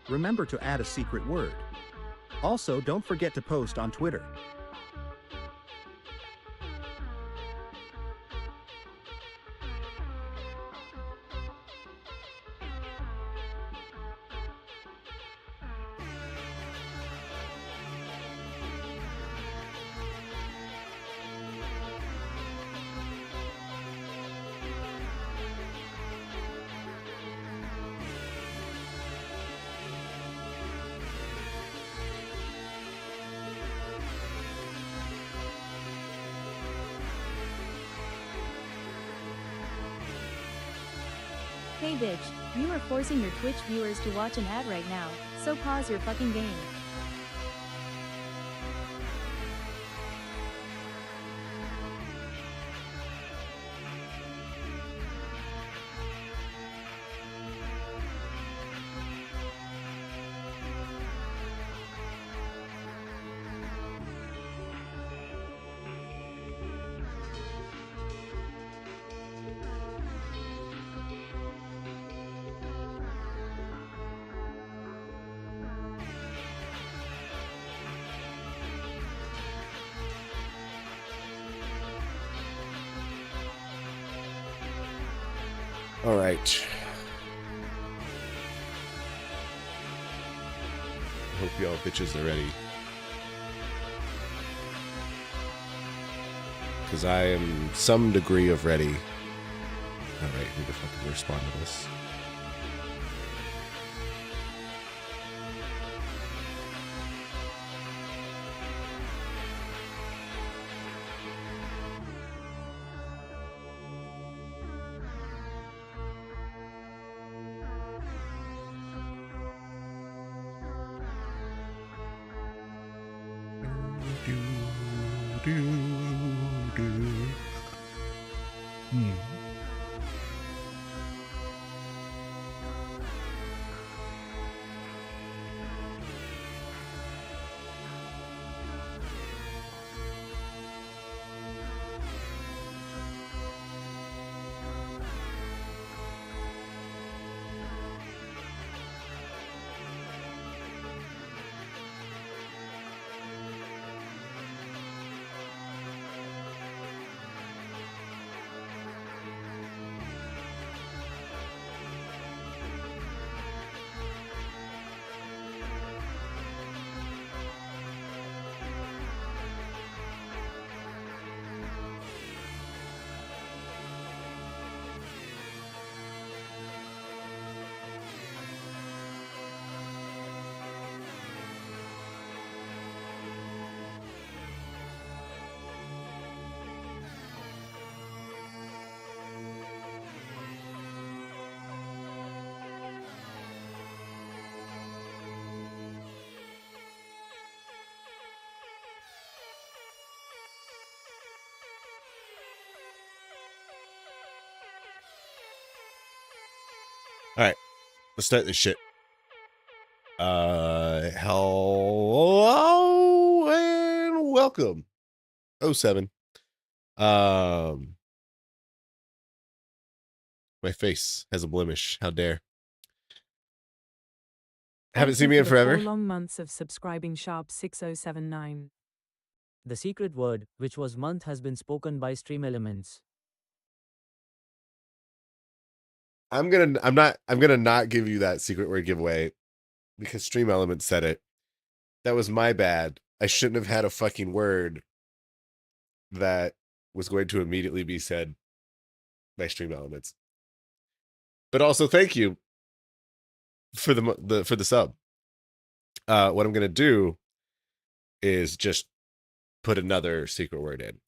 remember to add a secret word. Also, don't forget to post on Twitter. Hey bitch, you are forcing your Twitch viewers to watch an ad right now, so pause your fucking game. All right. I hope y'all bitches are ready. Because I am some degree of ready. All right, need to fucking respond to this. All right, let's start this shit. Hello and welcome. 07. My face has a blemish. How dare. Haven't seen me in forever. 4 long months of subscribing sharp 6079. The secret word, which was month, has been spoken by Stream Elements. I'm gonna not give you that secret word giveaway because Stream Elements said it. That was my bad. I shouldn't have had a fucking word that was going to immediately be said by Stream Elements. But also thank you for the sub. What I'm gonna do is just put another secret word in.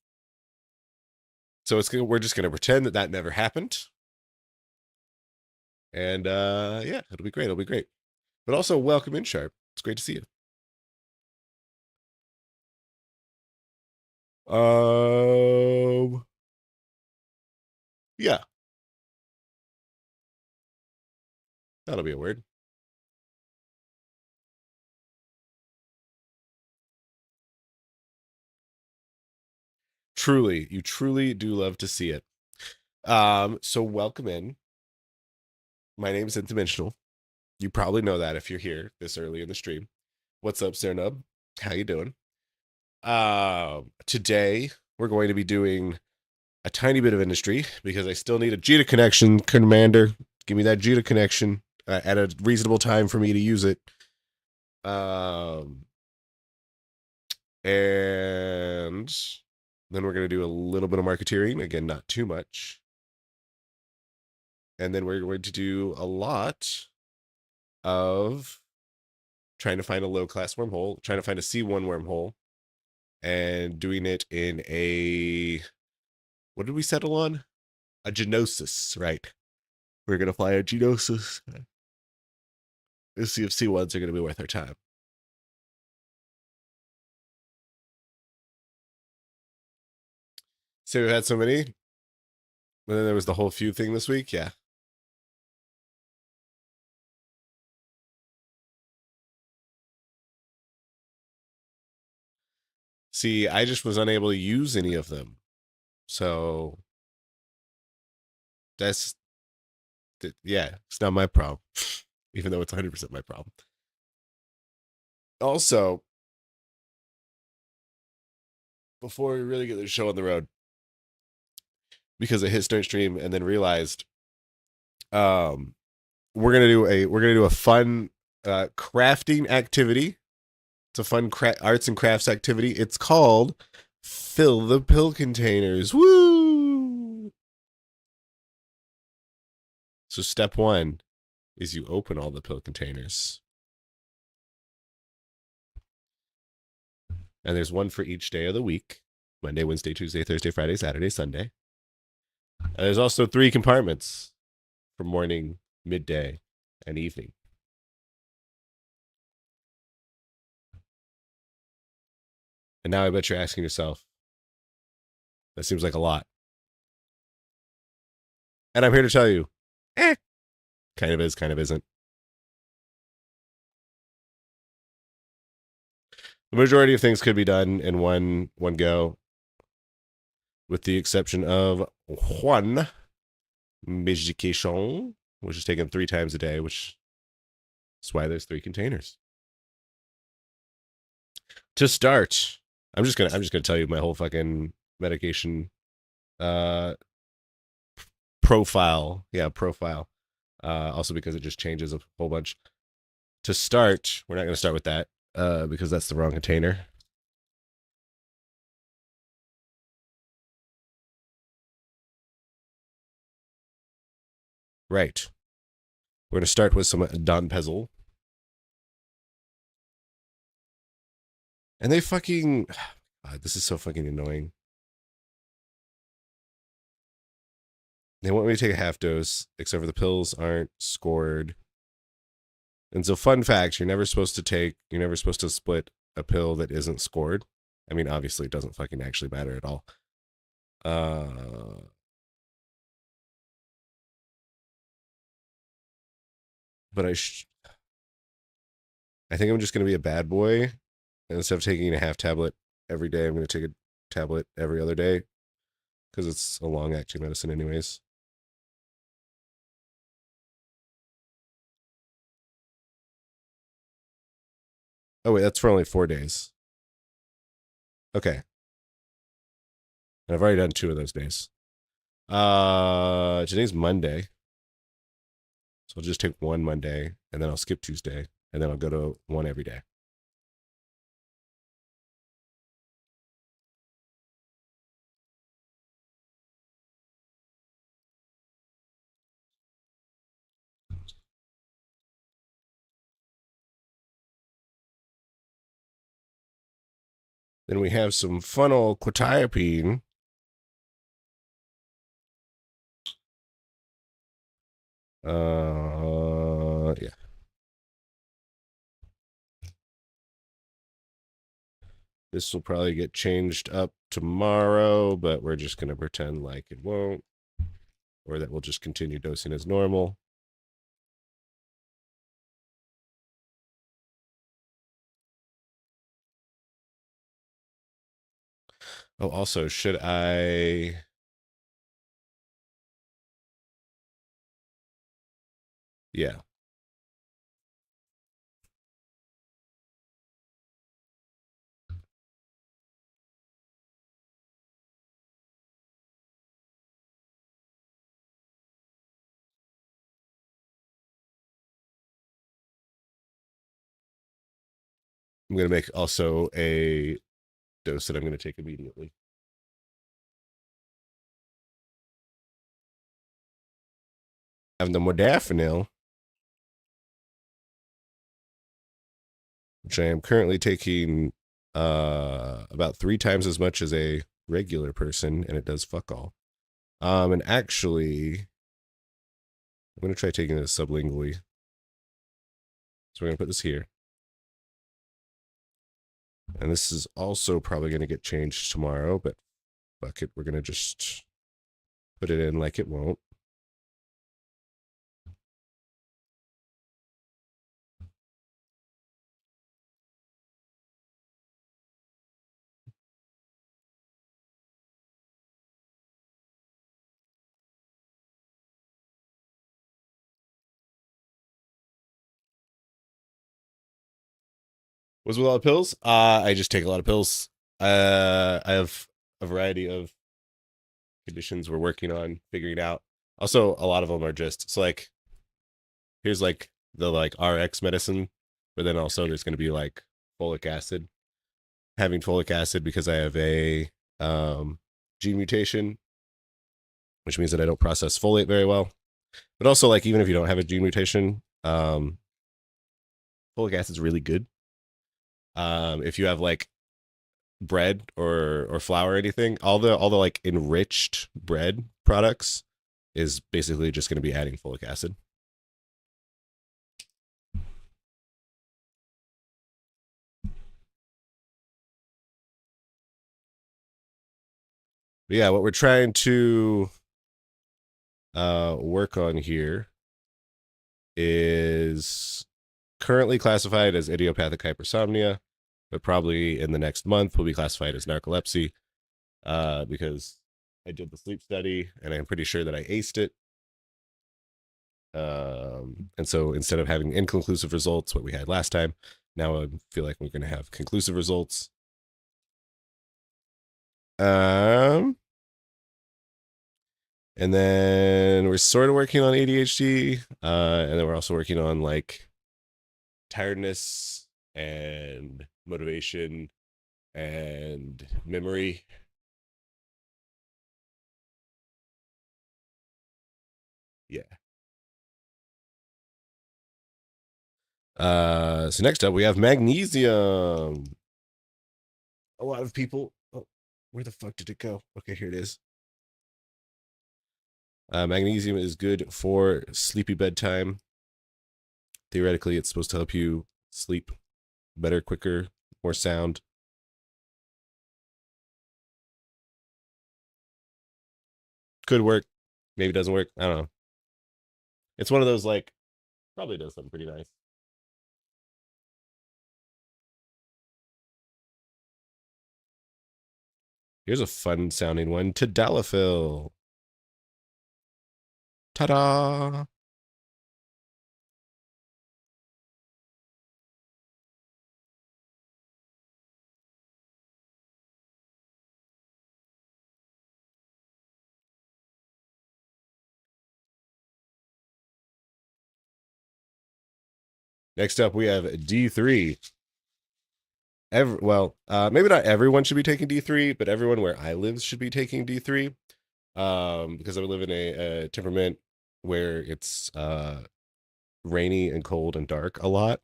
So we're just gonna pretend that never happened. And yeah, it'll be great. It'll be great. But also welcome in, Sharp. It's great to see you. Yeah. That'll be a word. Truly, you truly do love to see it. So welcome in. My name is Interdimensional. You probably know that if you're here this early in the stream. What's up, Sir Nub? How you doing? Today we're going to be doing a tiny bit of industry because I still need a Jita connection, Commander. Give me that Jita connection at a reasonable time for me to use it. And then we're going to do a little bit of marketeering. Again, not too much. And then we're going to do a lot of trying to find a low-class wormhole, trying to find a C1 wormhole, and doing it in a... What did we settle on? A Genosis, right? We're going to fly a Genosis. Let's see if C1s are going to be worth our time. So we had so many. And then there was the whole few thing this week. Yeah. See, I just was unable to use any of them. So that's, yeah, it's not my problem, even though it's 100% my problem. Also, before we really get the show on the road, because I hit start stream and then realized we're gonna do a fun crafting activity. It's a fun arts and crafts activity. It's called Fill the Pill Containers. Woo! So step 1 is you open all the pill containers. And there's one for each day of the week. Monday, Wednesday, Tuesday, Thursday, Friday, Saturday, Sunday. And there's also 3 compartments for morning, midday, and evening. And now I bet you're asking yourself, that seems like a lot. And I'm here to tell you, kind of is, kind of isn't. The majority of things could be done in one go, with the exception of one medication, which is taken 3 times a day, which is why there's 3 containers. To start, I'm just gonna tell you my whole fucking medication profile. Yeah, profile. Also because it just changes a whole bunch. To start, we're not gonna start with that because that's the wrong container. Right. We're gonna start with some Don Pezzle. And they fucking... God, this is so fucking annoying. They want me to take a half dose, except for the pills aren't scored. And so, fun fact, you're never supposed to split a pill that isn't scored. I mean, obviously, it doesn't fucking actually matter at all. But I think I'm just going to be a bad boy. And instead of taking a half tablet every day, I'm going to take a tablet every other day. Because it's a long-acting medicine anyways. Oh, wait, that's for only 4 days. Okay. And I've already done 2 of those days. Today's Monday. So I'll just take 1 Monday, and then I'll skip Tuesday, and then I'll go to 1 every day. Then we have some funnel quetiapine. Yeah. This will probably get changed up tomorrow, but we're just going to pretend like it won't, or that we'll just continue dosing as normal. Oh, also, should I... Yeah. I'm going to make also a dose that I'm going to take immediately. I have the modafinil, which I am currently taking about 3 times as much as a regular person, and it does fuck all. And actually, I'm going to try taking this sublingually. So we're going to put this here. And this is also probably going to get changed tomorrow, but fuck it. We're going to just put it in like it won't. What's with all the pills? I just take a lot of pills. I have a variety of conditions we're working on figuring out. Also, a lot of them are just so like here's like the like RX medicine, but then also there's going to be like folic acid. Having folic acid because I have a gene mutation, which means that I don't process folate very well. But also, like even if you don't have a gene mutation, folic acid is really good. If you have like bread or flour or anything, all the like enriched bread products is basically just going to be adding folic acid. But yeah, what we're trying to work on here is currently classified as idiopathic hypersomnia, but probably in the next month will be classified as narcolepsy because I did the sleep study and I'm pretty sure that I aced it. And so instead of having inconclusive results, what we had last time, now I feel like we're going to have conclusive results. And then we're sort of working on ADHD, and then we're also working on like tiredness and motivation and memory. Yeah. So next up we have magnesium. A lot of people. Oh, where the fuck did it go? Okay, here it is. Magnesium is good for sleepy bedtime. Theoretically, it's supposed to help you sleep better, quicker, more sound. Could work. Maybe doesn't work. I don't know. It's one of those like probably does something pretty nice. Here's a fun sounding one. Tadalafil. Ta-da! Next up, we have D3. Maybe not everyone should be taking D3, but everyone where I live should be taking D3. Because I live in a temperament where it's rainy and cold and dark a lot.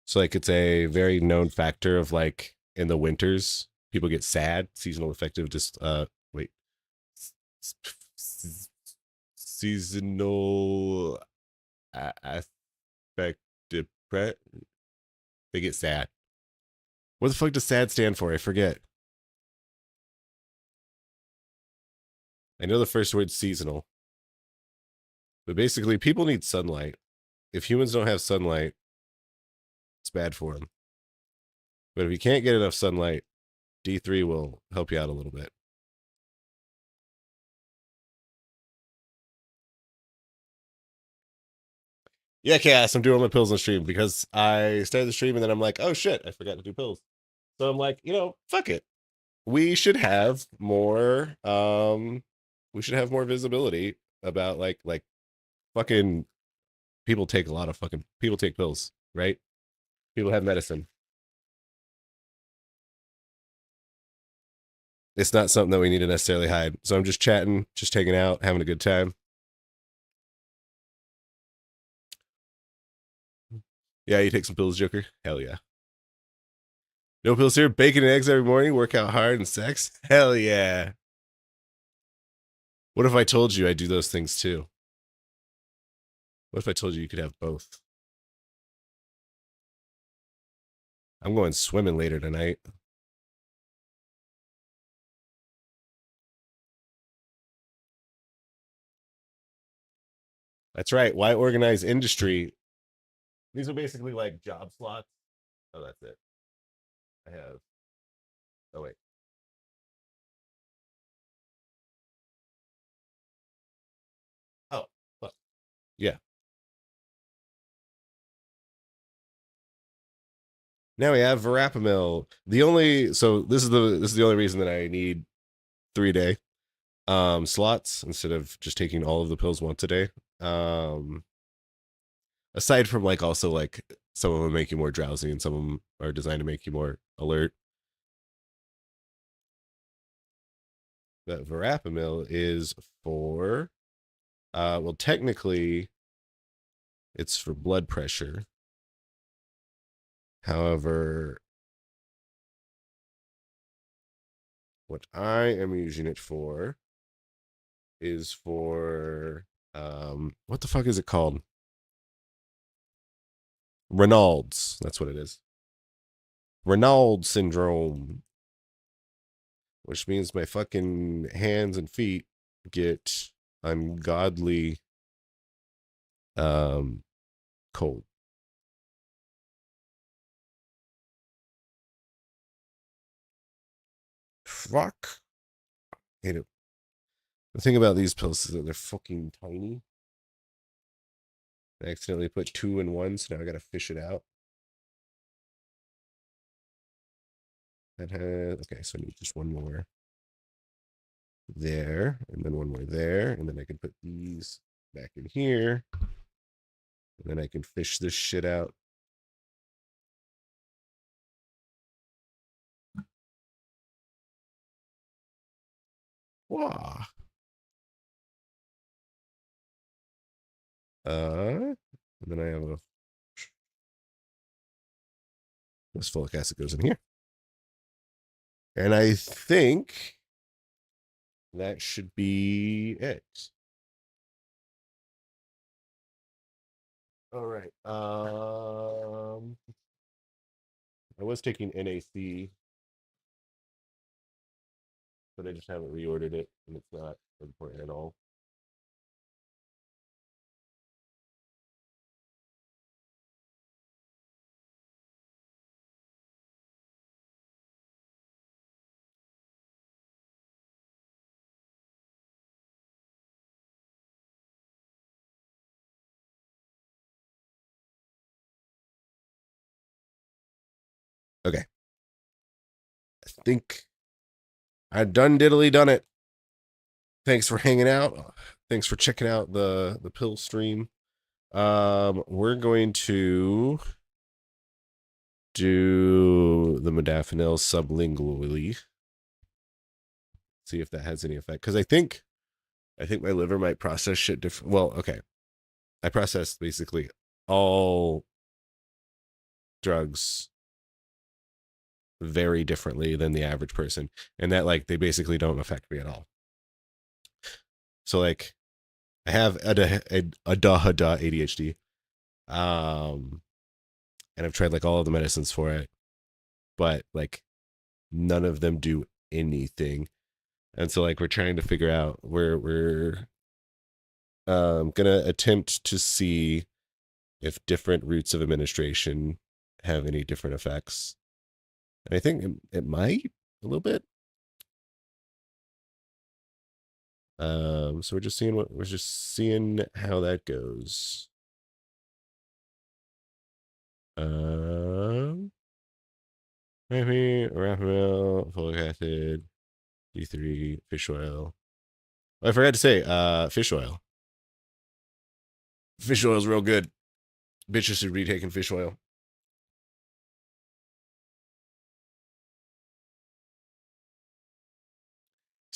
So like it's a very known factor of like in the winters, people get sad, seasonal affective wait. Seasonal affective they get sad. What the fuck does sad stand for? I forget. I know the first word's seasonal. But basically, people need sunlight. If humans don't have sunlight, it's bad for them. But if you can't get enough sunlight, D3 will help you out a little bit. Yeah, Chaos, I'm doing my pills on stream because I started the stream and then I'm like, oh shit, I forgot to do pills. So I'm like, fuck it. We should have more visibility about like fucking people take pills, right? People have medicine. it's not something that we need to necessarily hide. So I'm just chatting, just hanging out, having a good time. Yeah, you take some pills, Joker? Hell yeah. No pills here. Bacon and eggs every morning. Work out hard and sex. Hell yeah. What if I told you I do those things too? What if I told you you could have both? I'm going swimming later tonight. That's right. Why organize industry? These are basically like job slots. Oh, that's it. I have. Oh, wait. Oh, fuck. Yeah. Now we have verapamil. So this is the only reason that I need 3 day slots instead of just taking all of the pills once a day. Aside from like also like some of them make you more drowsy and some of them are designed to make you more alert. But verapamil is for well, technically it's for blood pressure. However, what I am using it for is for what the fuck is it called? Raynaud's. That's what it is. Raynaud syndrome, which means my fucking hands and feet get ungodly cold. Fuck. Hate it. The thing about these pills is that they're fucking tiny. I accidentally put 2 in 1, so now I gotta fish it out. Okay, so I need just one more there, and then one more there, and then I can put these back in here, and then I can fish this shit out. Wow. And then I have this folic acid goes in here. And I think that should be it. All right. I was taking NAC, but I just haven't reordered it, and it's not important at all. Okay. I think I done diddly done it. Thanks for hanging out. Thanks for checking out the pill stream. We're going to do the modafinil sublingually. See if that has any effect. Because I think my liver might process shit different. Well, okay. I process basically all drugs very differently than the average person, and that like they basically don't affect me at all. So like I have ADHD, and I've tried like all of the medicines for it, but like none of them do anything. And so like we're trying to figure out we're gonna attempt to see if different routes of administration have any different effects. And I think it might a little bit. So we're just seeing how that goes. Maybe rapamil, folic acid, D3, fish oil. Oh, I forgot to say, fish oil. Fish oil is real good. Bitches should be taking fish oil.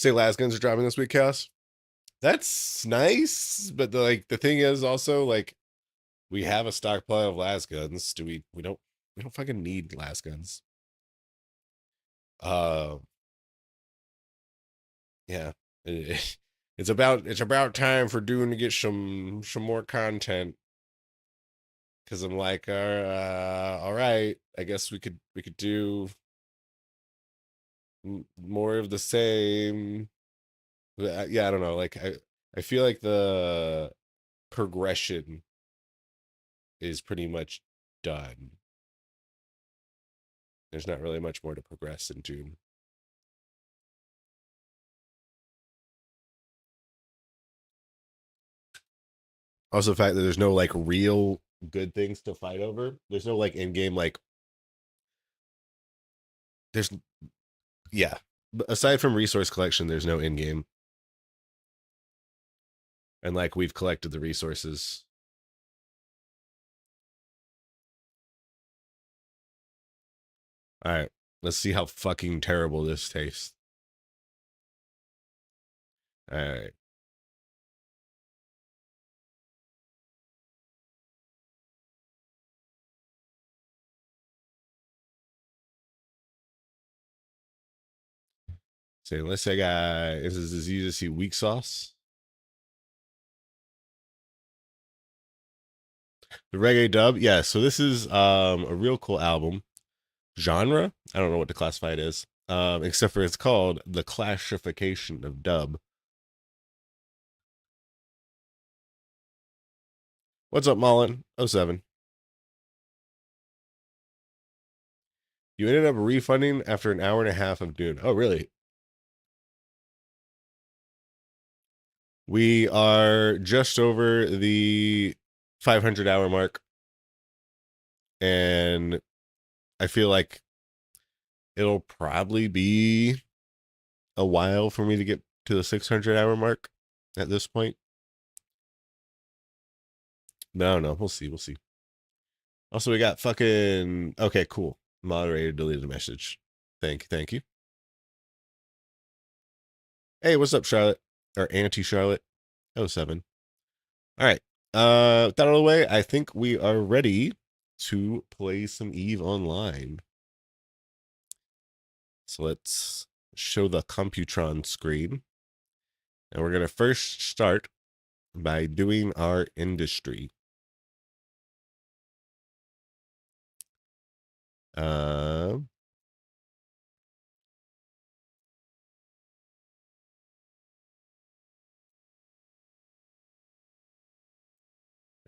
Say las guns are dropping this week, Chaos. That's nice, but the thing is also like we have a stockpile of las guns. We don't fucking need las guns. Yeah. It's about time for Dune to get some more content. Cause I'm like, all right, I guess we could do more of the same. Yeah, I don't know. Like I feel like the progression is pretty much done. There's not really much more to progress in Dune. Also, the fact that there's no like real good things to fight over. There's no like in-game like. There's yeah. Aside from resource collection, there's no in-game. And like we've collected the resources. All right, let's see how fucking terrible this tastes. All right. So let's say this is as easy to see weak sauce. The reggae dub, yeah. So this is a real cool album. Genre, I don't know what to classify it as, except for it's called The Classification of Dub. What's up, Mullen? 07. You ended up refunding after an hour and a half of Dune. Oh, really? We are just over the 500-hour mark. And I feel like it'll probably be a while for me to get to the 600-hour mark at this point. No, we'll see. Also, we got fucking okay, cool. Moderator deleted a message. Thank you. Hey, what's up, Charlotte? Or anti-Charlotte 07. All right. With that out of the way, I think we are ready to play some EVE Online. So let's show the Computron screen. And we're going to first start by doing our industry. All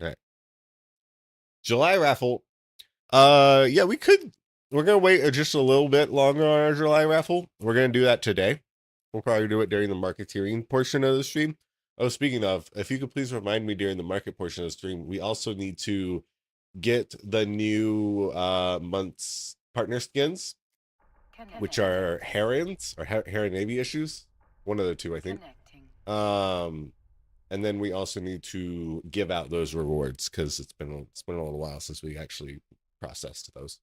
right. July raffle. Yeah, we're gonna wait just a little bit longer on our July raffle. We're gonna do that today. We'll probably do it during the marketeering portion of the stream. Oh, speaking of, if you could please remind me during the market portion of the stream, we also need to get the new month's partner skins, which are Herons or Heron Navy issues. One of the two, I think. And then we also need to give out those rewards because it's been a little while since we actually processed those.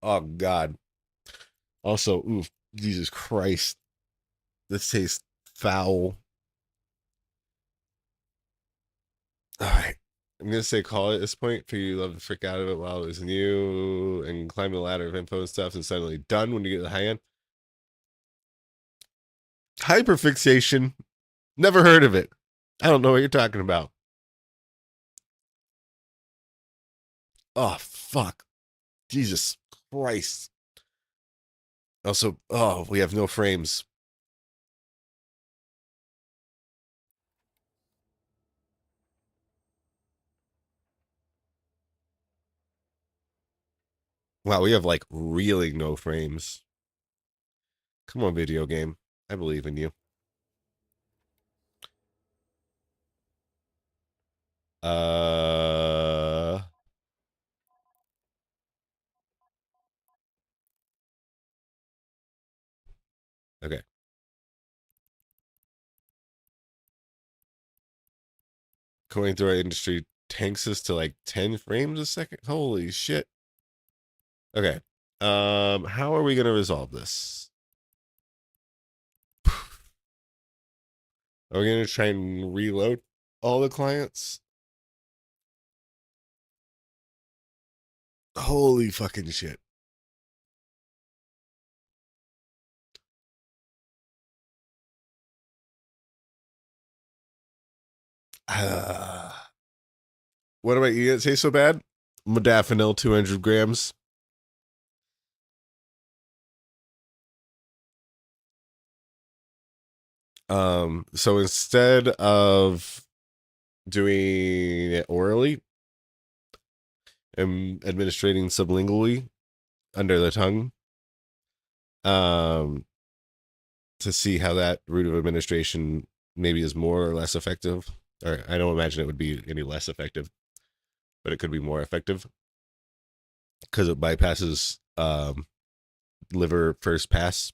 Oh God. Also, oof, Jesus Christ. This tastes foul. All right. I'm gonna say call it at this point. Figure you love to freak out of it while it was new and climb the ladder of info and stuff and suddenly done when you get to the high end. Hyperfixation. Never heard of it. I don't know what you're talking about. Oh fuck. Jesus Christ. Also, oh, we have no frames. Wow, we have like really no frames. Come on, video game. I believe in you. Okay. Going through our industry tanks us to like 10 frames a second. Holy shit. Okay. How are we gonna resolve this? Are we going to try and reload all the clients? Holy fucking shit. What about you? It taste so bad? Modafinil 200 grams. So instead of doing it orally and administrating sublingually under the tongue, to see how that route of administration maybe is more or less effective. Or I don't imagine it would be any less effective, but it could be more effective because it bypasses liver first pass.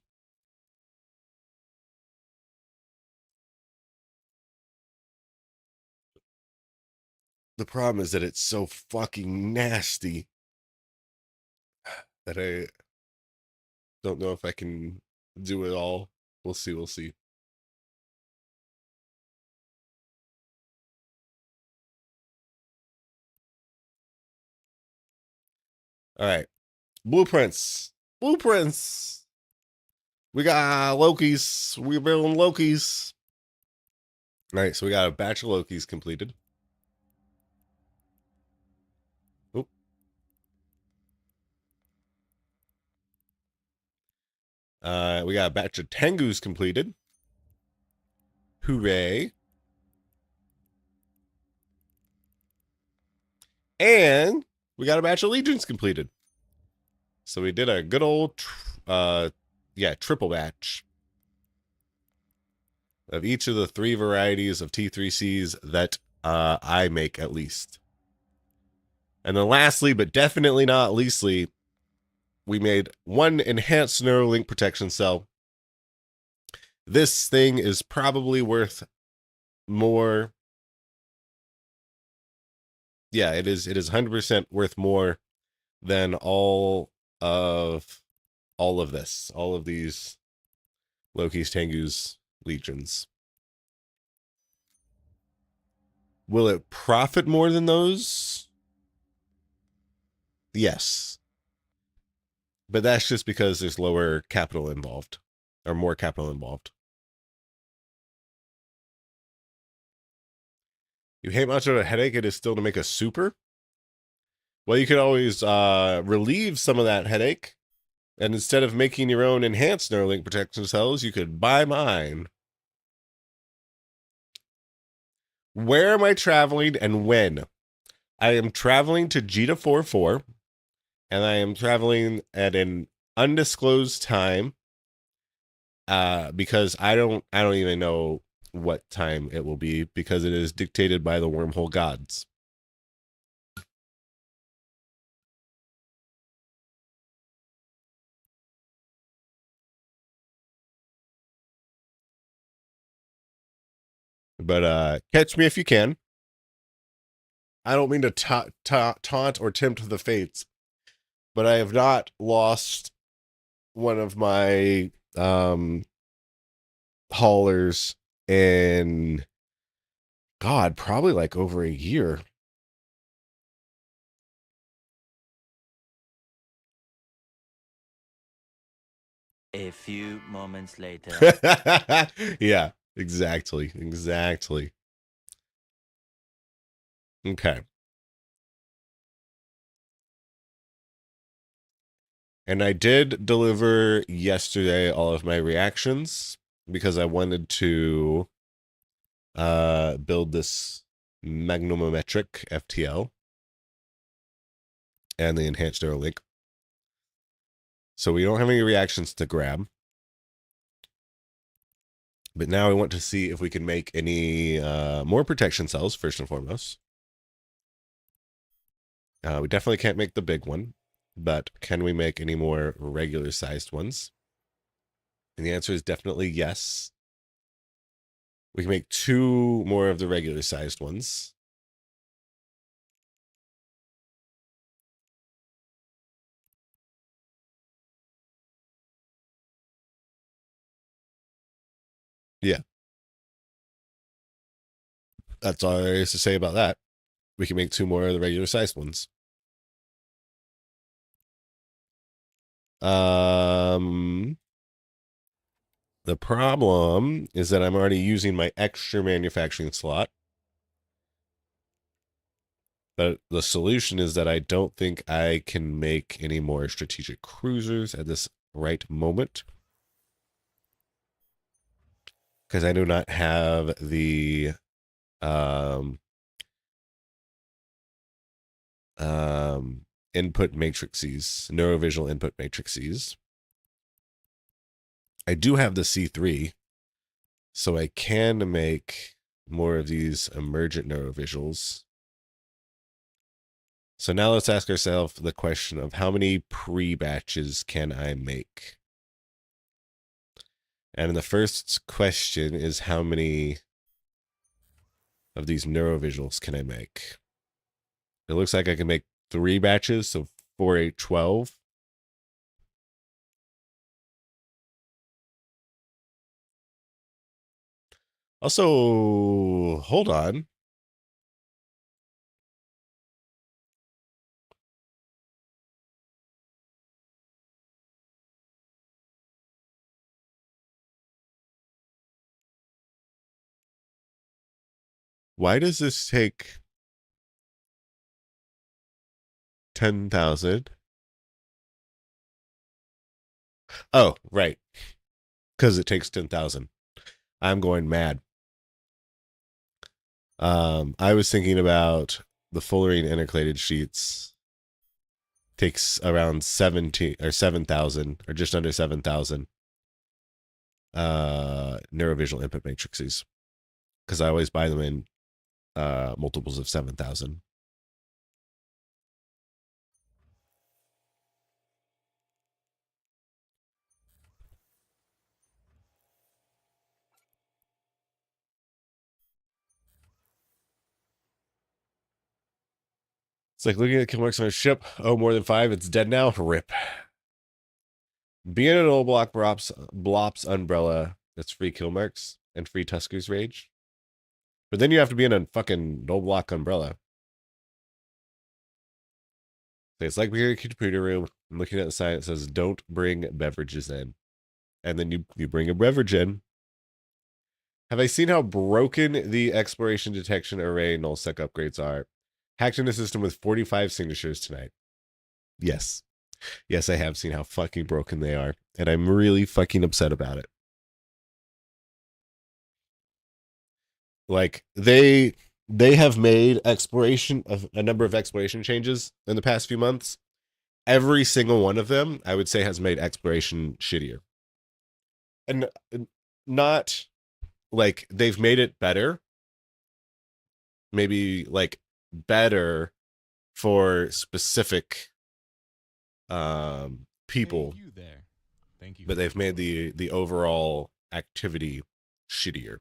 The problem is that it's so fucking nasty that I don't know if I can do it all. We'll see. We'll see. All right. Blueprints. Blueprints. We got Lokis. We're building Lokis. All right. So we got a batch of Lokis completed. Oop. We got a batch of Tengus completed. Hooray. And we got a batch of Legions completed. So we did a good old, triple batch of each of the 3 varieties of T3Cs that I make, at least. And then lastly, but definitely not leastly, we made 1 enhanced Neuralink protection cell. This thing is probably worth more. Yeah, it is 100% worth more than all of this. All of these Loki's, Tengu's, Legions. Will it profit more than those? Yes. But that's just because there's lower capital involved, or more capital involved. You hate much of a headache, it is still to make a super? Well, you could always relieve some of that headache. And instead of making your own enhanced Neuralink protection cells, you could buy mine. Where am I traveling and when? I am traveling to Jita 44, and I am traveling at an undisclosed time, because I don't even know what time it will be, because it is dictated by the wormhole gods. But catch me if you can. I don't mean to taunt or tempt the fates, but I have not lost one of my haulers in, God, probably like over a year. A few moments later. Yeah, exactly. Okay. And I did deliver yesterday all of my reactions because I wanted to build this magnometric FTL and the enhanced Neuralink. So we don't have any reactions to grab. But now I want to see if we can make any more protection cells, first and foremost. We definitely can't make the big one, but can we make any more regular sized ones? And the answer is definitely yes. We can make 2 more of the regular sized ones. Yeah. That's all there is to say about that. We can make 2 more of the regular sized ones. The problem is that I'm already using my extra manufacturing slot. But the solution is that I don't think I can make any more strategic cruisers at this right moment. Because I do not have the input matrices, neurovisual input matrices. I do have the C3, so I can make more of these emergent neurovisuals. So now let's ask ourselves the question of how many pre-batches can I make? And the first question is how many of these neurovisuals can I make? It looks like I can make 3 batches, so 4, 8, 12. Also, hold on. Why does this take 10,000? Oh, right. Because it takes 10,000. I'm going mad. I was thinking about the fullerene intercalated sheets takes around 17 or 7,000 or just under 7,000 neurovisual input matrices, because I always buy them in multiples of 7,000. It's like looking at kill marks on a ship. Oh, more than 5. It's dead now. Rip. Being an old block Blops umbrella, that's free kill marks and free Tusker's Rage. But then you have to be in a fucking old block umbrella. It's like being in a computer room and looking at the sign that says, don't bring beverages in. And then you bring a beverage in. Have I seen how broken the exploration detection array nullsec upgrades are? Hacked in a system with 45 signatures tonight. Yes. Yes, I have seen how fucking broken they are. And I'm really fucking upset about it. Like, they have made exploration a number of exploration changes in the past few months. Every single one of them, I would say, has made exploration shittier. And not like they've made it better. Maybe like better for specific people. Hey, you there. Thank you. But they've made the overall activity shittier.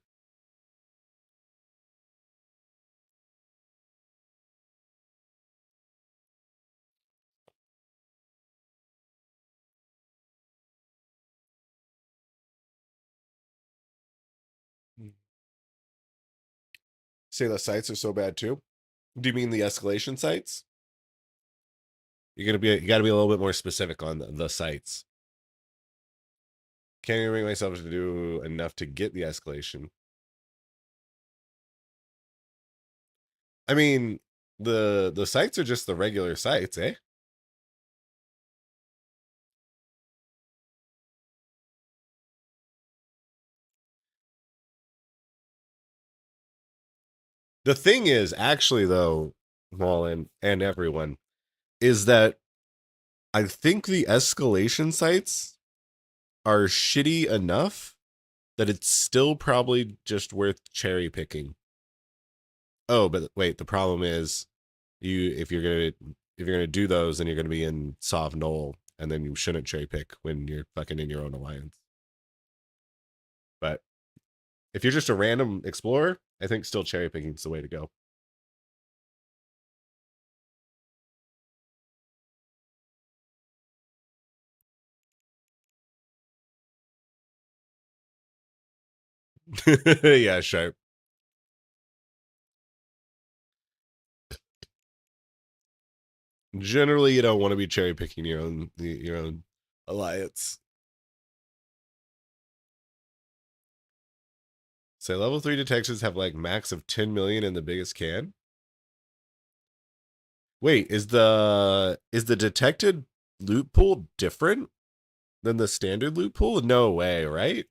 Say the sites are so bad too. Do you mean the escalation sites? You got to be a little bit more specific on the sites. Can't even bring myself to do enough to get the escalation. I mean, the sites are just the regular sites, eh? The thing is, actually, though, Mullen and everyone, is that I think the escalation sites are shitty enough that it's still probably just worth cherry picking. Oh, but wait, the problem is if you're gonna do those, then you're gonna be in Sov Null, and then you shouldn't cherry pick when you're fucking in your own alliance. But if you're just a random explorer, I think still cherry picking is the way to go. Yeah, sharp. Generally, you don't want to be cherry picking your own alliance. Say level 3 detectives have like max of 10 million in the biggest can. Wait, is the detected loot pool different than the standard loot pool? No way, right?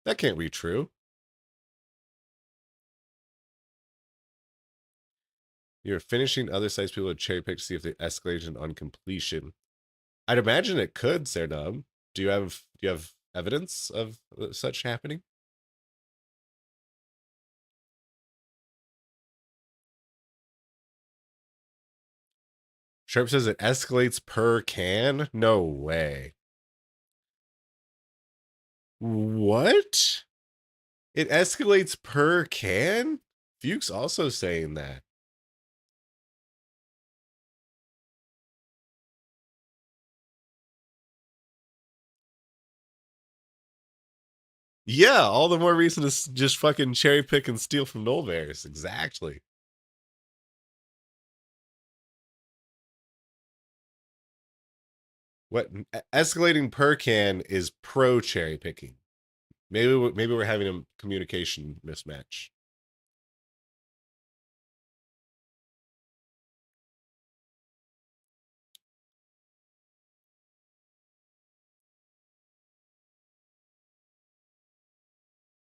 That can't be true. You're finishing other sites people would cherry pick to see if they escalation on completion. I'd imagine it could, Sernub. Do you have evidence of such happening? Sharp says it escalates per can? No way. What? It escalates per can? Fuke's also saying that. Yeah, all the more reason to just fucking cherry pick and steal from Null Bears. Exactly. What escalating per can is pro cherry picking. Maybe we're having a communication mismatch.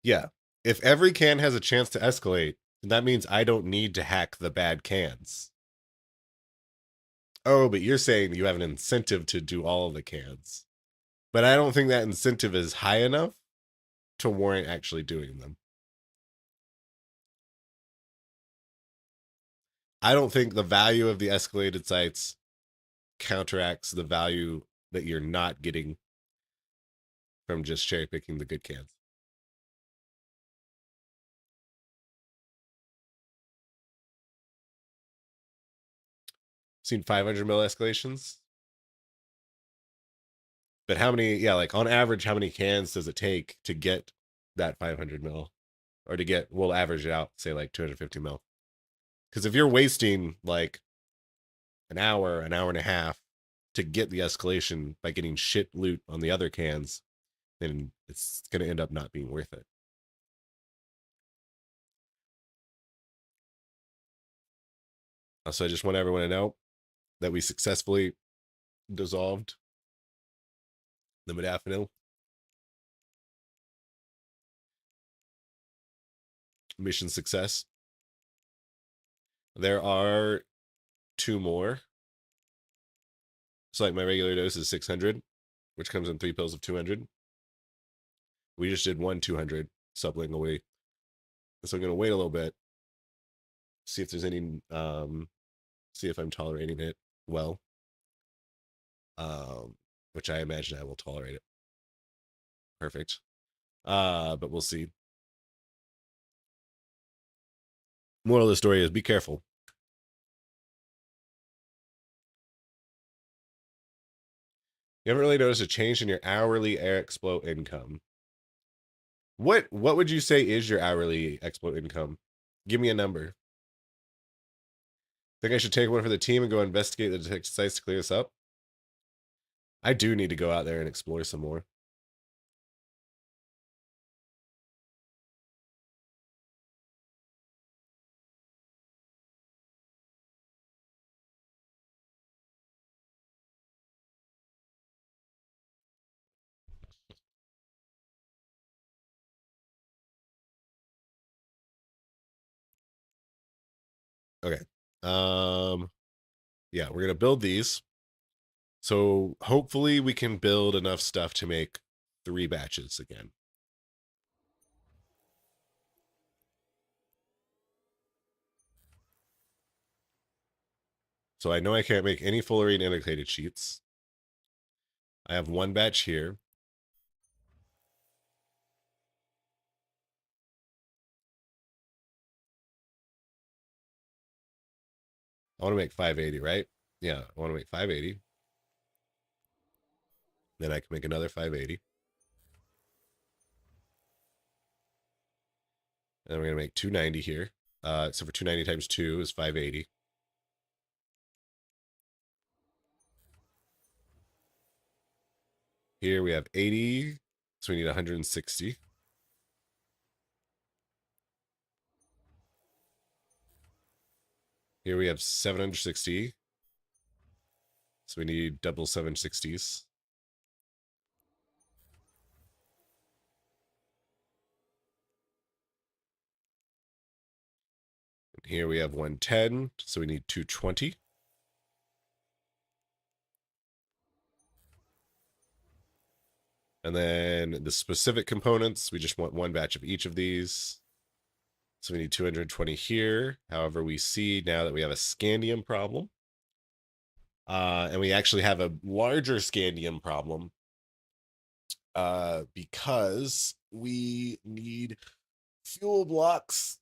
Yeah. If every can has a chance to escalate, that means I don't need to hack the bad cans. Oh, but you're saying you have an incentive to do all of the cans. But I don't think that incentive is high enough to warrant actually doing them. I don't think the value of the escalated sites counteracts the value that you're not getting from just cherry picking the good cans. Seen 500 mil escalations? But how many, yeah, like on average, how many cans does it take to get that 500 mil? Or to get, we'll average it out, say like 250 mil. Because if you're wasting like an hour and a half to get the escalation by getting shit loot on the other cans, then it's going to end up not being worth it. So I just want everyone to know that we successfully dissolved the modafinil. Mission success. There are 2 more. So like my regular dose is 600, which comes in 3 pills of 200. We just did 1 200 sublingually. So I'm going to wait a little bit, see if there's any, see if I'm tolerating it well. Which I imagine I will tolerate it. Perfect. But we'll see. Moral of the story is be careful. You haven't really noticed a change in your hourly air expo income. What would you say is your hourly expo income? Give me a number. Think I should take one for the team and go investigate the detected sites to clear this up? I do need to go out there and explore some more. Okay. Yeah, we're gonna build these. So hopefully we can build enough stuff to make 3 batches again. So I know I can't make any fullerene annotated sheets. I have 1 batch here. I want to make 580, right? Yeah, I want to make 580. Then I can make another 580. And then we're going to make 290 here. So for 290 times 2 is 580. Here we have 80, so we need 160. Here we have 760, so we need double 760s. And here we have 110, so we need 220. And then the specific components, we just want one batch of each of these. So we need 220 here. However, we see now that we have a scandium problem. And we actually have a larger scandium problem because we need fuel blocks.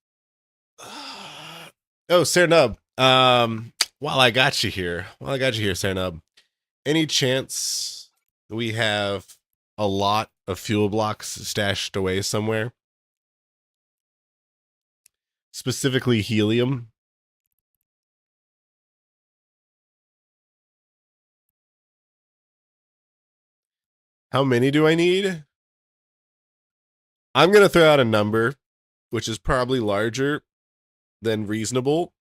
Oh, Cernub. While I got you here, Cernub, any chance we have a lot of fuel blocks stashed away somewhere? Specifically helium. How many do I need? I'm going to throw out a number, which is probably larger than reasonable.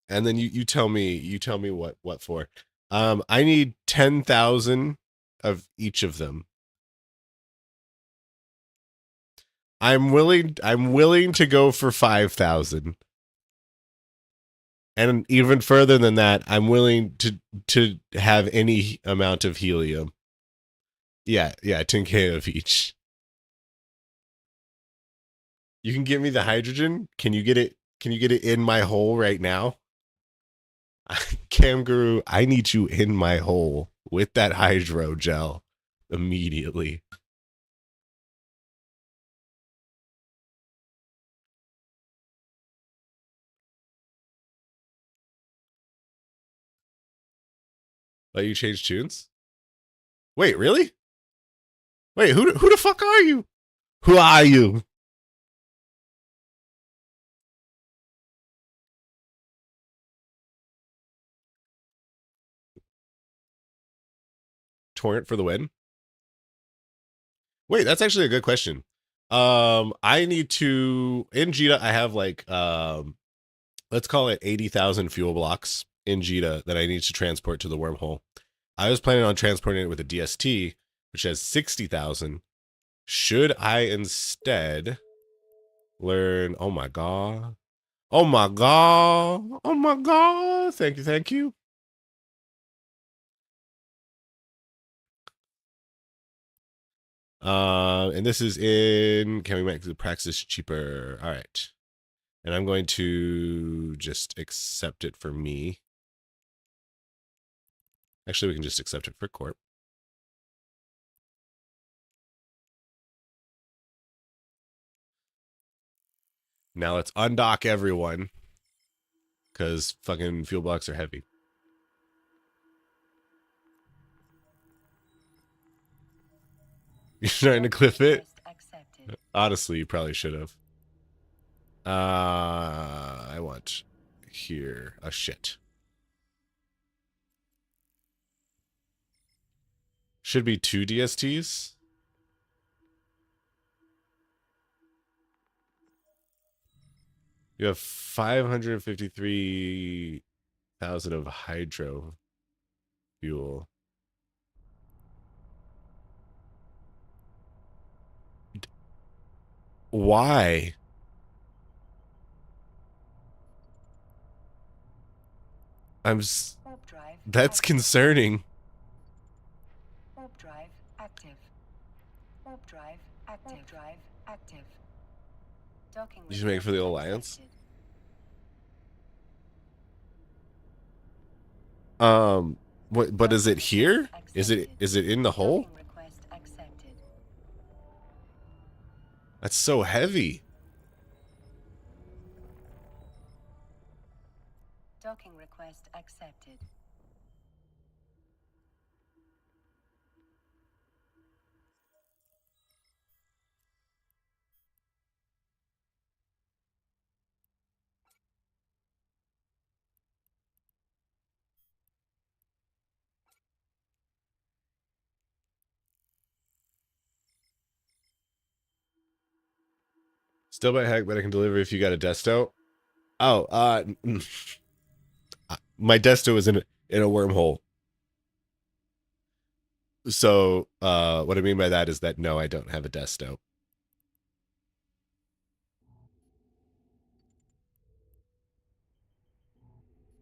And then you tell me what for. I need 10,000 of each of them. I'm willing to go for 5,000. And even further than that, I'm willing to have any amount of helium. Yeah, 10K of each. You can give me the hydrogen? Can you get it in my hole right now? Cam Guru, I need you in my hole with that hydrogel immediately. Let you change tunes? Wait, really? Wait, who the fuck are you? Who are you? Torrent for the win? Wait, that's actually a good question. I need to in Jita. I have like let's call it 80,000 fuel blocks in Jita that I need to transport to the wormhole. I was planning on transporting it with a DST, which has 60,000. Should I instead learn? Oh my god! Oh my god! Oh my god! Thank you. And this is in. Can we make the praxis cheaper? All right. And I'm going to just accept it for me. Actually, we can just accept it for Corp. Now let's undock everyone. Because fucking fuel blocks are heavy. You're trying to clip it? Honestly, you probably should have. I want here. Oh, shit. Should be 2 DSTs. You have 553,000 of hydro fuel. Why? That's concerning. Warp drive active. Warp drive active. Drive active. Docking. You should make it for the Alliance. What? But is it here? Is it in the hole? That's so heavy. Docking request accepted. Still by hack, but I can deliver if you got a desto. Oh, my desto is in a wormhole. So, what I mean by that is that no, I don't have a desto.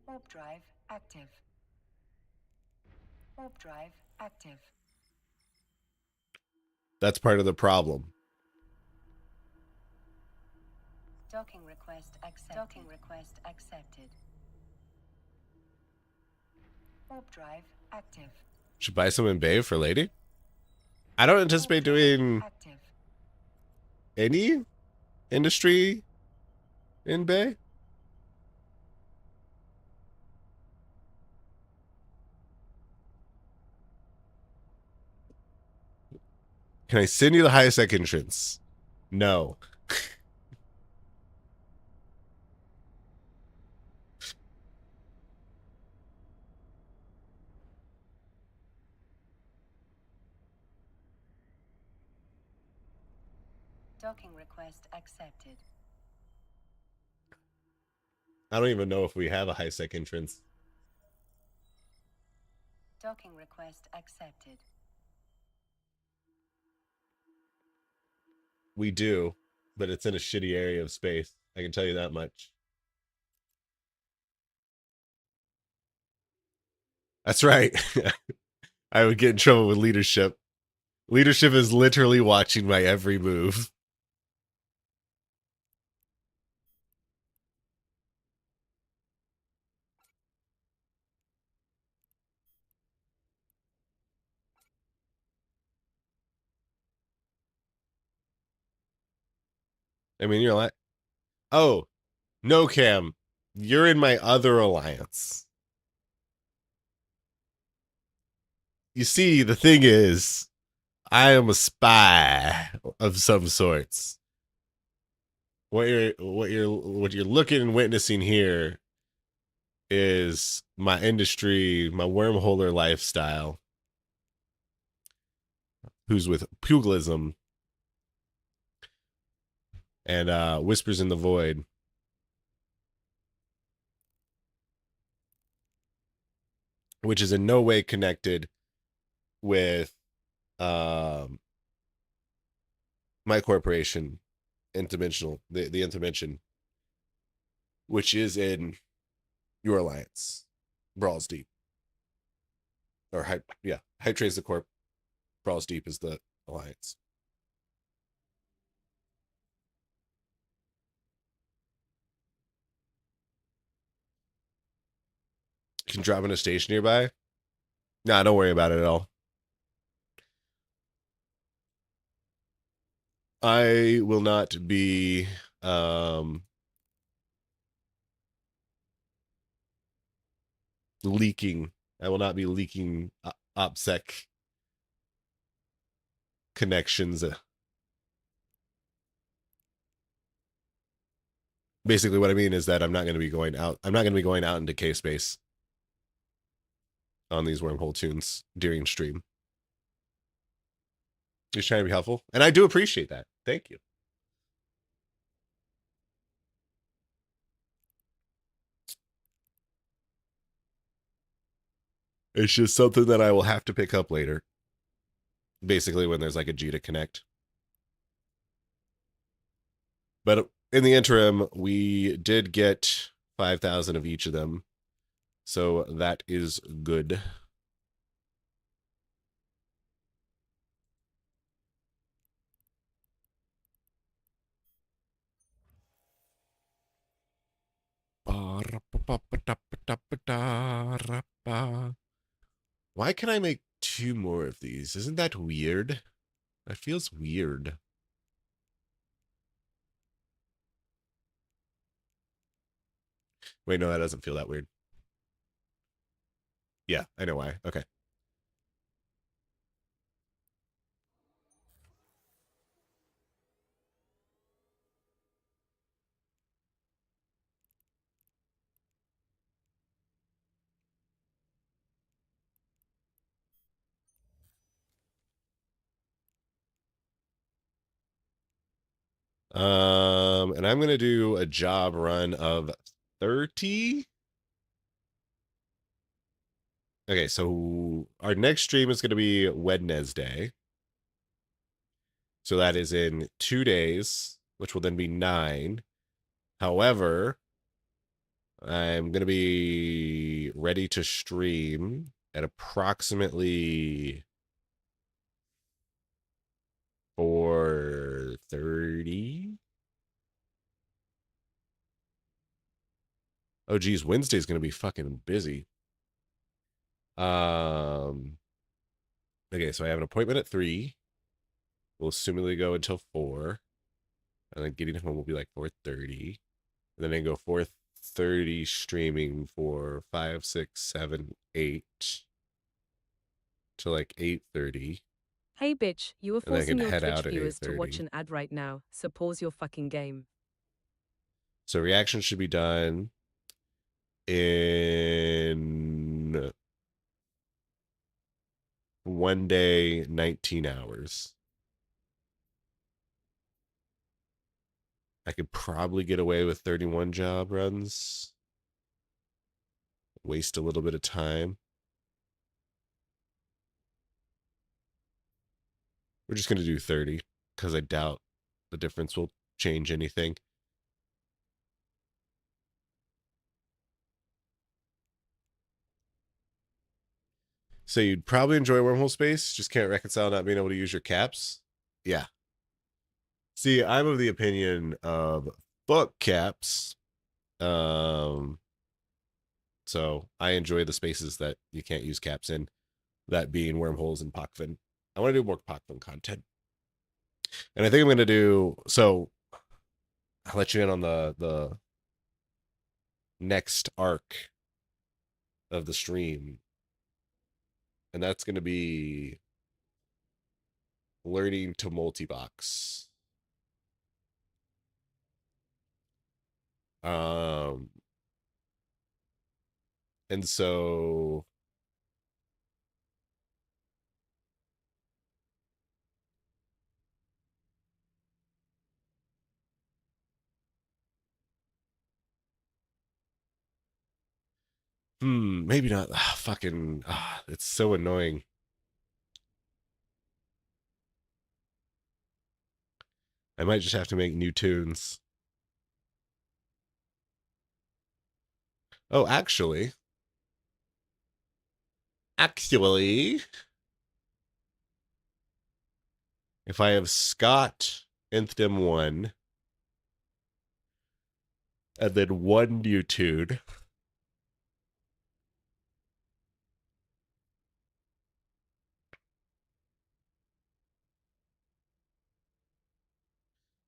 Warp drive active. Warp drive active. That's part of the problem. Docking request accepted. Docking request accepted. Warp drive active. Should buy some in Bay for lady. I don't anticipate doing Active. any industry in Bay. Can I send you the high sec entrance? No. Docking request accepted. I don't even know if we have a high sec entrance. Docking request accepted. We do, but it's in a shitty area of space. I can tell you that much. That's right. I would get in trouble with leadership. Leadership is literally watching my every move. I mean, you're like, oh, no, Cam, you're in my other alliance. You see, the thing is, I am a spy of some sorts. What you're looking and witnessing here is my industry, my wormholer lifestyle, who's with pugilism and whispers in the void. Which is in no way connected with my corporation, Interdimensional, the Intervention, which is in your alliance, Brawls Deep. Or Hydra's the corp, Brawls Deep is the alliance. You can drop in a station nearby. Nah, don't worry about it at all. I will not be leaking. I will not be leaking OPSEC connections. Basically, what I mean is that I'm not going to be going out. I'm not going to be going out into K-space on these wormhole tunes during stream. Just trying to be helpful. And I do appreciate that. Thank you. It's just something that I will have to pick up later. Basically, when there's like a G to connect. But in the interim, we did get 5,000 of each of them. So that is good. Why can I make 2 more of these? Isn't that weird? That feels weird. Wait, no, that doesn't feel that weird. Yeah, I know why. Okay. And I'm going to do a job run of 30. Okay, so our next stream is going to be Wednesday. So that is in 2 days, which will then be 9. However, I'm going to be ready to stream at approximately 4:30. Oh, geez, Wednesday's going to be fucking busy. Okay, so I have an appointment at 3. We'll assumedly go until 4. And then getting home will be like 4:30. And then I go 4:30 streaming for 5, 6, 7, 8 to like 8:30. Hey bitch, you are And I forcing can your head Twitch out at viewers to watch 8:30. an ad right now, so pause your fucking game. So reaction should be done in 1 day, 19 hours. I could probably get away with 31 job runs. Waste a little bit of time. We're just going to do 30 because I doubt the difference will change anything. So you'd probably enjoy Wormhole Space, just can't reconcile not being able to use your caps? Yeah. See, I'm of the opinion of book caps. So I enjoy the spaces that you can't use caps in, that being wormholes and Pochven. I want to do more Pochven content. And I think I'm going to do, so I'll let you in on the next arc of the stream. And that's going to be learning to multi-box. And so maybe not. It's so annoying. I might just have to make new tunes. Oh, actually, if I have Scott nth dim 1 and then 1 new tune,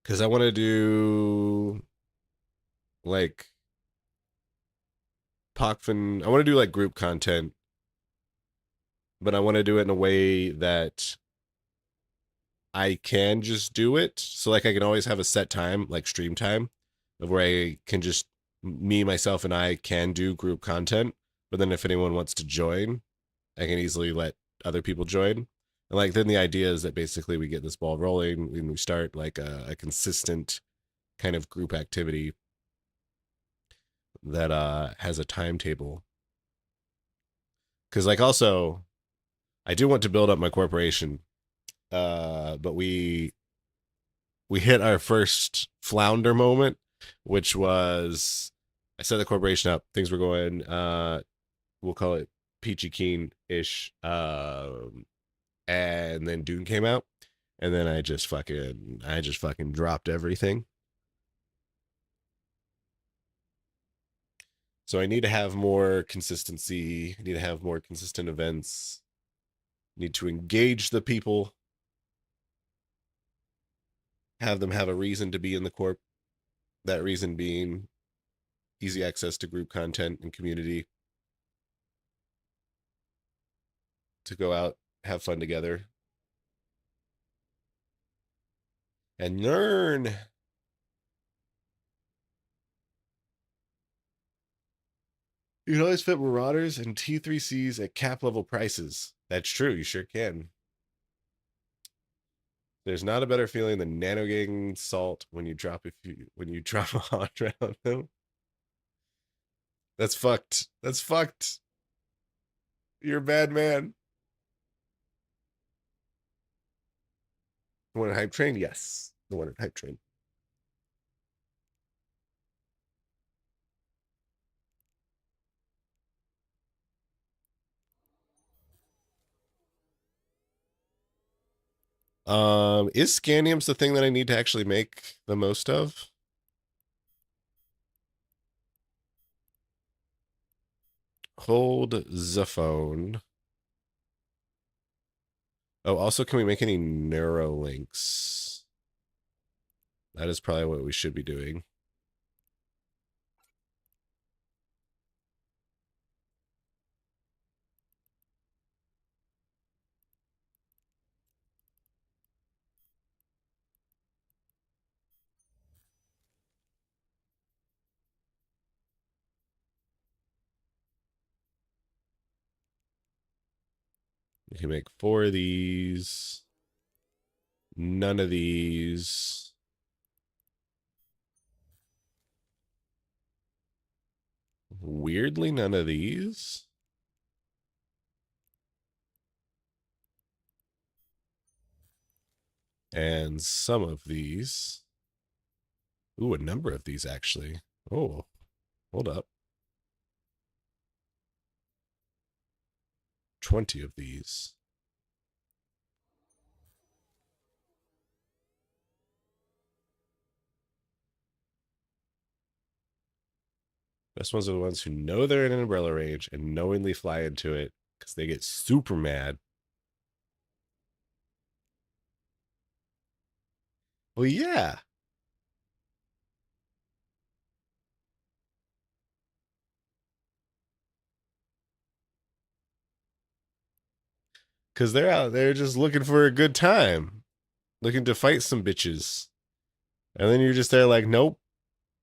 because I want to do like Pochven. I want to do like group content, but I want to do it in a way that I can just do it. So like I can always have a set time, like stream time, of where I can just me, myself, and I can do group content. But then if anyone wants to join, I can easily let other people join. And like then the idea is that basically we get this ball rolling and we start like a consistent kind of group activity that has a timetable. Because like also I do want to build up my corporation. But we hit our first flounder moment, which was I set the corporation up. Things were going, we'll call it peachy keen-ish. And then Dune came out, and then I just fucking dropped everything. So I need to have more consistency. I need to have more consistent events. I need to engage the people. Have them have a reason to be in the corp. That reason being easy access to group content and community, to go out, have fun together, and learn. You can always fit Marauders and T3Cs at cap level prices. That's true, you sure can. There's not a better feeling than nanogating salt when you drop a hot around them. That's fucked. That's fucked. You're a bad man. The one at Hype Train? Yes. The one at Hype Train. Is scandiums the thing that I need to actually make the most of? Hold the phone. Oh, also, can we make any neurolinks? That is probably what we should be doing. We can make 4 of these. None of these. Weirdly, none of these. And some of these. Ooh, a number of these, actually. Oh, hold up. 20 of these. Best ones are the ones who know they're in an umbrella range and knowingly fly into it because they get super mad. Well, yeah. Because they're out there just looking for a good time. Looking to fight some bitches. And then you're just there like, nope.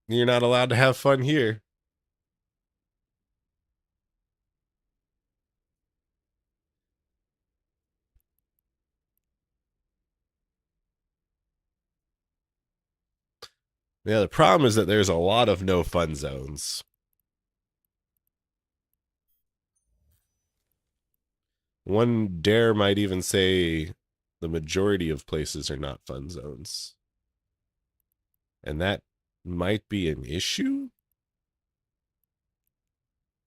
You're not allowed to have fun here. Yeah, the problem is that there's a lot of no fun zones. One dare might even say the majority of places are not fun zones. And that might be an issue.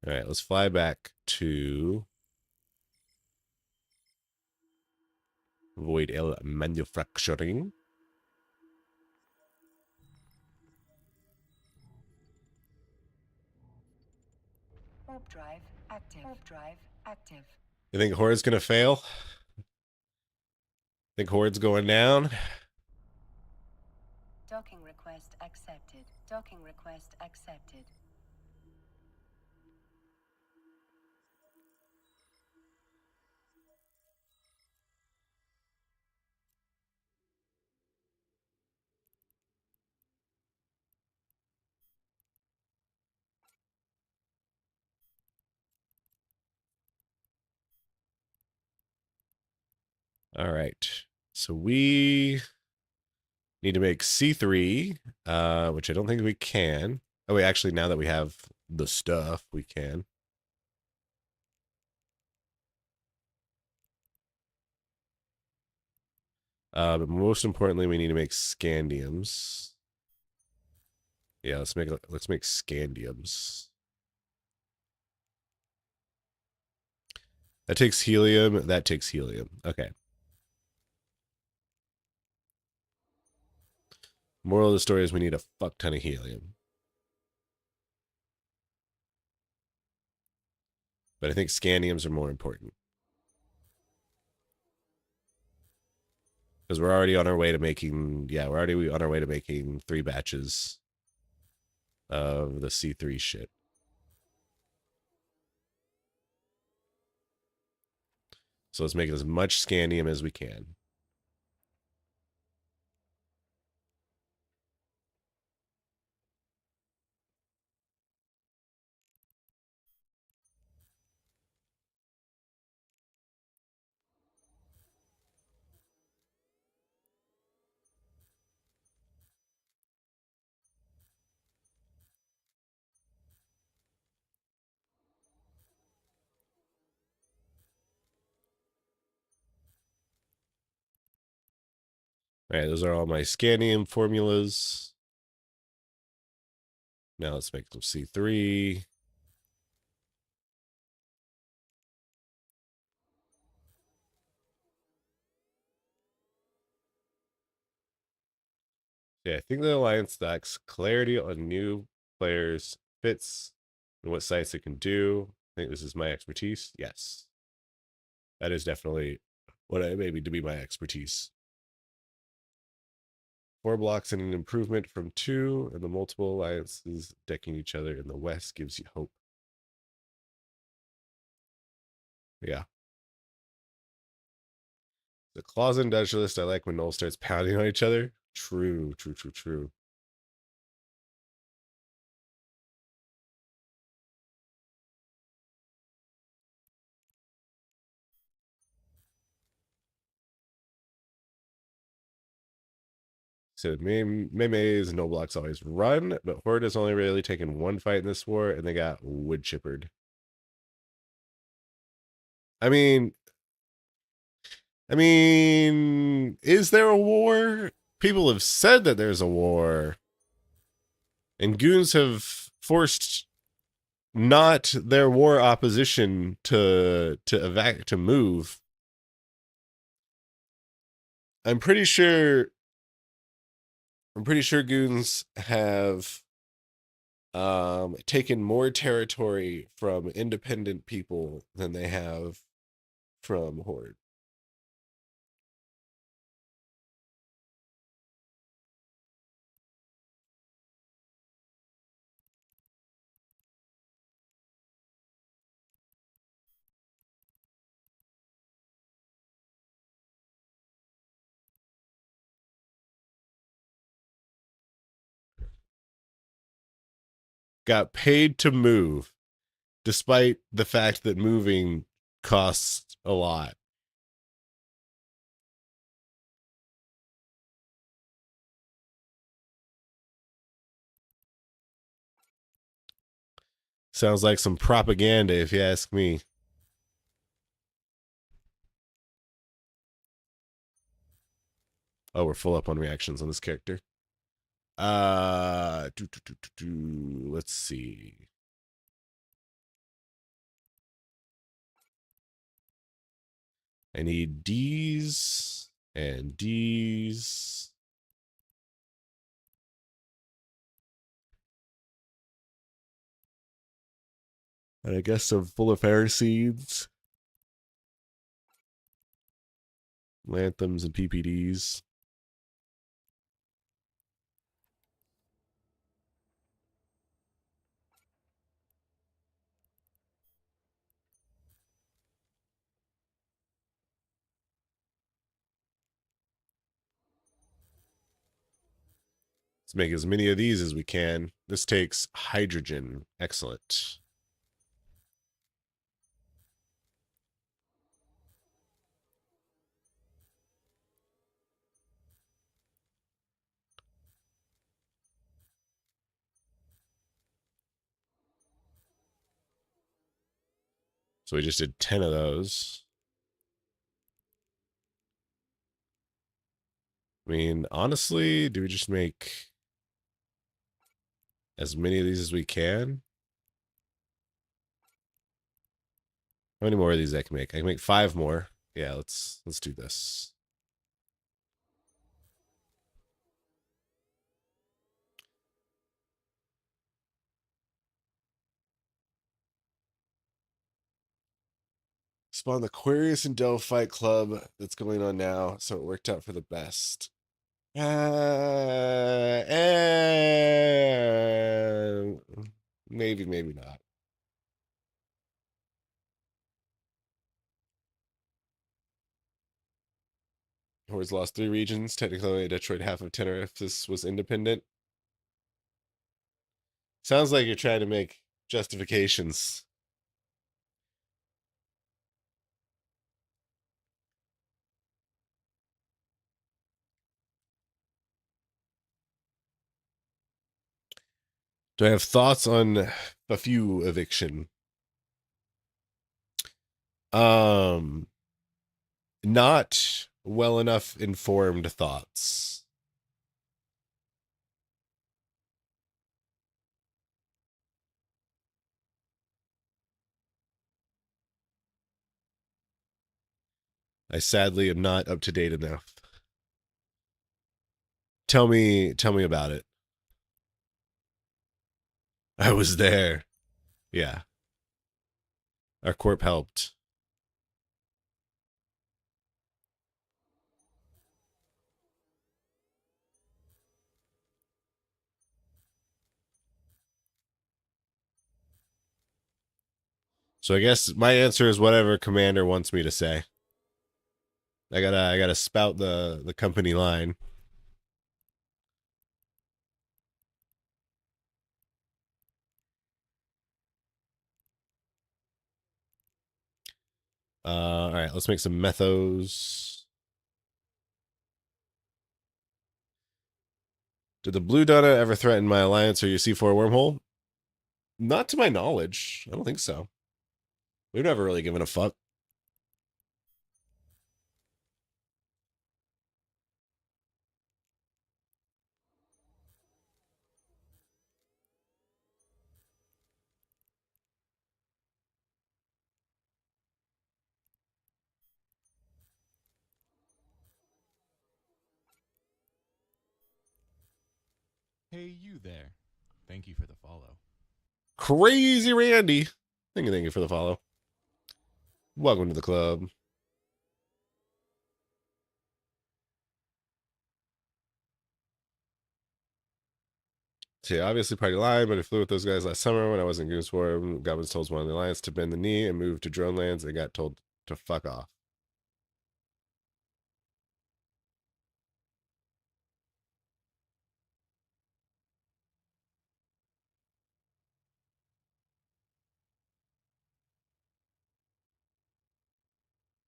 All right, let's fly back to Void L Manufacturing. Warp drive active. Warp drive active. You think Horde's gonna fail? Think Horde's going down? Docking request accepted. Docking request accepted. All right. So we need to make C3, which I don't think we can. Oh, wait, actually, now that we have the stuff, we can. But most importantly, we need to make scandiums. Yeah, let's make scandiums. That takes helium. That takes helium. Okay. Moral of the story is we need a fuck ton of helium. But I think scandiums are more important. Because we're already on our way to making, we're already on our way to making 3 batches of the C3 shit. So let's make as much scandium as we can. All right, those are all my scannium formulas. Now let's make them C3. Yeah, I think the alliance lacks clarity on new players, fits, and what sites it can do. I think this is my expertise. Yes. That is definitely what I maybe to be my expertise. 4 blocks and an improvement from 2, and the multiple alliances decking each other in the west gives you hope. Yeah. The claws and Dutch list, I like when Null starts pounding on each other. True. So Meme's no blocks always run, but Horde has only really taken one fight in this war, and they got wood chippered. I mean, is there a war? People have said that there's a war, and goons have forced not their war opposition to move. I'm pretty sure goons have taken more territory from independent people than they have from Horde. Got paid to move, despite the fact that moving costs a lot. Sounds like some propaganda, if you ask me. Oh, we're full up on reactions on this character. Let's see. I need D's and D's. And I guess some full of air seeds. Lanthams and PPDs. Let's make as many of these as we can. This takes hydrogen. Excellent. So we just did 10 of those. I mean, honestly, do we just make as many of these as we can? How many more of these I can make? I can make 5 more. Yeah, let's do this. Spawn the Aquarius and Delphi Club that's going on now, so it worked out for the best. Maybe not. Horde's lost 3 regions. Technically, only Detroit half of Tenerife if this was independent. Sounds like you're trying to make justifications. Do I have thoughts on a few eviction? Not well enough informed thoughts. I sadly am not up to date enough. Tell me about it. I was there. Yeah. Our corp helped. So I guess my answer is whatever commander wants me to say. I gotta spout the company line. All right, let's make some methos. Did the Blue Donna ever threaten my alliance or your C4 wormhole? Not to my knowledge. I don't think so. We've never really given a fuck. Hey, you there. Thank you for the follow. Crazy Randy. Thank you for the follow. Welcome to the club. See, obviously party line, but I flew with those guys last summer when I was in Goose War. Goblins told one of the alliance to bend the knee and move to drone lands. They got told to fuck off.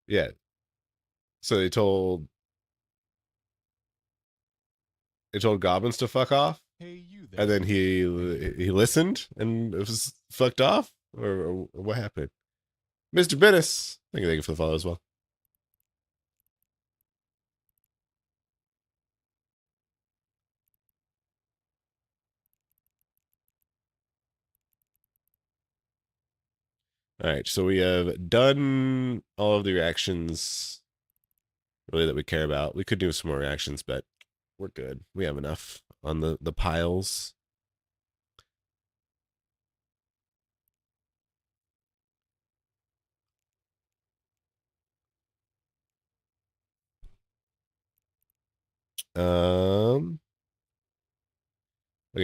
Yeah. So they told goblins to fuck off. Hey, you there. And then he listened and it was fucked off, or what happened? Mr. Bennis, thank you for the follow as well. All right, so we have done all of the reactions really that we care about. We could do some more reactions, but we're good. We have enough on the piles. Okay,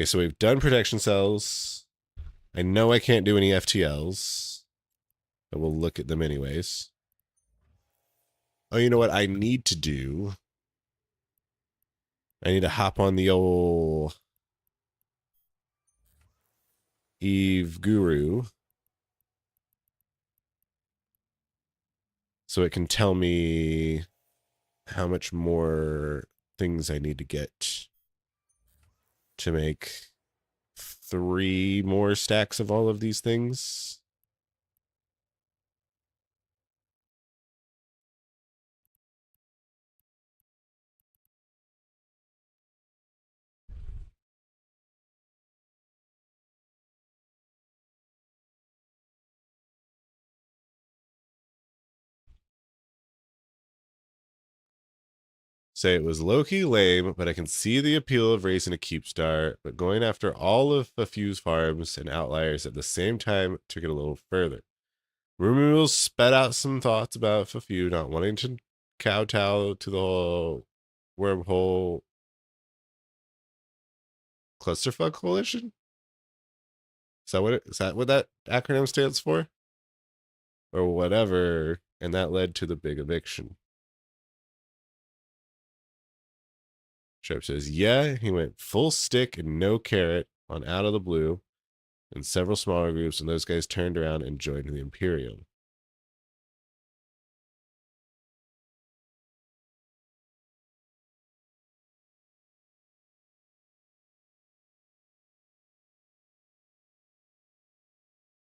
so we've done protection cells. I know I can't do any FTLs, but we'll look at them anyways. Oh, you know what I need to do? I need to hop on the old Eve Guru so it can tell me how much more things I need to get to make 3 more stacks of all of these things. Say it was low-key lame, but I can see the appeal of raising a keep star, but going after all of the fuse farms and outliers at the same time took it a little further. Rumor sped out some thoughts about Fafu not wanting to kowtow to the whole wormhole clusterfuck coalition. Is that what that acronym stands for? Or whatever, and that led to the big eviction. Sharp says, yeah, he went full stick and no carrot on Out of the Blue and several smaller groups, and those guys turned around and joined the Imperium.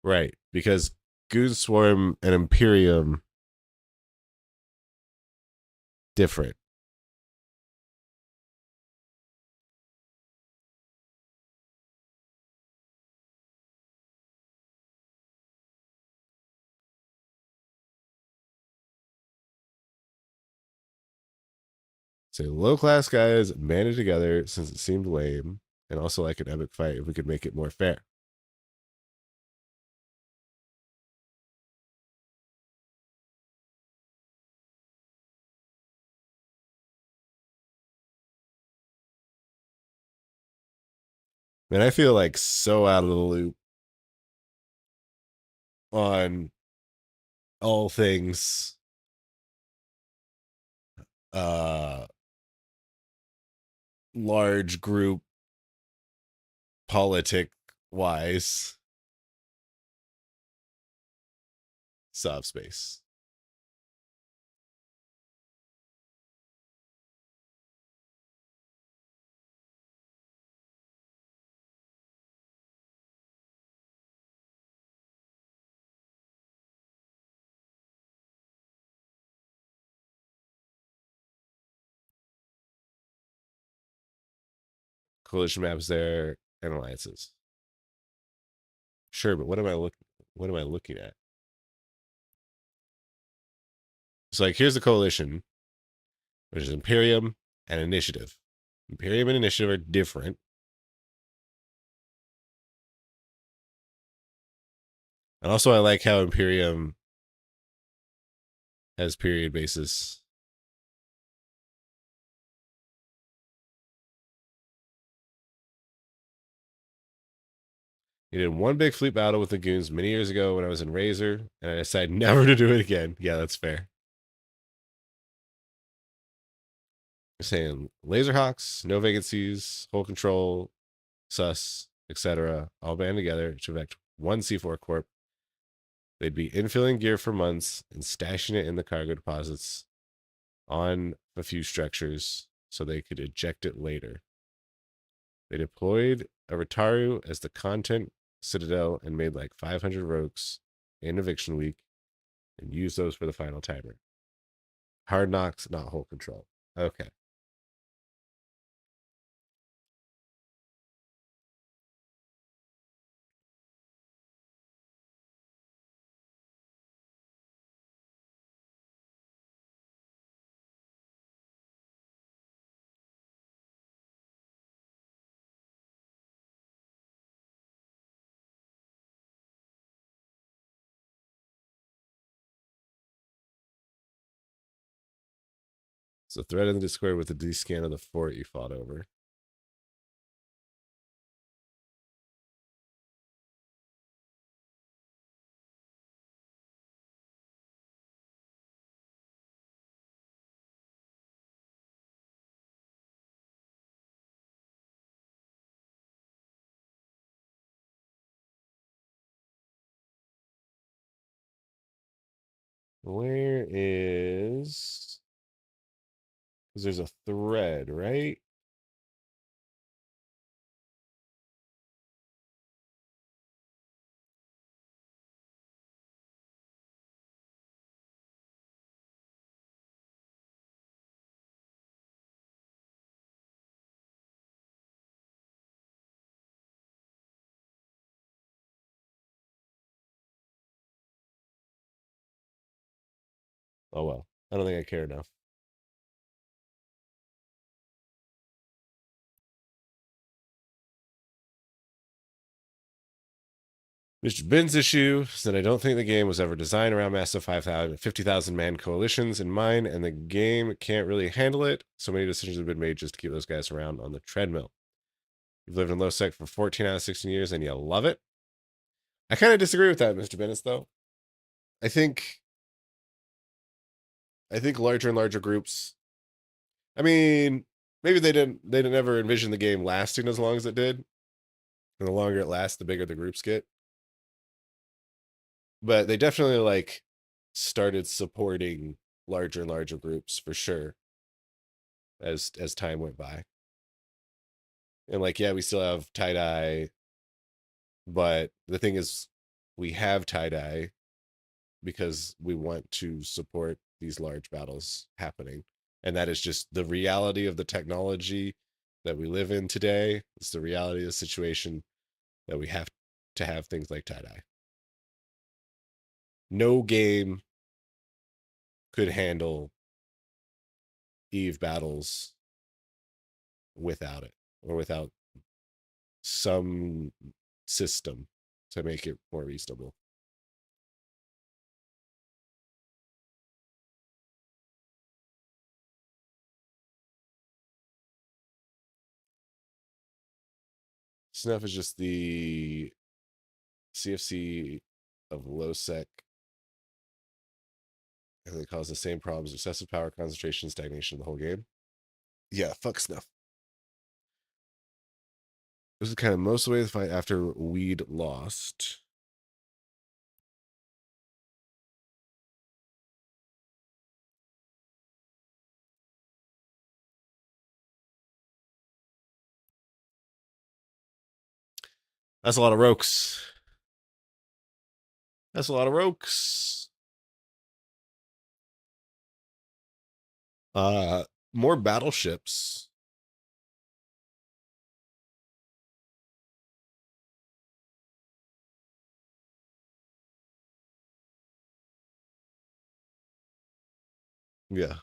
Right, because Goon Swarm and Imperium different. So low-class guys banded together since it seemed lame, and also like an epic fight if we could make it more fair. Man, I feel like so out of the loop on all things large group politic wise soft space. Coalition maps there and alliances. Sure, but what am I looking at? So like here's the coalition, which is Imperium and Initiative. Imperium and Initiative are different. And also I like how Imperium has period basis. He did one big fleet battle with the goons many years ago when I was in Razor, and I decided never to do it again. Yeah, that's fair. You're saying Laserhawks, no vacancies, whole control, sus, etc., all band together to evict one C4 Corp. They'd be infilling gear for months and stashing it in the cargo deposits on a few structures so they could eject it later. They deployed a Rataru as the content citadel and made like 500 rogues in eviction week and used those for the final timer. Hard knocks, not whole control. Okay. So thread in the Discord with the D-scan of the fort you fought over. Where is... Because there's a thread, right? Oh well. I don't think I care enough. Mr. Ben's issue is that I don't think the game was ever designed around massive 50,000 man coalitions in mind, and the game can't really handle it. So many decisions have been made just to keep those guys around on the treadmill. You've lived in low sec for 14 out of 16 years and you love it. I kind of disagree with that, Mr. Bennis, though. I think larger and larger groups. I mean, maybe they didn't ever envision the game lasting as long as it did. And the longer it lasts, the bigger the groups get. But they definitely like started supporting larger and larger groups for sure as time went by. And like, yeah, we still have tie-dye, but the thing is we have tie-dye because we want to support these large battles happening. And that is just the reality of the technology that we live in today. It's the reality of the situation that we have to have things like tie-dye. No game could handle Eve battles without it, or without some system to make it more reasonable. Snuff is just the CFC of low sec, and they cause the same problems: excessive power, concentration, stagnation, the whole game. Yeah, fuck Snuff. This is kind of most of the way to the fight after Weed lost. That's a lot of Rokes. That's a lot of Rokes. More battleships. Yeah.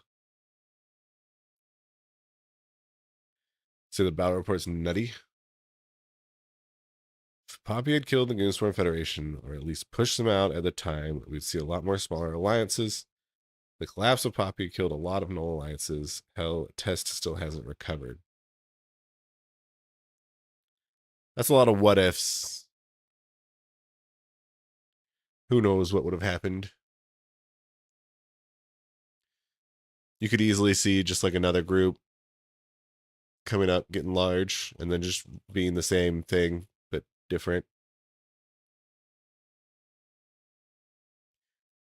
So the battle report's nutty. If Poppy had killed the Goonswarm Federation, or at least pushed them out at the time, we'd see a lot more smaller alliances. The collapse of Poppy killed a lot of null alliances. Hell, Test still hasn't recovered. That's a lot of what ifs. Who knows what would have happened? You could easily see just like another group coming up, getting large, and then just being the same thing, but different.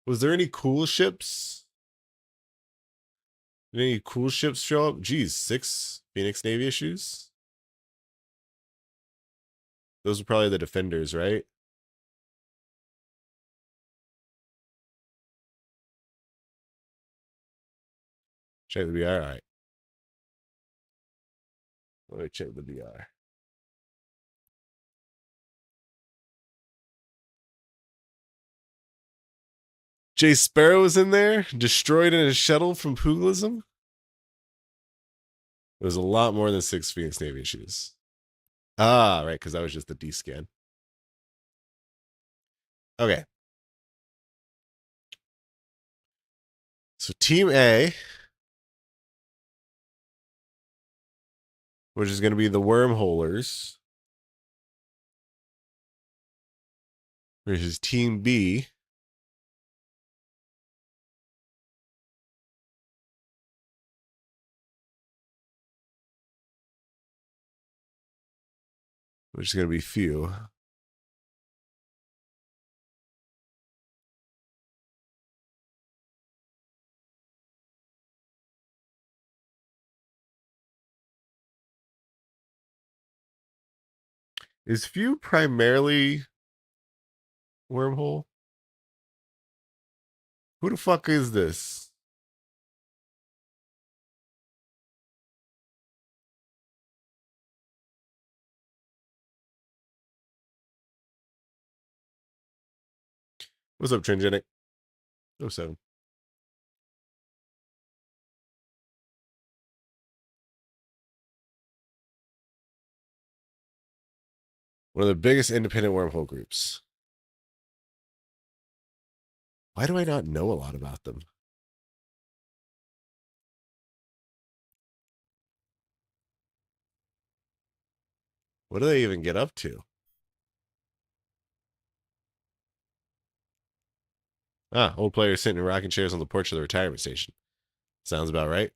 Was there any cool ships? Did any cool ships show up? Geez, 6 Phoenix Navy issues? Those are probably the defenders, right? Check the BR. All right. Let me check the BR. Jay Sparrow was in there, destroyed in a shuttle from Pugilism. It was a lot more than 6 Phoenix Navy issues. Ah, right, because that was just the D scan. Okay. So Team A, which is going to be the Wormholers, versus Team B, which is going to be few. Is few primarily wormhole? Who the fuck is this? What's up, Transgenic? 07. One of the biggest independent wormhole groups. Why do I not know a lot about them? What do they even get up to? Ah, old players sitting in rocking chairs on the porch of the retirement station. Sounds about right.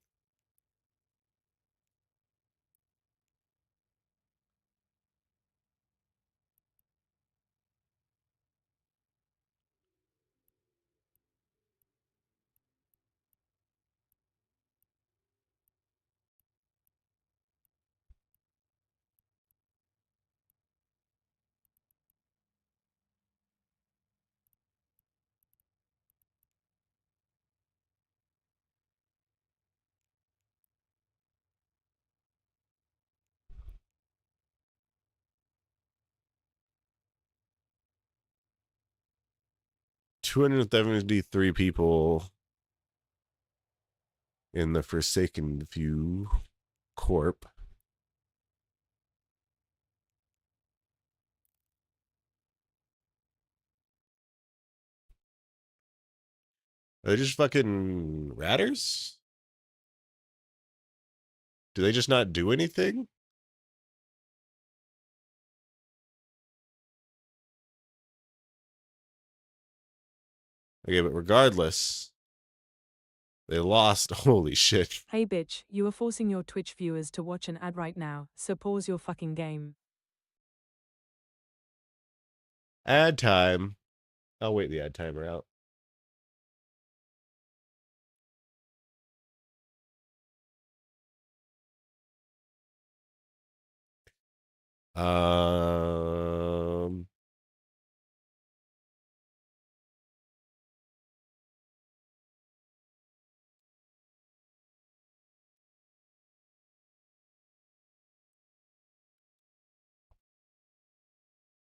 273 people in the Forsaken Few Corp. Are they just fucking ratters? Do they just not do anything? Okay, but regardless, they lost. Holy shit. Hey bitch, you are forcing your Twitch viewers to watch an ad right now, so pause your fucking game. Ad time. I'll wait the ad timer out. Um,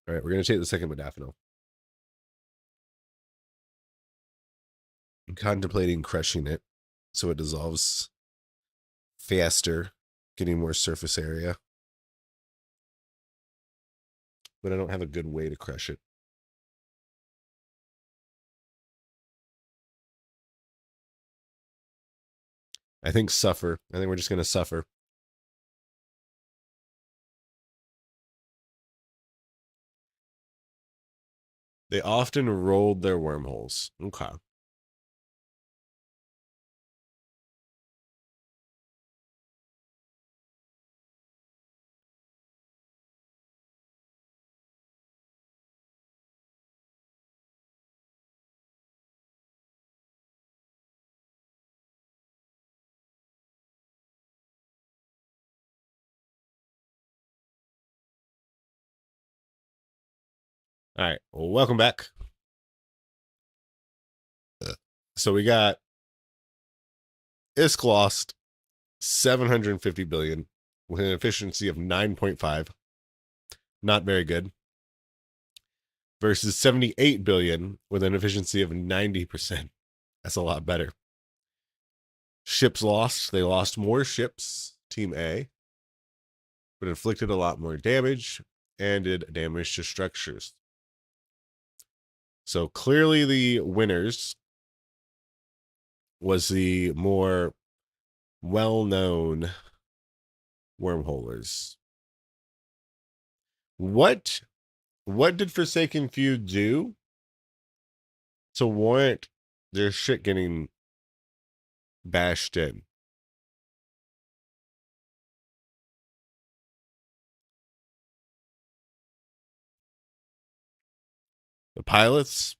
all right, we're going to take the second modafinil. I'm contemplating crushing it so it dissolves faster, getting more surface area. But I don't have a good way to crush it. I think suffer. I think we're just going to suffer. They often rolled their wormholes. Okay. All right. Well, welcome back. So we got ISK lost 750 billion with an efficiency of 9.5. Not very good. Versus 78 billion with an efficiency of 90%. That's a lot better. Ships lost. They lost more ships, Team A, but inflicted a lot more damage and did damage to structures. So clearly the winners was the more well-known wormholers. What did Forsaken Few do to warrant their shit getting bashed in? The pilots,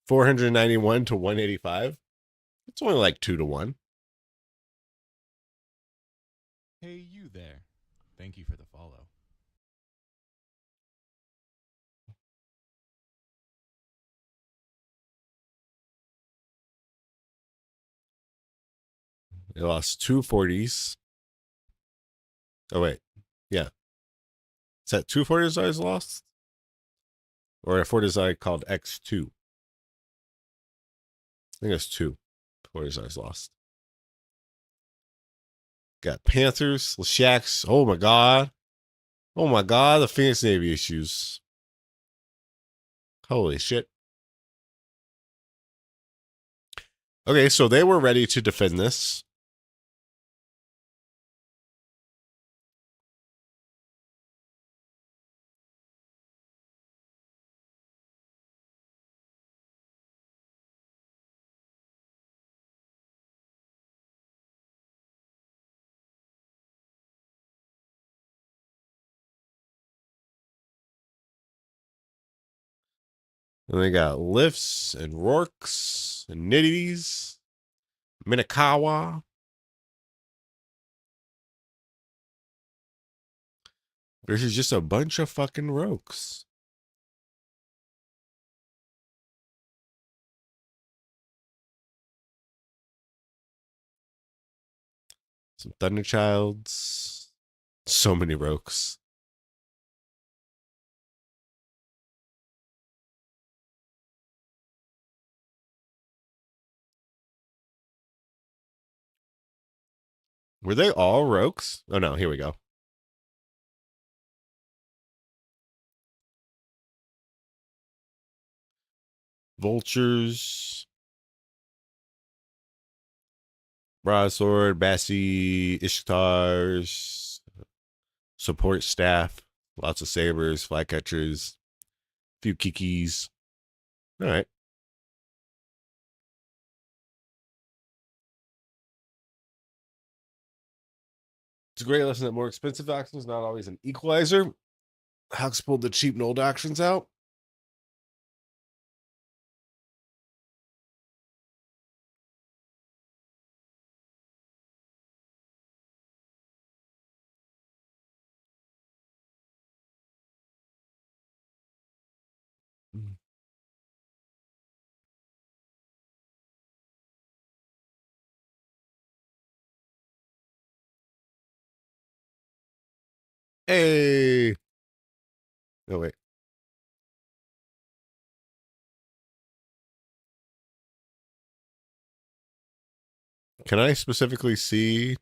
491 to 185. It's only like 2 to 1. Hey, you there. Thank you for the follow. They lost 240s. Oh, wait. Yeah. Is that 2 Fortizars lost? Or a Fortizar called X2? I think it's 2 Fortizars lost. Got Panthers, Lashaks. Oh my God. Oh my God. The Phoenix Navy issues. Holy shit. Okay, so they were ready to defend this. And they got Lifts and Rorks and Nitties, Minakawa. Versus just a bunch of fucking Rokes. Some Thunderchilds. So many Rokes. Were they all Rokes? Oh no, here we go. Vultures. Broadsword, Bassi, Ishtars, support staff, lots of sabers, flycatchers, few kikis. All right. It's a great lesson that more expensive doctrines not always an equalizer. Hux pulled the cheap null doctrines out. Hey. Oh, wait. Can I specifically see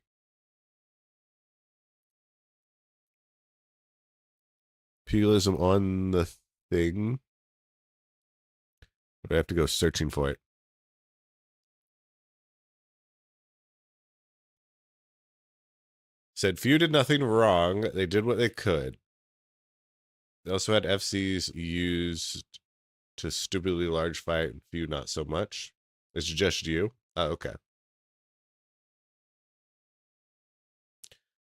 pugilism on the thing? Or do I have to go searching for it? Said few did nothing wrong. They did what they could. They also had FCs used to stupidly large fight, and few not so much. It's just you. Oh, okay.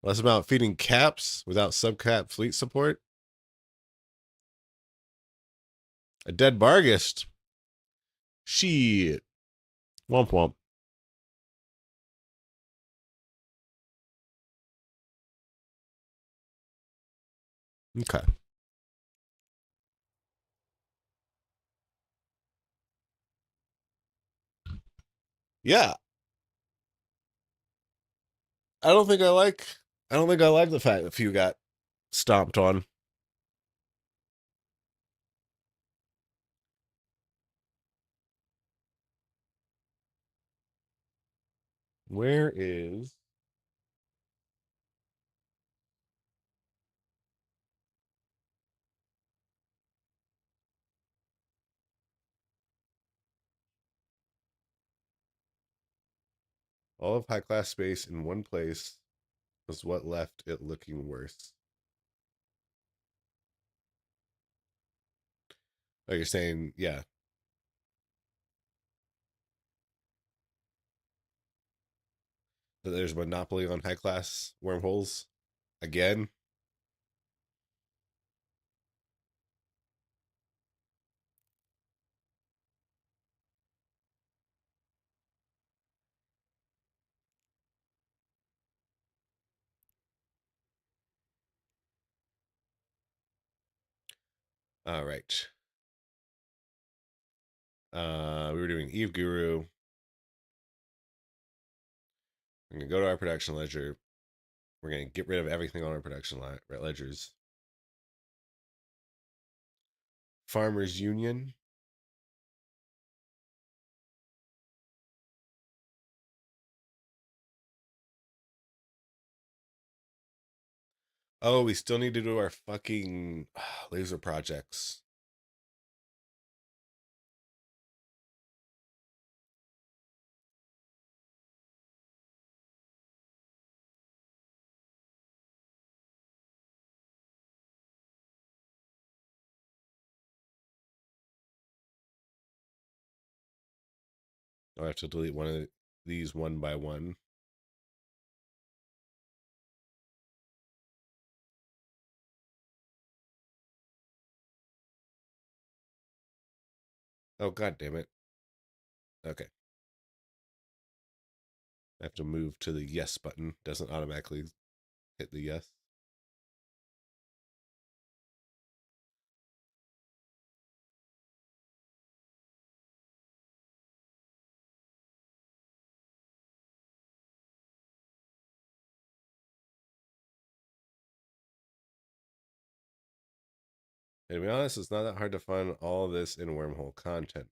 Less about feeding caps without subcap fleet support. A dead Bargist. Shit. Womp womp. Okay. Yeah. I don't think I like the fact that few got stomped on. Where is all of high class space in one place was what left it looking worse. Oh, you're saying, yeah. That there's a monopoly on high class wormholes again. All right. We were doing Eve Guru. We're gonna go to our production ledger. We're gonna get rid of everything on our production ledgers. Farmers Union. Oh, we still need to do our fucking laser projects. I have to delete one of these one by one. Oh, god damn it. Okay. I have to move to the yes button. Doesn't automatically hit the yes. And to be honest, it's not that hard to find all this in wormhole content.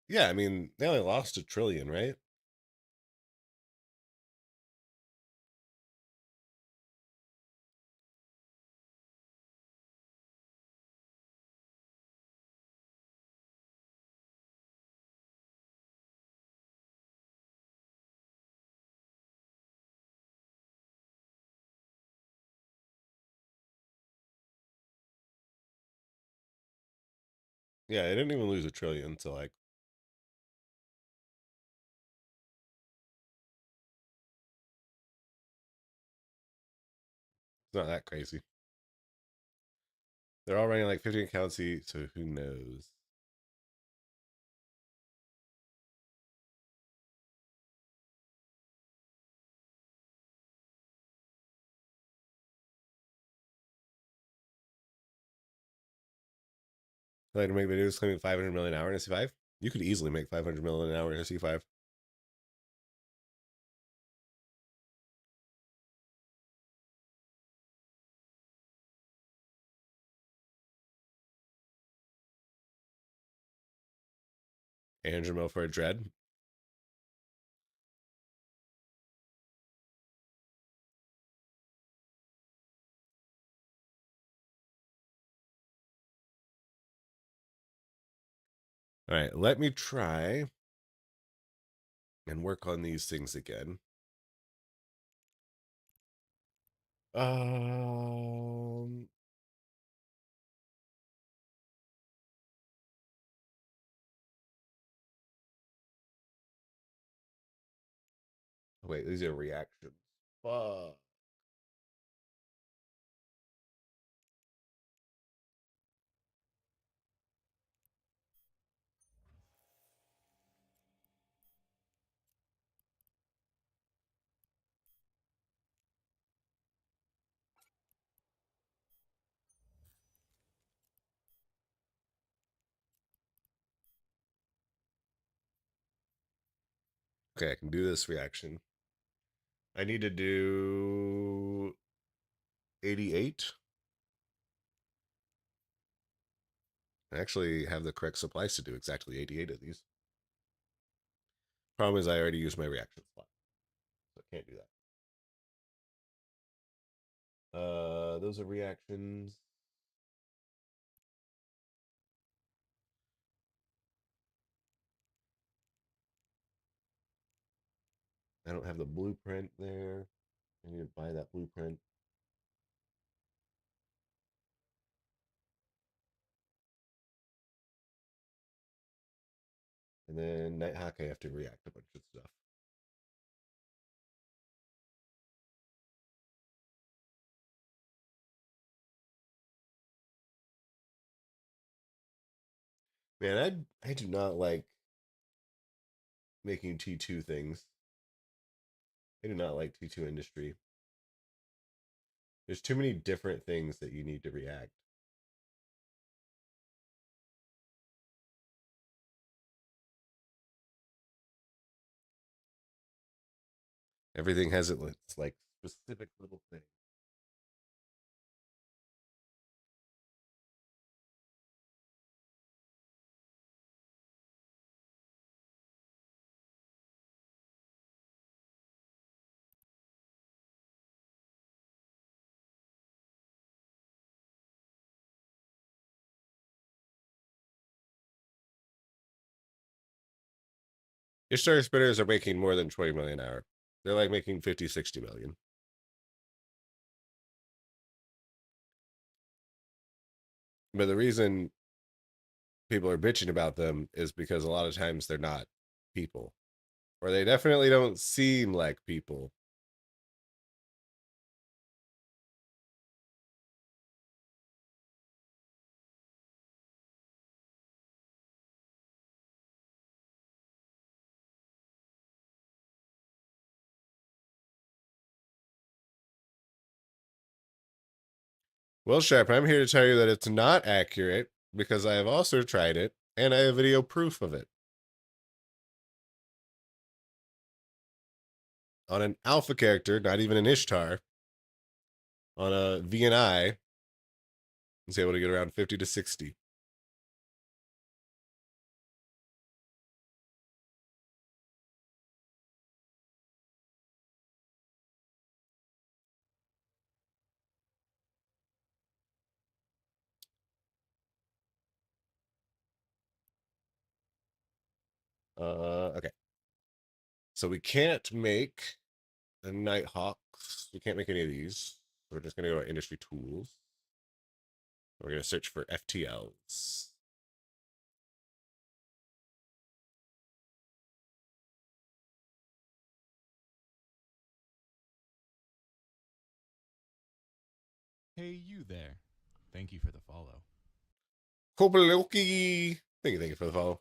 Yeah, I mean, they only lost $1 trillion, right? Yeah, they didn't even lose $1 trillion, so like it's not that crazy. They're all running like 15 accounts each, so who knows? Like to make videos claiming 500 million an hour in SC5? You could easily make 500 million an hour in SC5. $800 mil for a dread. All right, let me try and work on these things again. Um, wait, these are reactions. Fuck. Okay, I can do this reaction. I need to do 88. I actually have the correct supplies to do exactly 88 of these. Problem is I already used my reaction slot, so I can't do that. Those are reactions. I don't have the blueprint there. I need to buy that blueprint. And then Nighthawk, I have to react a bunch of stuff. Man, I do not like making T2 things. I do not like T2 industry. There's too many different things that you need to react. Everything has its like specific little thing. Ishtar spinners are making more than 20 million an hour. They're like making 50, 60 million. But the reason people are bitching about them is because a lot of times they're not people, or they definitely don't seem like people. Well, Sharp, I'm here to tell you that it's not accurate because I have also tried it and I have video proof of it. On an alpha character, not even an Ishtar, on a VNI, it's able to get around 50 to 60. Okay. So we can't make a Nighthawks. We can't make any of these. We're just going to go to industry tools. We're going to search for FTLs. Hey, you there. Thank you for the follow. Kopaloki. Thank you for the follow.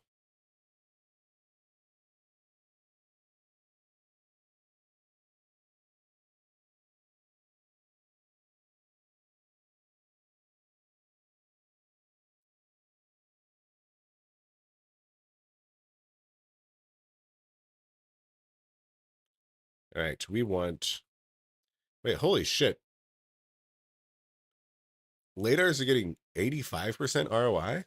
All right, we want. Wait, holy shit. Ladars are getting 85% ROI?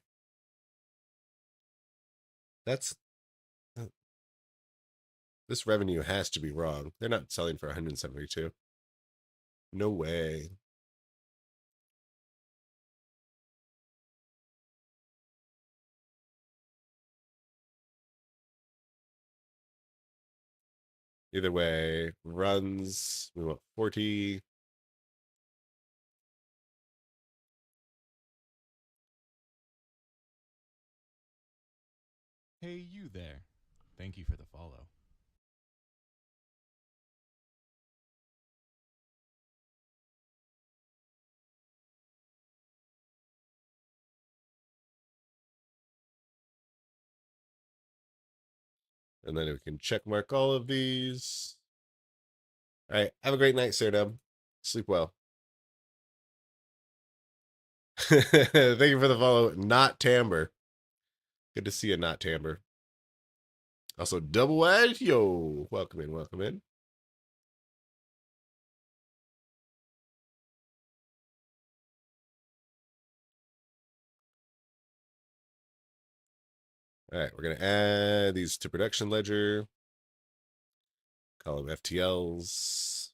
That's. This revenue has to be wrong. They're not selling for 172. No way. Either way, runs. We want 40. Hey, you there. Thank you for the follow. And then we can check mark all of these. All right. Have a great night, Sir Dub. Sleep well. Thank you for the follow. Not Timbre. Good to see you, not Timbre. Also, Double Edge. Yo. Welcome in. Welcome in. All right. We're going to add these to production ledger. Call them FTLs.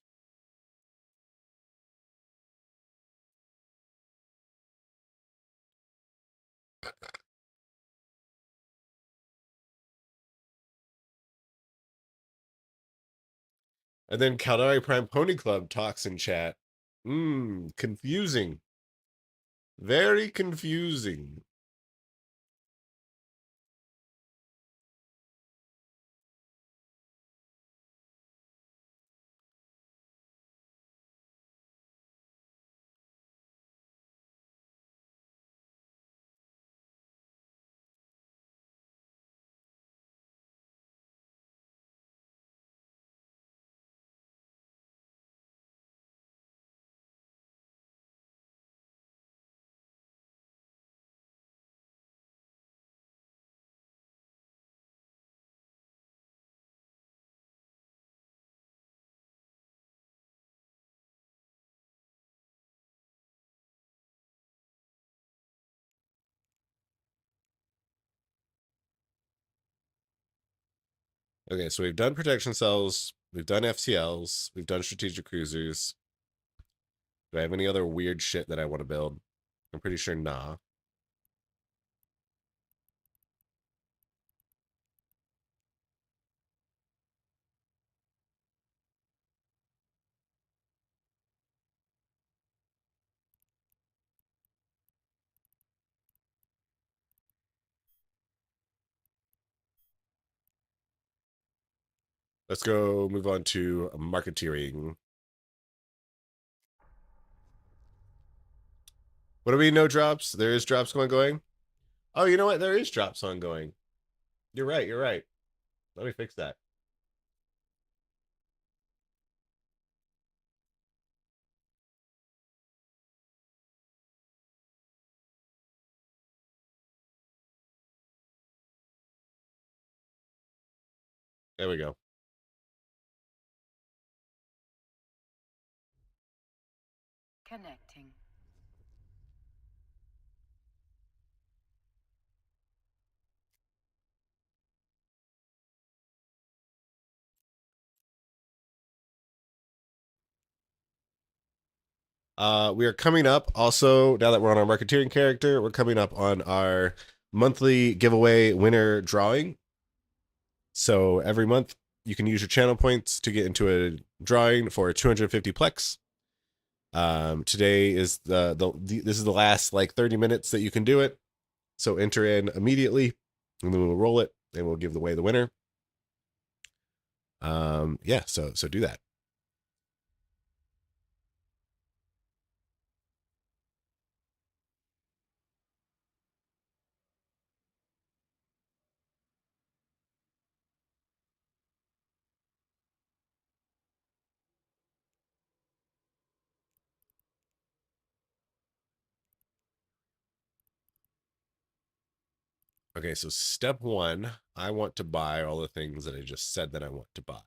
And then Caldari Prime Pony Club talks in chat. Confusing. Very confusing. Okay, so we've done protection cells, we've done FCLs, we've done strategic cruisers. Do I have any other weird shit that I want to build? I'm pretty sure nah. Let's go move on to marketeering. What do we know drops? There is drops going. Oh, you know what? There is drops ongoing. You're right, you're right. Let me fix that. There we go. Connecting. We are coming up also, now that we're on our marketeering character, we're coming up on our monthly giveaway winner drawing. So every month you can use your channel points to get into a drawing for 250 plex. Today is this is the last like 30 minutes that you can do it. So enter in immediately and then we'll roll it and we'll give away the winner. Yeah, so do that. Okay, so step one, I want to buy all the things that I just said that I want to buy.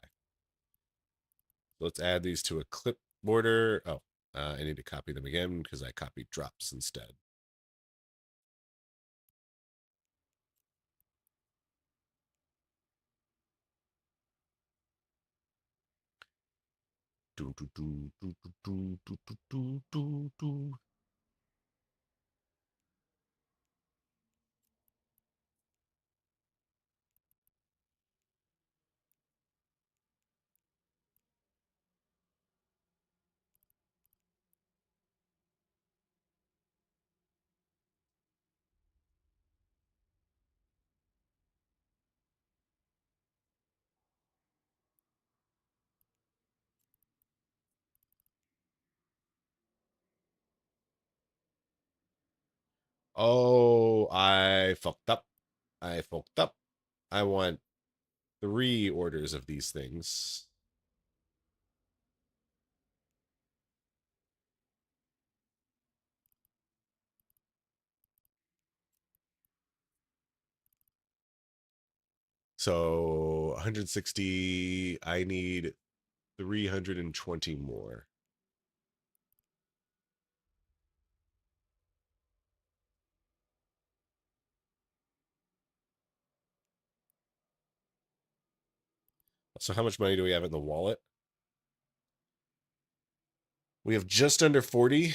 Let's add these to a clipboarder. Oh, I need to copy them again because I copied drops instead. Do, do, do, do, do, do, do, do, do, do. Oh, I fucked up. I fucked up. I want 3 orders of these things. So 160, I need 320 more. So how much money do we have in the wallet? We have just under 40.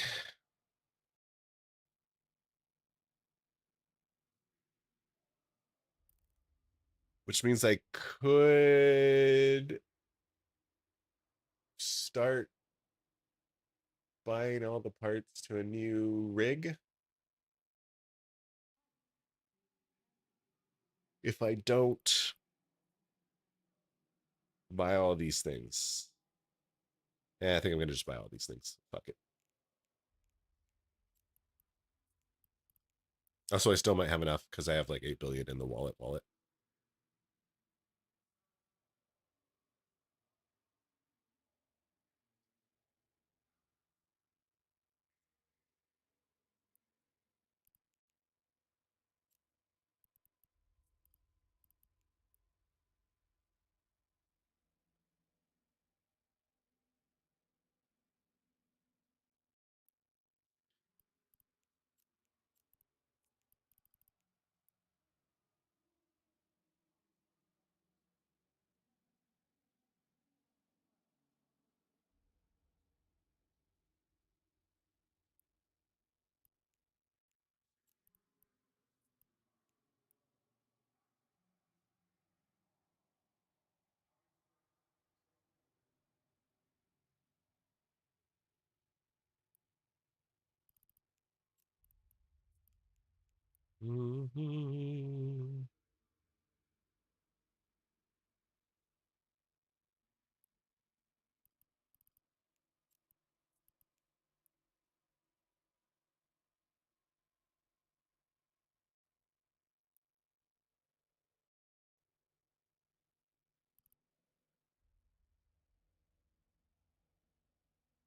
Which means I could start buying all the parts to a new rig. If I don't buy all these things. Yeah, I think I'm going to just buy all these things. Fuck it. Also, I still might have enough because I have like 8 billion in the wallet. Mm-hmm.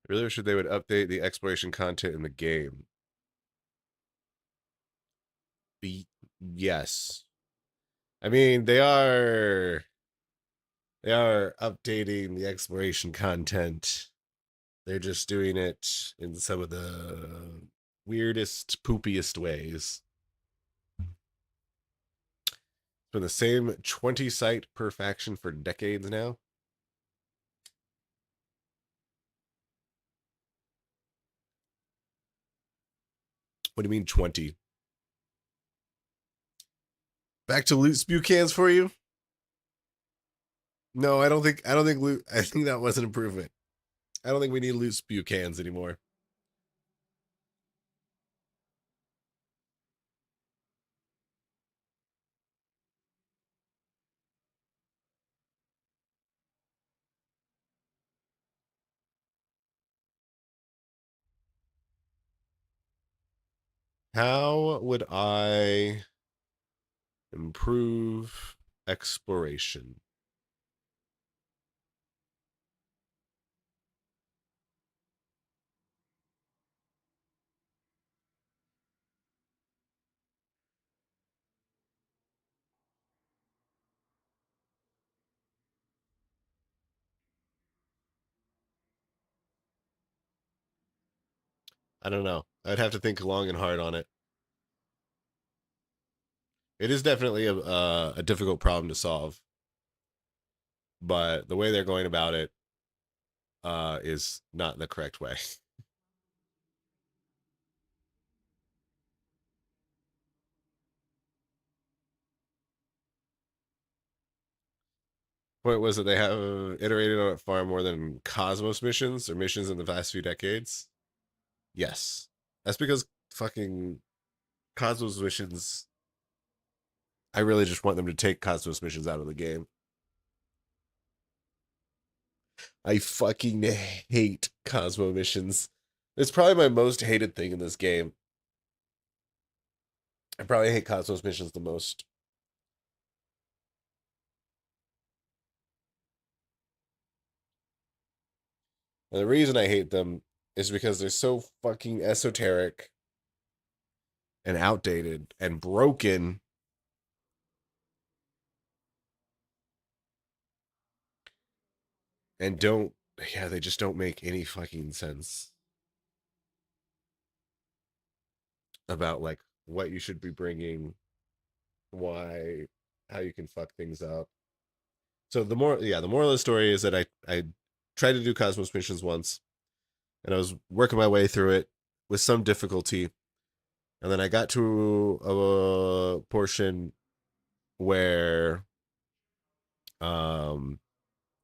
I really wish they would update the exploration content in the game. Yes. I mean, they are updating the exploration content. They're just doing it in some of the weirdest, poopiest ways. It's been the same 20 site per faction for decades now. What do you mean 20? Back to loot spew cans for you? No, I don't think loot, I think that was an improvement. I don't think we need loot spew cans anymore. How would I improve exploration? I don't know. I'd have to think long and hard on it. It is definitely a difficult problem to solve, but the way they're going about it is not the correct way. Point was that they have iterated on it far more than Cosmos missions or missions in the past few decades. Yes, that's because fucking Cosmos missions. I really just want them to take Cosmos missions out of the game. I fucking hate Cosmo missions. It's probably my most hated thing in this game. I probably hate Cosmos missions the most. And the reason I hate them is because they're so fucking esoteric and outdated and broken. And they just don't make any fucking sense about like what you should be bringing, why, how you can fuck things up. So the moral of the story is that I tried to do Cosmos missions once, and I was working my way through it with some difficulty, and then I got to a portion where I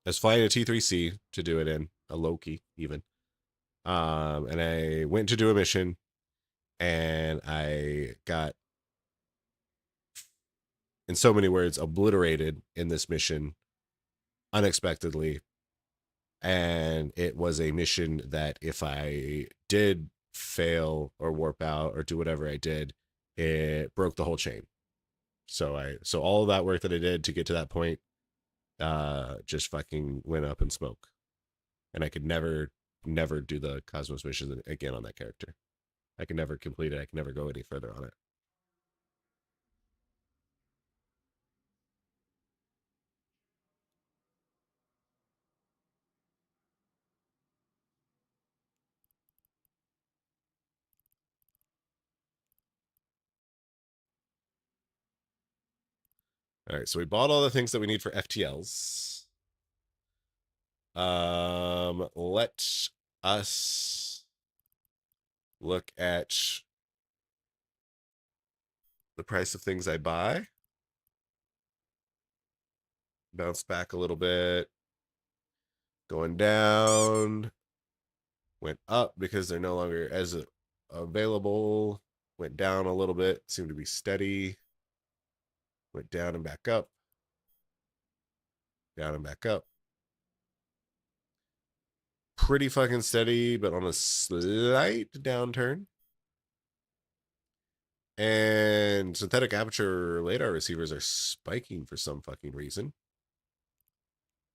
was flying a T3C to do it in a Loki even, and I went to do a mission, and I got, in so many words, obliterated in this mission unexpectedly. And it was a mission that if I did fail or warp out or do whatever I did, it broke the whole chain. So all of that work that I did to get to that point just fucking went up in smoke. And I could never do the Cosmos mission again on that character. I could never complete it. I could never go any further on it. All right, so we bought all the things that we need for FTLs. Let us look at the price of things I buy. Bounce back a little bit. Going down. Went up because they're no longer as available. Went down a little bit. Seemed to be steady. Went down and back up. Down and back up. Pretty fucking steady, but on a slight downturn. And synthetic aperture radar receivers are spiking for some fucking reason.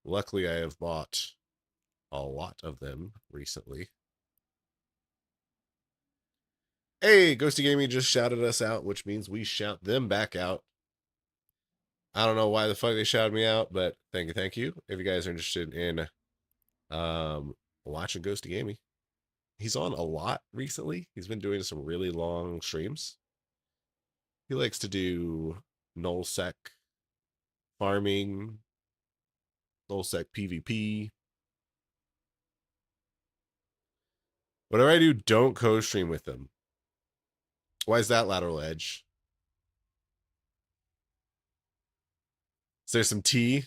Luckily, I have bought a lot of them recently. Hey, Ghosty Gaming just shouted us out, which means we shout them back out. I don't know why the fuck they shouted me out, but thank you. If you guys are interested in watching Ghosty Gaming, he's on a lot recently. He's been doing some really long streams. He likes to do nullsec farming, nullsec PvP. Whatever I do, don't co-stream with them. Why is that lateral edge? Is there some tea?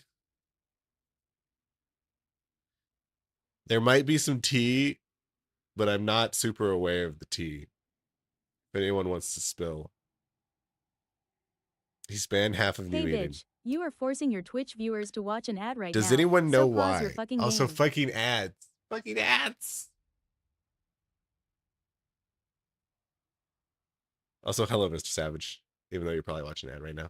There might be some tea, but I'm not super aware of the tea. If anyone wants to spill. He's banned half of Hey new eating. bitch, you are forcing your Twitch viewers to watch an ad right now. Does anyone know so pause why? Your fucking Also, game. fucking ads. Fucking ads. Also, hello, Mr. Savage. Even though you're probably watching an ad right now.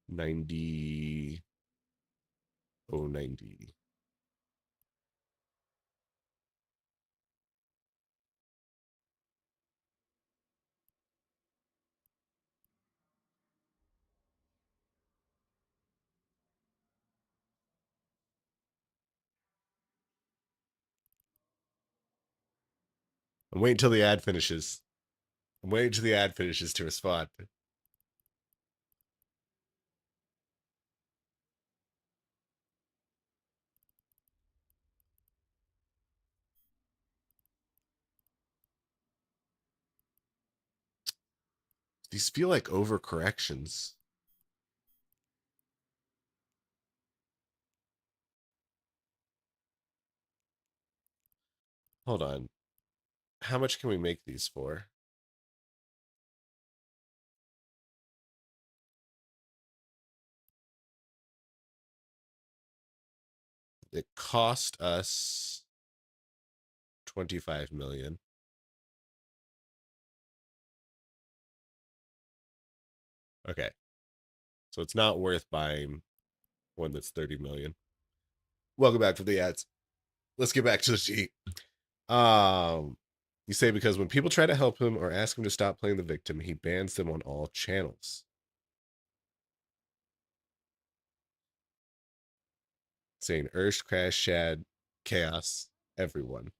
$90. Oh, 90. I'm waiting till the ad finishes. I'm waiting till the ad finishes to respond. These feel like overcorrections. Hold on. How much can we make these for? It cost us 25 million. Okay. So it's not worth buying one that's 30 million. Welcome back to the ads. Let's get back to the sheet. You say because when people try to help him or ask him to stop playing the victim, he bans them on all channels. Saying Ursh, Crash, Shad, Chaos, everyone.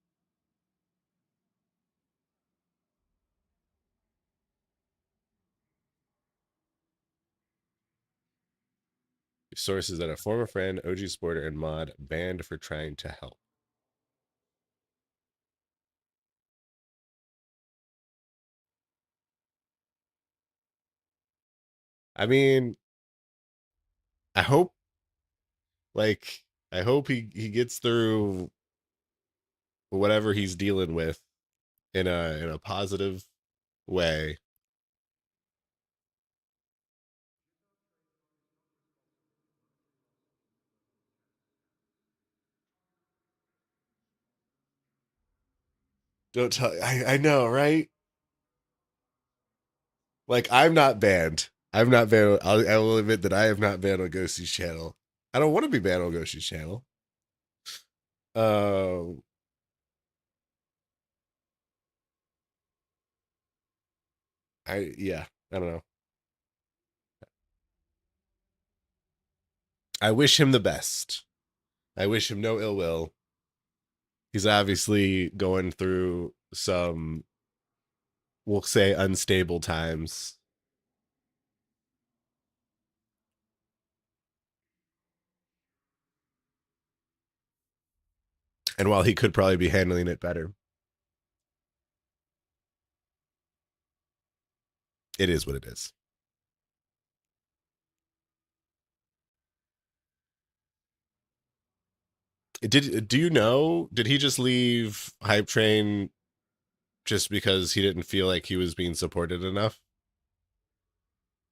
Sources that a former friend, OG supporter, and mod banned for trying to help. I mean, I hope he gets through whatever he's dealing with in a positive way. Don't tell. I know, right? Like I'm not banned. I'm not banned. I will admit that I have not banned on Ghosty's channel. I don't want to be banned on Ghosty's channel. Um, I don't know. I wish him the best. I wish him no ill will. He's obviously going through some, we'll say, unstable times. And while he could probably be handling it better, it is what it is. Do you know? Did he just leave Hype Train just because he didn't feel like he was being supported enough?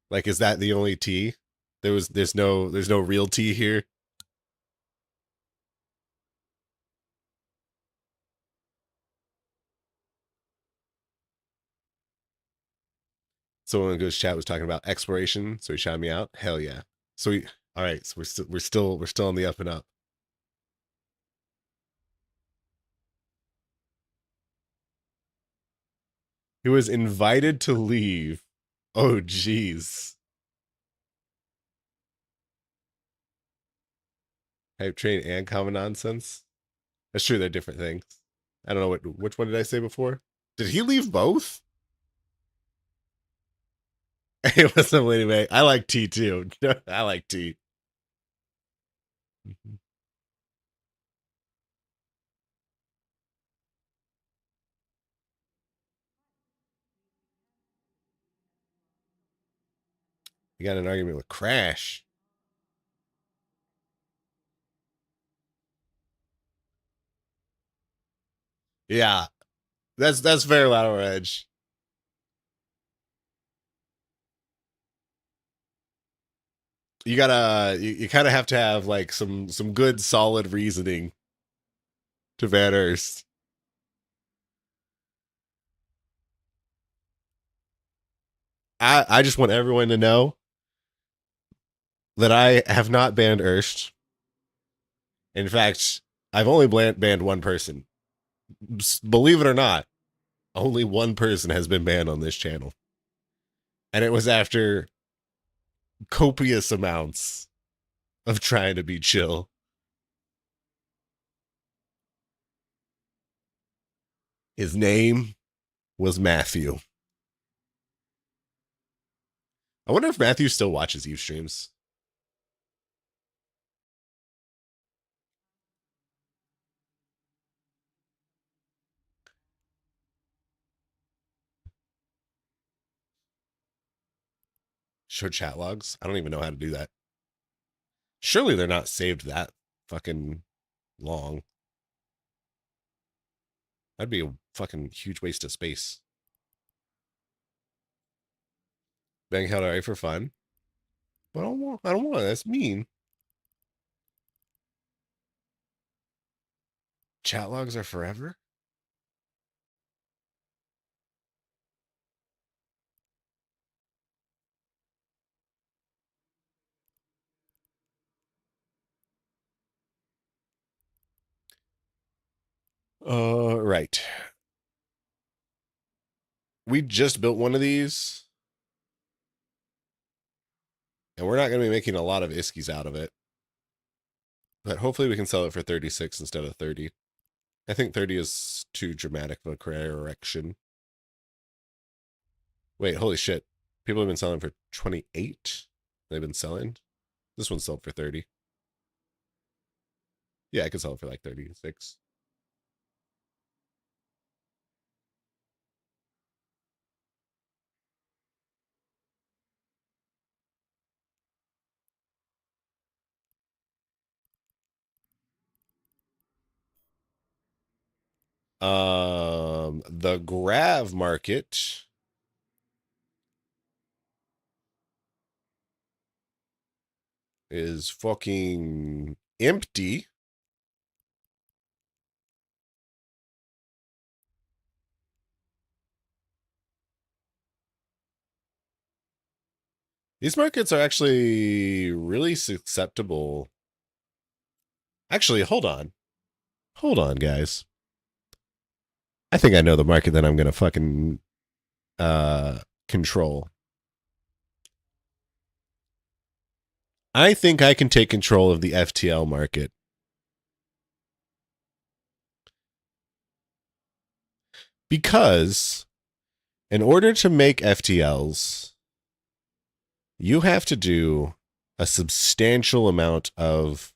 Like, is that the only tea? There's no real tea here. Someone in Ghost Chat was talking about exploration, so he shot me out. Hell yeah. All right. So we're still on the up and up. He was invited to leave. Oh, geez. Hype Train and Common Nonsense. That's true. They're different things. I don't know which one did I say before? Did he leave both? It wasn't Lady May. I like tea too. I like tea. You got an argument with Crash. Yeah, that's very Lateral Edge. You kind of have to have like some good solid reasoning to Van Erst. I just want everyone to know that I have not banned Erst. In fact, I've only banned one person. Believe it or not, only one person has been banned on this channel. And it was after copious amounts of trying to be chill. His name was Matthew. I wonder if Matthew still watches Eve streams. Show chat logs? I don't even know how to do that. Surely they're not saved that fucking long. That'd be a fucking huge waste of space. Bang out alright for fun. But I don't want. That's mean. Chat logs are forever? Right. We just built one of these. And we're not going to be making a lot of iskies out of it. But hopefully we can sell it for 36 instead of 30. I think 30 is too dramatic of a correction. Wait, holy shit. People have been selling for 28? They've been selling? This one's sold for 30. Yeah, I could sell it for like 36. The Grav market is fucking empty. These markets are actually really susceptible. Actually, hold on. Hold on, guys. I think I know the market that I'm going to fucking control. I think I can take control of the FTL market. Because in order to make FTLs, you have to do a substantial amount of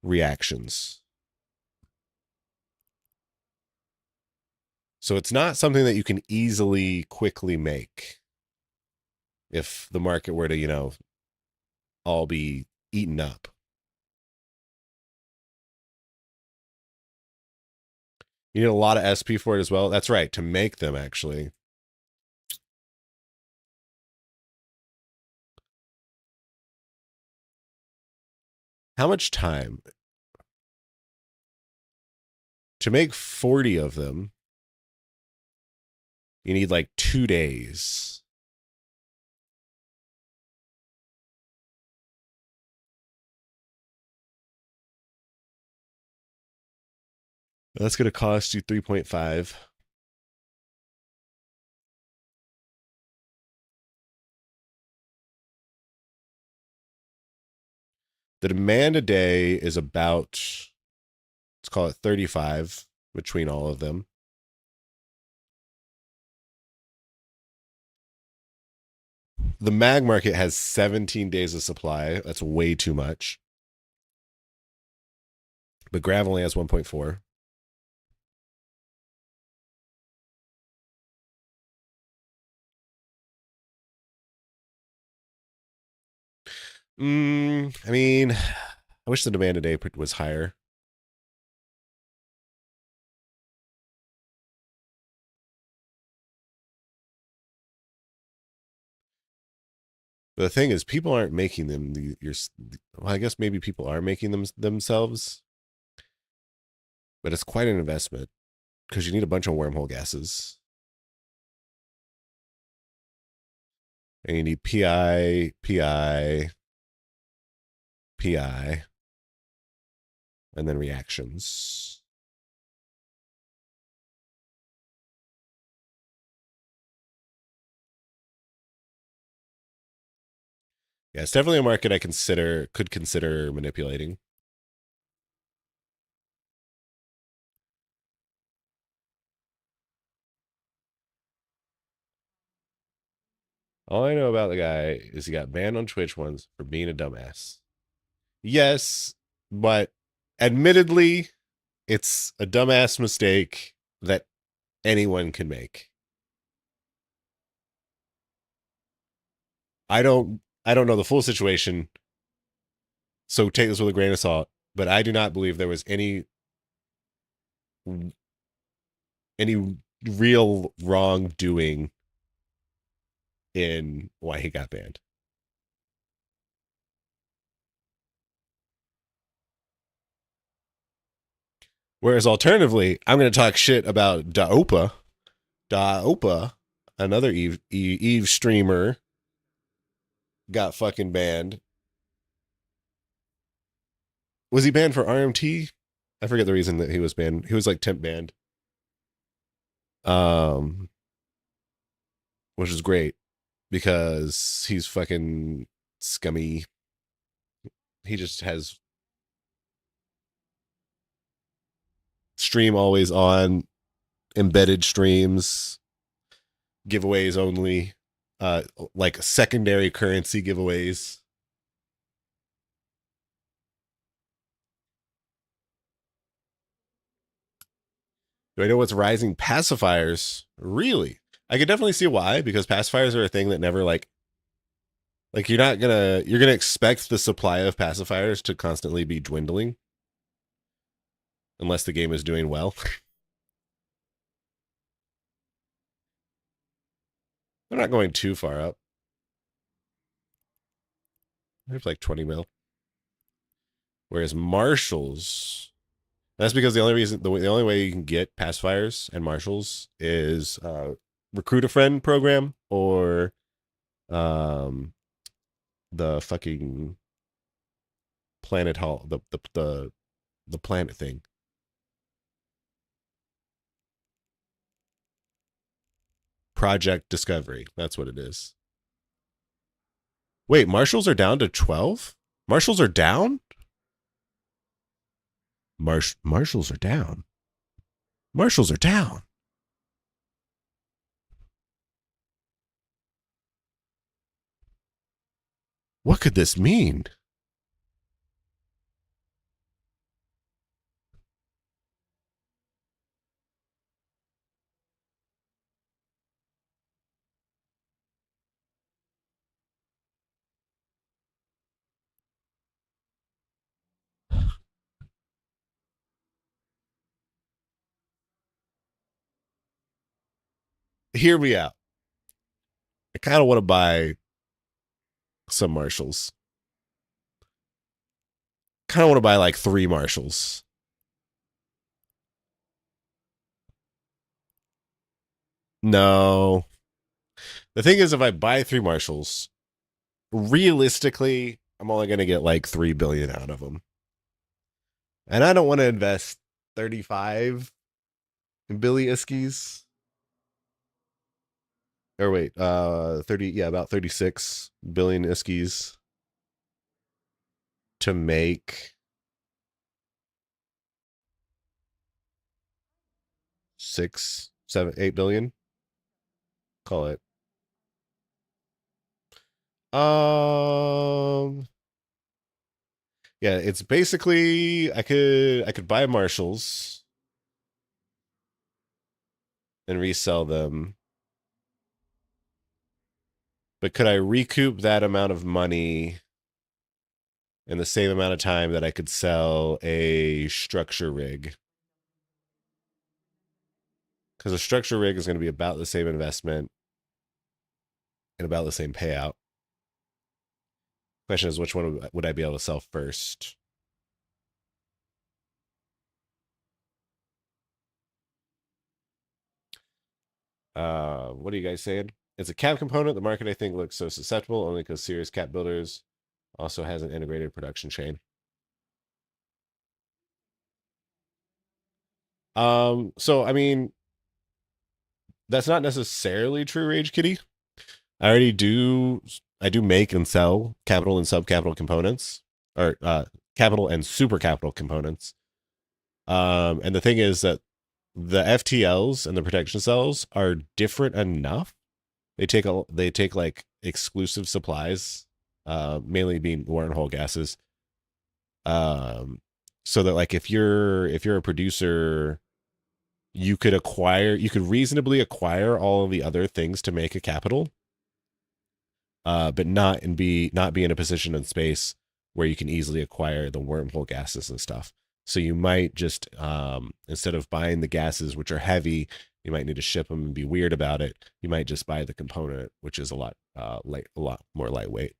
reactions. So it's not something that you can easily, quickly make. If the market were to, you know, all be eaten up. You need a lot of SP for it as well. That's right, to make them, actually. How much time? To make 40 of them, you need like 2 days. That's going to cost you 3.5. The demand a day is about, let's call it 35 between all of them. The mag market has 17 days of supply. That's way too much. But Grav only has 1.4. I mean, I wish the demand a day was higher. But the thing is, people aren't making them. Well, I guess maybe people are making them themselves. But it's quite an investment because you need a bunch of wormhole gases. And you need PI, and then reactions. Yeah, it's definitely a market I could consider manipulating. All I know about the guy is he got banned on Twitch once for being a dumbass. Yes, but admittedly, it's a dumbass mistake that anyone can make. I don't know the full situation, so take this with a grain of salt, but I do not believe there was any real wrongdoing in why he got banned. Whereas alternatively, I'm going to talk shit about Daopa, another Eve streamer, got fucking banned. Was he banned for RMT? I forget the reason that he was banned. He was like temp banned. Which is great because he's fucking scummy. He just has stream always on, embedded streams, giveaways only, like secondary currency giveaways. Do I know what's rising? Pacifiers? Really? I could definitely see why, because pacifiers are a thing that never like you're gonna expect the supply of pacifiers to constantly be dwindling unless the game is doing well. They're not going too far up. There's like 20 mil. Whereas marshals, that's because the only way you can get pacifiers and marshals is recruit a friend program or the fucking planet hall, the planet thing. Project Discovery. That's what it is. Wait, marshals are down to 12? Marshals are down? Marshals are down. Marshals are down. What could this mean? Hear me out. I kind of want to buy some marshals. Kind of want to buy like 3 marshals. No. The thing is, if I buy 3 marshals, realistically, I'm only going to get like 3 billion out of them. And I don't want to invest 35 billion iskies. Or wait, 30, yeah, about 36 billion iskies to make 6, 7, 8 billion. Call it. Yeah, it's basically I could buy marshals and resell them. But could I recoup that amount of money in the same amount of time that I could sell a structure rig? Because a structure rig is going to be about the same investment and about the same payout. Question is, which one would I be able to sell first? What are you guys saying? It's a cap component. The market, I think, looks so susceptible only because serious cap builders also has an integrated production chain. So I mean, that's not necessarily true, Rage Kitty. I do make and sell capital and subcapital components, or capital and super capital components. And the thing is that the FTLs and the protection cells are different enough. They take like exclusive supplies, mainly being wormhole gases. So that like if you're a producer, you could reasonably acquire all of the other things to make a capital, but not be in a position in space where you can easily acquire the wormhole gases and stuff. So you might just instead of buying the gases, which are heavy, you might need to ship them and be weird about it. You might just buy the component, which is a lot more lightweight.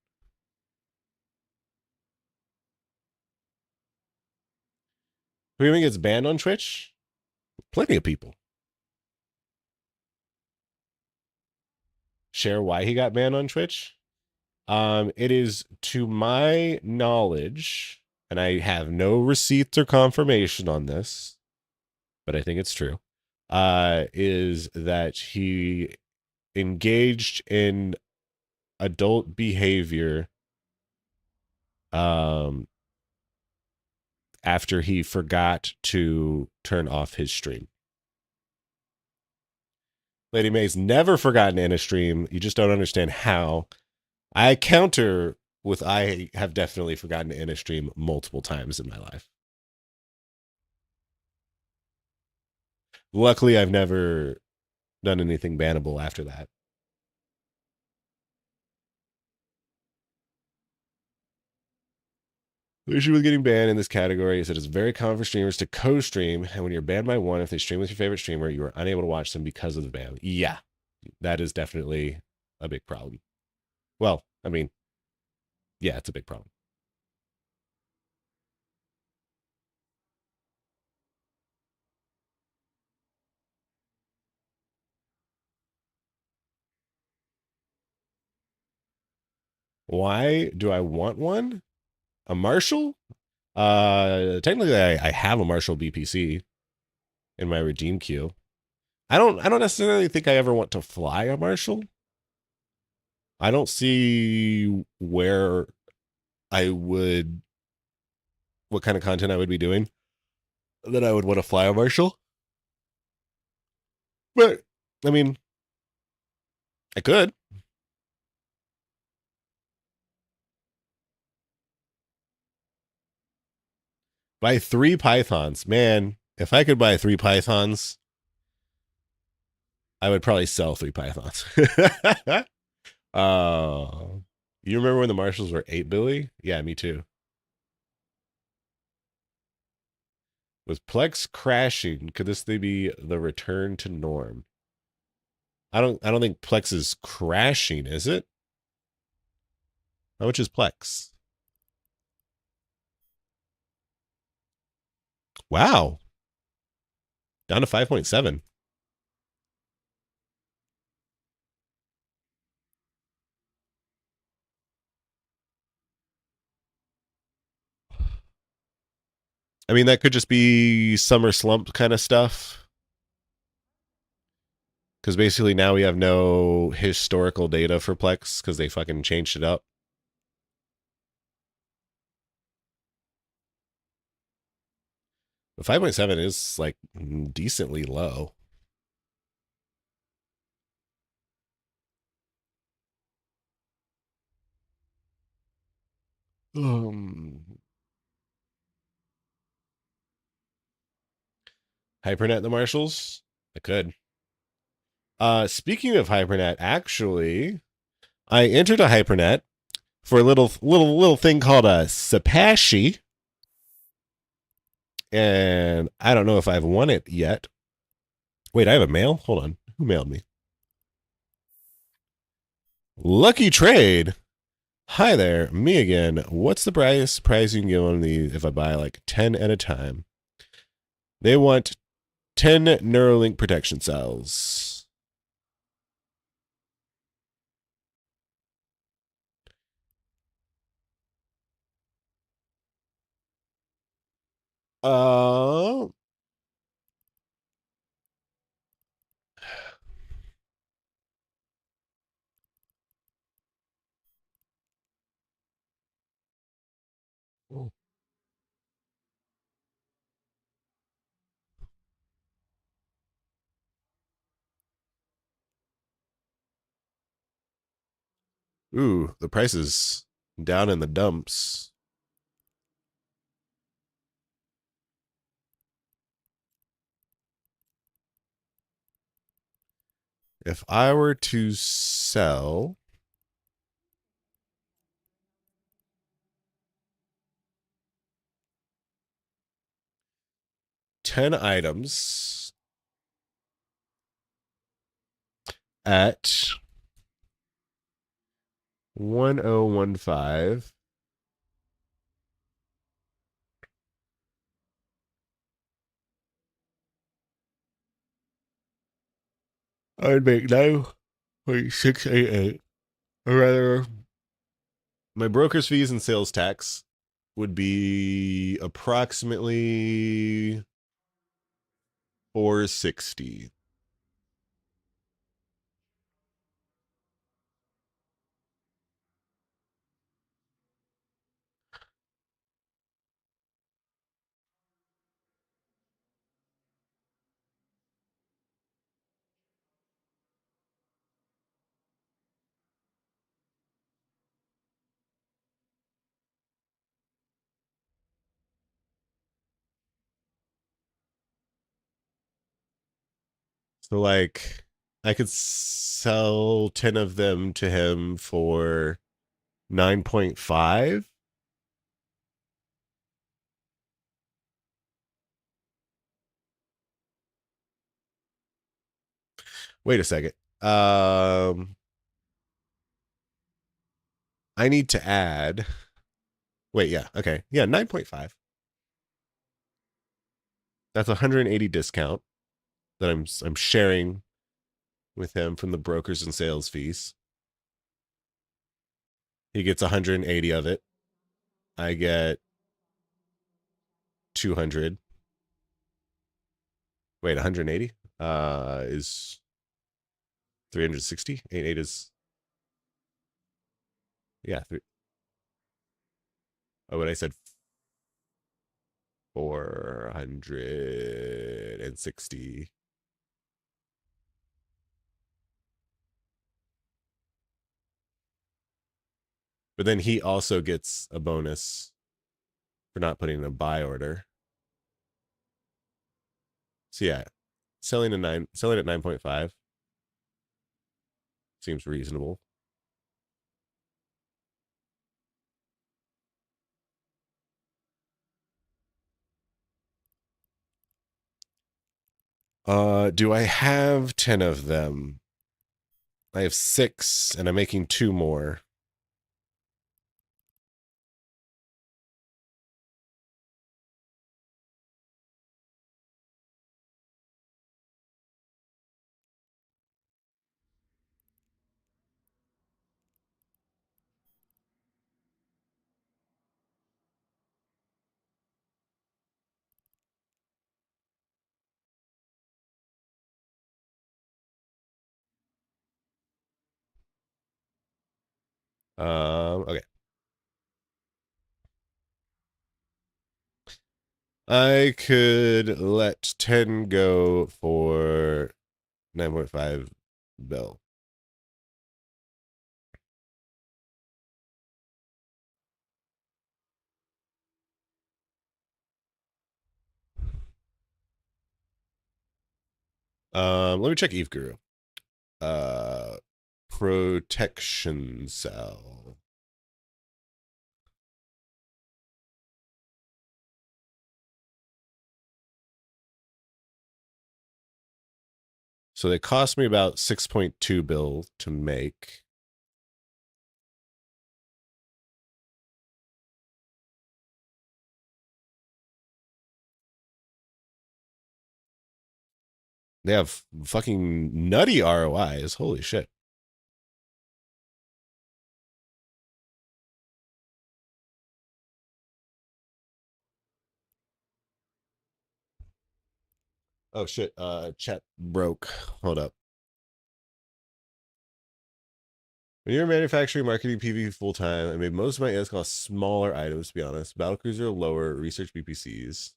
Who do you think gets banned on Twitch? Plenty of people. Share why he got banned on Twitch. It is, to my knowledge, and I have no receipts or confirmation on this, but I think it's true, is that he engaged in adult behavior after he forgot to turn off his stream. Lady May's never forgotten in a stream. You just don't understand how. I counter with I have definitely forgotten to end a stream multiple times in my life. Luckily, I've never done anything bannable after that. The issue with getting banned in this category is that it's very common for streamers to co-stream, and when you're banned by one, if they stream with your favorite streamer, you are unable to watch them because of the ban. Yeah, that is definitely a big problem. Well, I mean, yeah, it's a big problem. Why do I want one? A Marshall? Technically, I have a Marshall BPC in my redeem queue. I don't necessarily think I ever want to fly a Marshall. I don't see where what kind of content I would be doing that I would want to fly a Marshall. But I mean, I could. Buy 3 Pythons. Man, if I could buy 3 Pythons, I would probably sell 3 Pythons. You remember when the Marshalls were 8 Billy? Yeah, me too. With Plex crashing, could this be the return to norm? I don't think Plex is crashing, is it? How much is Plex? Wow. Down to 5.7. I mean, that could just be summer slump kind of stuff. Because basically now we have no historical data for Plex because they fucking changed it up. But 5.7 is like decently low. Hypernet the Marshalls? I could. Speaking of Hypernet, actually, I entered a Hypernet for a little thing called a Sapashi. And I don't know if I've won it yet. Wait, I have a mail? Hold on. Who mailed me? Lucky Trade. Hi there, me again. What's the price you can get on these if I buy like 10 at a time? They want 10 Neuralink protection cells. Uh, Ooh, the price is down in the dumps. If I were to sell 10 items at 1015, I would make 9.688. Or rather, my broker's fees and sales tax would be approximately 460. So like I could sell 10 of them to him for 9.5. Wait a second. I need to add. Wait, yeah, okay. Yeah, 9.5. That's 180 discount that I'm sharing with him from the brokers and sales fees. He gets 180 of it. I get 200. Wait, 180 is 360. 88 is, yeah. Oh, what I said 460. But then he also gets a bonus for not putting in a buy order. So yeah, selling at 9.5 seems reasonable. Do I have 10 of them? I have 6 and I'm making 2 more. Okay. I could let 10 go for 9.5 bill. Let me check Eve Guru. Protection cell. So they cost me about 6.2 bill to make. They have fucking nutty ROIs. Holy shit. Oh shit. Chat broke. Hold up. When you're manufacturing marketing PV full time, I made most of my ads cost smaller items, to be honest. Battlecruiser lower, research BPCs.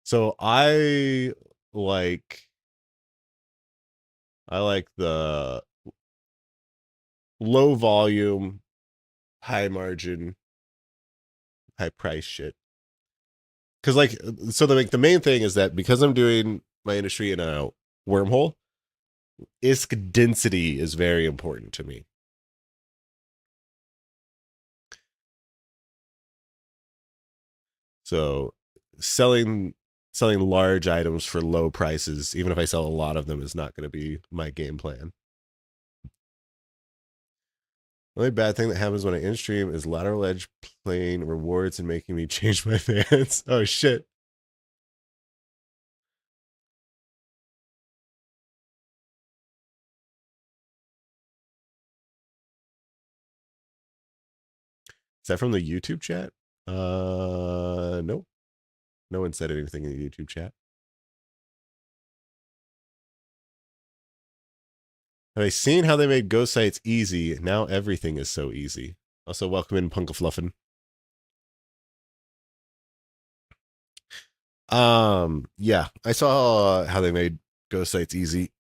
So I like the low volume, high margin, high price shit. Because like, so the main thing is that because I'm doing my industry in a wormhole, ISK density is very important to me. So selling large items for low prices, even if I sell a lot of them, is not going to be my game plan. The only bad thing that happens when I in stream is lateral edge playing rewards and making me change my fans. Oh shit. Is that from the YouTube chat? Nope. No one said anything in the YouTube chat. Have I seen how they made ghost sites easy? Now everything is so easy. Also, welcome in Punkafluffin. Yeah, I saw how they made ghost sites easy.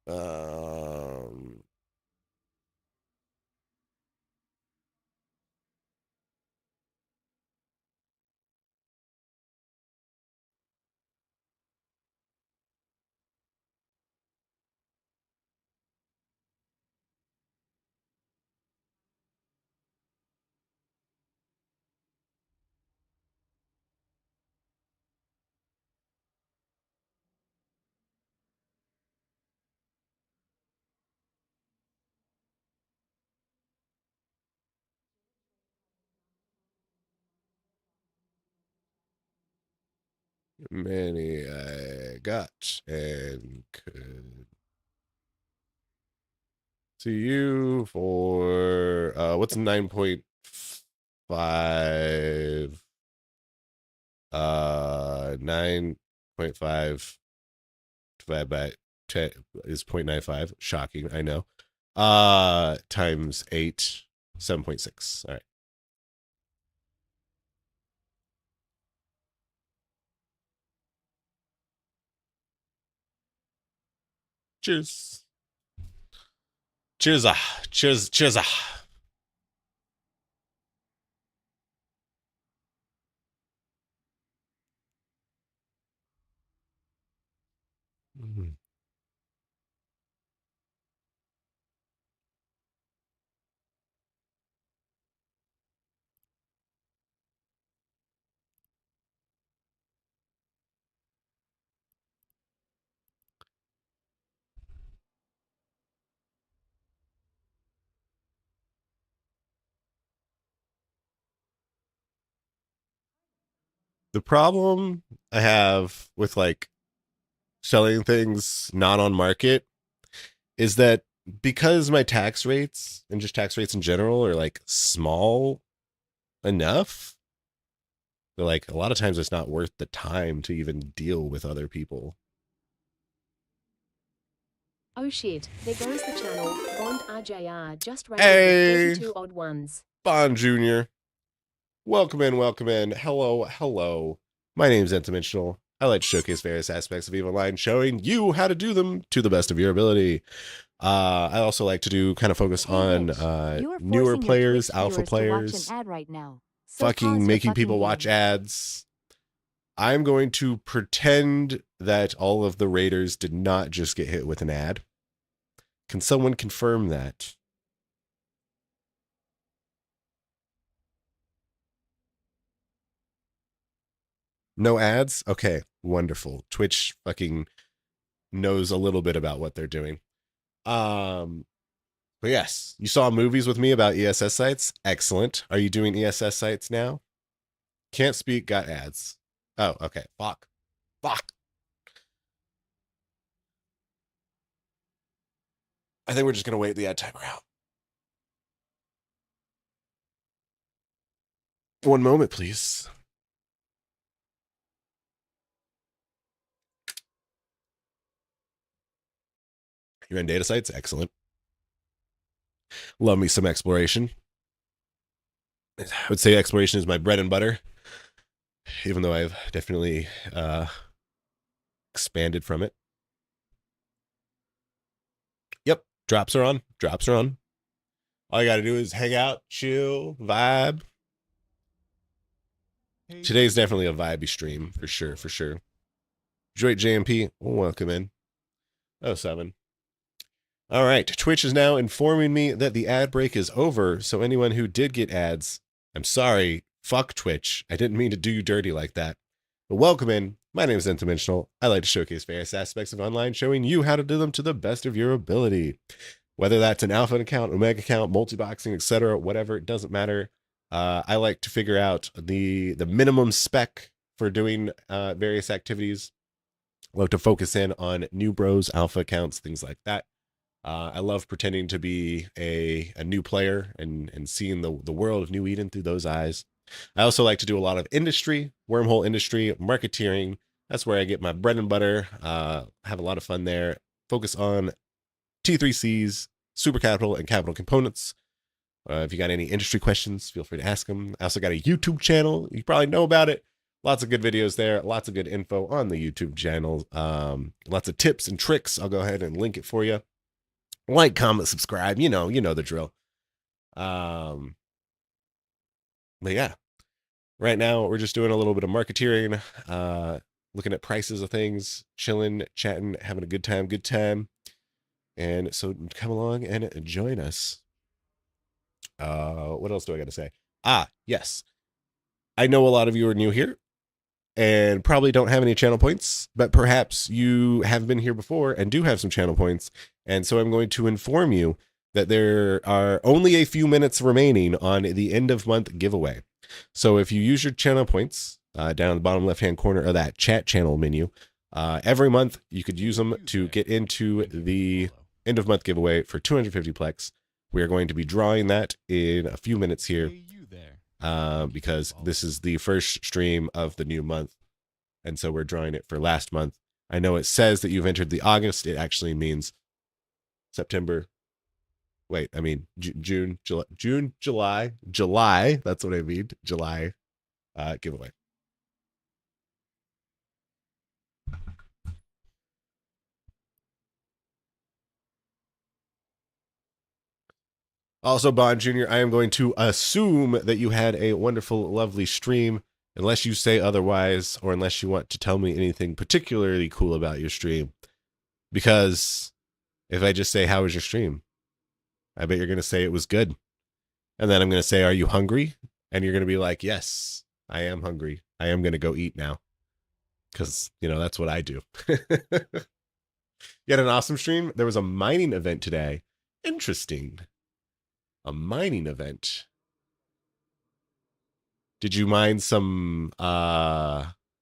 Um, many I got and could to you for what's 9.5 9.5 divided by 10 is 0.95. Shocking, I know. Times 8, 7.6. All right. Cheers. Cheers. Cheers. Cheers. Mm. The problem I have with like selling things not on market is that because my tax rates and just tax rates in general are like small enough, that like a lot of times it's not worth the time to even deal with other people. Oh shit, there goes the channel. Bond RJR just rated Hey, with 32 odd ones. Bond Jr. Welcome in, welcome in. Hello, hello. My name's Ndimensional. I like to showcase various aspects of EVE Online, showing you how to do them to the best of your ability. I also like to do kind of focus on newer players, alpha players, Right now. fucking making people watch ads. I'm going to pretend that all of the raiders did not just get hit with an ad. Can someone confirm that? No ads? Okay, wonderful. Twitch fucking knows a little bit about what they're doing. But yes, you saw movies with me about ESS sites. Excellent. Are you doing ESS sites now? Can't speak, got ads. Oh, okay. Fuck. I think we're just going to wait the ad timer out. One moment, please. You're in data sites? Excellent. Love me some exploration. I would say exploration is my bread and butter, even though I've definitely expanded from it. Yep, drops are on. Drops are on. All you got to do is hang out, chill, vibe. Hey, Today's definitely a vibey stream, for sure, for sure. Joint JMP, welcome in. 07. All right, Twitch is now informing me that the ad break is over, so anyone who did get ads, I'm sorry, fuck Twitch. I didn't mean to do you dirty like that. But welcome in. My name is Ndimensional. I like to showcase various aspects of online, showing you how to do them to the best of your ability. Whether that's an alpha account, omega account, multi-boxing, etc., whatever, it doesn't matter. I like to figure out the minimum spec for doing various activities. I love to focus in on new bros, alpha accounts, things like that. I love pretending to be a new player and seeing the world of New Eden through those eyes. I also like to do a lot of industry, wormhole industry, marketeering. That's where I get my bread and butter. Have a lot of fun there. Focus on T3Cs, super capital, and capital components. If you got any industry questions, feel free to ask them. I also got a YouTube channel. You probably know about it. Lots of good videos there. Lots of good info on the YouTube channel. Lots of tips and tricks. I'll go ahead and link it for you. Like, comment, subscribe. You know the drill. But yeah, right now we're just doing a little bit of marketeering, looking at prices of things, chilling, chatting, having a good time. And so come along and join us. What else do I got to say? Yes. I know a lot of you are new here and probably don't have any channel points, but perhaps you have been here before and do have some channel points. And so I'm going to inform you that there are only a few minutes remaining on the end of month giveaway. So if you use your channel points down in the bottom left-hand corner of that chat channel menu, every month you could use them to get into the end of month giveaway for 250 plex. We are going to be drawing that in a few minutes here. Hey, you there. Because this is the first stream of the new month. And so we're drawing it for last month. I know it says that you've entered the August. It actually means September. Wait, I mean, June, July. That's what I mean. July giveaway. Also, Bond Jr., I am going to assume that you had a wonderful, lovely stream, unless you say otherwise, or unless you want to tell me anything particularly cool about your stream. Because if I just say, how was your stream? I bet you're going to say it was good. And then I'm going to say, are you hungry? And you're going to be like, yes, I am hungry. I am going to go eat now. Because, that's what I do. You had an awesome stream. There was a mining event today. Interesting. A mining event. Did you mine some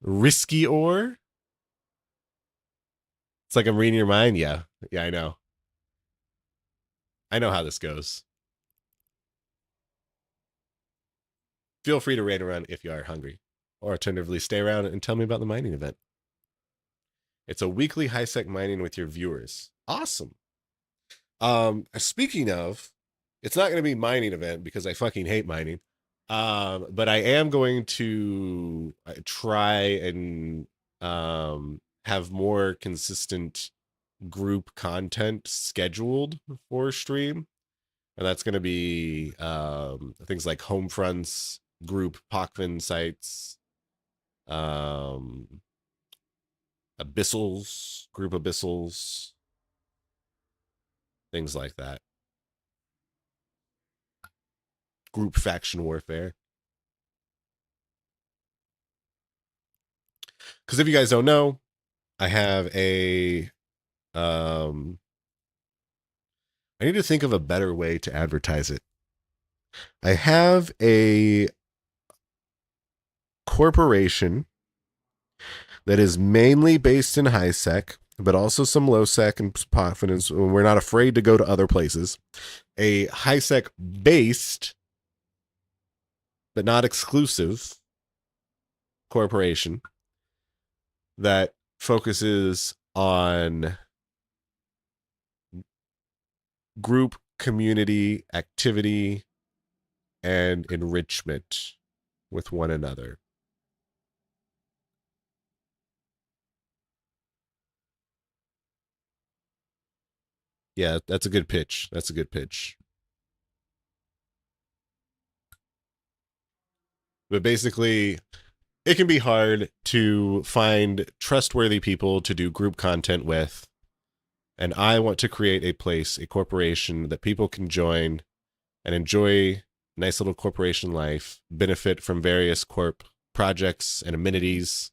risky ore? It's like I'm reading your mind. Yeah, I know. I know how this goes. Feel free to raid around if you are hungry. Or alternatively, stay around and tell me about the mining event. It's a weekly high-sec mining with your viewers. Awesome. Speaking of, it's not going to be mining event because I fucking hate mining. But I am going to try and have more consistent group content scheduled for stream. And that's going to be things like home fronts, group Pochven sites, abyssals, group abyssals, things like that. Group faction warfare. Because if you guys don't know, I have a I need to think of a better way to advertise it. I have a corporation that is mainly based in high sec, but also some low sec and Pochven. We're not afraid to go to other places. A high sec based, but not exclusive, corporation that focuses on group community activity and enrichment with one another. Yeah, that's a good pitch. That's a good pitch. But basically, it can be hard to find trustworthy people to do group content with. And I want to create a place, a corporation that people can join and enjoy nice little corporation life, benefit from various corp projects and amenities,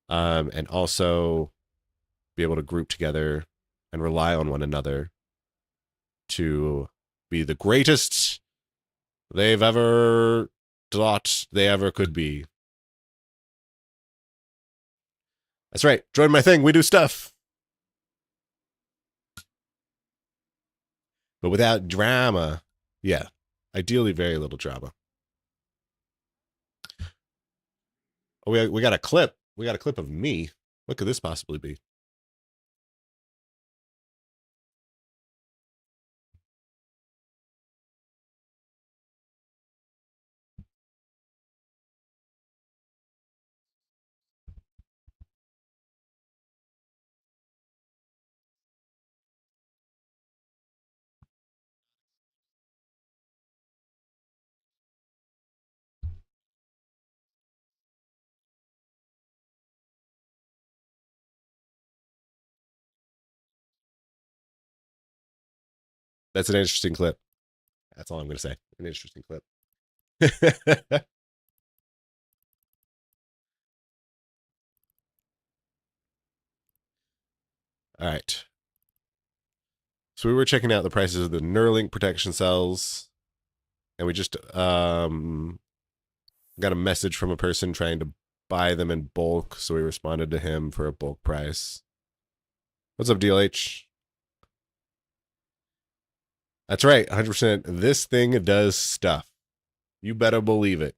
and also be able to group together and rely on one another to be the greatest they've ever thought they ever could be. That's right. Join my thing. We do stuff. But without drama. Yeah. Ideally, very little drama. Oh, we got a clip. We got a clip of me. What could this possibly be? That's an interesting clip. That's all I'm going to say. An interesting clip. All right. So we were checking out the prices of the Neuralink protection cells, and we just got a message from a person trying to buy them in bulk, so we responded to him for a bulk price. What's up, DLH? That's right, 100%. This thing does stuff. You better believe it.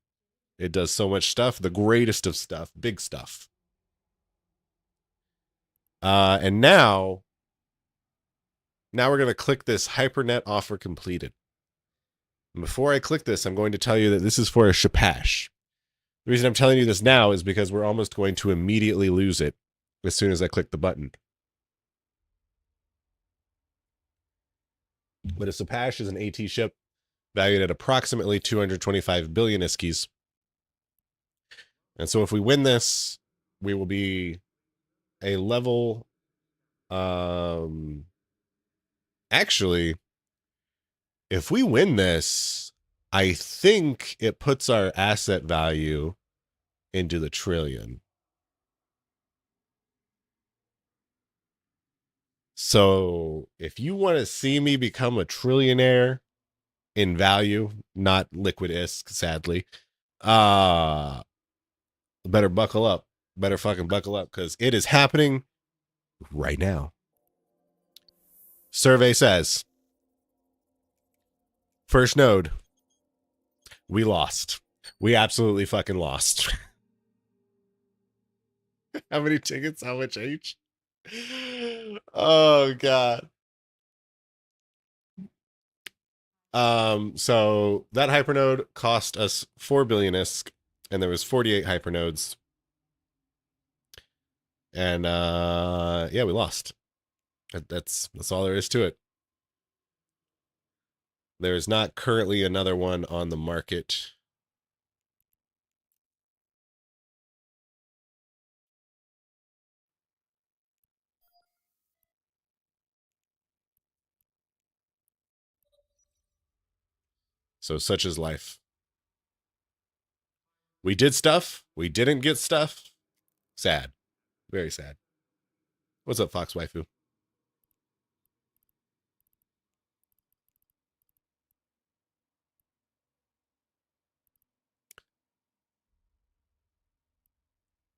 It does so much stuff, the greatest of stuff, big stuff. And now we're going to click this HyperNet offer completed. And before I click this, I'm going to tell you that this is for a Shapash. The reason I'm telling you this now is because we're almost going to immediately lose it as soon as I click the button. But a Shapash is an AT ship valued at approximately 225 billion ISKIs. And so if we win this, we will be a level... Actually, if we win this, I think it puts our asset value into the trillion. So if you want to see me become a trillionaire in value, not liquid ISK, sadly, better buckle up. Better fucking buckle up, because it is happening right now. Survey says, first node, we lost. We absolutely fucking lost. How many tickets? How much each? Oh god. So that hypernode cost us 4 billion ISK, and there was 48 hypernodes. And yeah, we lost. That's all there is to it. There is not currently another one on the market. So such is life. We did stuff. We didn't get stuff. Sad. Very sad. What's up, Fox Waifu?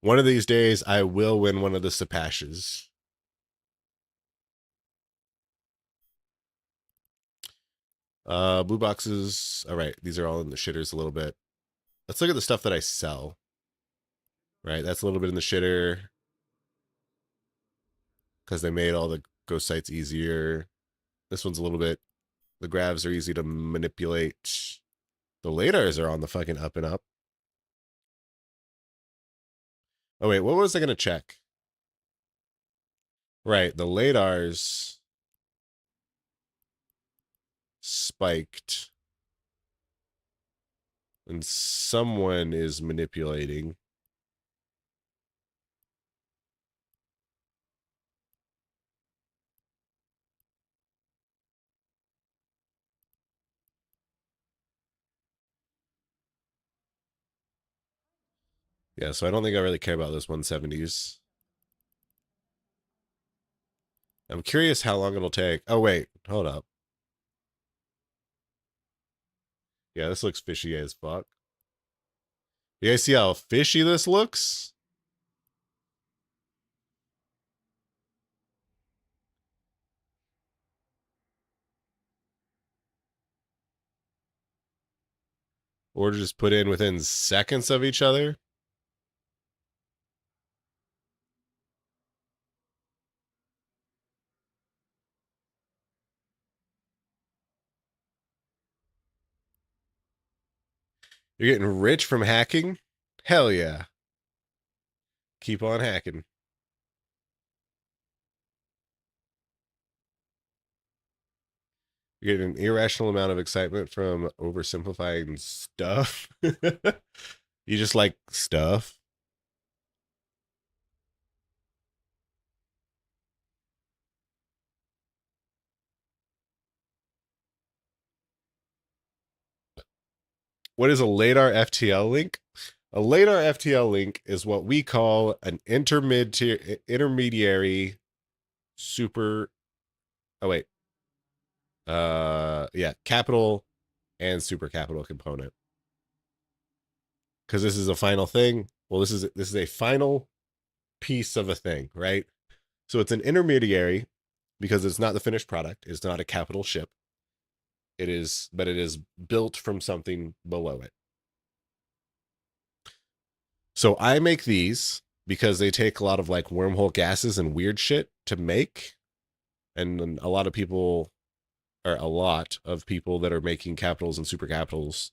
One of these days, I will win one of the Sapashes. Blue boxes. All right, these are all in the shitters a little bit. Let's look at the stuff that I sell. Right, that's a little bit in the shitter because they made all the ghost sites easier. This one's a little bit The gravs are easy to manipulate. The LADARs are on the fucking up and up. Oh, wait, what was I going to check? Right, the LADARs spiked. And someone is manipulating. Yeah, so I don't think I really care about those 170s. I'm curious how long it'll take. Oh, wait, hold up. Yeah, this looks fishy as fuck. You guys see how fishy this looks? Or just put in within seconds of each other. You're getting rich from hacking? Hell yeah. Keep on hacking. You're getting an irrational amount of excitement from oversimplifying stuff. You just like stuff. What is a LADAR FTL link? A LADAR FTL link is what we call an intermediary super. Oh, wait. Yeah, capital and super capital component. Because this is a final thing. Well, this is a final piece of a thing, right? So it's an intermediary because it's not the finished product. It's not a capital ship. But it is built from something below it. So I make these because they take a lot of like wormhole gases and weird shit to make. And a lot of people that are making capitals and super capitals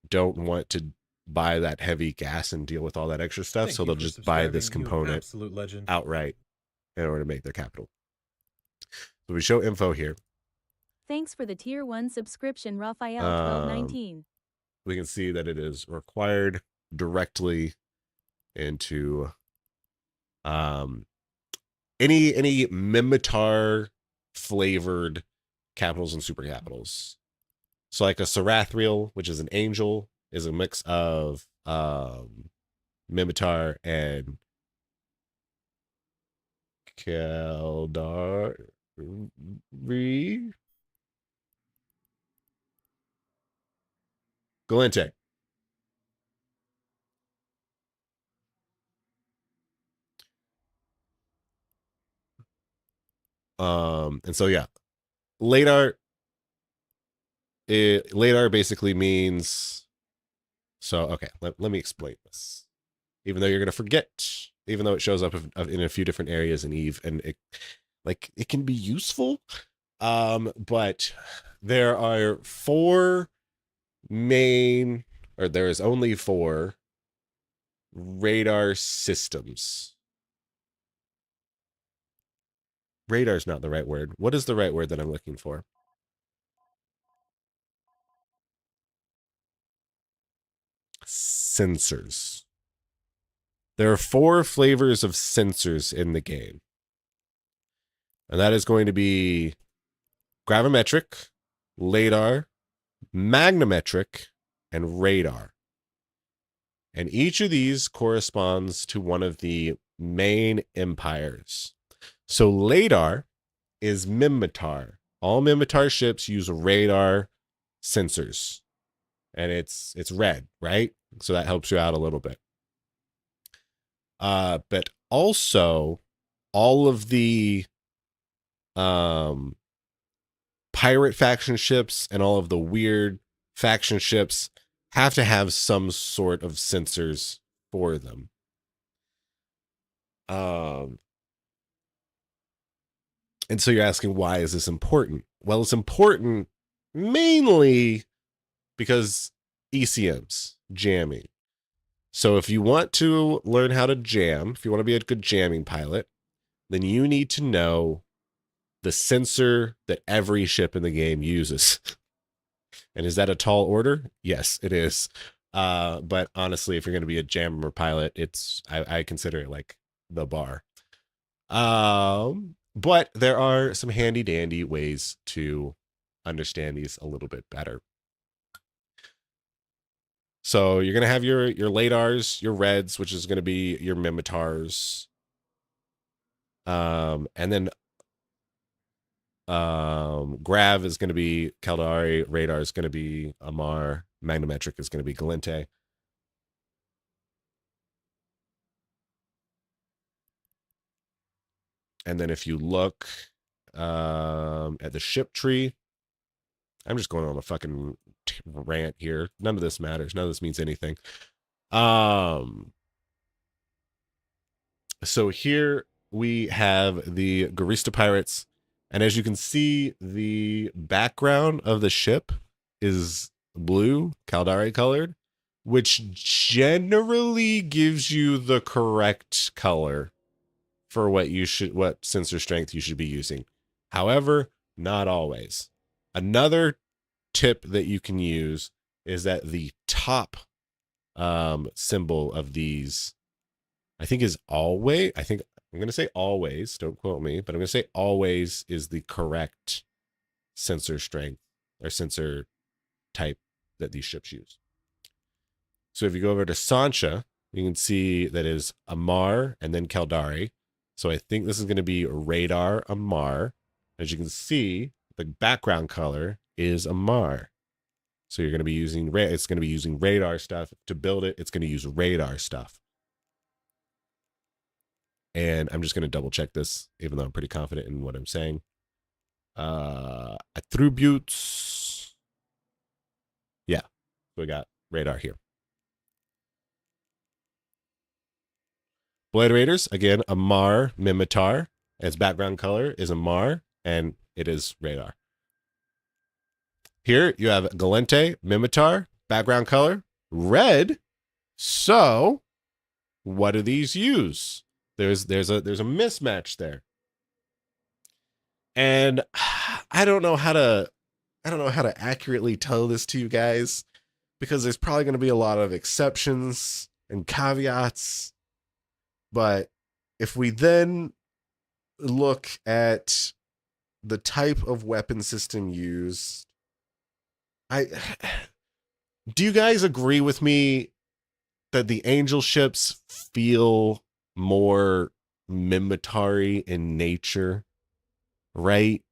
don't want to buy that heavy gas and deal with all that extra stuff. So they'll just buy this component outright in order to make their capital. So we show info here. Thanks for the tier 1 subscription, Raphael1219. We can see that it is required directly into any Mimitar flavored capitals and super capitals. So like a Sarathriel, which is an angel, is a mix of Mimitar and Keldari. Galente. And so yeah, LADAR basically means, so okay, let me explain this. Even though you're gonna forget, even though it shows up in a few different areas in Eve, and it can be useful. But there are there is only 4 radar systems. Radar's not the right word. What is the right word that I'm looking for? Sensors. There are 4 flavors of sensors in the game. And that is going to be gravimetric, LADAR, magnometric, and radar. And each of these corresponds to one of the main empires. So LADAR is Mimitar. All Mimitar ships use radar sensors. And it's red, right? So that helps you out a little bit. But also all of the pirate faction ships and all of the weird faction ships have to have some sort of sensors for them. And so you're asking, why is this important? Well, it's important mainly because ECMs, jamming. So if you want to learn how to jam, if you want to be a good jamming pilot, then you need to know the sensor that every ship in the game uses. And is that a tall order? Yes, it is. But honestly, if you're going to be a jammer pilot, I consider it like the bar. But there are some handy dandy ways to understand these a little bit better. So you're going to have your LADARs, your reds, which is going to be your Mimitars. And then Grav is going to be Caldari, radar is going to be Amar, magnometric is going to be Galente. And then if you look at the ship tree, I'm just going on a fucking rant here. None of this matters. None of this means anything. So here we have the Garista Pirates. And as you can see, the background of the ship is blue, Caldari colored, which generally gives you the correct color for what sensor strength you should be using. However, not always. Another tip that you can use is that the top symbol of these, I think is always, I'm going to say always, don't quote me, but I'm going to say always is the correct sensor strength or sensor type that these ships use. So if you go over to Sancha, you can see that is Amar and then Caldari. So I think this is going to be radar Amar. As you can see, the background color is Amar. So you're going to be using, it's going to be using radar stuff. To build it, it's going to use radar stuff. And I'm just going to double check this, even though I'm pretty confident in what I'm saying. Attributes. Yeah, so we got radar here. Blade Raiders, again, Amar Mimitar. Its background color is Amar, and it is radar. Here you have Galente, Mimitar, background color, red. So what do these use? There's a mismatch there. And I don't know how to accurately tell this to you guys, because there's probably going to be a lot of exceptions and caveats. But if we then look at the type of weapon system used, do you guys agree with me that the angel ships feel more Mimitari in nature, right?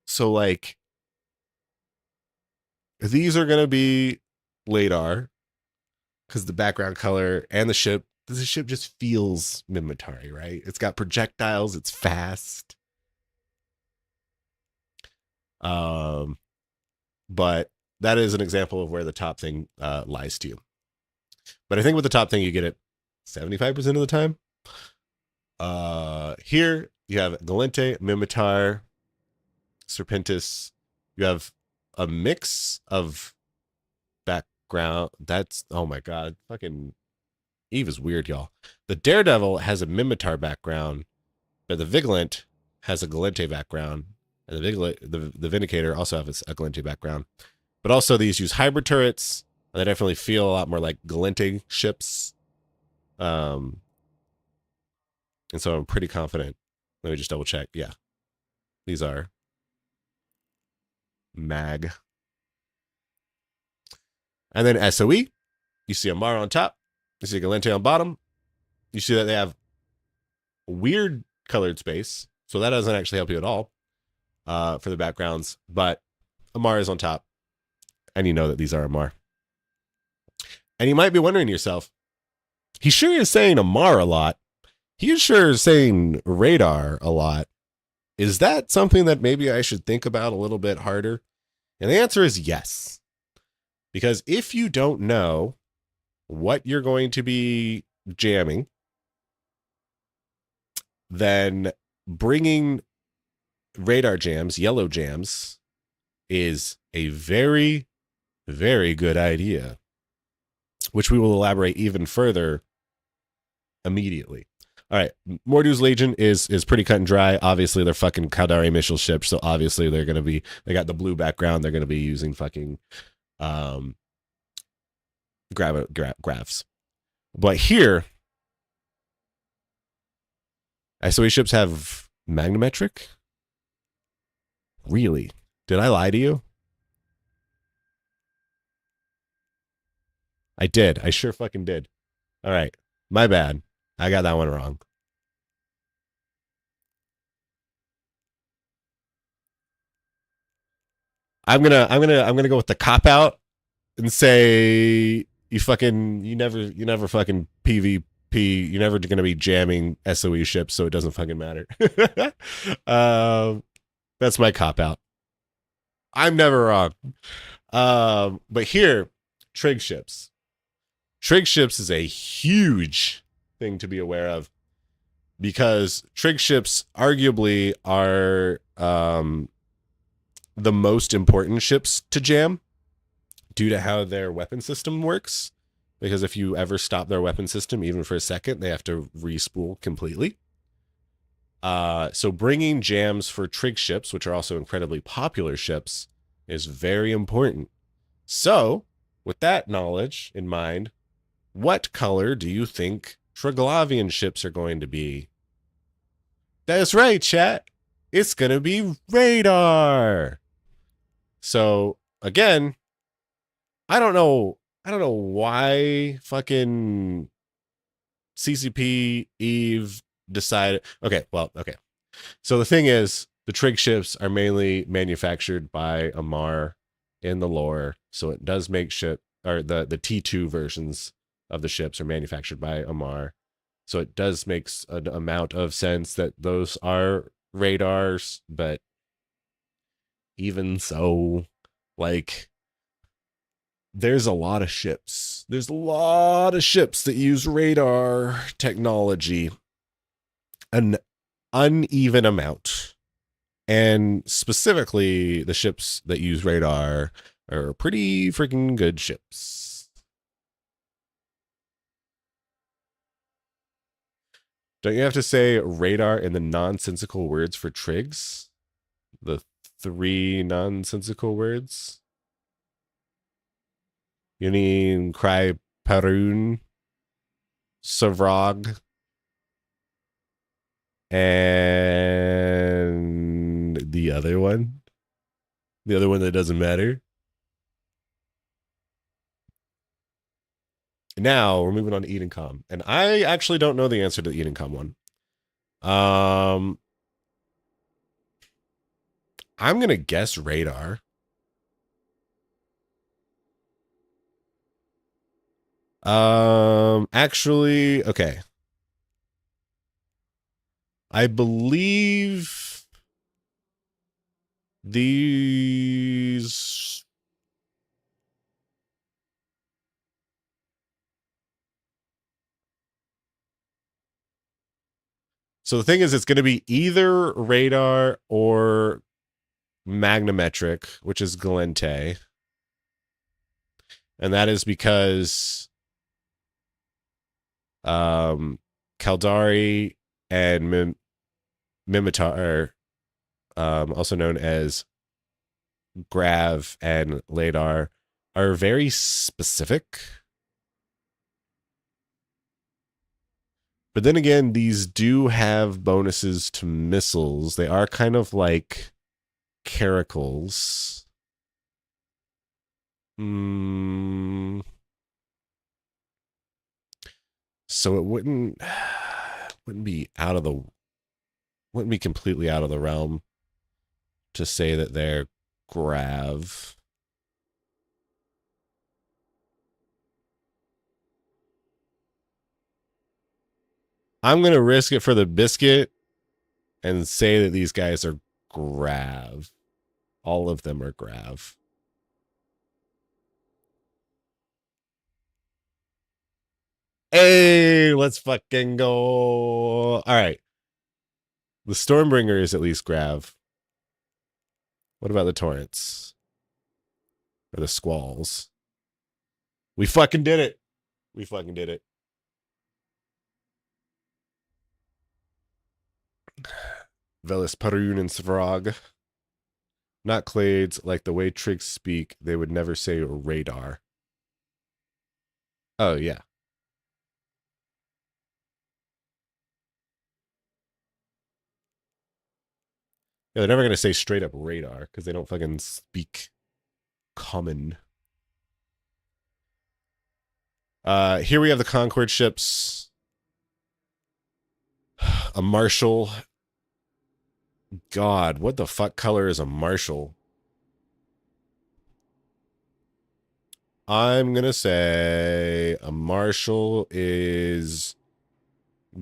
So like, these are going to be LADAR because the background color and the ship just feels Mimitari, right? It's got projectiles, it's fast. But that is an example of where the top thing lies to you. But I think with the top thing, you get it 75% of the time. Here you have Galente, Mimitar, Serpentis. You have a mix of background. That's, oh my god, fucking Eve is weird, y'all. The Daredevil has a Mimitar background, but the Vigilant has a Galente background, and the Vindicator also has a Galente background. But also these use hybrid turrets, and they definitely feel a lot more like Galente ships. And so I'm pretty confident. Let me just double check. Yeah, these are mag. And then SOE, you see Amar on top, you see Galente on bottom. You see that they have weird colored space, so that doesn't actually help you at all for the backgrounds. But Amar is on top, and you know that these are Amar. And you might be wondering to yourself, he sure is saying Amar a lot. He sure is saying radar a lot. Is that something that maybe I should think about a little bit harder? And the answer is yes. Because if you don't know what you're going to be jamming, then bringing radar jams, yellow jams, is a very, very good idea, which we will elaborate even further immediately. All right, Mordu's Legion is pretty cut and dry. Obviously, they're fucking Caldari missile ships, so obviously they got the blue background. They're gonna be using fucking graphs. But here, SOE ships have magnometric. Really? Did I lie to you? I did. I sure fucking did. All right, my bad. I got that one wrong. I'm gonna go with the cop out and say you never fucking PvP. You're never gonna be jamming SOE ships, so it doesn't fucking matter. That's my cop out. I'm never wrong. But here, trig ships. Trig ships is a huge thing to be aware of, because trig ships arguably are the most important ships to jam due to how their weapon system works. Because if you ever stop their weapon system, even for a second, they have to respool completely. So bringing jams for trig ships, which are also incredibly popular ships, is very important. So, with that knowledge in mind, what color do you think Triglavian ships are going to be? That's right, chat. It's going to be radar. So, again, I don't know why fucking CCP Eve decided. Okay. So the thing is, the trig ships are mainly manufactured by Amar in the lore. So it does make the T2 versions of the ships are manufactured by Amar. So it does make an amount of sense that those are radars, but even so, like, there's a lot of ships. There's a lot of ships that use radar technology. An uneven amount. And specifically, the ships that use radar are pretty freaking good ships. Don't you have to say radar in the nonsensical words for trigs? The 3 nonsensical words? You mean Cry Perun, Savrog, and the other one? The other one that doesn't matter? Now we're moving on to Edencom. And I actually don't know the answer to the Edencom one. I'm going to guess radar. Actually, okay. I believe these. So the thing is, it's going to be either radar or magnometric, which is Galente. And that is because Caldari and Mimitar, also known as Grav and Ladar, are very specific. But then again, these do have bonuses to missiles. They are kind of like caracals. So it wouldn't be completely out of the realm to say that they're Grav. I'm going to risk it for the biscuit and say that these guys are Grav. All of them are Grav. Hey, let's fucking go. All right. The Stormbringer is at least grav. What about the torrents? Or the squalls? We fucking did it. We fucking did it. Velis Parun and Svrog. Not clades, like the way Triggs speak, they would never say radar. Oh, yeah. Yeah, they're never going to say straight up radar because they don't fucking speak common. Here we have the Concord ships. A Marshal. God, what the fuck color is a Marshal? I'm going to say a Marshal is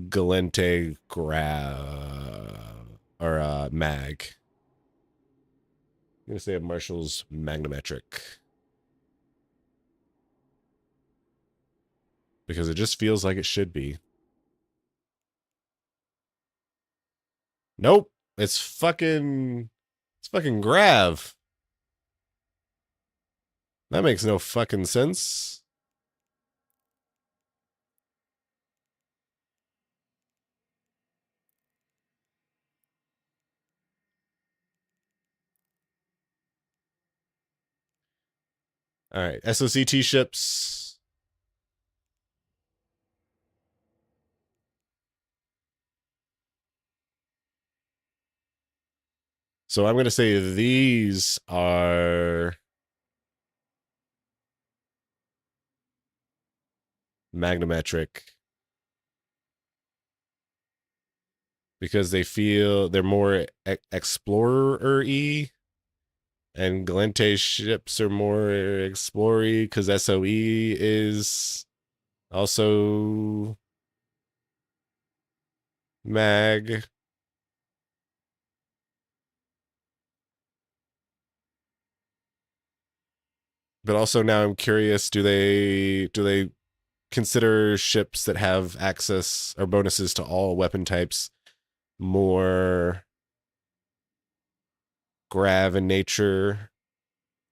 Galente or Mag. I'm going to say a Marshal's Magnometric. Because it just feels like it should be. Nope. It's fucking grav. That makes no fucking sense. All right, SOCT ships. So I'm going to say these are magnometric because they're more explorer-y, and Galente ships are more explorer-y because SOE is also mag. But also now I'm curious, do they consider ships that have access or bonuses to all weapon types more grav in nature?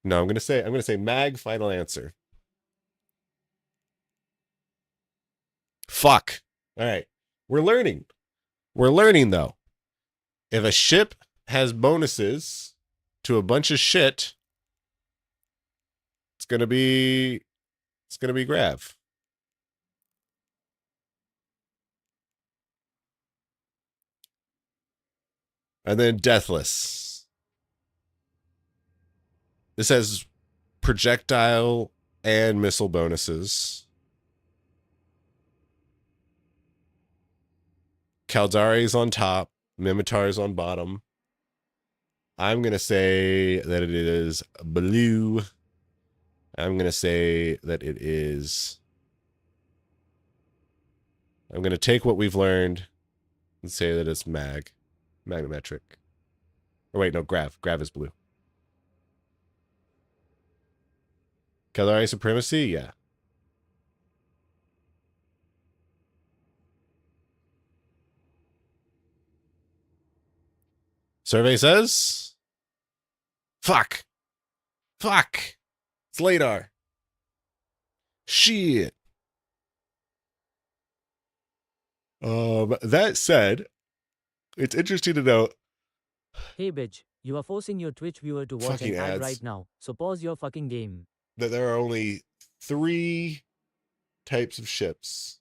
No, I'm gonna say mag. Final answer. Fuck. All right, we're learning. We're learning though. If a ship has bonuses to a bunch of shit, it's gonna be grav. And then deathless. This has projectile and missile bonuses. Caldari's on top, Mimitar's on bottom. I'm going to say that it is blue. I'm going to say that it is... I'm going to take what we've learned and say that it's magnometric. Or wait, no, grav. Grav is blue. Caldari supremacy? Yeah. Survey says... Fuck. Fuck. It's LADAR. Shit. That said, it's interesting to note... Hey bitch, you are forcing your Twitch viewer to watch Fucking an ad ads. right now, so pause your fucking game. That there are only 3 types of ships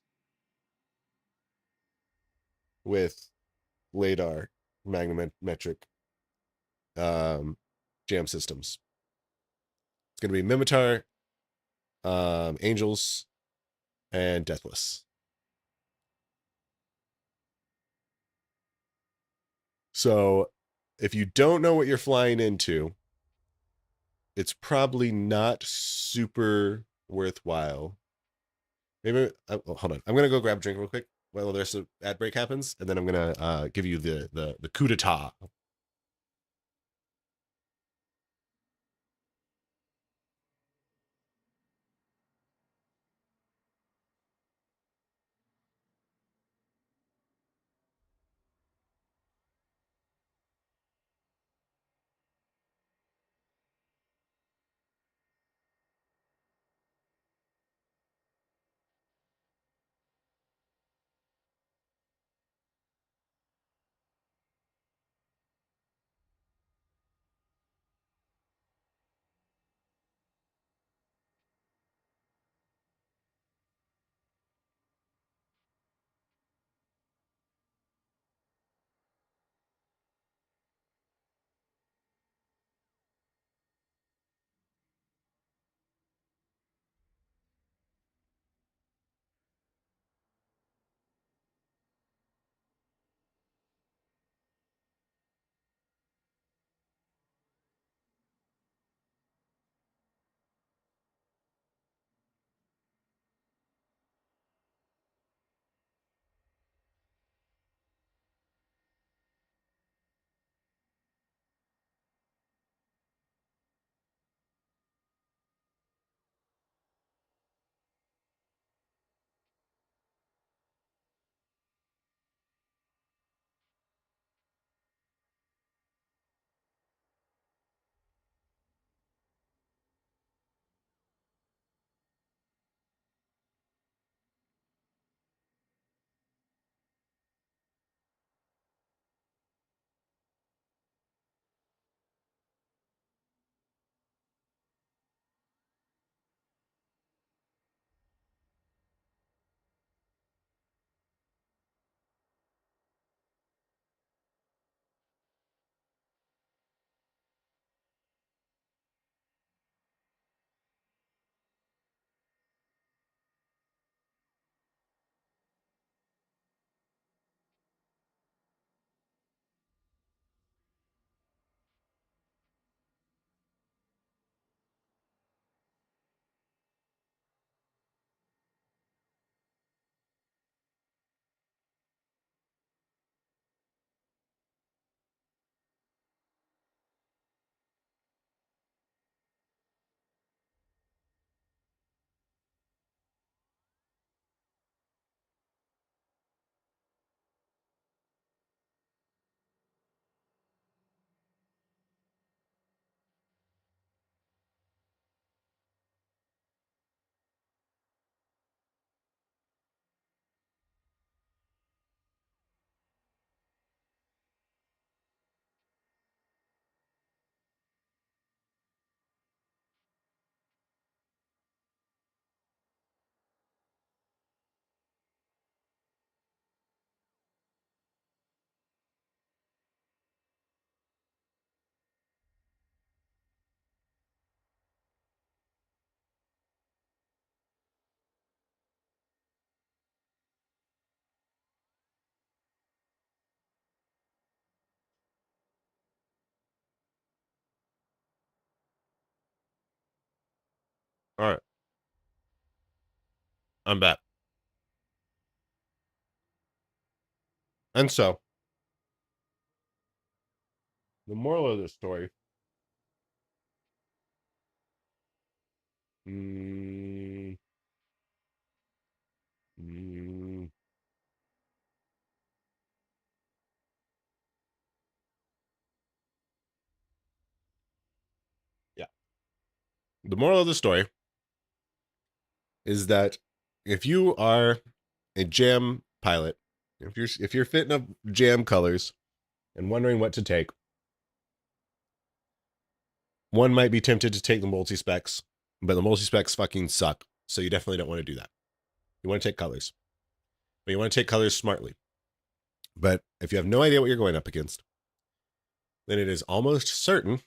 with LADAR magnometric jam systems. It's going to be Mimitar, Angels, and Deathless. So if you don't know what you're flying into, it's probably not super worthwhile. Maybe, hold on. I'm going to go grab a drink real quick while there's an ad break happens, and then I'm going to give you the coup d'etat. All right. I'm back. And so, the moral of the story. Mm, mm, yeah. The moral of the story is that if you are a jam pilot, if you're fitting up jam colors and wondering what to take, one might be tempted to take the multi-specs, but the multi-specs fucking suck. So you definitely don't want to do that. You want to take colors, but you want to take colors smartly. But if you have no idea what you're going up against, then it is almost certain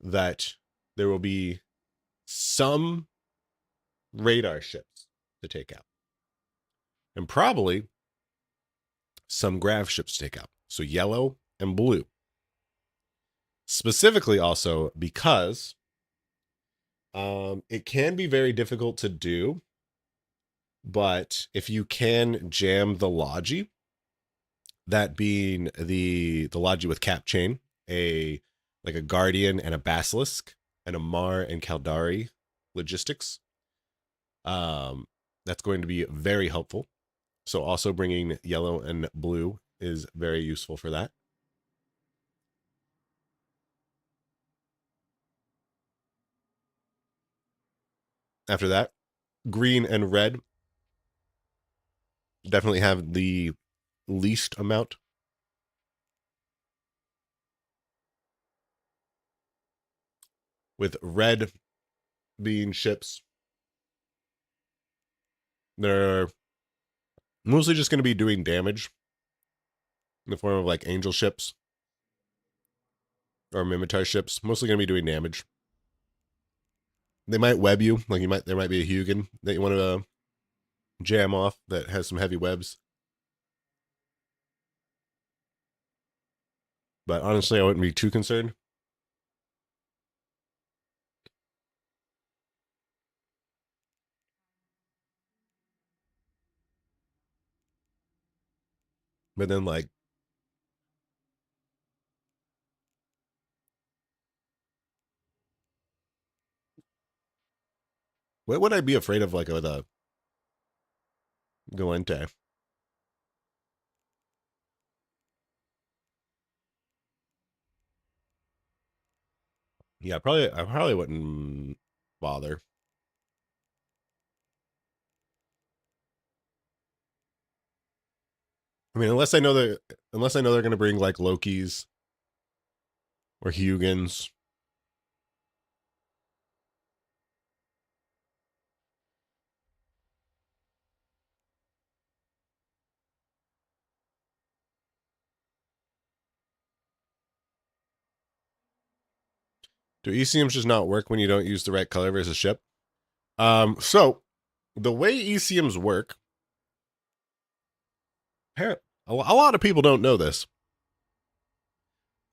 that there will be some radar ships to take out, and probably some grav ships to take out. So yellow and blue. Specifically also because it can be very difficult to do, but if you can jam the Logi, that being the Logi with cap chain, like a Guardian and a Basilisk, and a Mar and Kaldari logistics, that's going to be very helpful. So also bringing yellow and blue is very useful for that. After that, green and red definitely have the least amount. With red being ships, they're mostly just going to be doing damage in the form of like angel ships or Mimitar ships. Mostly going to be doing damage. They might web you, like there might be a Hugin that you want to jam off that has some heavy webs. But honestly, I wouldn't be too concerned. But then like what would I be afraid of like with a Galente? Yeah, I probably wouldn't bother. I mean, unless I know they're going to bring like Lokis or Hugins. Do ECMs just not work when you don't use the right color versus ship? So the way ECMs work, a lot of people don't know this.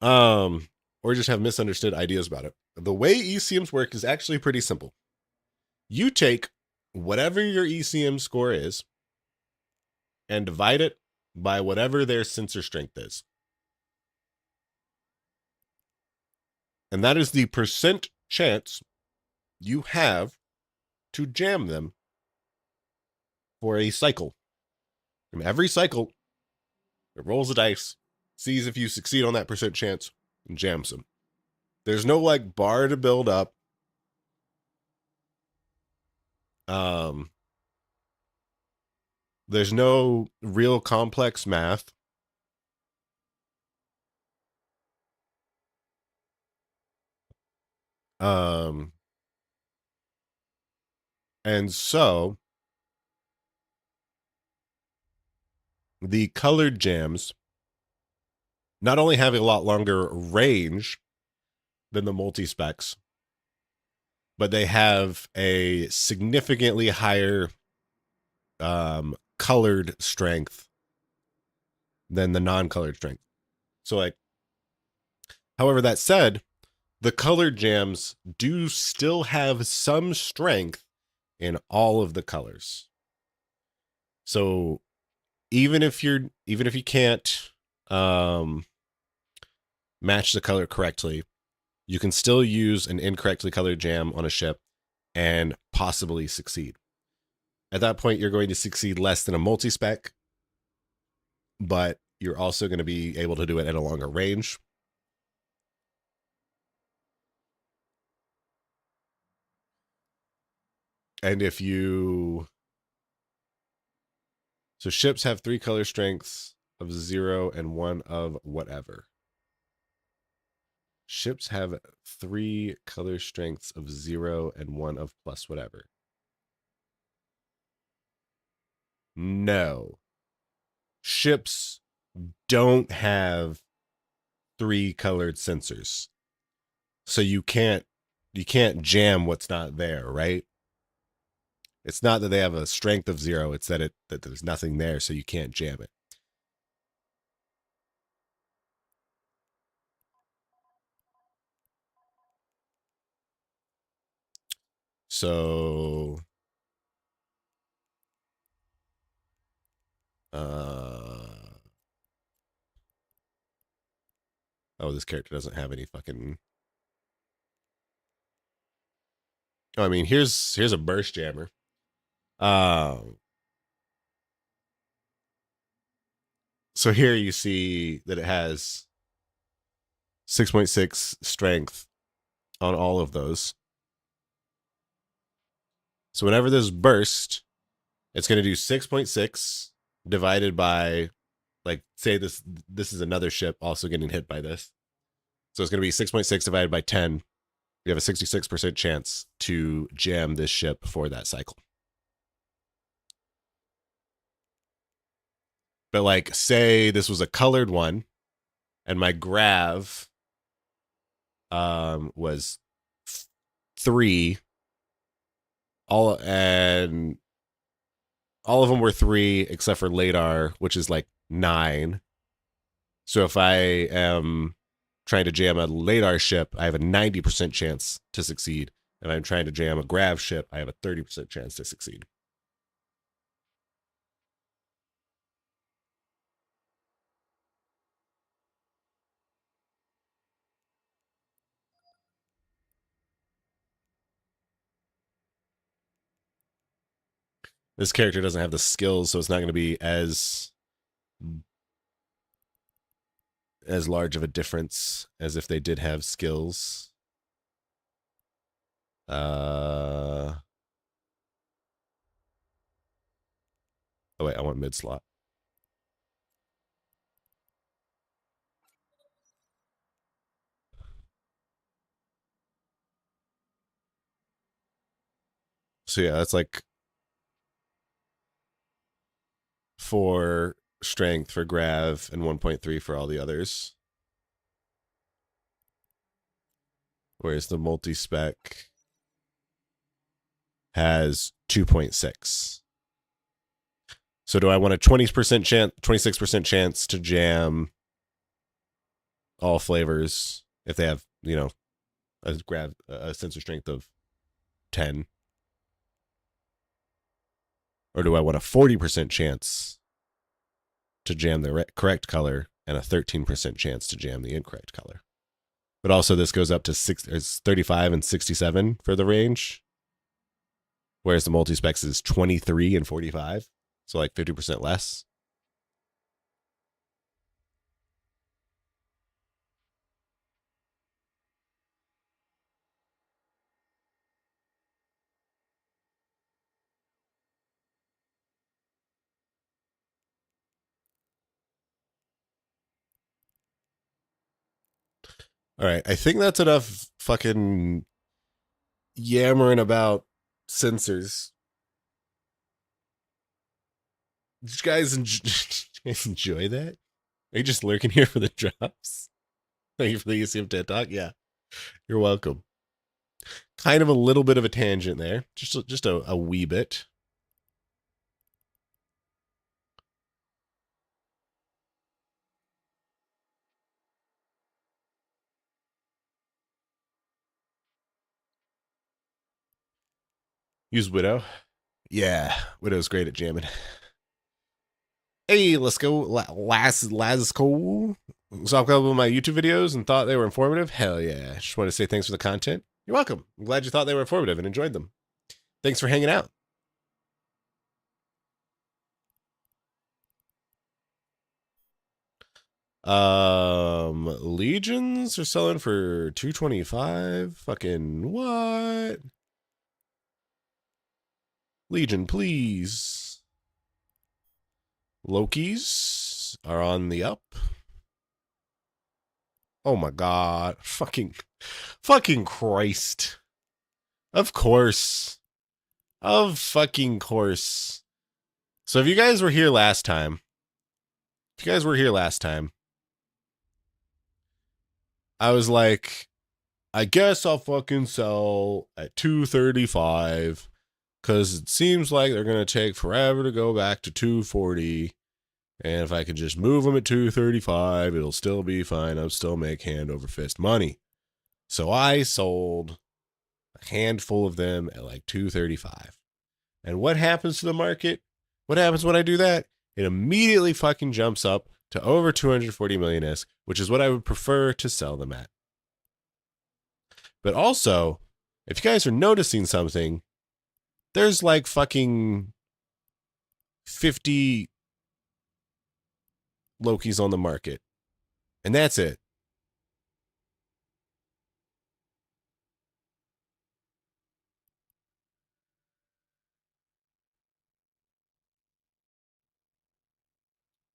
Or just have misunderstood ideas about it. The way ECMs work is actually pretty simple. You take whatever your ECM score is and divide it by whatever their sensor strength is. And that is the percent chance you have to jam them for a cycle. And every cycle, it rolls the dice, sees if you succeed on that percent chance, and jams them. There's no like bar to build up. There's no real complex math. And so the colored jams not only have a lot longer range than the multi-specs, but they have a significantly higher colored strength than the non-colored strength. So like, however, that said, the color jams do still have some strength in all of the colors. So even if you can't match the color correctly, you can still use an incorrectly colored jam on a ship and possibly succeed. At that point, you're going to succeed less than a multi-spec, but you're also going to be able to do it at a longer range. And if you... So ships have 3 color strengths of 0 and 1 of whatever. Ships have 3 color strengths of 0 and 1 of plus whatever. No. Ships don't have 3 colored sensors. So you can't jam what's not there, right? It's not that they have a strength of 0, it's that there's nothing there, so you can't jam it. So oh, this character doesn't have any fucking... Oh, I mean, here's a burst jammer. So here you see that it has 6.6 strength on all of those. So whenever this burst, it's going to do 6.6 divided by, like, say this is another ship also getting hit by this. So it's going to be 6.6 divided by 10. You have a 66% chance to jam this ship for that cycle. But like, say this was a colored one and my grav was 3, all of them were 3 except for Ladar, which is like 9. So if I am trying to jam a Ladar ship, I have a 90% chance to succeed. If I'm trying to jam a grav ship, I have a 30% chance to succeed. This character doesn't have the skills, so it's not going to be as large of a difference as if they did have skills. Oh wait, I want mid slot. So yeah, that's like 4 strength for grav and 1.3 for all the others. Whereas the multi-spec has 2.6. So do I want a 20% chance, 26% chance to jam all flavors if they have, you know, a sensor strength of 10? Or do I want a 40% chance to jam the correct color and a 13% chance to jam the incorrect color? But also this goes up to 35 and 67 for the range, whereas the multi-specs is 23 and 45, so like 50% less. All right, I think that's enough fucking yammering about sensors. Did you guys enjoy that? Are you just lurking here for the drops? Thank you for the UCM TED Talk. Yeah, you're welcome. Kind of a little bit of a tangent there, just a wee bit. Use Widow. Yeah, Widow's great at jamming. Hey, let's go. Lasco. Saw a couple of my YouTube videos and thought they were informative. Hell yeah. Just want to say thanks for the content. You're welcome. I'm glad you thought they were informative and enjoyed them. Thanks for hanging out. Legions are selling for $225. Fucking what? Legion, please. Lokis are on the up. Oh my god. Fucking Christ. Of course. Of fucking course. So if you guys were here last time, I was like, I guess I'll fucking sell at $235 because it seems like they're going to take forever to go back to $240. And if I could just move them at $235, it'll still be fine. I'll still make hand over fist money. So I sold a handful of them at like $235. And what happens to the market? What happens when I do that? It immediately fucking jumps up to over 240 million ISK, which is what I would prefer to sell them at. But also, if you guys are noticing something, there's like fucking 50 Lokis on the market. And that's it.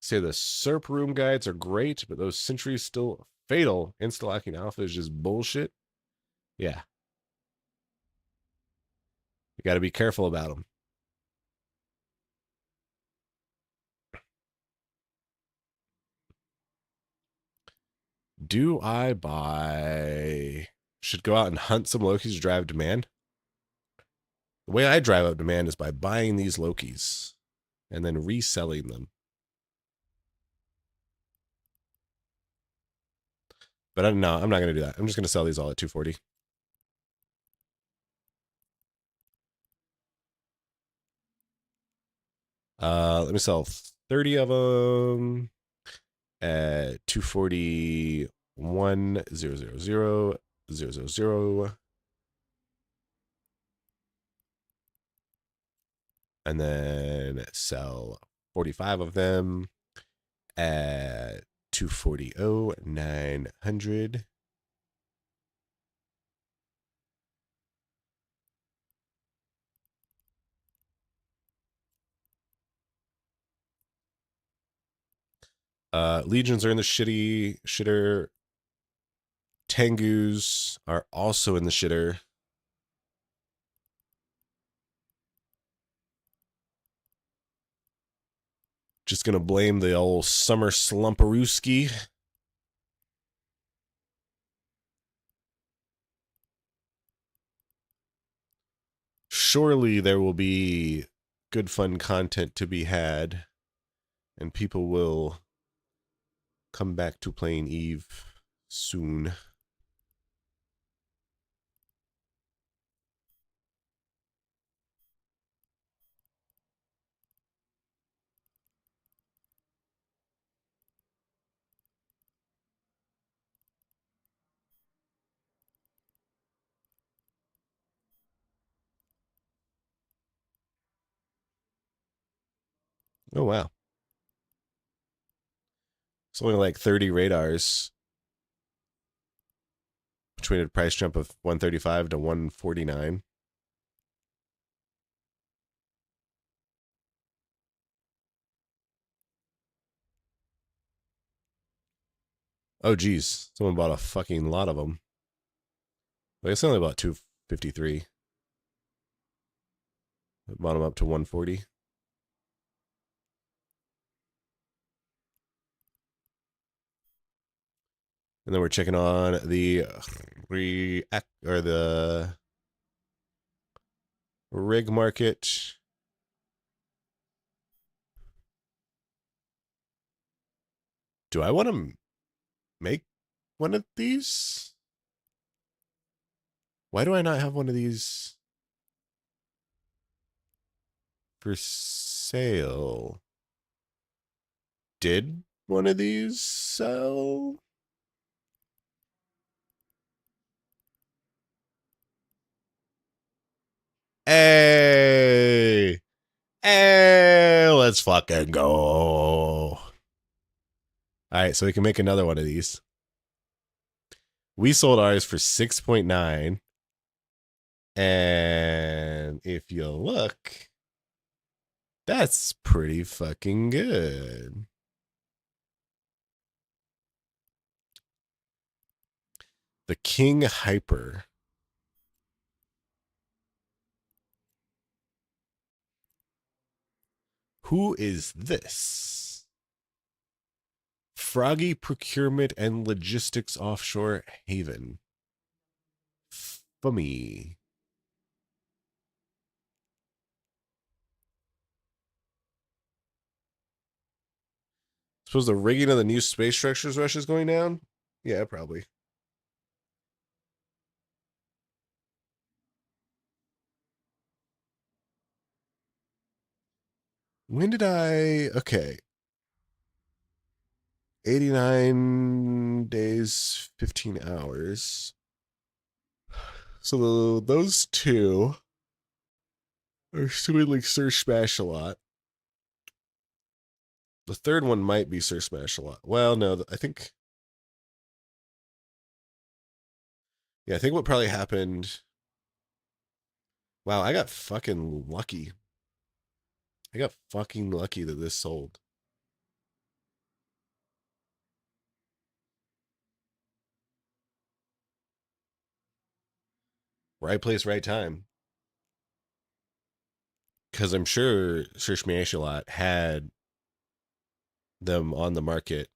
Say the SERP room guides are great, but those sentries still fatal. Insta-locking alpha is just bullshit. Yeah. You got to be careful about them. Do I buy... Should go out and hunt some Lokis to drive demand? The way I drive up demand is by buying these Lokis and then reselling them. But no, I'm not going to do that. I'm just going to sell these all at 240. Let me sell 30 of them at 241,000,000. And then sell 45 of them at 240,900. Legions are in the shitter. Tengus are also in the shitter. Just gonna blame the old summer slumperooski. Surely there will be good fun content to be had, and people will come back to playing Eve soon. Oh, wow. It's only like 30 radars between a price jump of 135 to 149. Oh, geez. Someone bought a fucking lot of them. I guess only about 253. Bought them up to 140. And then we're checking on the the rig market. Do I want to make one of these? Why do I not have one of these? for sale. Did one of these sell? Hey! Hey! Let's fucking go. All right, so we can make another one of these. We sold ours for 6.9. And if you look, that's pretty fucking good. The King Hyper. Who is this? Froggy Procurement and Logistics Offshore Haven. Fummy. Suppose the rigging of the new space structures rush is going down? Yeah, probably. When did I... Okay. 89 days, 15 hours. So those two are doing like Sir Smash a lot. The third one might be Sir Smash a lot. Well, no, I think... Yeah, I think what probably happened... Wow, I got fucking lucky. I got fucking lucky that this sold. Right place, right time. Because I'm sure Sir Smash a lot had them on the market.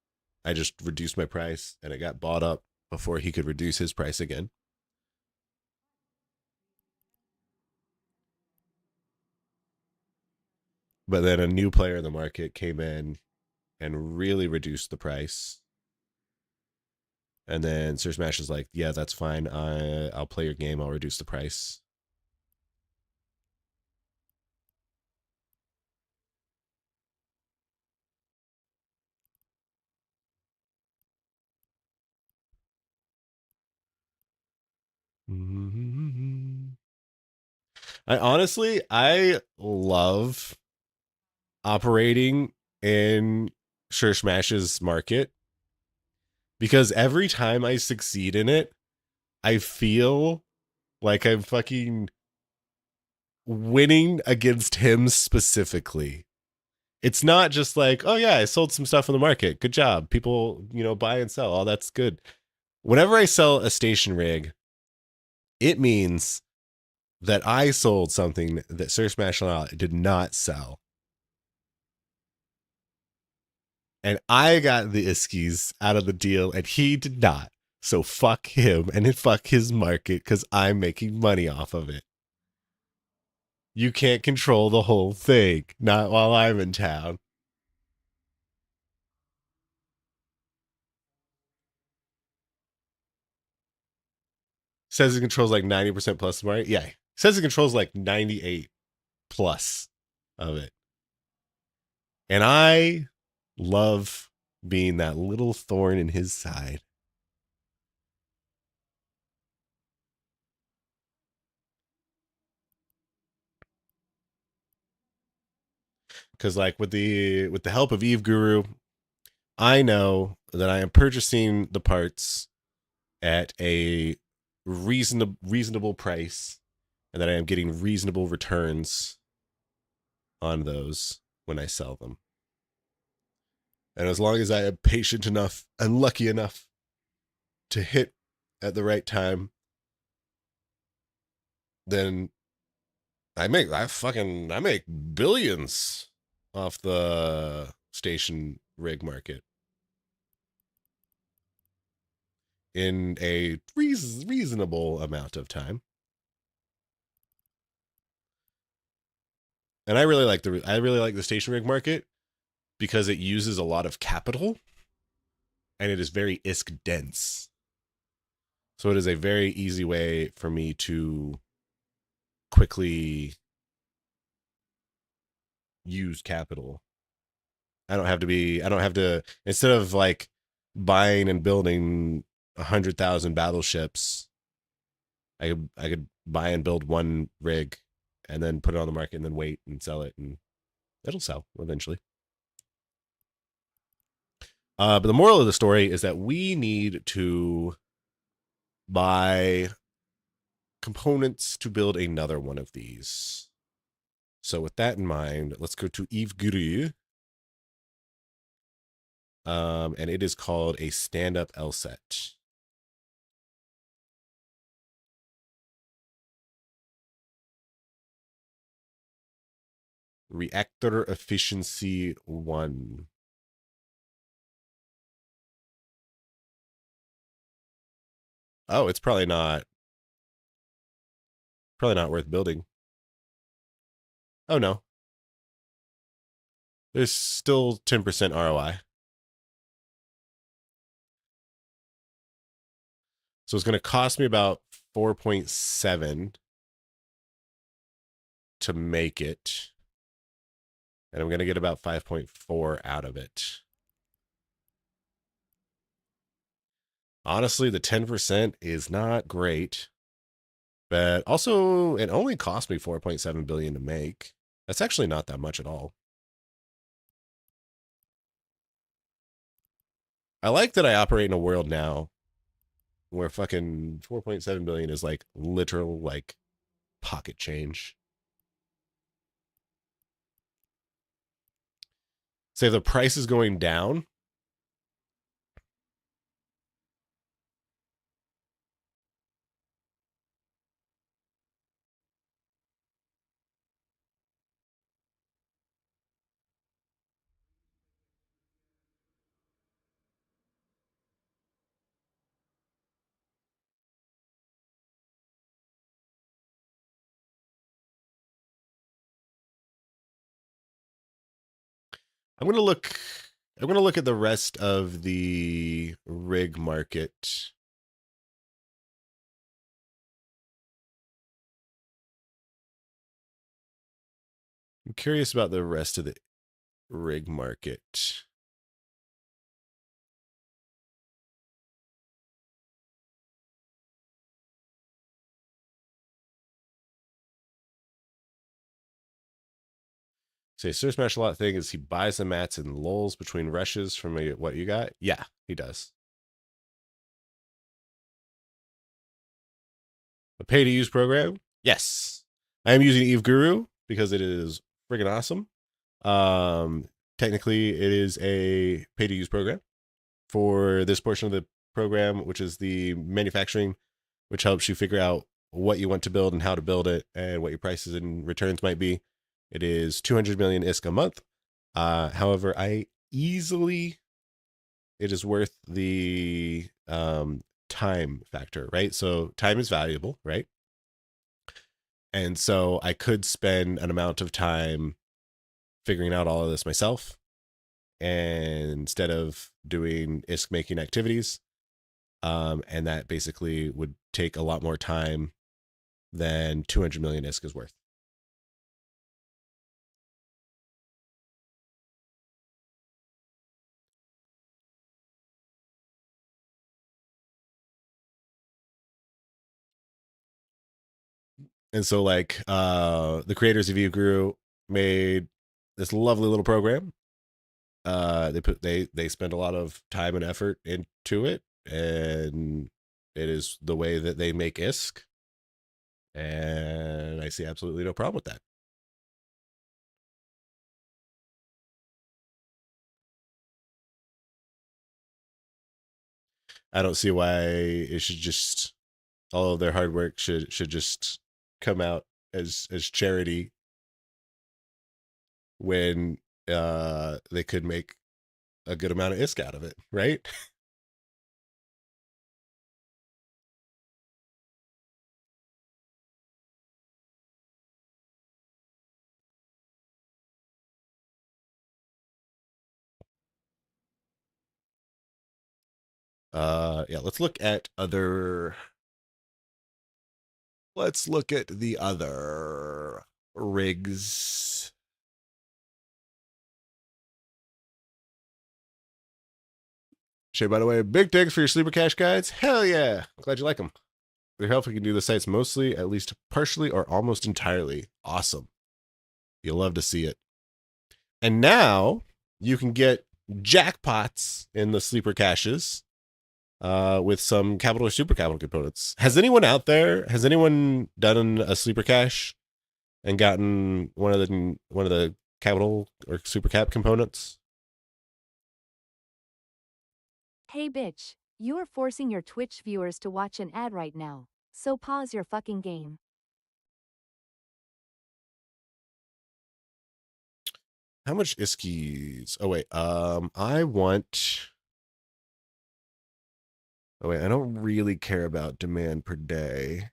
I just reduced my price and it got bought up before he could reduce his price again. But then a new player in the market came in and really reduced the price. And then Sir Smash is like, yeah, that's fine. I'll play your game. I'll reduce the price. I love operating in Sir Smash's market because every time I succeed in it, I feel like I'm fucking winning against him specifically. It's not just like, oh yeah, I sold some stuff in the market. Good job. People, buy and sell. Oh, that's good. Whenever I sell a station rig, it means that I sold something that Sir Smash did not sell. And I got the iskies out of the deal and he did not. So fuck him and fuck his market because I'm making money off of it. You can't control the whole thing. Not while I'm in town. Says it controls like 90% plus the market. Yeah. Says it controls like 98 plus of it. And I love being that little thorn in his side. Because like with the help of Eve Guru, I know that I am purchasing the parts at a reasonable price and that I am getting reasonable returns on those when I sell them. And as long as I am patient enough and lucky enough to hit at the right time, then I make billions off the station rig market in a reasonable amount of time. And I really like the station rig market because it uses a lot of capital and it is very ISK dense. So it is a very easy way for me to quickly use capital. I don't have to, instead of like buying and building 100,000 battleships, I could buy and build one rig and then put it on the market and then wait and sell it, and it'll sell eventually. But the moral of the story is that we need to buy components to build another one of these. So with that in mind, let's go to Yves Guru. And it is called a stand-up LSET. Reactor efficiency 1. Oh, it's probably not worth building. Oh no. There's still 10% ROI. So it's going to cost me about 4.7 to make it. And I'm going to get about 5.4 out of it. Honestly, the 10% is not great. But also, it only cost me 4.7 billion to make. That's actually not that much at all. I like that I operate in a world now where fucking 4.7 billion is like literal like pocket change. Say if the price is going down, I'm going to look at the rest of the rig market. I'm curious about the rest of the rig market. Say, Sir Smash a lot thing is he buys the mats and lulls between rushes from what you got? Yeah, he does. A pay-to-use program? Yes. I am using Eve Guru because it is friggin' awesome. Technically, it is a pay-to-use program for this portion of the program, which is the manufacturing, which helps you figure out what you want to build and how to build it and what your prices and returns might be. It is 200 million ISK a month. However, it is worth the time factor, right? So time is valuable, right? And so I could spend an amount of time figuring out all of this myself, and instead of doing ISK making activities. And that basically would take a lot more time than 200 million ISK is worth. And so like the creators of Grew made this lovely little program. They spent a lot of time and effort into it, and it is the way that they make ISK. And I see absolutely no problem with that. I don't see why it should just, all of their hard work should just come out as charity when they could make a good amount of ISK out of it, right? Yeah, let's look at the other rigs. Shay, by the way, big thanks for your sleeper cache guides. Hell yeah. Glad you like them. With your help, we can do the sites mostly, at least partially, or almost entirely. Awesome. You'll love to see it. And now you can get jackpots in the sleeper caches with some capital or super capital components. Has anyone out there, has anyone done a sleeper cache and gotten one of the capital or super cap components? Hey bitch, you are forcing your Twitch viewers to watch an ad right now, so pause your fucking game. How much iskies? Oh wait, I want. Oh wait, I don't really care about demand per day.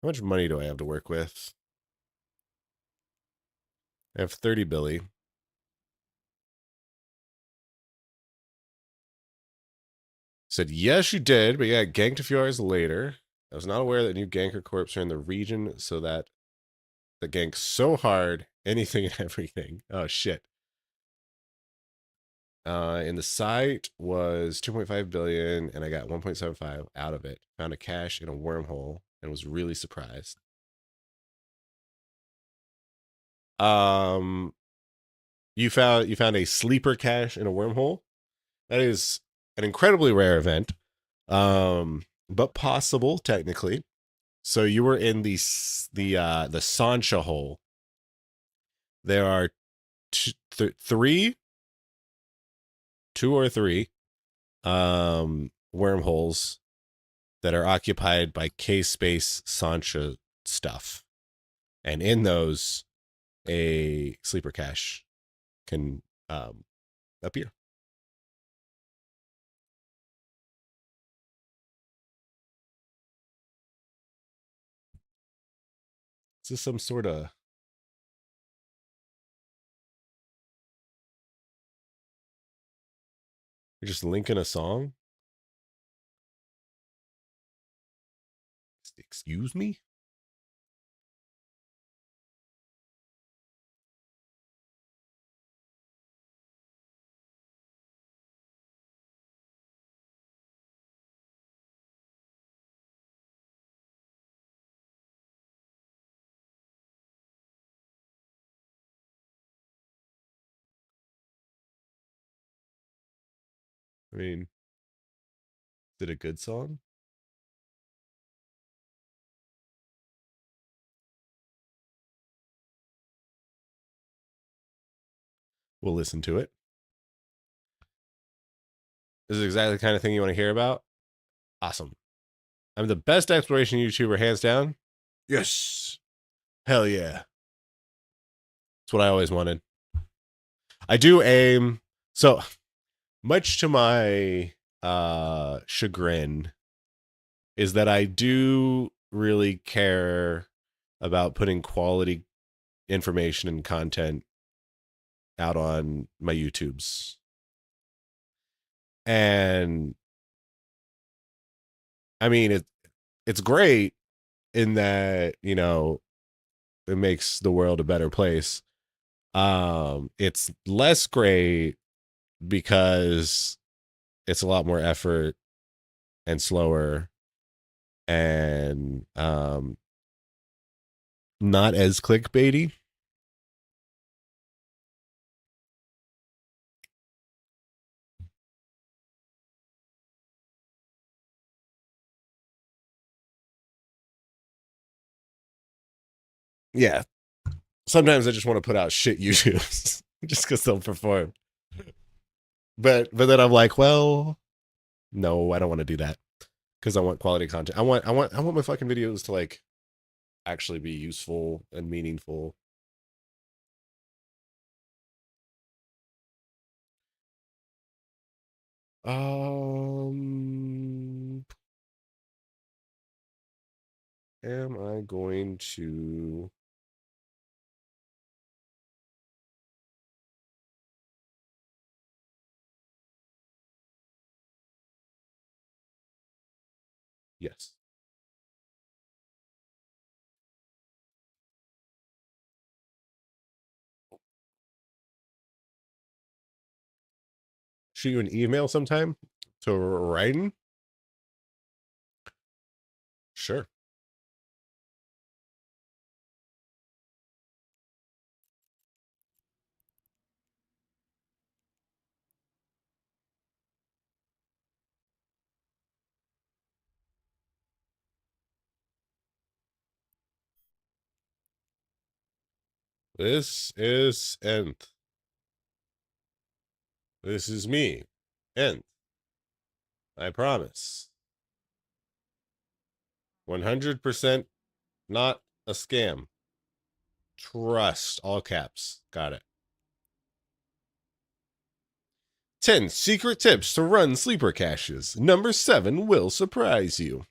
How much money do I have to work with? I have 30 Billy. Said, yes, you did, but yeah, ganked a few hours later. I was not aware that new ganker corps are in the region, so that the gank so hard, anything and everything. Oh, shit. And the site was 2.5 billion, and I got 1.75 out of it. Found a cache in a wormhole and was really surprised. You found a sleeper cache in a wormhole. That is an incredibly rare event, but possible technically. So you were in the Sancha hole. There are two or three wormholes that are occupied by K-Space Sancha stuff, and in those, a sleeper cache can appear. Is this some sort of... You're just linking a song? Excuse me? I mean, is it a good song? We'll listen to it. This is exactly the kind of thing you want to hear about. Awesome. I'm the best exploration YouTuber, hands down. Yes. Hell yeah. That's what I always wanted. I do aim. So, much to my chagrin, is that I do really care about putting quality information and content out on my YouTubes. And I mean, it's great in that, you know, it makes the world a better place. It's less great because it's a lot more effort and slower and not as clickbaity. Yeah. Sometimes I just want to put out shit YouTubes just because they'll perform. But then I'm like, well, no, I don't want to do that because I want quality content. I want my fucking videos to like actually be useful and meaningful. Am I going to yes. Shoot you an email sometime to Ryan? Sure. This is Nth. This is me. Nth. I promise. 100% not a scam. Trust. All caps. Got it. 10 secret tips to run sleeper caches. Number 7 will surprise you.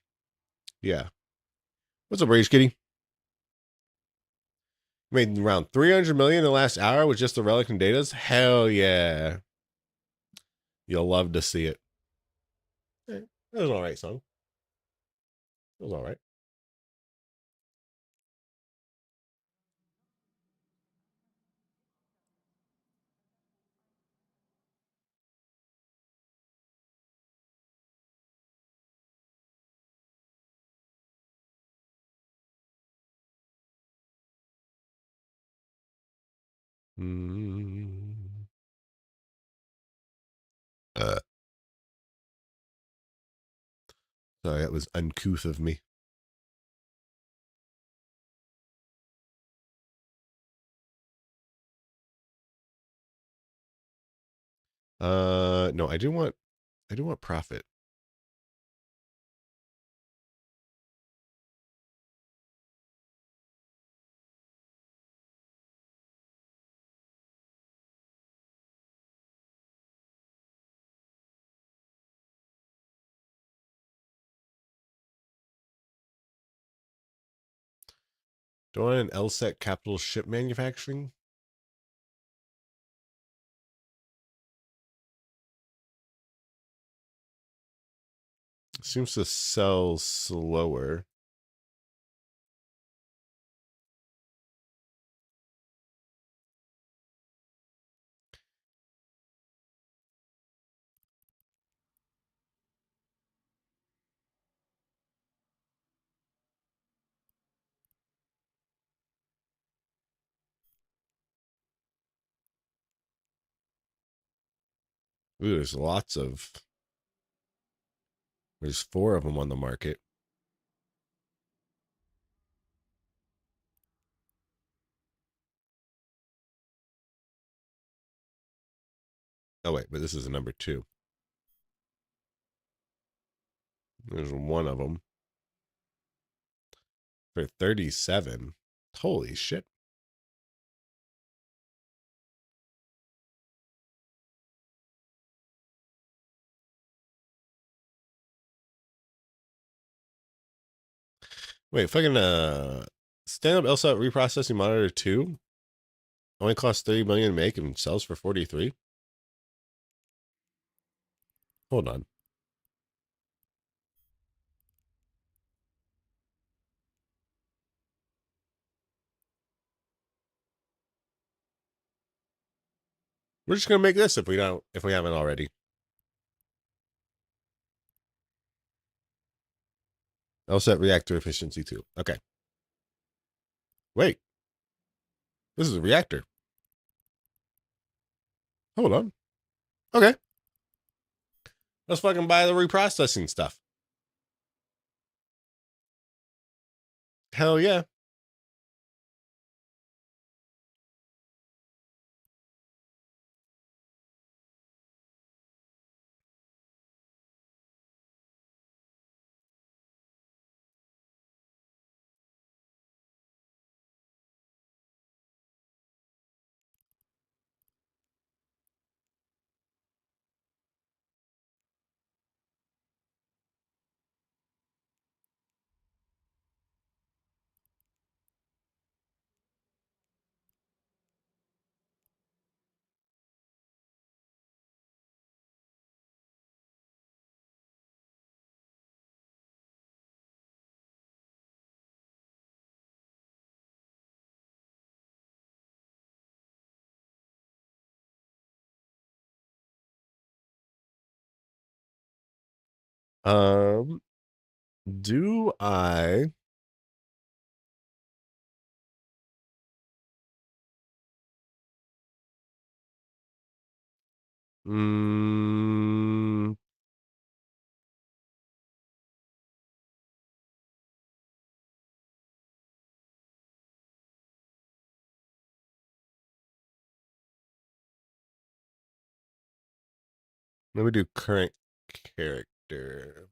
Yeah. What's up, Rage Kitty? Made around 300 million in the last hour with just the relic and datas. Hell yeah. You'll love to see it. That was an alright song. It was alright. Sorry, that was uncouth of me. No, I do want profit. Do I want an LSEC capital ship manufacturing? Seems to sell slower. Ooh, there's 4 of them on the market. Oh wait, but this is a number 2. There's one of them for 37. Holy shit. Wait, fucking stand-up LSAT reprocessing monitor 2 only costs 30 million to make and sells for 43. Hold on. We're just gonna make this if we haven't already. LSAT reactor efficiency 2. Okay. Wait. This is a reactor. Hold on. Okay. Let's fucking buy the reprocessing stuff. Hell yeah. Do I mm, let me do current character.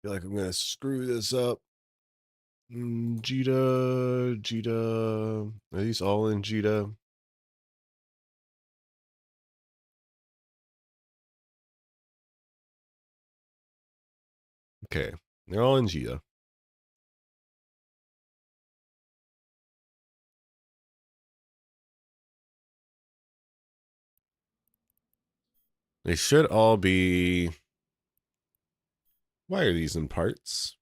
Feel like I'm gonna screw this up. Jita. Are these all in Jita? Okay, they're all in Jita. They should all be. Why are these in parts?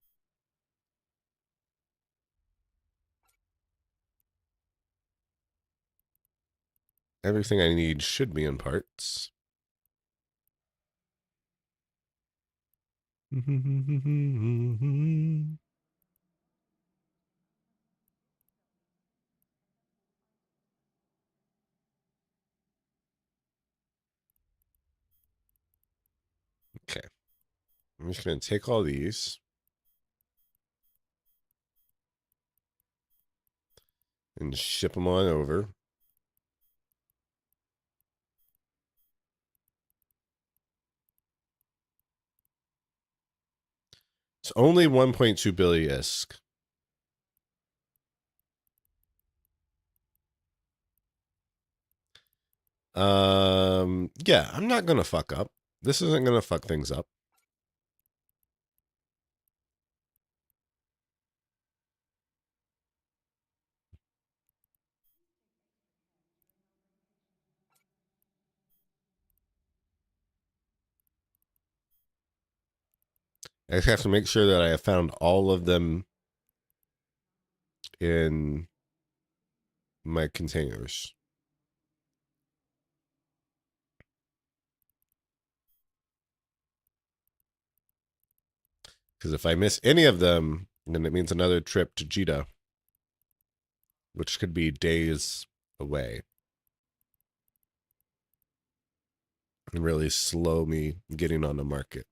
Everything I need should be in parts. Okay. I'm just going to take all these and ship them on over. It's only 1.2 billion ISK. Yeah, I'm not going to fuck up. This isn't going to fuck things up. I just have to make sure that I have found all of them in my containers. Because if I miss any of them, then it means another trip to Jita, which could be days away. And really slow me getting on the market.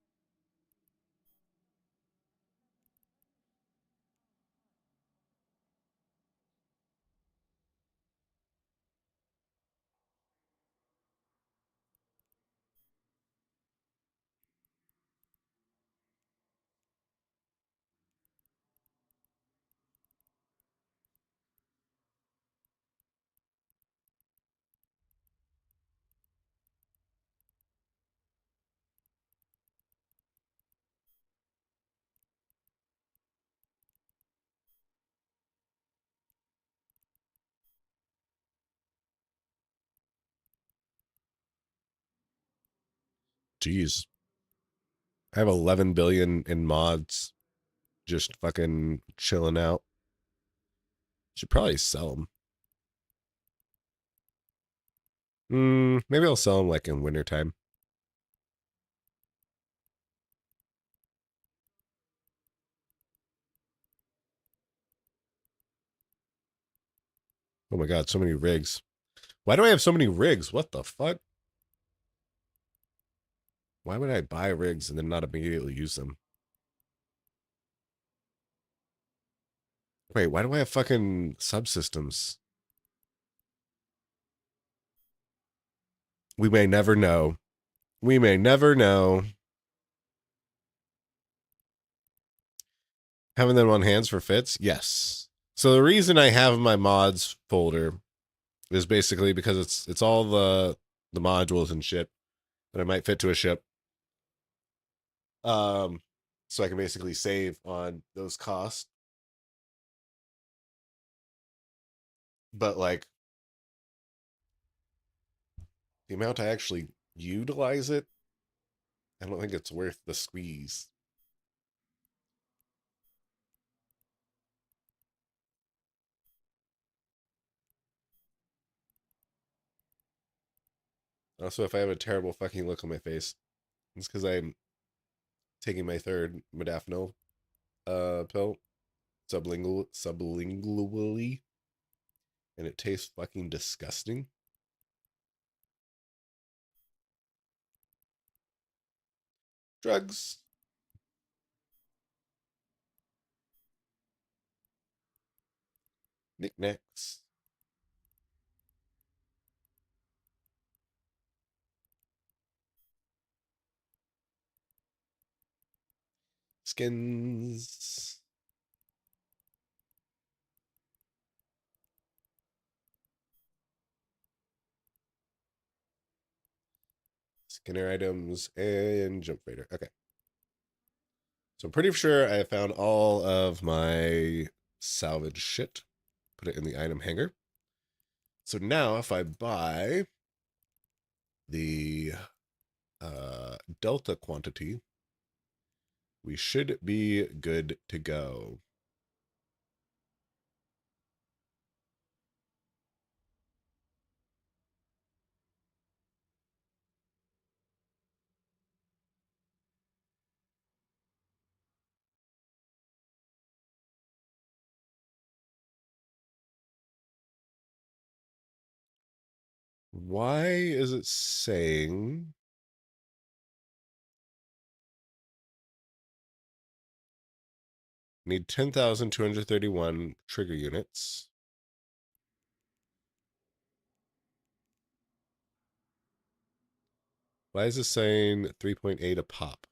Jeez. I have 11 billion in mods just fucking chilling out. Should probably sell them. Maybe I'll sell them like in wintertime. Oh my god, so many rigs. Why do I have so many rigs? What the fuck? Why would I buy rigs and then not immediately use them? Wait, why do I have fucking subsystems? We may never know. We may never know. Having them on hands for fits? Yes. So the reason I have my mods folder is basically because it's all the modules and shit that I might fit to a ship. So I can basically save on those costs. But like the amount I actually utilize it, I don't think it's worth the squeeze. Also, if I have a terrible fucking look on my face, it's because I'm taking my third modafinil pill sublingually, and it tastes fucking disgusting. Drugs. Knickknacks. Skins. Skinner items and jump freighter. Okay. So I'm pretty sure I found all of my salvage shit. Put it in the item hanger. So now if I buy the delta quantity, we should be good to go. Why is it saying need 10,231 trigger units? Why is it saying 3.8 a pop?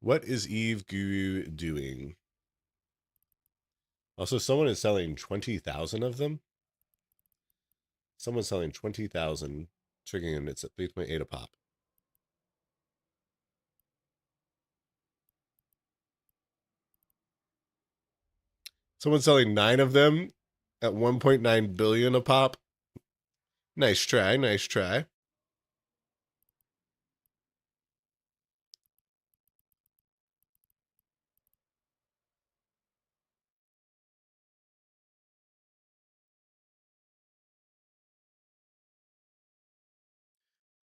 What is Eve Guru doing? Also, someone is selling 20,000 of them. Someone's selling 20,000 trigger units at 3.8 a pop. Someone's selling 9 of them at 1.9 billion a pop. Nice try, nice try.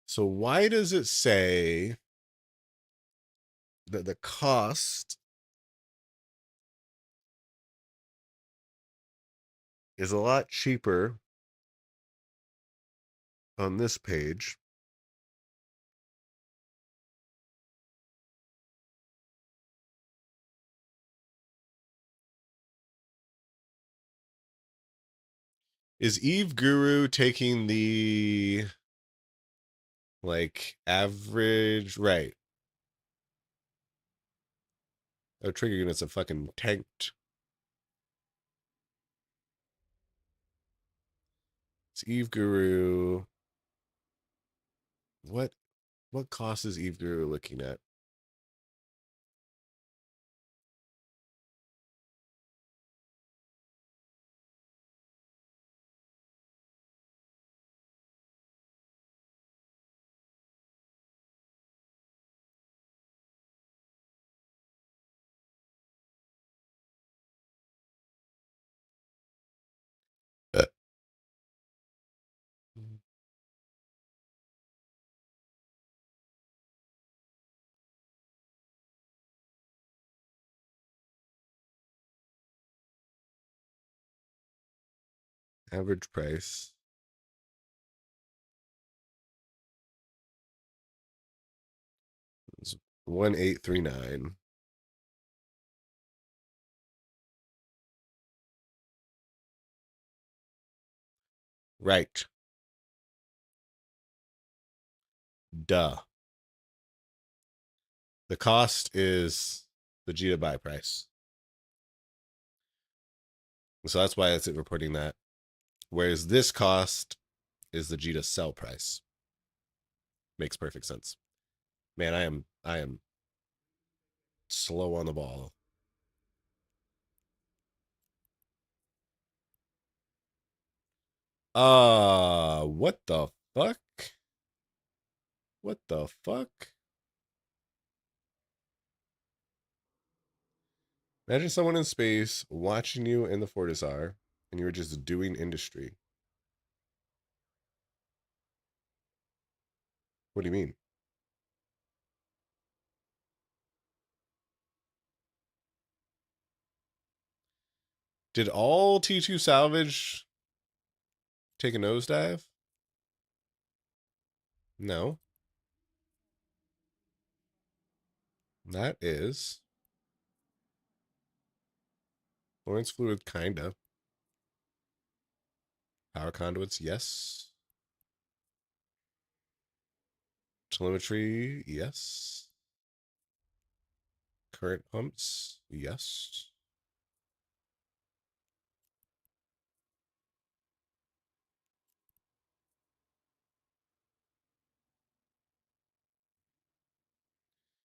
So why does it say that the cost is a lot cheaper on this page? Is Eve Guru taking the like average, right? Oh, trigger units are fucking tanked. It's Eve Guru. What cost is Eve Guru looking at? Average price. 1839. Right. Duh. The cost is the G to buy price. So that's why it's reporting that. Whereas this cost is the G to sell price. Makes perfect sense. Man, I am slow on the ball. What the fuck? What the fuck? Imagine someone in space watching you in the Fortisar and you were just doing industry. What do you mean? Did all T2 salvage take a nosedive? No. That is Lawrence fluid, kinda. Power conduits, yes. Telemetry, yes. Current pumps, yes.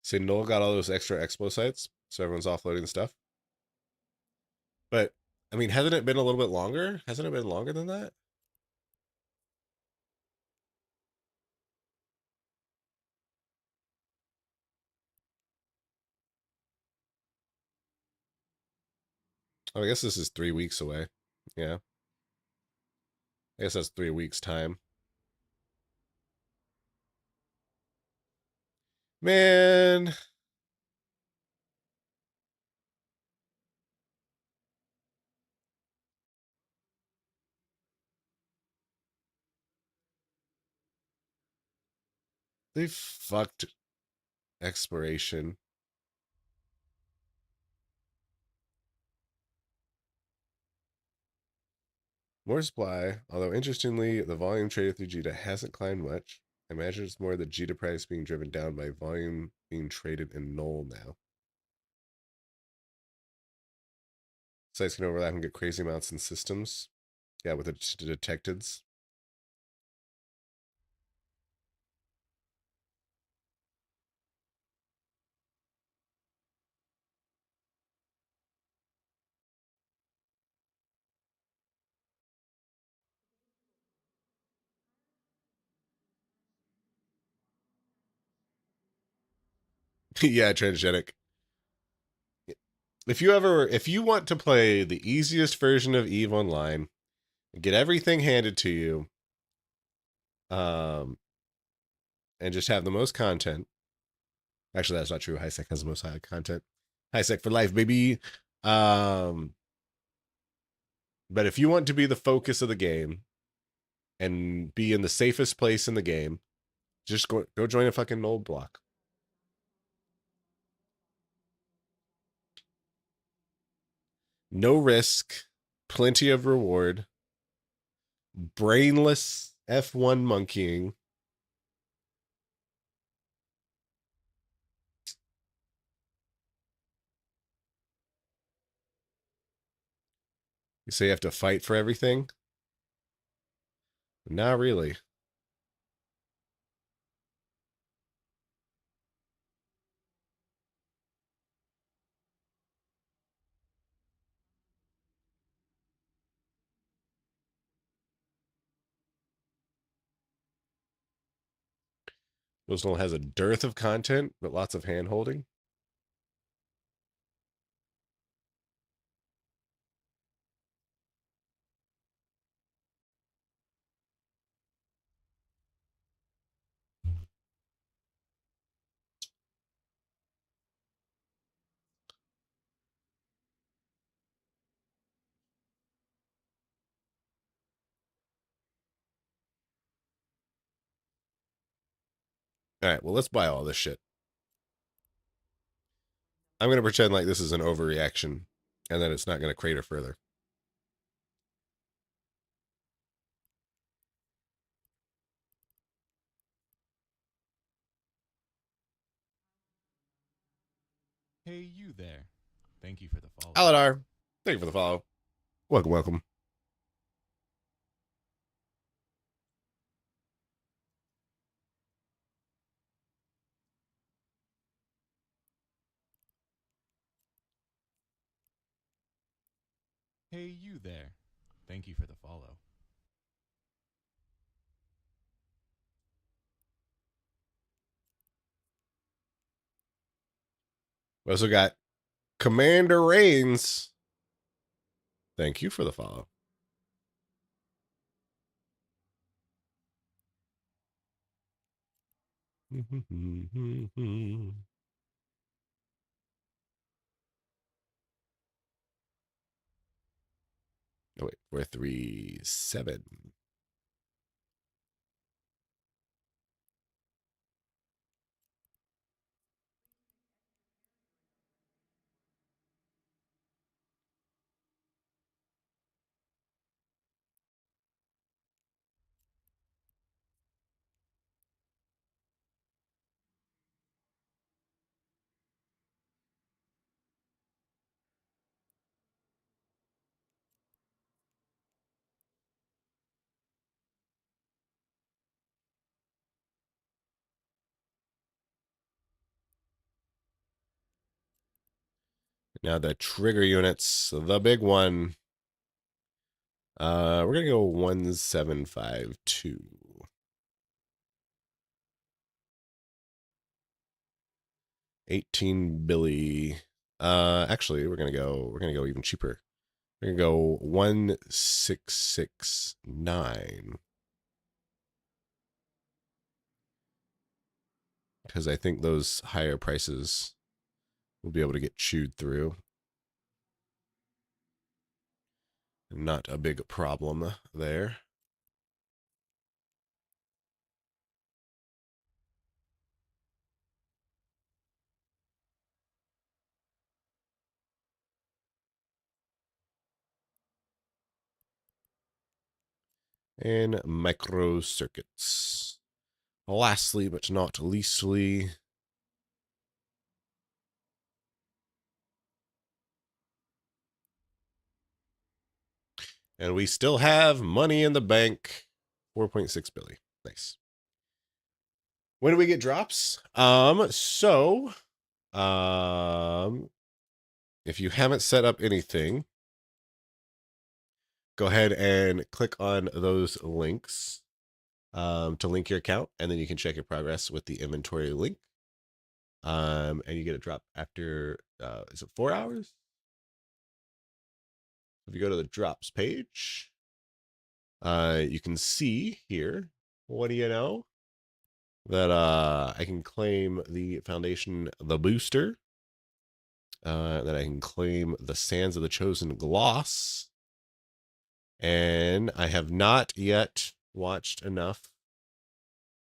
Say Noel got all those extra expo sites, so everyone's offloading stuff. But I mean, hasn't it been a little bit longer? Hasn't it been longer than that? Oh, I guess this is 3 weeks away. Yeah. I guess that's 3 weeks time. Man. They fucked exploration. More supply, although interestingly, the volume traded through JITA hasn't climbed much. I imagine it's more the JITA price being driven down by volume being traded in null now. Sites can overlap and get crazy amounts in systems. Yeah, with the detecteds. Yeah, transgenic. If you want to play the easiest version of Eve online, get everything handed to you, and just have the most content. Actually, that's not true. HiSec has the most high content. HiSec for life, baby. Um, but if you want to be the focus of the game and be in the safest place in the game, just go join a fucking null block. No risk, plenty of reward, brainless F1 monkeying. You say you have to fight for everything? Not really. Ghostnull has a dearth of content, but lots of hand holding. All right, well, let's buy all this shit. I'm going to pretend like this is an overreaction and that it's not going to crater further. Hey, you there. Thank you for the follow. Aladar, thank you for the follow. Welcome, welcome. Hey, you there. Thank you for the follow. We also got Commander Reigns. Thank you for the follow. Oh, wait, 437. Now the trigger units, the big one. We're gonna go 1752. 18 Billy. Actually, we're gonna go even cheaper. We're gonna go 1669. Because I think those higher prices will be able to get chewed through. Not a big problem there. And micro circuits. Lastly, but not leastly, and we still have money in the bank. 4.6 billion. Nice. When do we get drops? If you haven't set up anything, go ahead and click on those links to link your account, and then you can check your progress with the inventory link. And you get a drop after, is it 4 hours? If you go to the drops page, you can see here, what do you know? That I can claim the foundation, the booster. That I can claim the Sands of the Chosen gloss. And I have not yet watched enough.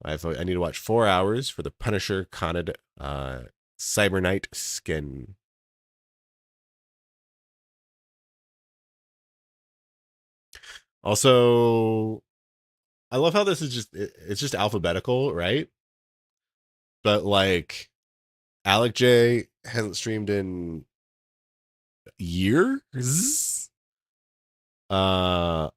I need to watch 4 hours for the Punisher Conned Cyber Knight skin. Also, I love how this is it's just alphabetical, right? But like Alec J hasn't streamed in years. Arnott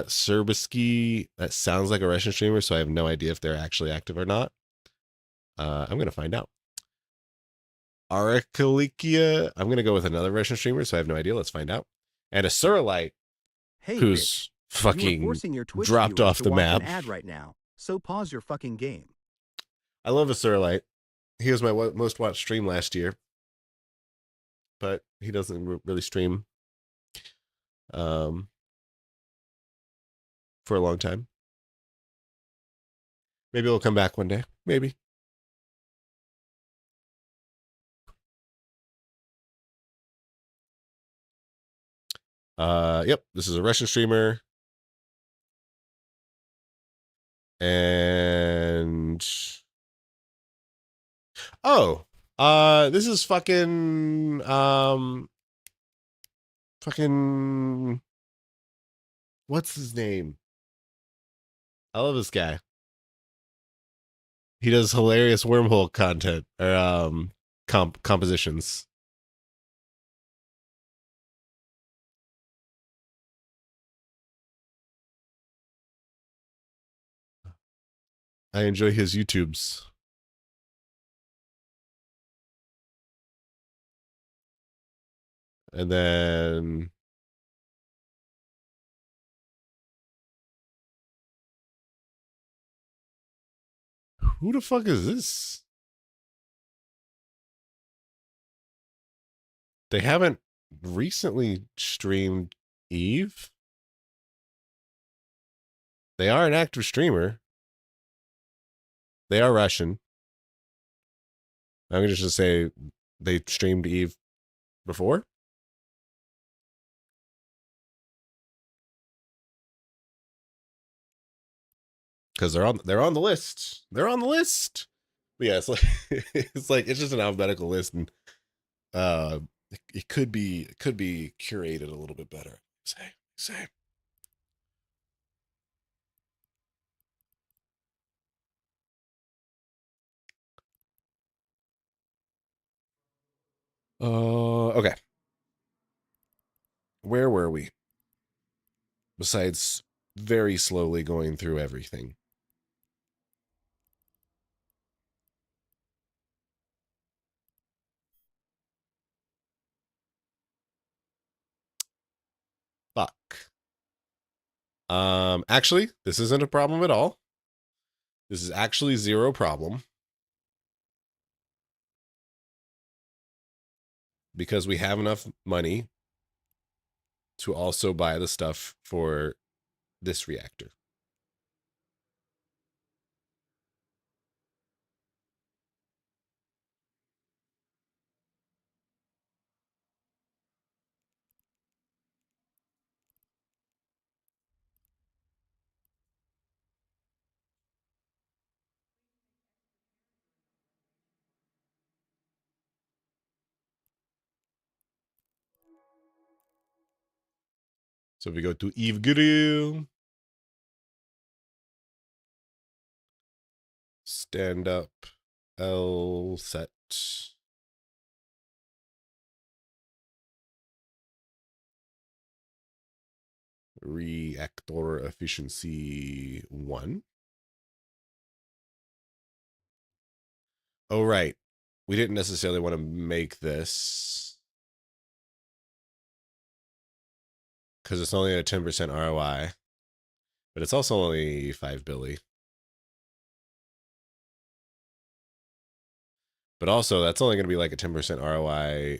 Serbisky, that sounds like a Russian streamer, so I have no idea if they're actually active or not. I'm gonna find out. Arakalikia, I'm gonna go with another Russian streamer, so I have no idea. Let's find out. And a Suralite, Hey, who's bitch, you are fucking forcing your Twitch dropped viewers off to the watch map. an ad right now, so pause your fucking game. I love a Suralite. He was my most watched stream last year, but he doesn't really stream for a long time. Maybe he'll come back one day. Maybe. Yep, this is a Russian streamer. And oh, This is fucking what's his name? I love this guy. He does hilarious wormhole content or compositions. I enjoy his YouTubes. And then who the fuck is this? They haven't recently streamed Eve. They are an active streamer. They are Russian. I'm going to just say they streamed Eve before. Because they're on the list. They're on the list. But yeah, it's like it's just an alphabetical list, and it could be curated a little bit better. Say. Okay. Where were we? Besides very slowly going through everything. Fuck. Actually, this isn't a problem at all. This is actually zero problem. Because we have enough money to also buy the stuff for this reactor. So we go to Eve Grill. Stand up. L set. Reactor efficiency 1. Oh, right. We didn't necessarily want to make this because it's only a 10% ROI, but it's also only 5 billy. But also, that's only going to be like a 10% ROI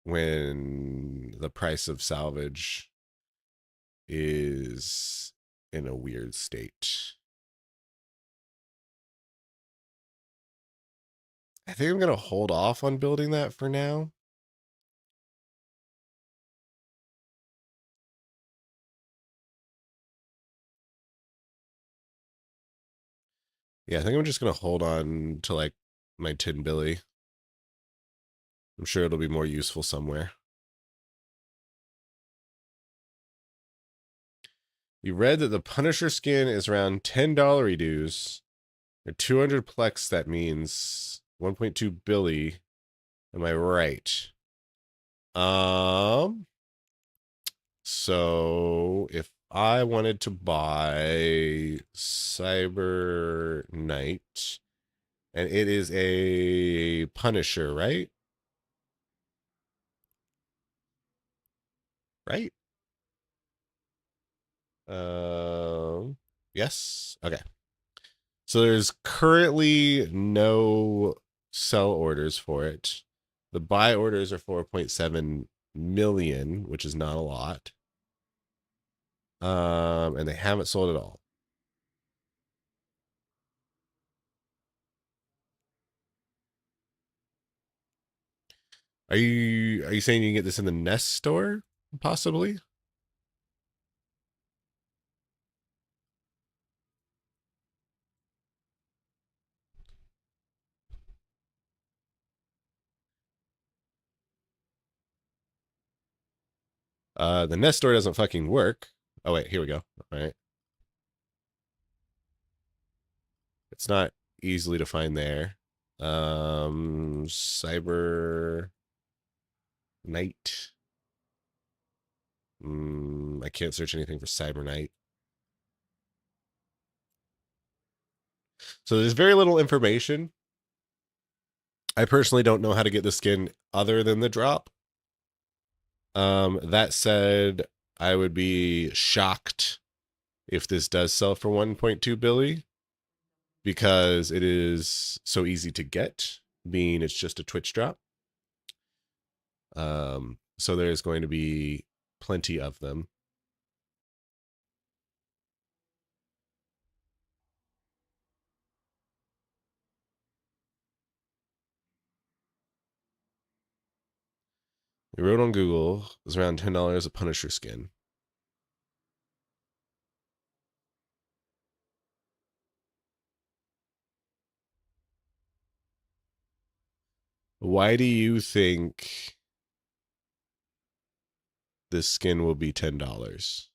when the price of salvage is in a weird state. I think I'm going to hold off on building that for now. Yeah, I think I'm just going to hold on to like my 10 billy. I'm sure it'll be more useful somewhere. You read that the Punisher skin is around $10 dues. Or 200 plex, that means 1.2 billy. Am I right? So if I wanted to buy Cyber Knight, and it is a Punisher, right? Right? Yes. Okay. So there's currently no sell orders for it. The buy orders are 4.7 million, which is not a lot. And they haven't sold at all. Are you saying you can get this in the Nest store, possibly? The nest door doesn't fucking work. Oh, wait, here we go. All right. It's not easily to find there. Cyber Night. I can't search anything for Cyber Night. So there's very little information. I personally don't know how to get the skin other than the drop. That said, I would be shocked if this does sell for 1.2 billion because it is so easy to get, being it's just a Twitch drop. So there's going to be plenty of them. We wrote on Google, it was around $10 a Punisher skin. Why do you think this skin will be $10?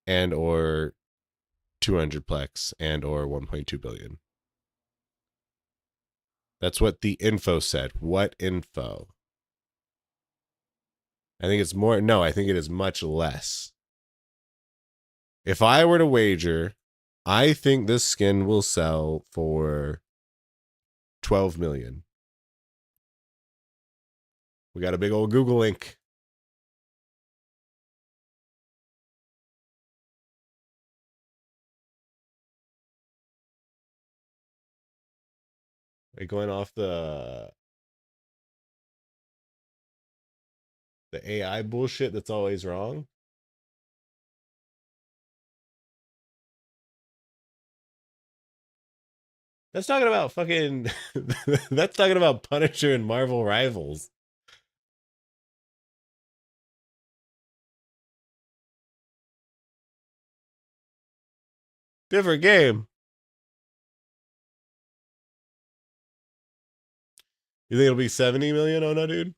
And or 200 plex and or 1.2 billion. That's what the info said. What info? I think it's more. No, I think it is much less. If I were to wager, I think this skin will sell for 12 million. We got a big old Google link. Are you going off the AI bullshit that's always wrong? That's talking about fucking that's talking about Punisher and Marvel Rivals. Different game. You think it'll be 70 million? Oh no, dude.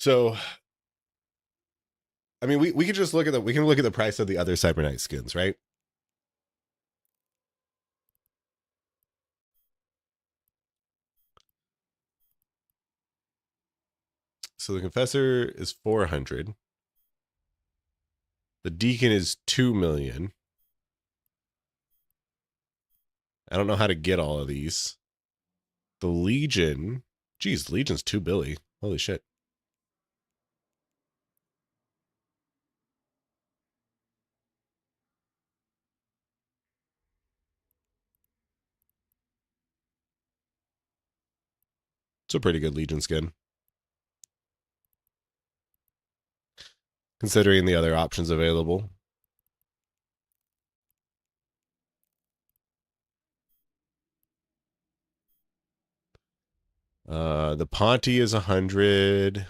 So, I mean, we could just look at we can look at the price of the other Cyber Knight skins, right? So the Confessor is 400. The Deacon is 2 million. I don't know how to get all of these. The Legion, geez, Legion's 2 billion. Holy shit. It's a pretty good Legion skin, considering the other options available. The Ponty is 100.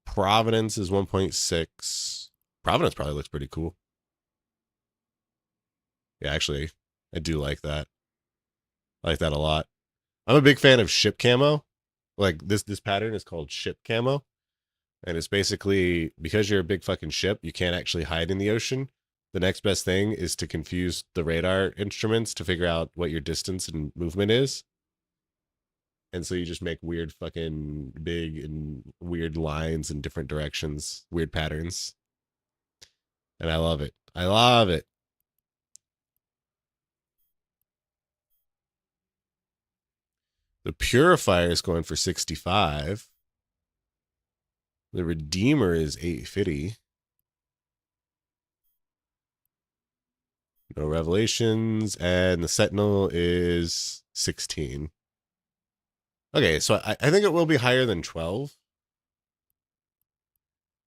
Providence is 1.6. Providence probably looks pretty cool. Yeah, actually, I do like that. I like that a lot. I'm a big fan of ship camo. Like this pattern is called ship camo. And it's basically because you're a big fucking ship, you can't actually hide in the ocean. The next best thing is to confuse the radar instruments to figure out what your distance and movement is. And so you just make weird fucking big and weird lines in different directions, weird patterns. And I love it. I love it. The Purifier is going for 65. The Redeemer is 850. No revelations. And the Sentinel is 16. Okay, so I think it will be higher than 12.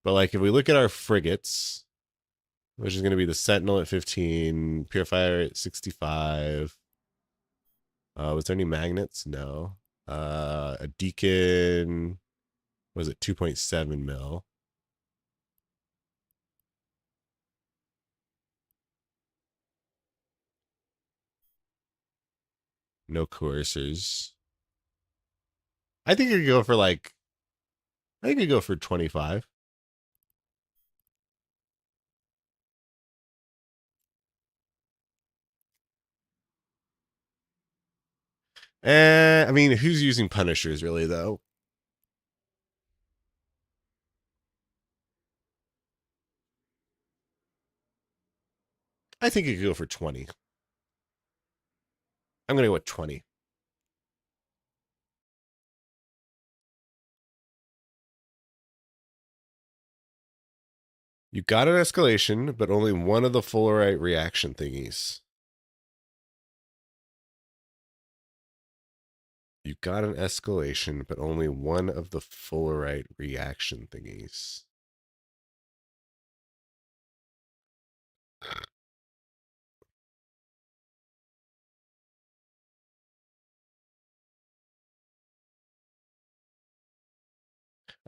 But like if we look at our frigates, which is going to be the Sentinel at 15, Purifier at 65. Was there any magnets? No. A Deacon, was it 2.7 mil? No coercers. I think you could go for like, I think you could go for 25. I mean, who's using Punishers really though? I think you could go for 20. I'm going to go with 20. You got an escalation, but only one of the Fullerite reaction thingies. You got an escalation, but only one of the Fullerite reaction thingies.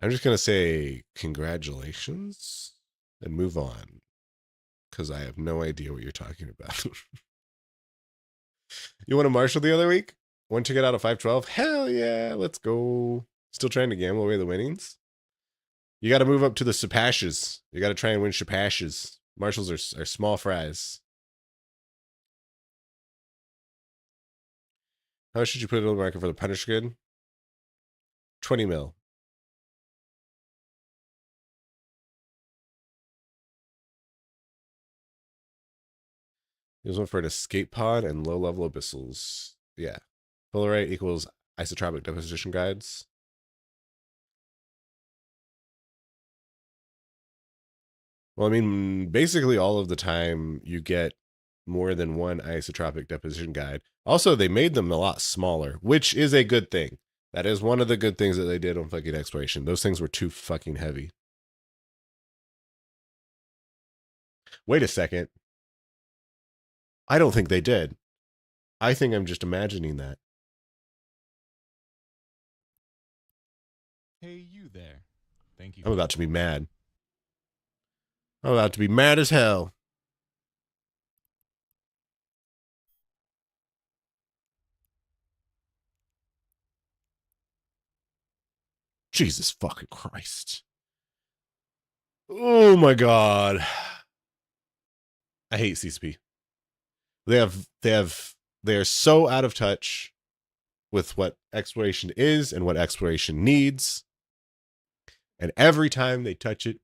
I'm just going to say congratulations and move on because I have no idea what you're talking about. You want to marshal the other week? One ticket out of 512? Hell yeah, let's go. Still trying to gamble away the winnings? You got to move up to the Shapashes. You got to try and win Shapashes. Marshals are small fries. How much should you put it on the market for the Punish Grid? 20 mil. Here's one for an escape pod and low-level abyssals. Yeah. Fullerite equals isotropic deposition guides. Well, I mean, basically all of the time you get more than one isotropic deposition guide. Also, they made them a lot smaller, which is a good thing. That is one of the good things that they did on fucking exploration. Those things were too fucking heavy. Wait a second. I don't think they did. I think I'm just imagining that. Hey, you there. Thank you. I'm about to be mad. I'm about to be mad as hell. Jesus fucking Christ. Oh my God. I hate CCP. They are so out of touch with what exploration is and what exploration needs. And every time they touch it,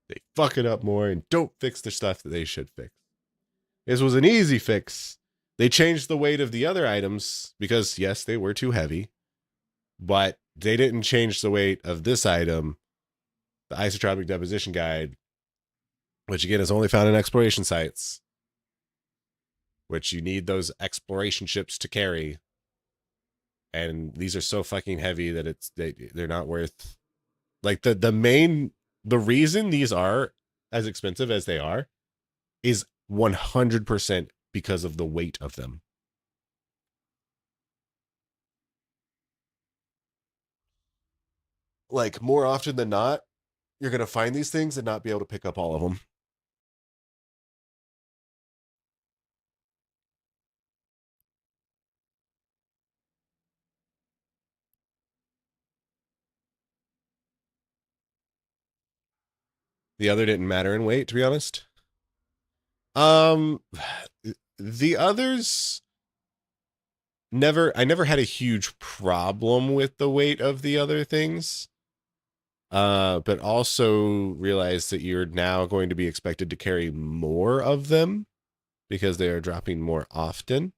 they fuck it up more and don't fix the stuff that they should fix. This was an easy fix. They changed the weight of the other items because, yes, they were too heavy, but they didn't change the weight of this item, the isotropic deposition guide, which again is only found in exploration sites, which you need those exploration ships to carry. And these are so fucking heavy that they're not worth, like, the reason these are as expensive as they are is 100% because of the weight of them. Like, more often than not, you're going to find these things and not be able to pick up all of them. The other didn't matter in weight, to be honest. The others I never had a huge problem with the weight of the other things. But also realize that you're now going to be expected to carry more of them because they are dropping more often.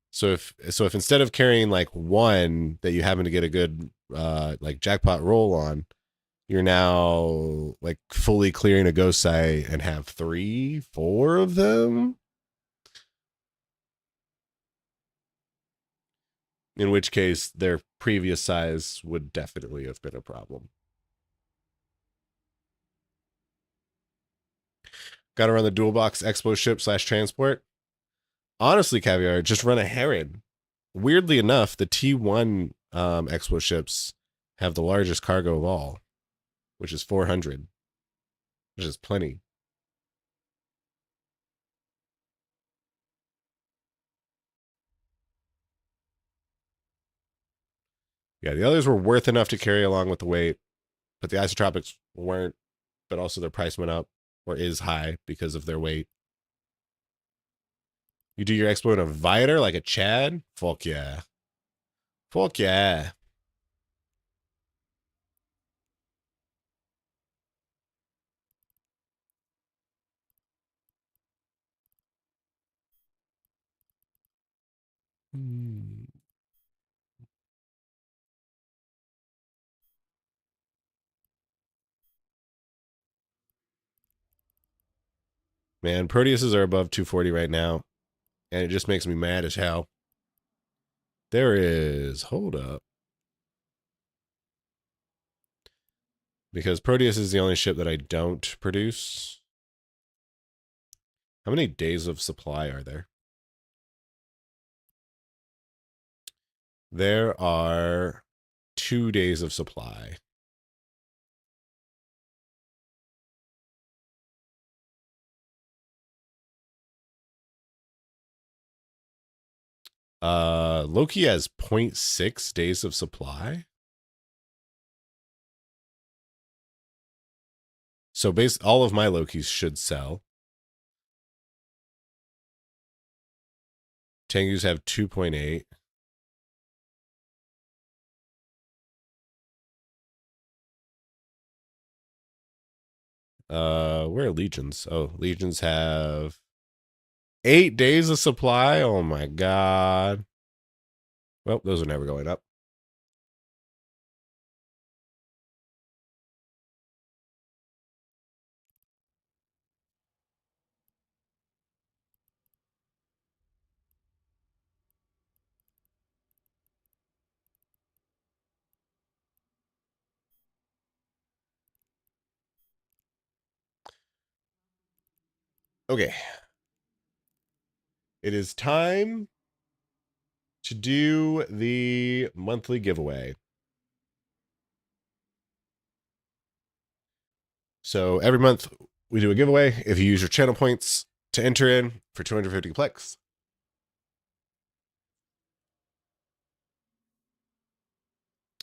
So if instead of carrying like one that you happen to get a good like jackpot roll on, you're now like fully clearing a ghost site and have 3, 4 of them. In which case their previous size would definitely have been a problem. Got to run the dual box expo ship / transport. Honestly, Caviar, just run a Heron. Weirdly enough, the T1 expo ships have the largest cargo of all, which is 400, which is plenty. Yeah, the others were worth enough to carry along with the weight, but the isotropics weren't, but also their price went up or is high because of their weight. You do your expo in a Viator like a Chad? Fuck yeah. Fuck yeah. Man, Proteuses are above 240 right now, and it just makes me mad as hell. There is, hold up. Because Proteus is the only ship that I don't produce. How many days of supply are there? There are 2 days of supply. Loki has 0.6 days of supply. So all of my Lokis should sell. Tengus have 2.8. Where are Legions? Oh, Legions have 8 days of supply. Oh my god. Well, those are never going up. Okay. It is time to do the monthly giveaway. So every month we do a giveaway. If you use your channel points to enter in for 250 Plex.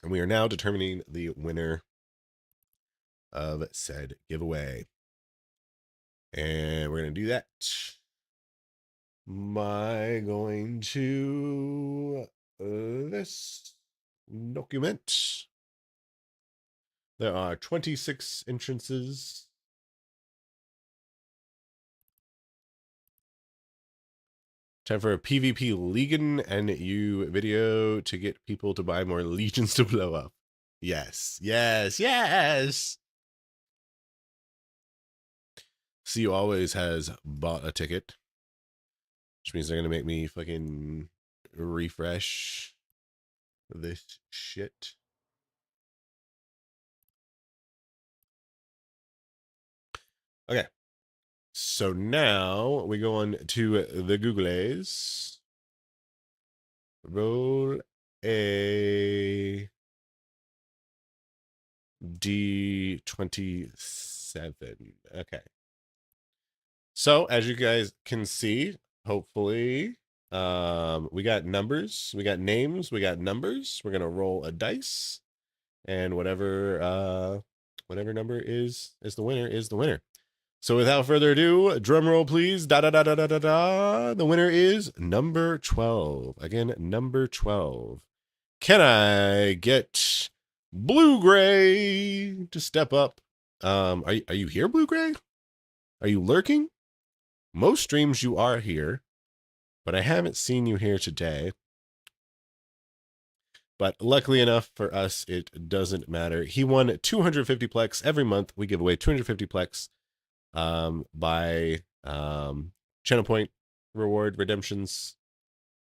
And we are now determining the winner of said giveaway. And we're going to do that by going to this document. There are 26 entrances. Time for a PvP Legion and you video to get people to buy more Legions to blow up. Yes, yes, yes. See You Always has bought a ticket, which means they're going to make me fucking refresh this shit. Okay. So now we go on to the Googles. Roll a D27. Okay. So as you guys can see, hopefully, we got numbers, we got names, we got numbers. We're gonna roll a dice, and whatever number is the winner is the winner. So without further ado, drum roll please. Da da da da da da da. The winner is number 12. Again, number 12. Can I get Blue Gray to step up? Are you here, Blue Gray? Are you lurking? Most streams you are here, but I haven't seen you here today. But luckily enough for us, it doesn't matter. He won 250 Plex. Every month we give away 250 Plex by channel point reward redemptions.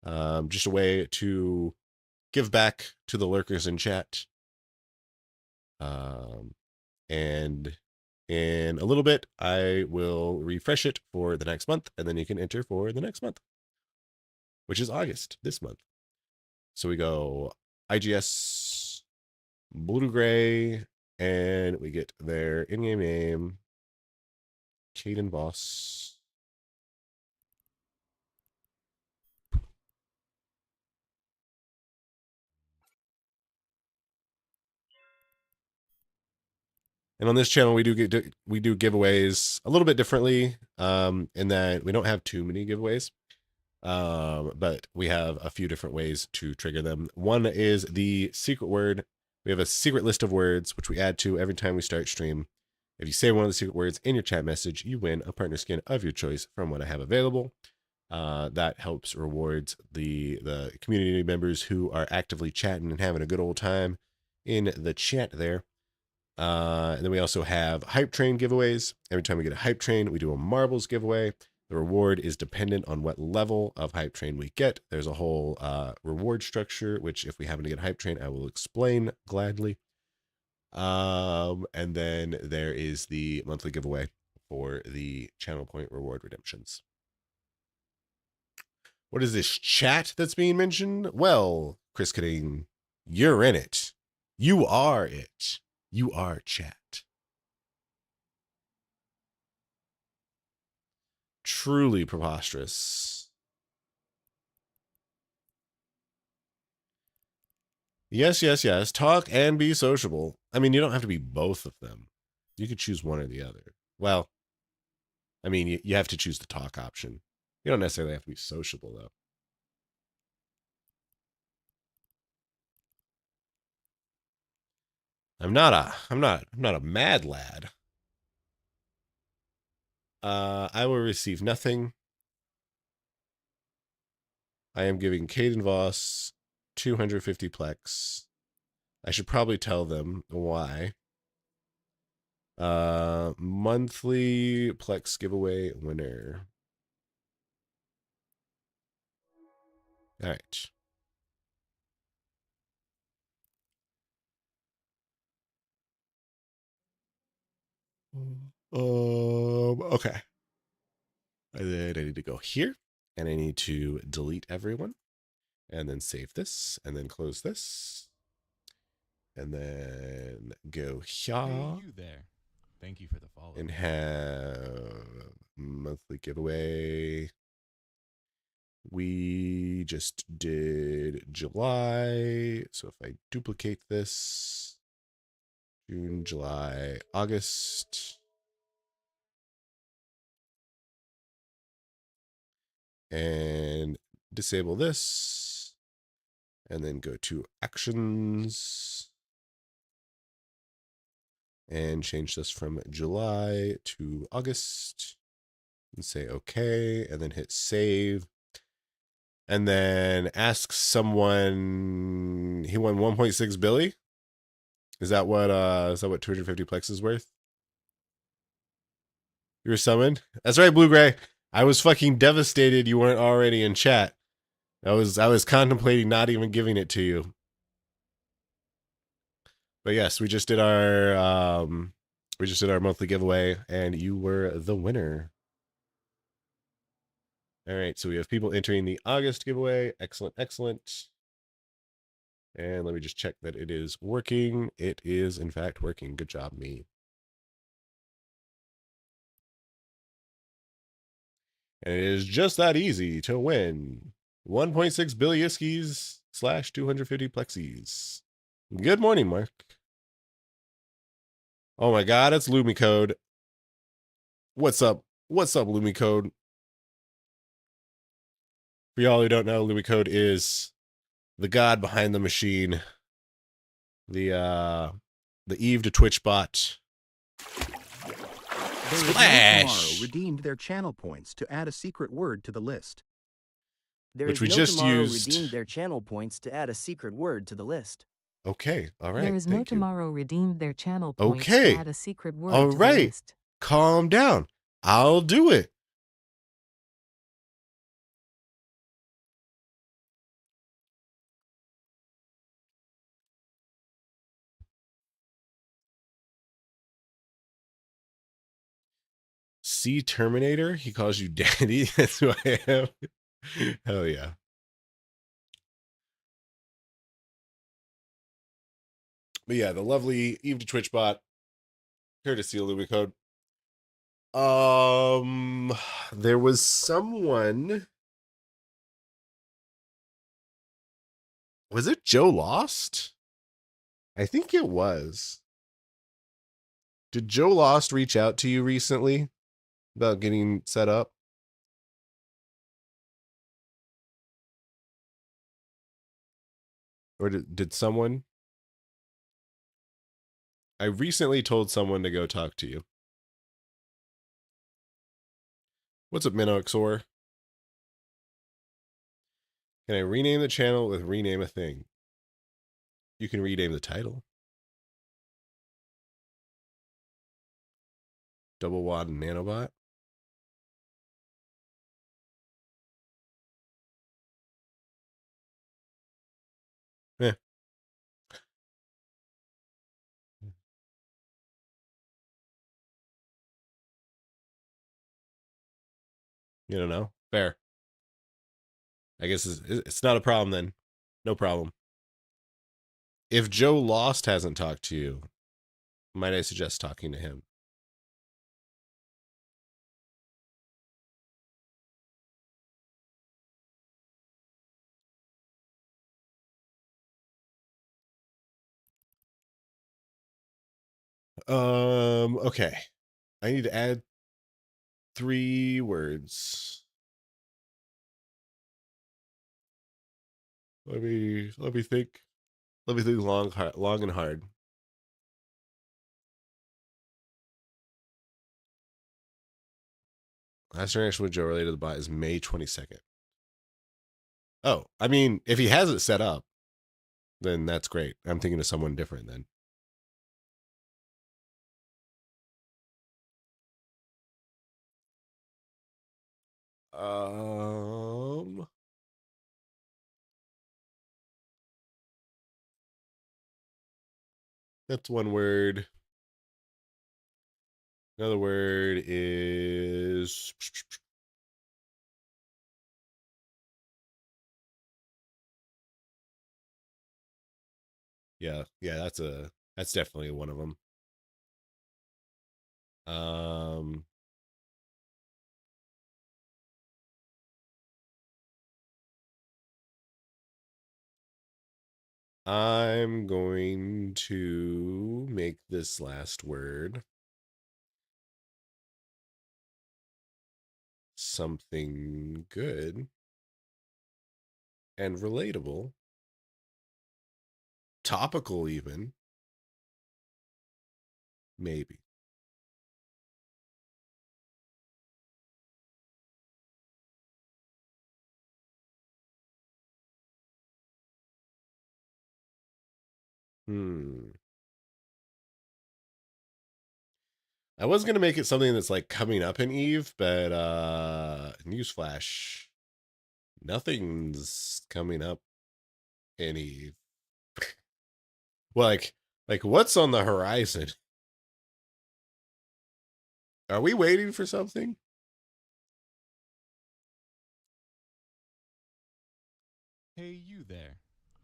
Just a way to give back to the lurkers in chat. And in a little bit, I will refresh it for the next month, and then you can enter for the next month, which is August, this month. So we go IGS, Blue Gray, and we get their in-game name, Caden Boss. And on this channel, we do giveaways a little bit differently, in that we don't have too many giveaways, but we have a few different ways to trigger them. One is the secret word. We have a secret list of words which we add to every time we start stream. If you say one of the secret words in your chat message, you win a partner skin of your choice from what I have available. That helps rewards the community members who are actively chatting and having a good old time in the chat there. And then we also have hype train giveaways. Every time we get a hype train, we do a marbles giveaway. The reward is dependent on what level of hype train we get. There's a whole reward structure, which if we happen to get hype train, I will explain gladly. And then there is the monthly giveaway for the channel point reward redemptions. What is this chat that's being mentioned? Well, Chris Kading, you're in it. You are it. You are chat. Truly preposterous. Yes, yes, yes. Talk and be sociable. I mean, you don't have to be both of them. You could choose one or the other. Well, I mean, you have to choose the talk option. You don't necessarily have to be sociable, though. I'm not a mad lad. I will receive nothing. I am giving Caden Voss 250 plex. I should probably tell them why. Monthly plex giveaway winner. All right. Okay. And then I need to go here, and I need to delete everyone, and then save this, and then close this, and then go here. Hey, you there. Thank you for the follow. And have monthly giveaway. We just did July. So if I duplicate this, June, July, August. And disable this. And then go to actions. And change this from July to August. And say okay. And then hit save. And then ask someone, he won 1.6 Billy. Is that what 250 plex is worth? You were summoned? That's right, Blue Gray. I was fucking devastated you weren't already in chat. I was contemplating not even giving it to you. But yes, we just did our monthly giveaway and you were the winner. All right, so we have people entering the August giveaway. Excellent, excellent. And let me just check that it is working. It is, in fact, working. Good job, me. And it is just that easy to win 1.6 Billiskis / 250 Plexies. Good morning, Mark. Oh my God, it's Lumicode. What's up? What's up, Lumicode? For y'all who don't know, Lumicode is the god behind the machine. The Eve to Twitch bot. Splash! Redeemed their channel points to add a secret word to the list. Which we just used. Redeemed their channel points to add a secret word to the list. Okay, all right. There is no tomorrow redeemed their channel points Okay. to add a secret word All to right. the list. Calm down. I'll do it. See Terminator? He calls you daddy. That's who I am. Hell yeah. But yeah, the lovely Eve to Twitch bot, courtesy of Louis Code. There was someone. Was it Joe Lost? I think it was. Did Joe Lost reach out to you recently about getting set up? Or did someone? I recently told someone to go talk to you. What's up, Minoxor? Can I rename the channel with rename a thing? You can rename the title. Double Wad and Nanobot. Eh. You don't know? Fair. I guess it's not a problem then. No problem. If Joe Lost hasn't talked to you, might I suggest talking to him? Okay. I need to add 3 words. Let me think. Let me think long and hard. Last interaction with Joe related to the bot is May 22nd. Oh, I mean, if he has it set up, then that's great. I'm thinking of someone different then. That's one word. Another word is yeah, that's definitely one of them. I'm going to make this last word something good and relatable, topical even, maybe. I was gonna make it something that's like coming up in Eve, but newsflash, nothing's coming up in Eve. like what's on the horizon? Are we waiting for something? Hey, you there.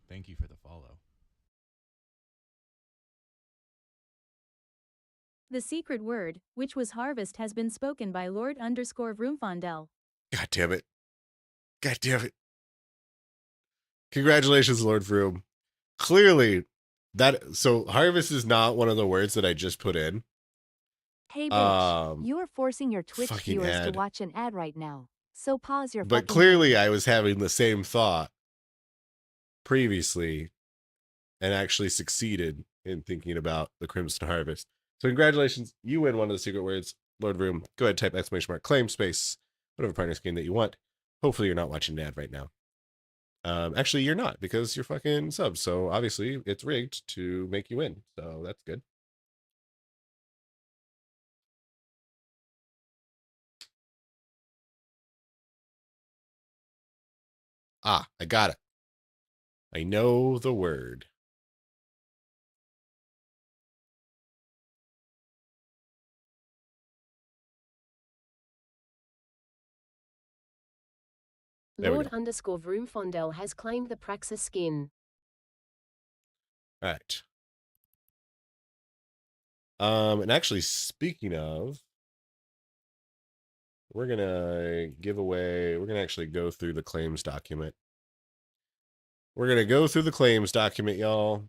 Thank you for the follow. The secret word, which was harvest, has been spoken by Lord_Vroomfondel. God damn it. God damn it. Congratulations, Lord Vroom. Clearly, so harvest is not one of the words that I just put in. Hey bitch, you are forcing your Twitch fucking viewers ad. to watch an ad right now. So pause your But fucking clearly video. I was having the same thought previously and actually succeeded in thinking about the Crimson Harvest. So congratulations, you win one of the secret words, Lord Vroom. Go ahead, type !, claim space, whatever partner scheme that you want. Hopefully you're not watching an ad right now. Actually, you're not, because you're fucking subs. So obviously it's rigged to make you win. So that's good. Ah, I got it. I know the word. There we Lord go. underscore Vroomfondel has claimed the Praxis skin. All right. And actually, speaking of, we're gonna actually go through the claims document. We're gonna go through the claims document, y'all.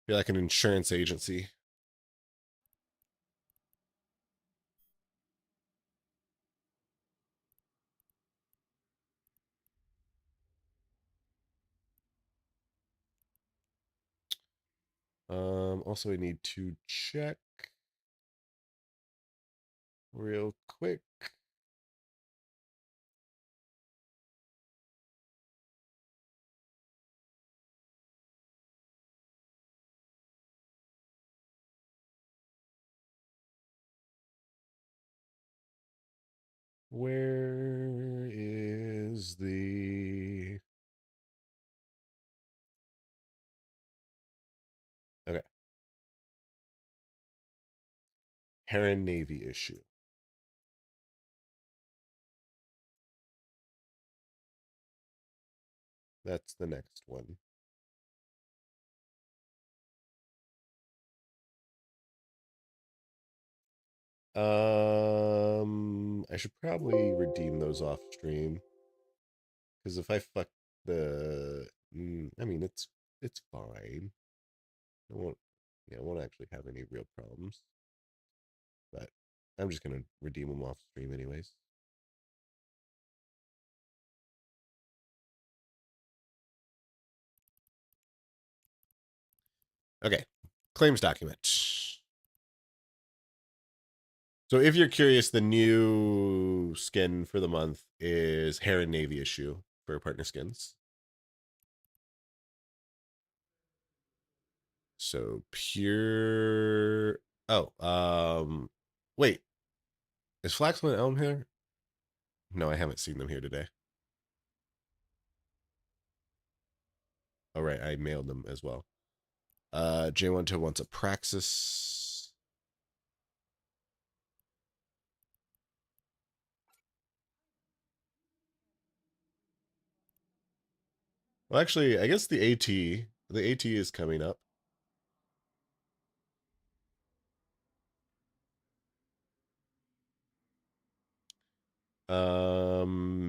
Be like an insurance agency. Also, we need to check real quick. Where is the... Okay. Heron Navy issue. That's the next one. I should probably redeem those off stream. Because if I fuck the... I mean, it's fine. I won't actually have any real problems. But I'm just going to redeem them off stream anyways. Okay. Claims document. So if you're curious, the new skin for the month is Heron Navy issue for partner skins. So pure... Oh, wait. Is Flaxman and Elm here? No, I haven't seen them here today. Oh, right. I mailed them as well. J12 wants a Praxis. Well, actually, I guess the AT is coming up.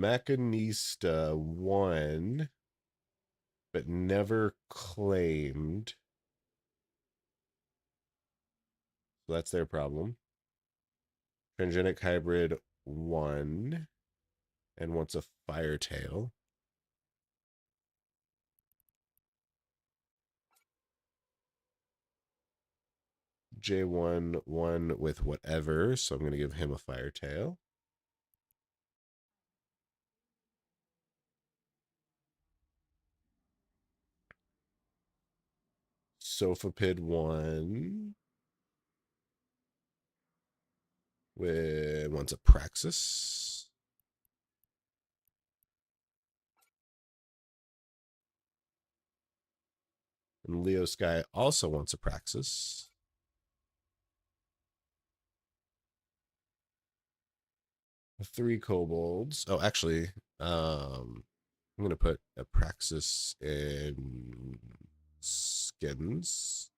Machinista won, but never claimed. So that's their problem. Transgenic Hybrid won and wants a Firetail. J1 won with whatever, so I'm going to give him a Firetail. Sophapid won with wants a Praxis. And Leo Sky also wants a Praxis. Three kobolds. Oh, actually, I'm going to put a Praxis in skins.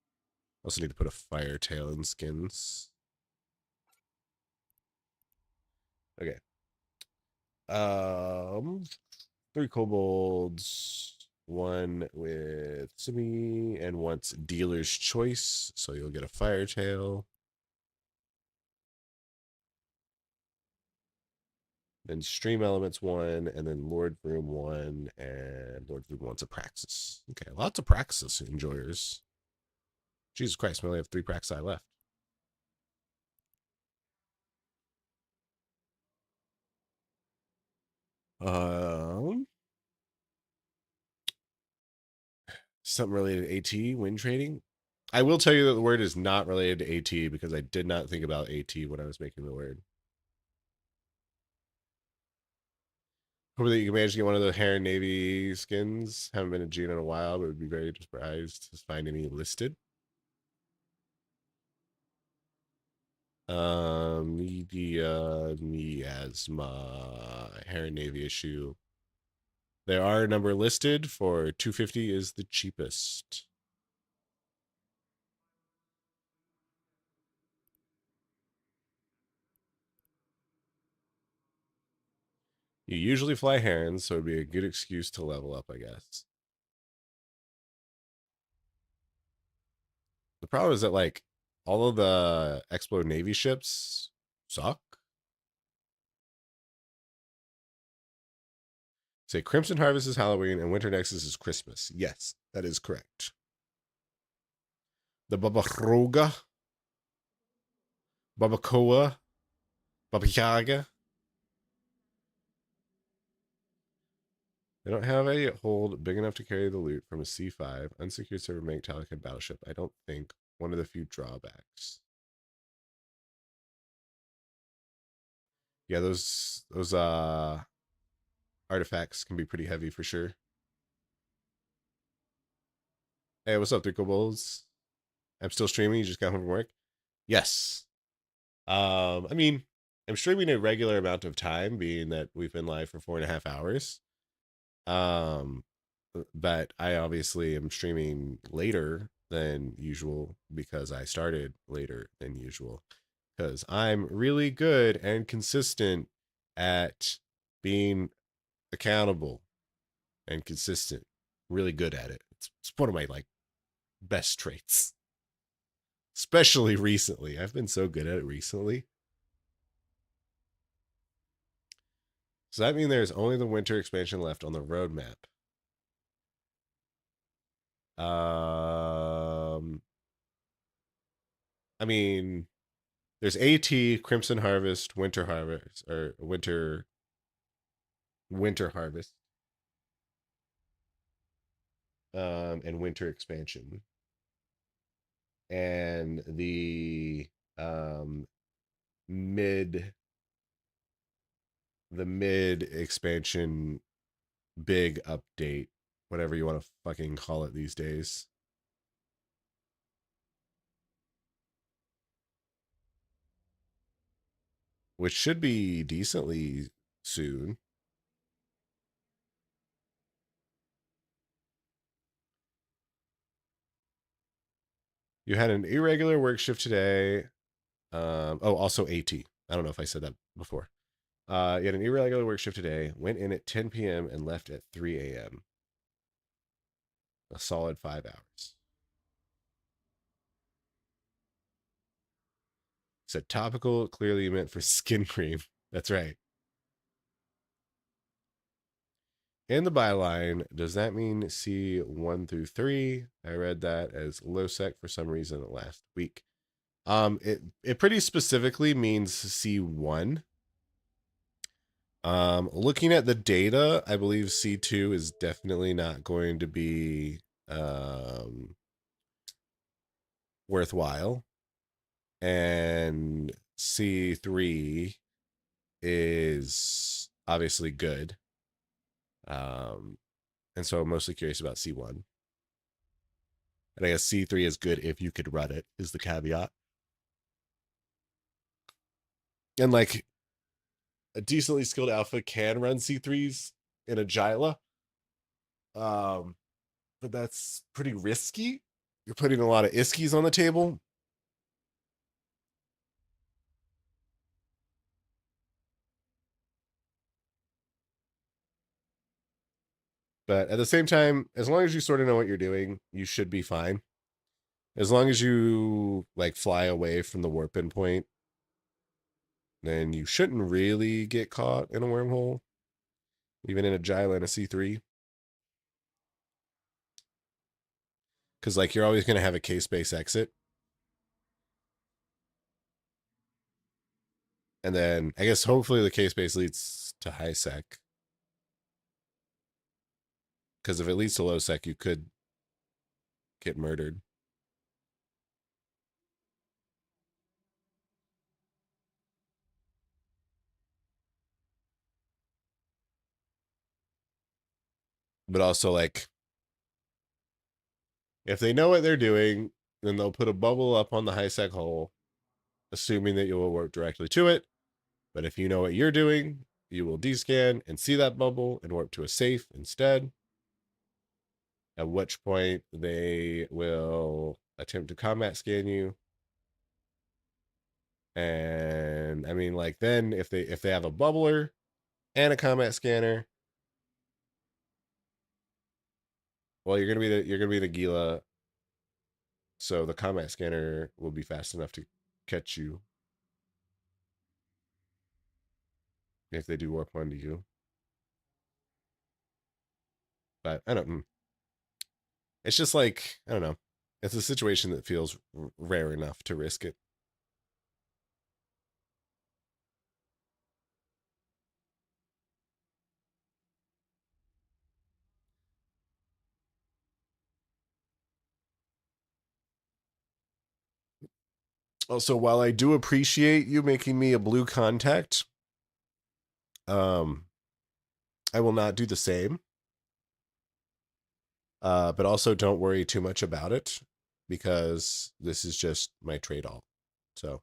Also need to put a Firetail in skins. Okay. Three kobolds, one with Simi, and once Dealer's Choice, so you'll get a Firetail. Then Stream Elements one, and then Lord Vroom one, and Lord Vroom wants a Praxis. Okay, lots of Praxis enjoyers. Jesus Christ, we only have 3 Praxi left. Something related to AT, wind trading. I will tell you that the word is not related to AT because I did not think about AT when I was making the word. Hope that you can manage to get one of the Heron Navy skins. Haven't been a Gene in a while, but would be very surprised to find any listed. Media, miasma, hair navy issue. There are a number listed for 250 is the cheapest. You usually fly herons, so it'd be a good excuse to level up, I guess. The problem is that, like, all of the Explode Navy ships suck. Say Crimson Harvest is Halloween and Winter Nexus is Christmas. Yes, that is correct. The Babaroga, Babacoa, Baba Yaga. They don't have a hold big enough to carry the loot from a C5 unsecured server metallic battleship. I don't think one of the few drawbacks. Yeah, those artifacts can be pretty heavy for sure. Hey, what's up, Thrickle Bulls? I'm still streaming. You just got home from work? Yes. I mean, I'm streaming a regular amount of time, being that we've been live for 4.5 hours. But I obviously am streaming later than usual because I started later than usual. Because I'm really good and consistent at being accountable and consistent. Really good at it. It's one of my like best traits. Especially recently. I've been so good at it recently. So that means there's only the winter expansion left on the roadmap. I mean, there's AT, Crimson Harvest, Winter Harvest, or Winter Harvest, and Winter Expansion, and the mid expansion big update, whatever you want to fucking call it these days. Which should be decently soon. You had an irregular work shift today. Also AT. I don't know if I said that before. You had an irregular work shift today, went in at 10 p.m. and left at 3 a.m. A solid 5 hours. Said topical, clearly meant for skin cream. That's right. In the byline, does that mean C1 through 3? I read that as low sec for some reason last week. It pretty specifically means C1. Looking at the data, I believe C2 is definitely not going to be worthwhile. And C3 is obviously good. And so I'm mostly curious about C1. And I guess C3 is good if you could run it, is the caveat. And like a decently skilled alpha can run C3s in a Gila. But that's pretty risky. You're putting a lot of iskies on the table. But at the same time, as long as you sort of know what you're doing, you should be fine. As long as you like fly away from the warp in point, then you shouldn't really get caught in a wormhole, even in a Gila and a C3. Because like you're always going to have a K-space exit. And then I guess hopefully the K-space leads to high sec. Because if it leads to low sec, you could get murdered. But also like, if they know what they're doing, then they'll put a bubble up on the high sec hull assuming that you will warp directly to it. But if you know what you're doing, you will descan and see that bubble and warp to a safe instead. At which point they will attempt to combat scan you. And I mean, like, then if they have a bubbler and a combat scanner, well, you're gonna be the Gila, so the combat scanner will be fast enough to catch you if they do warp onto you. But I don't. It's just like, I don't know. It's a situation that feels rare enough to risk it. Also, while I do appreciate you making me a blue contact, I will not do the same. But also don't worry too much about it, because this is just my trade all. So,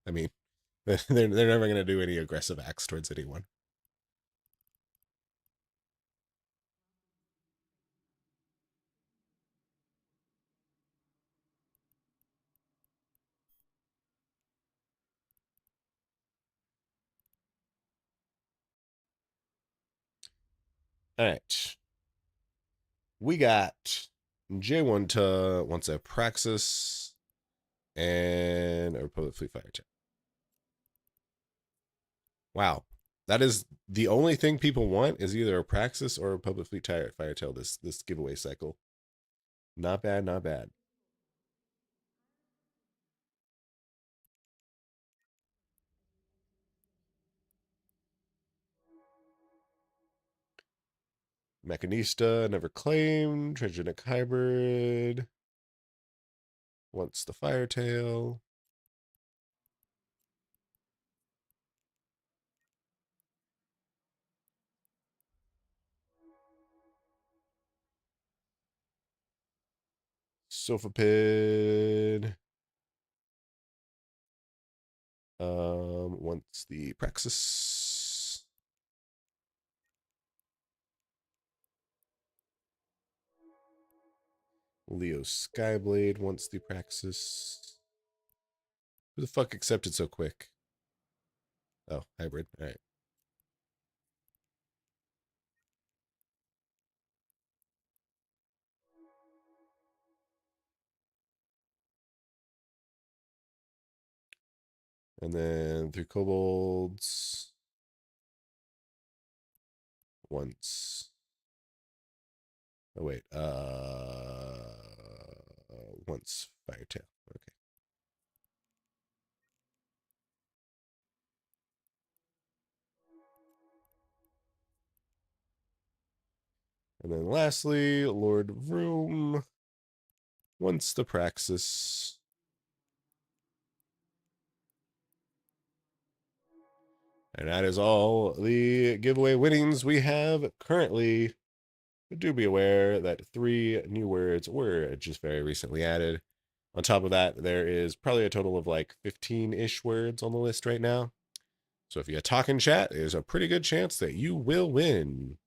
I mean, they're never going to do any aggressive acts towards anyone. All right. We got J1 to wants a Praxis and a Republic Fleet Fire Tail. Wow. That is the only thing people want, is either a Praxis or a Republic Fleet Fire Tail this giveaway cycle. Not bad, not bad. Mechanista, never claimed. Tragenic Hybrid. Wants the Firetail. Sophapid. Wants the Praxis. Leo Skyblade wants the Praxis. Who the fuck accepted so quick? Oh, hybrid. All right. And then 3 kobolds. Once. Oh wait. Once Firetail. Okay. And then lastly, Lord Vroom. Once the Praxis. And that is all the giveaway winnings we have currently. But do be aware that 3 new words were just very recently added. On top of that, there is probably a total of like 15-ish words on the list right now. So if you talk in chat, there's a pretty good chance that you will win.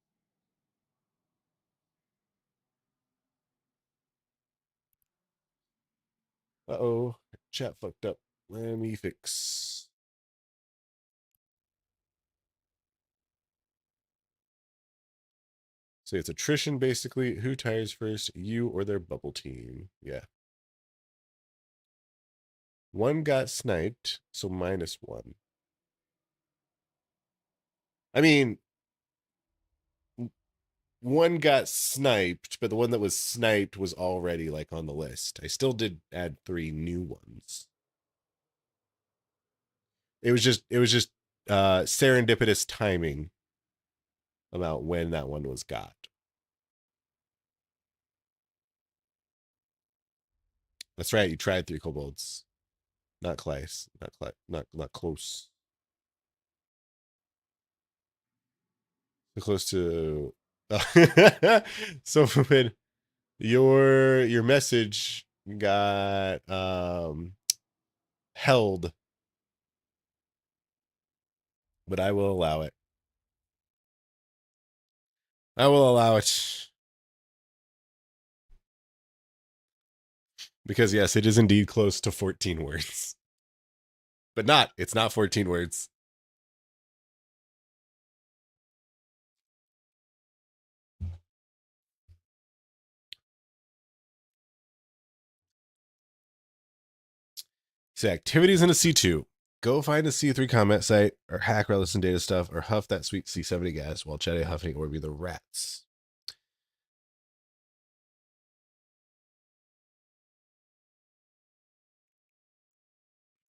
Uh-oh, chat fucked up. Let me fix. So it's attrition, basically. Who tires first, you or their bubble team? Yeah. 1 got sniped, so -1. I mean, 1 got sniped, but the one that was sniped was already like on the list. I still did add 3 new ones. It was just serendipitous timing about when that one was got. That's right. You tried 3 kobolds. Not close. Not close. So close to. So when your message got held, but I will allow it. I will allow it. Because yes, it is indeed close to 14 words. But it's not 14 words. So activities in a C2. Go find a C3 combat site, or hack relics and data stuff, or huff that sweet C70 gas while Jedi huffing or be the rats.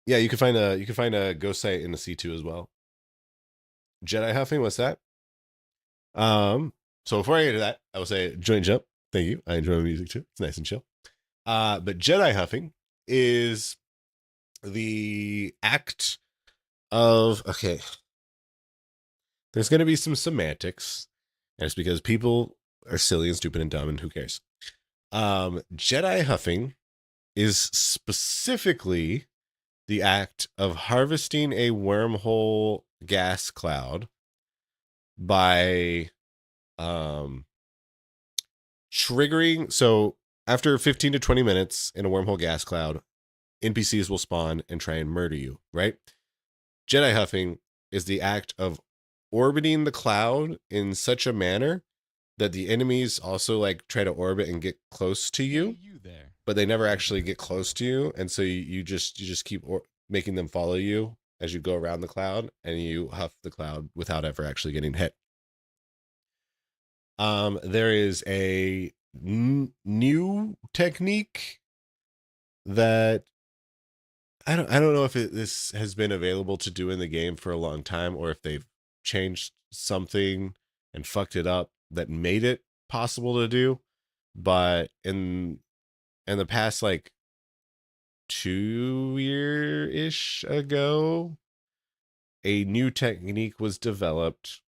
Yeah, you can find a ghost site in the C2 as well. Jedi huffing, what's that? So before I get to that, I will say joint jump. Thank you. I enjoy my music too. It's nice and chill. But Jedi huffing is the act of, okay, there's going to be some semantics, and it's because people are silly and stupid and dumb, and who cares? Jedi huffing is specifically the act of harvesting a wormhole gas cloud by triggering. So after 15 to 20 minutes in a wormhole gas cloud, NPCs will spawn and try and murder you, right? Jedi huffing is the act of orbiting the cloud in such a manner that the enemies also like try to orbit and get close to you, but they never actually get close to you, and so you just keep making them follow you as you go around the cloud, and you huff the cloud without ever actually getting hit. There is a new technique that I don't know if this has been available to do in the game for a long time, or if they've changed something and fucked it up that made it possible to do. But in the past like 2-year-ish ago, a new technique was developed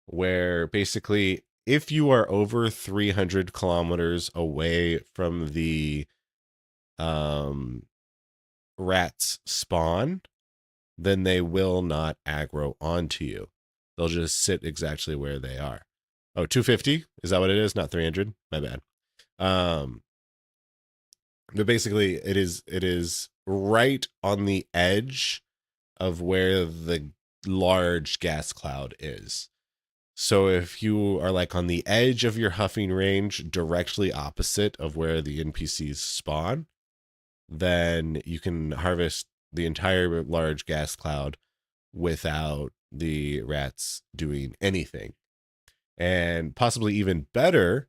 where basically if you are over 300 kilometers away from the rats spawn, then they will not aggro onto you. They'll just sit exactly where they are. Oh, 250? Is that what it is? Not 300? My bad. But basically it is right on the edge of where the large gas cloud is. So if you are like on the edge of your huffing range, directly opposite of where the NPCs spawn, then you can harvest the entire large gas cloud without the rats doing anything. And possibly even better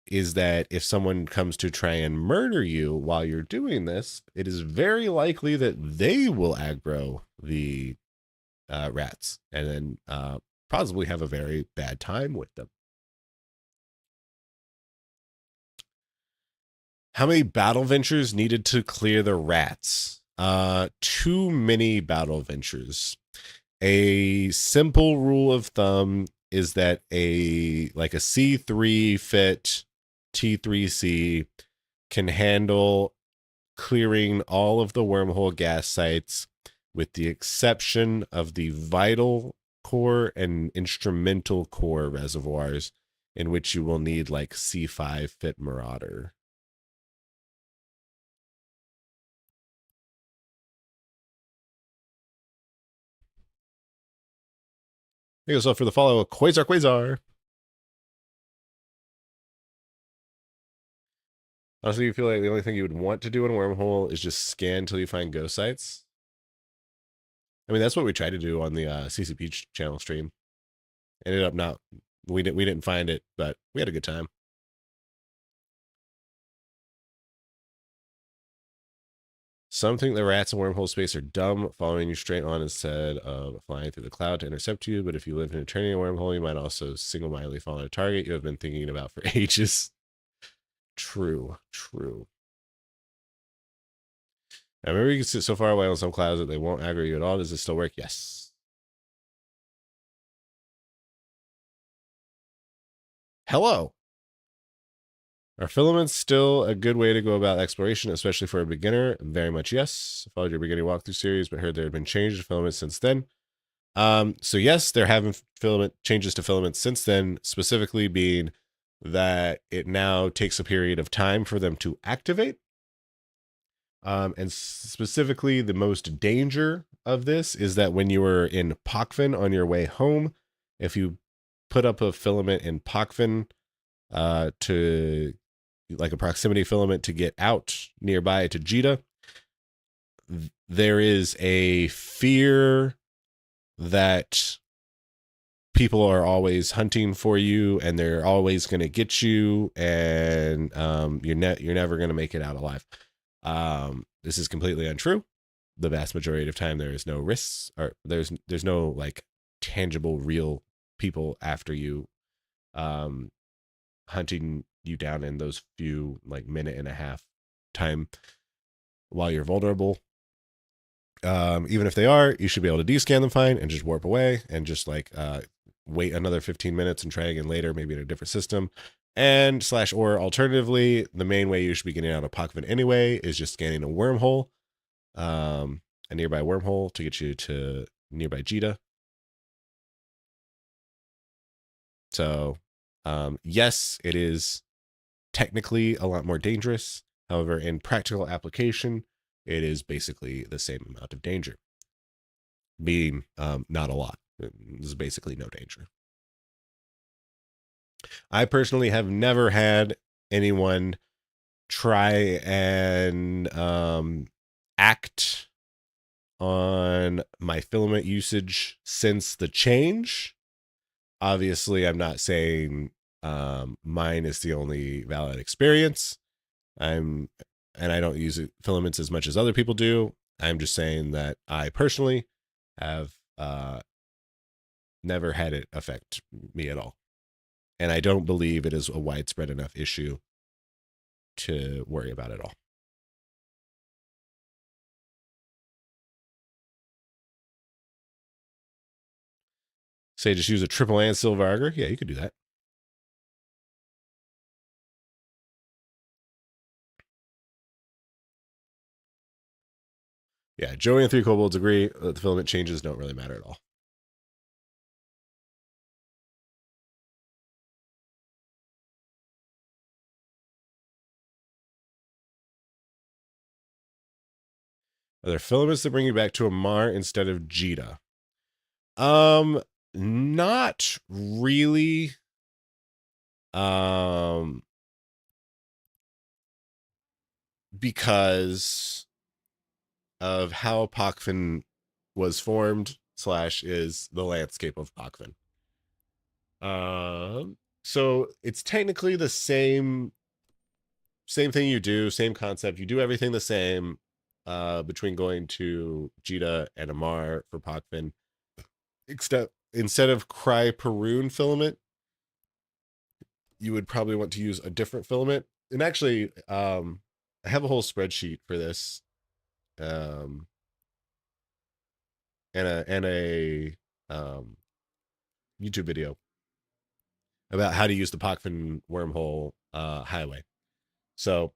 is that if someone comes to try and murder you while you're doing this, it is very likely that they will aggro the rats and then possibly have a very bad time with them. How many battle ventures needed to clear the rats? Too many battle ventures. A simple rule of thumb is that a C3 fit T3C can handle clearing all of the wormhole gas sites with the exception of the vital core and instrumental core reservoirs, in which you will need like C5 fit Marauder. Thank you so for the follow, Quasar. Honestly, you feel like the only thing you would want to do in a wormhole is just scan until you find ghost sites? I mean, that's what we tried to do on the CCP channel stream. Ended up not, we didn't find it, but we had a good time. Some think the rats in wormhole space are dumb, following you straight on instead of flying through the cloud to intercept you. But if you live in a turning wormhole, you might also single-mindedly follow a target you have been thinking about for ages. True. I remember you can sit so far away on some clouds that they won't aggro you at all. Does it still work? Yes. Hello. Are filaments still a good way to go about exploration, especially for a beginner? Very much yes. Followed your beginning walkthrough series, but heard there have been changes to filaments since then. So yes, there have been filament changes to filaments since then, specifically being that it now takes a period of time for them to activate. And specifically, the most danger of this is that when you were in Pochven on your way home, if you put up a filament in Pochven to like a proximity filament to get out nearby to Jita, there is a fear that people are always hunting for you and they're always going to get you, and you're never going to make it out alive. This is completely untrue. The vast majority of time there is no risks, or there's no like tangible real people after you hunting you down in those few like minute and a half time while you're vulnerable. Even if they are, you should be able to descan them fine and just warp away and just like wait another 15 minutes and try again later, maybe in a different system. And / or alternatively, the main way you should be getting out of Pochven anyway is just scanning a wormhole, a nearby wormhole to get you to nearby Jita. So yes, it is technically a lot more dangerous. However, in practical application, it is basically the same amount of danger, being not a lot. There's basically no danger. I personally have never had anyone try and act on my filament usage since the change. Obviously, I'm not saying mine is the only valid experience. I don't use filaments as much as other people do. I'm just saying that I personally have never had it affect me at all. And I don't believe it is a widespread enough issue to worry about at all. Say just use a triple and silver auger. Yeah, you could do that. Yeah, Joey and 3 kobolds agree that the filament changes don't really matter at all. Are there filaments that bring you back to Amar instead of Jita? Not really. Because of how Pochven was formed / is the landscape of Pochven. So it's technically the same thing you do, same concept. You do everything the same between going to Jita and Amar for Pochven, except instead of Cry-Perun filament, you would probably want to use a different filament. And actually, I have a whole spreadsheet for this, and a YouTube video about how to use the Pochven wormhole highway. So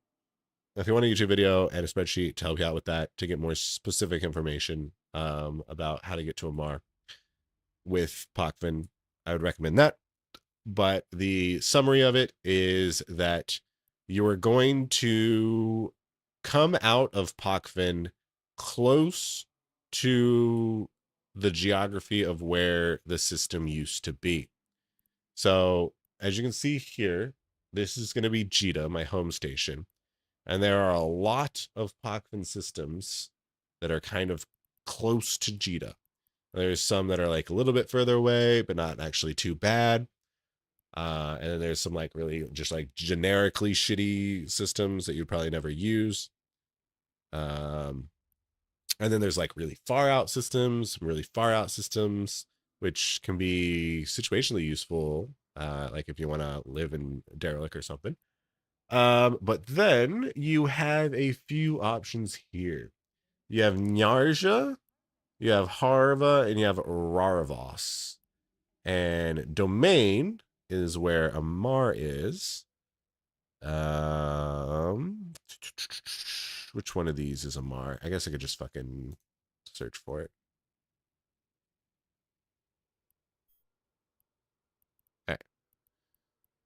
if you want a YouTube video and a spreadsheet to help you out with that, to get more specific information about how to get to Amar with Pochven, I would recommend that. But the summary of it is that you are going to come out of Pochven close to the geography of where the system used to be. So as you can see here, this is going to be Jita, my home station. And there are a lot of Pochven systems that are kind of close to Jita. There's some that are like a little bit further away, but not actually too bad. And then there's some like really just like generically shitty systems that you'd probably never use. And then there's like really far out systems, which can be situationally useful. Like if you want to live in Derelict or something. But then you have a few options here. You have Nyarja, you have Harva, and you have Raravos. And Domain is where Amar is. Which one of these is a Mar? I guess I could just fucking search for it. All right.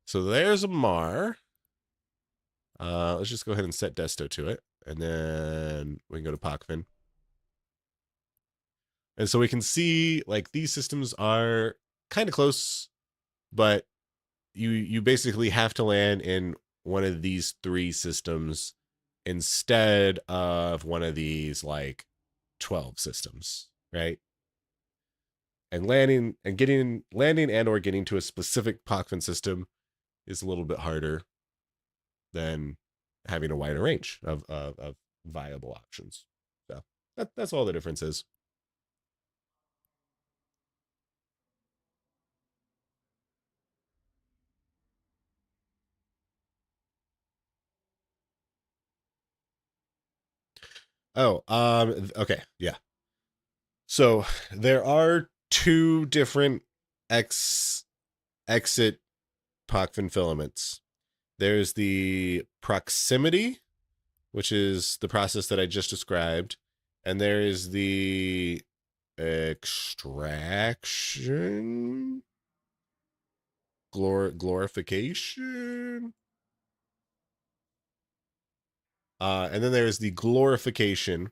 So there's a Mar. Let's just go ahead and set Desto to it. And then we can go to Pochven. And so we can see like these systems are kind of close, but you basically have to land in one of these 3 systems instead of one of these like 12 systems, right? And landing and or getting to a specific Pochven system is a little bit harder than having a wider range of viable options. So that's all the difference is. Oh, okay, yeah. So there are 2 different exit Pochven filaments. There's the proximity, which is the process that I just described, and there is the extraction, glorification, and then there's the glorification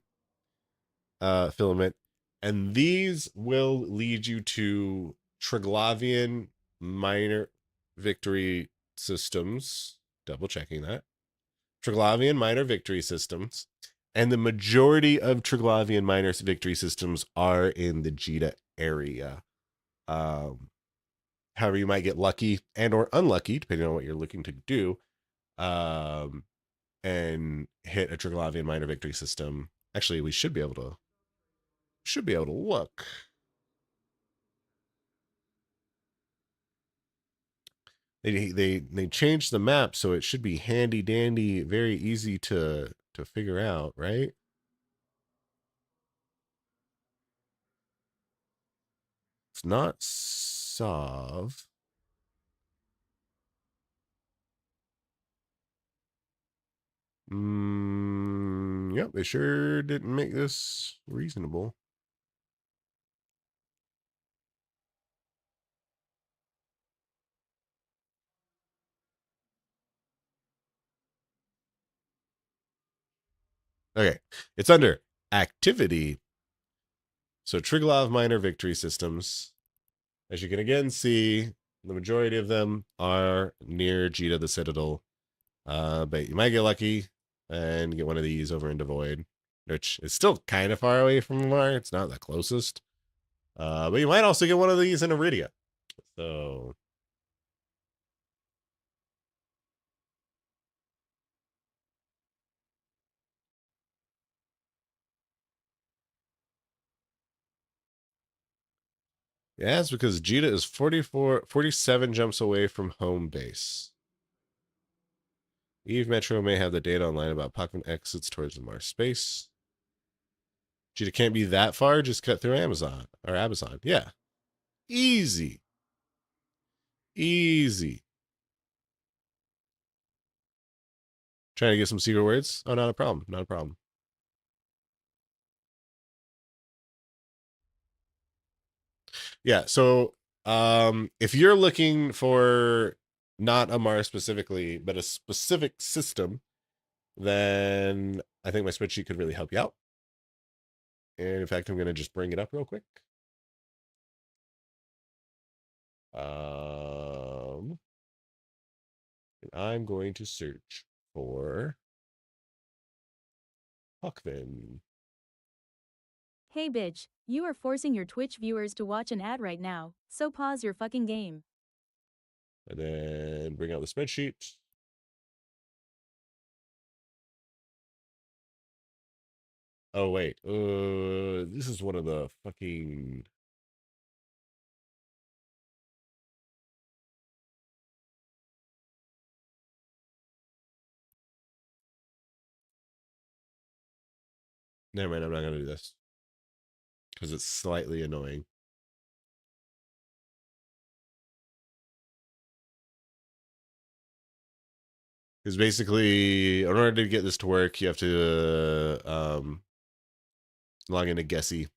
filament, and these will lead you to Triglavian minor victory systems. Double checking that. Triglavian minor victory systems. And the majority of Triglavian minor victory systems are in the Jita area. However, you might get lucky and or unlucky, depending on what you're looking to do, and hit a Triglavian minor victory system. Actually, we should be able to look. They changed the map, so it should be handy dandy, very easy to figure out, right? It's not Sov. Yep, they sure didn't make this reasonable. Okay, it's under activity. So Triglav minor victory systems. As you can again see, the majority of them are near Jita the Citadel. But you might get lucky and get one of these over into Void, which is still kind of far away from Mar. It's not the closest. But you might also get one of these in Iridia. So yeah, it's because Jita is 47 jumps away from home base. Eve Metro may have the data online about Pochven exits towards the Mars space. Jita can't be that far, just cut through Amazon. Yeah. Easy. Easy. Trying to get some secret words? Oh, not a problem. Not a problem. Yeah, so if you're looking for not a Mars specifically, but a specific system, then I think my spreadsheet could really help you out. And in fact, I'm going to just bring it up real quick. And I'm going to search for Pochven. Hey bitch, you are forcing your Twitch viewers to watch an ad right now, so pause your fucking game. And then bring out the spreadsheet. Oh, wait. This is one of the fucking... Never mind, I'm not going to do this. Because it's slightly annoying. Because basically, in order to get this to work, you have to log into Gessie.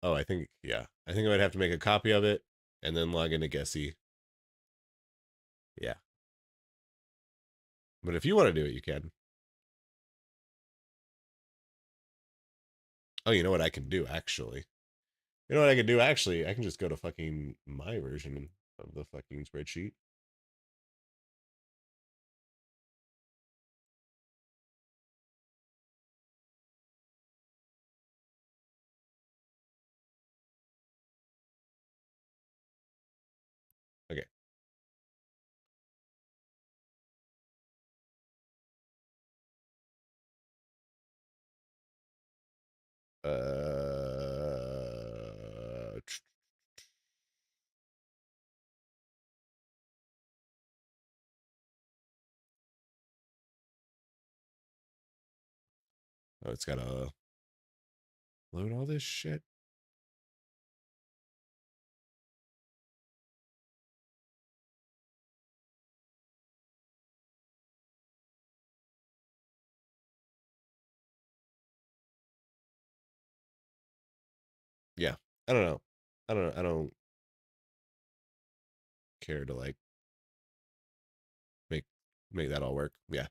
Oh, I think, yeah. I think I would have to make a copy of it and then log into Gessie. Yeah. But if you want to do it, you can. Oh, you know what I can do, actually? You know what I can do, actually? I can just go to fucking my version of the fucking spreadsheet. Okay. Oh, it's gotta load all this shit. Yeah. I don't know. I don't care to like make that all work. Yeah.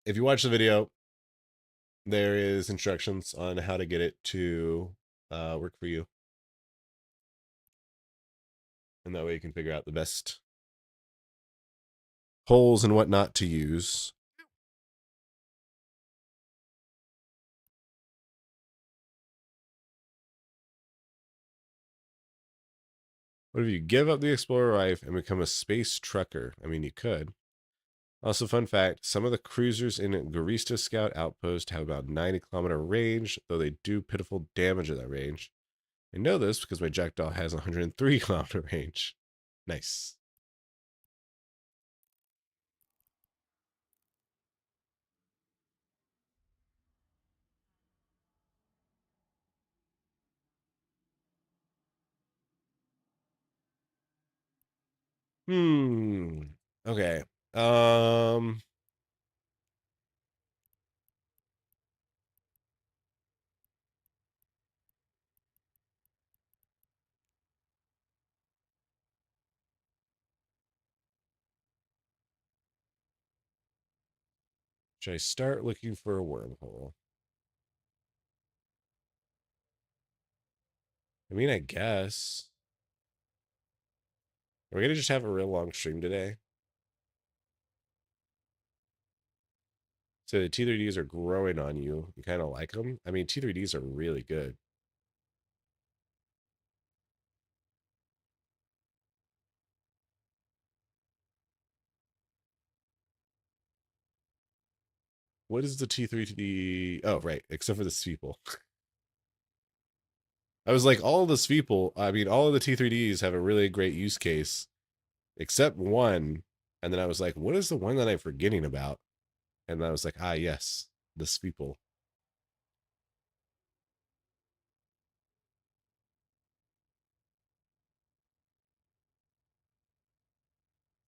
If you watch the video, there is instructions on how to get it to work for you. And that way you can figure out the best holes and whatnot to use. What if you give up the Explorer life and become a space trucker? I mean, you could. Also, fun fact, some of the cruisers in Garista Scout Outpost have about 90-kilometer range, though they do pitiful damage at that range. I know this because my Jackdaw has 103-kilometer range. Nice. Okay. Should I start looking for a wormhole? I mean, I guess. Are we gonna just have a real long stream today? So the T3Ds are growing on you. You kind of like them? I mean, T3Ds are really good. What is the T3D? Oh, right. Except for the Sweeple. I was like, all of the Sweeple, I mean, all of the T3Ds have a really great use case, except one. And then I was like, what is the one that I'm forgetting about? And I was like, ah, yes, the Sweeple.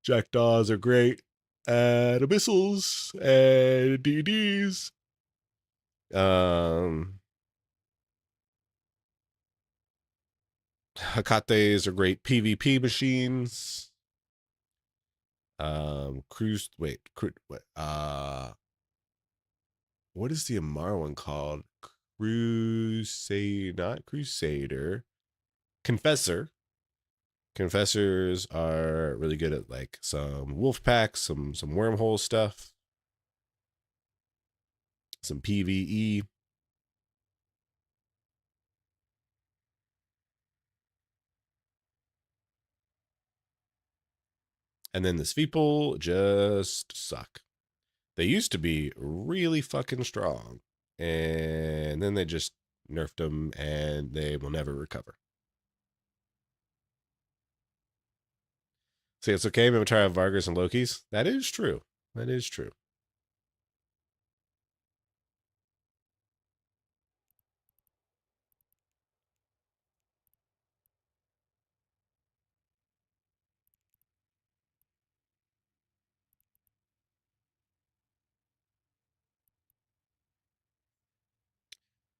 Jackdaws are great at missiles and DDs. Hekates are great PvP machines. What is the Amar one called? Not Crusader. Confessor. Confessors are really good at like some wolf packs, some wormhole stuff, some PvE. And then the Sweeple just suck. They used to be really fucking strong. And then they just nerfed them, and they will never recover. See, it's okay. Maybe try out Vargas and Lokis. That is true. That is true.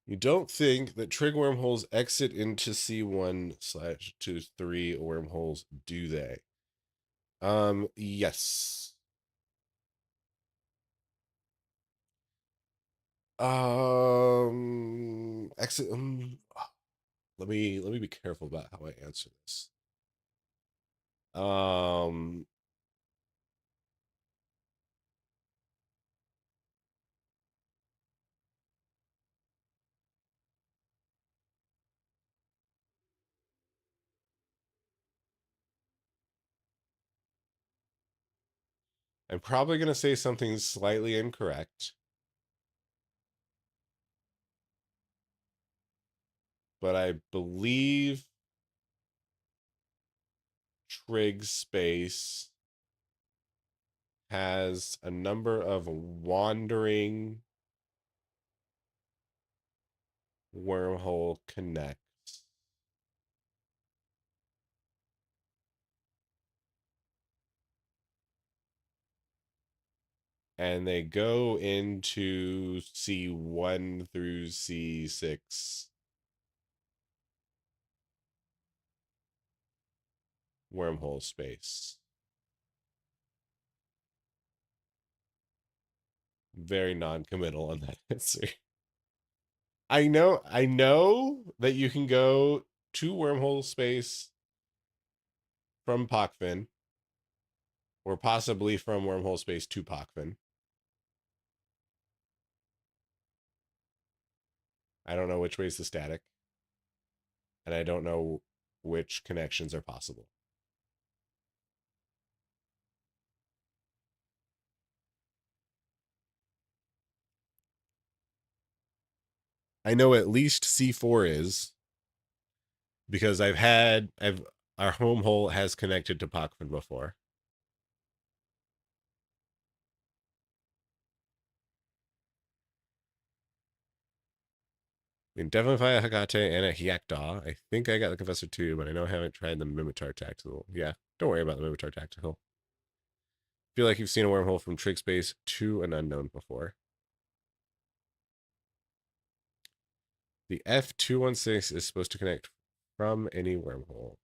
You don't think that trig wormholes exit into C1/2/3 wormholes, do they? Yes. Exit. Let me be careful about how I answer this. I'm probably going to say something slightly incorrect, but I believe trig space has a number of wandering wormhole connects. And they go into C1 through C6 wormhole space. Very non-committal on that answer. I know that you can go to wormhole space from Pochven, or possibly from wormhole space to Pochven. I don't know which way is the static, and I don't know which connections are possible. I know at least C4 is, because our home hole has connected to Pochven before. I mean, definitely find a Hagate and a Hyakdaw. I think I got the Confessor too, but I know I haven't tried the Mimitar Tactical. Yeah, don't worry about the Mimitar Tactical. Feel like you've seen a wormhole from trig space to an unknown before. The F216 is supposed to connect from any wormhole.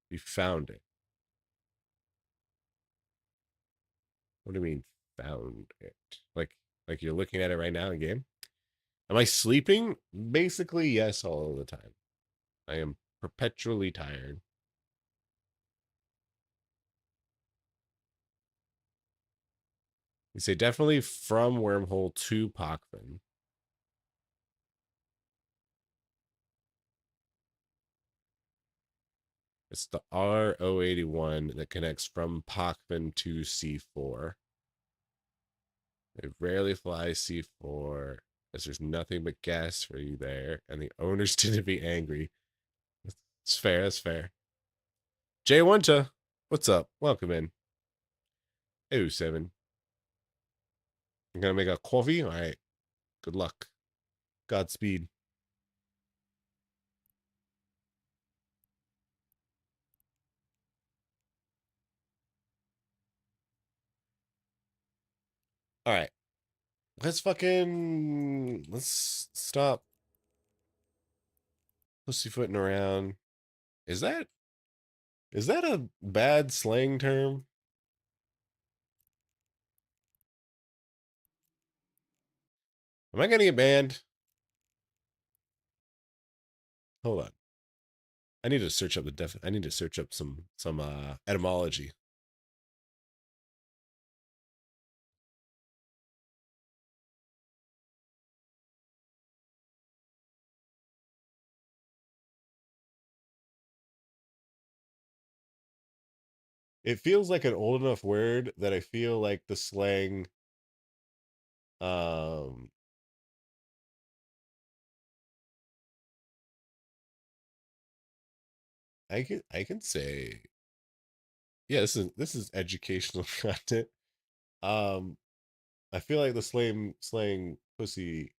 You found it. What do you mean, found it? Like you're looking at it right now in game? Am I sleeping? Basically, yes, all of the time. I am perpetually tired. You say definitely from wormhole to Pochven. It's the R081 that connects from Pochven to C4. They rarely fly C4, as there's nothing but gas for you there, and the owners tend to be angry. It's fair, that's fair. J1, what's up? Welcome in. 07. I'm gonna make a coffee? Alright. Good luck. Godspeed. Alright. Let's stop pussyfooting around. Is that a bad slang term? Am I gonna get banned? Hold on. I need to search up I need to search up some etymology. It feels like an old enough word that I feel like the slang I can say, yeah, this is educational content. Um, I feel like the slang pussy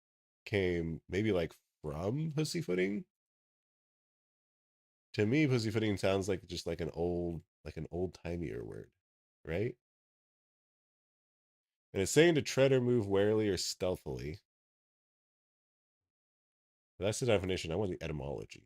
came maybe like from pussyfooting. To me, pussyfooting sounds like just like an old timeier word, right? And it's saying to tread or move warily or stealthily. That's the definition. I want the etymology.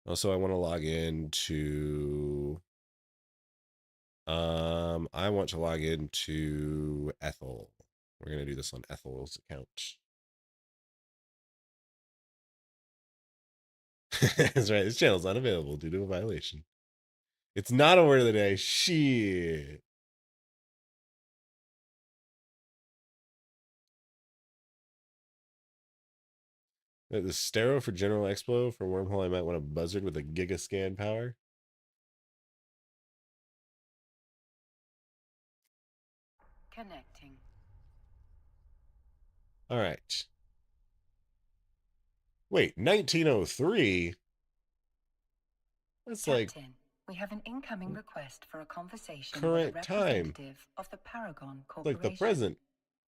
Also, I want to log into I want to log into Ethel. We're gonna do this on Ethel's account. That's right. This channel's unavailable due to a violation. It's not a word of the day. Shit. The stereo for General Expo for Wormhole. I might want a buzzard with a gigascan power. Connecting. All right. Wait, 1903? That's like Captain, we have an incoming request for a conversation with a current time. representative of the Paragon Like the Corporation. present.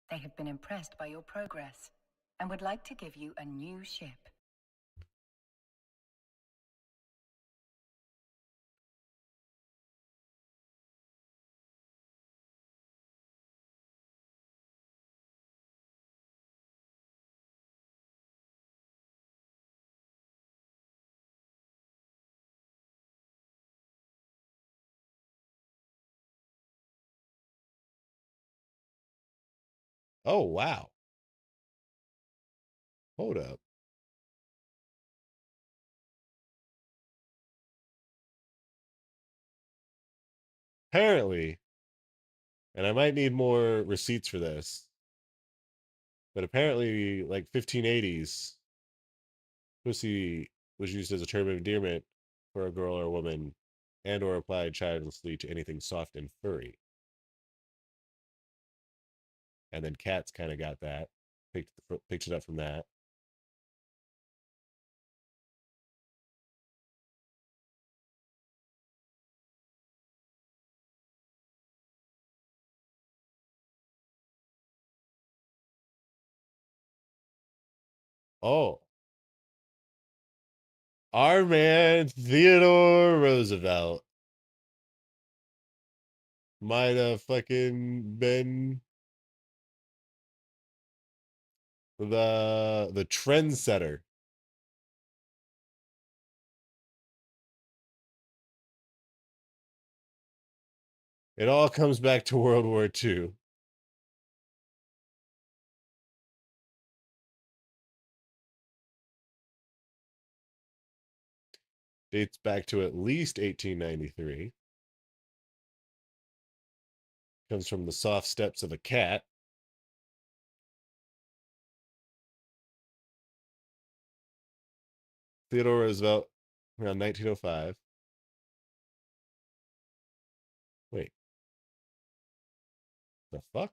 They have been impressed by your progress and would like to give you a new ship. Oh, wow. Hold up. Apparently, and I might need more receipts for this, but apparently, like 1580s, pussy was used as a term of endearment for a girl or a woman, and or applied childishly to anything soft and furry. And then cats kind of got that, picked it up from that. Oh, our man Theodore Roosevelt might have fucking been the trendsetter. It all comes back to World War II. Dates back to at least 1893. Comes from the soft steps of a cat. Theodore Roosevelt around 1905. Wait, the fuck?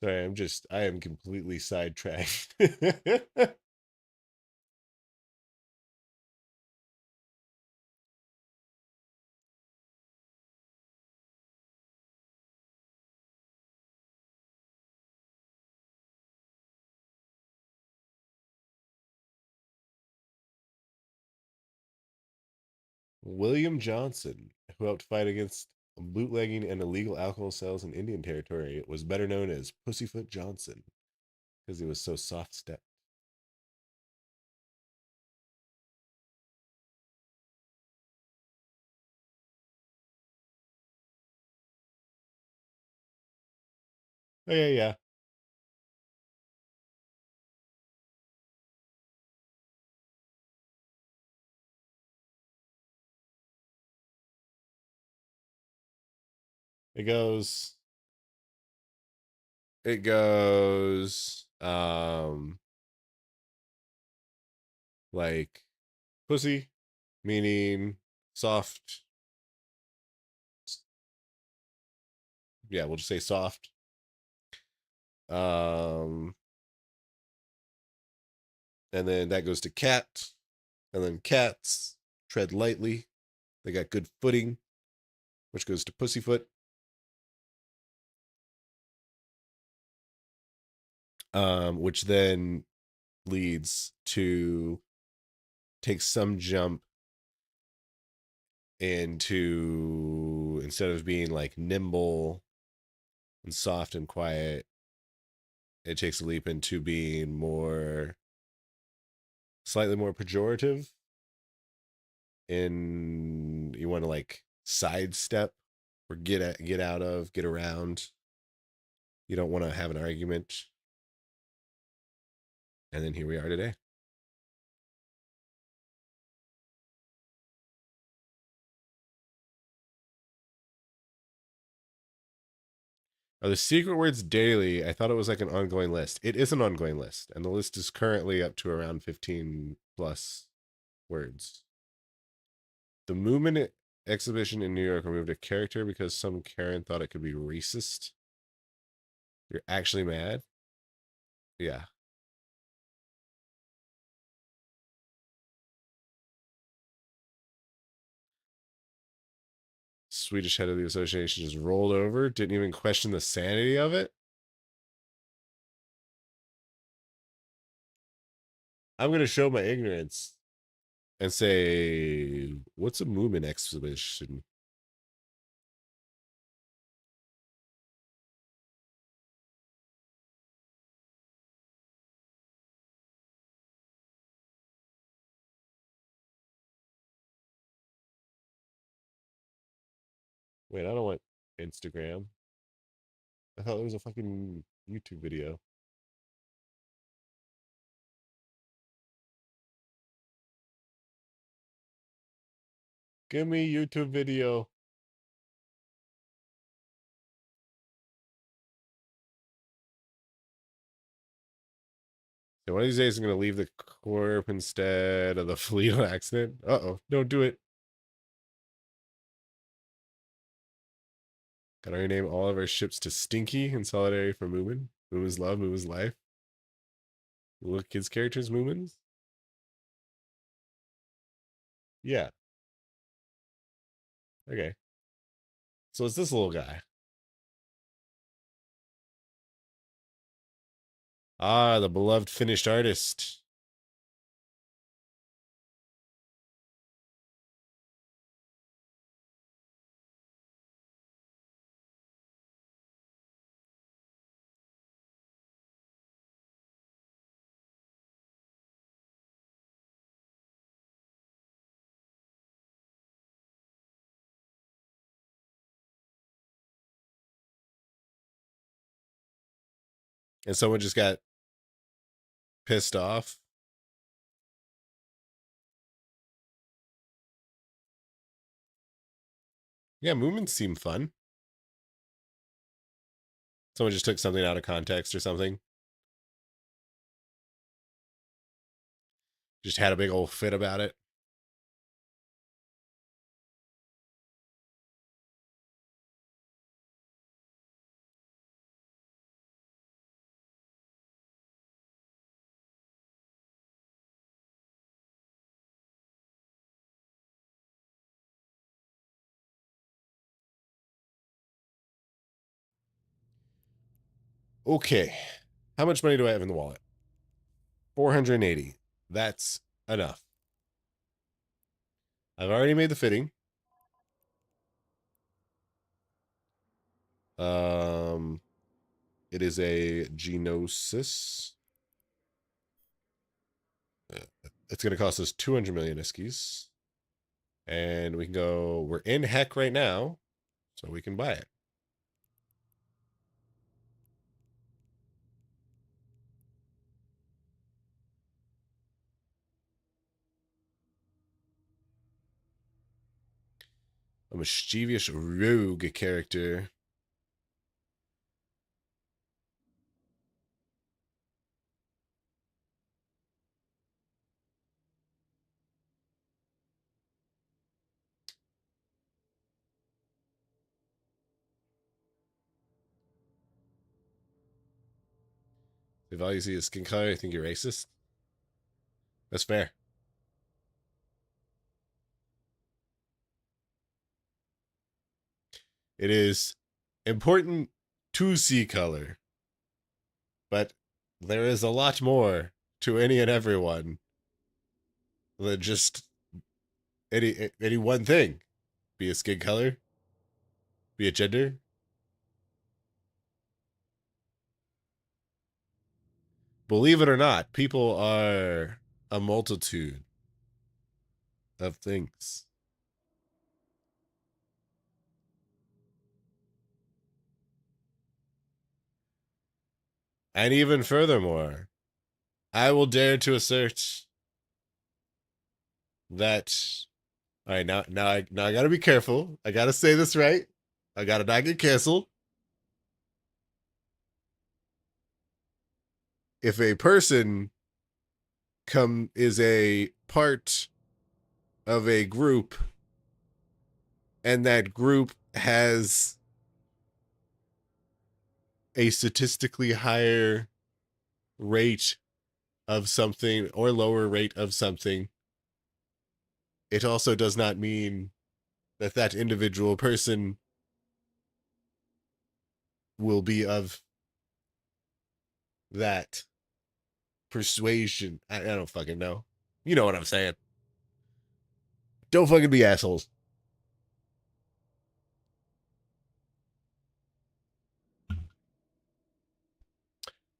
Sorry, I am completely sidetracked. William Johnson, who helped fight against bootlegging and illegal alcohol sales in Indian Territory, was better known as Pussyfoot Johnson because he was so soft stepped. Oh, yeah, yeah. It goes, like pussy, meaning soft. Yeah, we'll just say soft. And then that goes to cat, and then cats tread lightly. They got good footing, which goes to pussyfoot. Which then leads to take some jump into, instead of being like nimble and soft and quiet, it takes a leap into being more, slightly more pejorative. In, you want to like sidestep or get out of, get around. You don't want to have an argument. And then here we are today. Are the secret words daily? I thought it was like an ongoing list. It is an ongoing list, and the list is currently up to around 15 plus words. The movement exhibition in New York removed a character because some Karen thought it could be racist. You're actually mad? Yeah. Swedish head of the association just rolled over, didn't even question the sanity of it. I'm going to show my ignorance and say, what's a movement exhibition? Wait, I don't want Instagram. I thought it was a fucking YouTube video. Give me YouTube video. So one of these days I'm going to leave the corp instead of the fleet on accident. Uh-oh, don't do it. Gotta rename all of our ships to Stinky in solidarity for Moomin. Moomin's love, Moomin's life. Look, kids' characters, Moomin's. Yeah. Okay. So it's this little guy. Ah, the beloved finished artist. And someone just got pissed off. Yeah, Moomins seem fun. Someone just took something out of context or something. Just had a big old fit about it. Okay. How much money do I have in the wallet? 480. That's enough. I've already made the fitting. It is a Genosis. It's going to cost us 200 million iskies. And we can go, we're in heck right now, so we can buy it. A mischievous rogue character. If all you see is skin color, I think you're racist. That's fair. It is important to see color, but there is a lot more to any and everyone than just any one thing. Be it skin color, be it gender. Believe it or not, people are a multitude of things. And even furthermore, I will dare to assert that. All right, now I gotta be careful. I gotta say this right. I gotta not get canceled. If a person is a part of a group, and that group has a statistically higher rate of something or lower rate of something, it also does not mean that that individual person will be of that persuasion. I don't fucking know. You know what I'm saying. Don't fucking be assholes.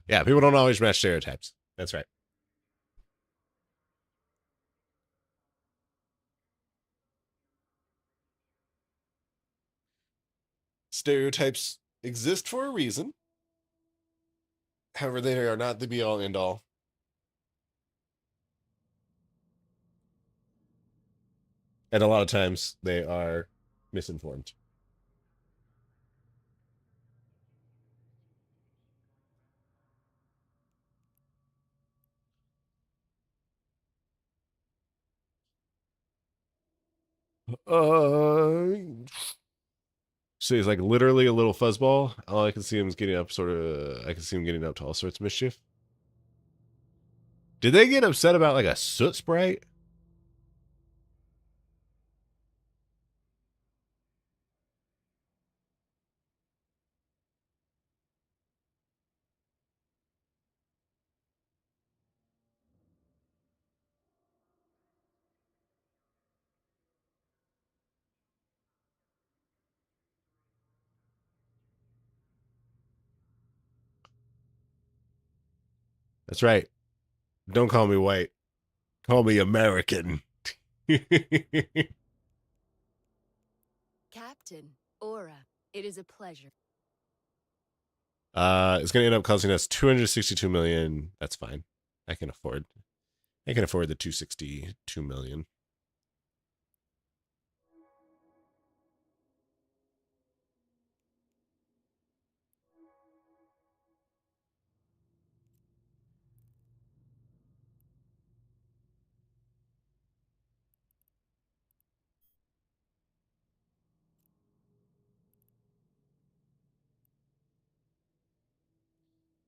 Yeah, people don't always match stereotypes. That's right. Stereotypes exist for a reason. However, they are not the be all end all. And a lot of times they are misinformed. So he's like literally a little fuzzball. All I can see him is getting up I can see him getting up to all sorts of mischief. Did they get upset about like a soot sprite? That's right. Don't call me white. Call me American. Captain Aura, it is a pleasure. It's gonna end up costing us 262 million. That's fine. I can afford the 262 million.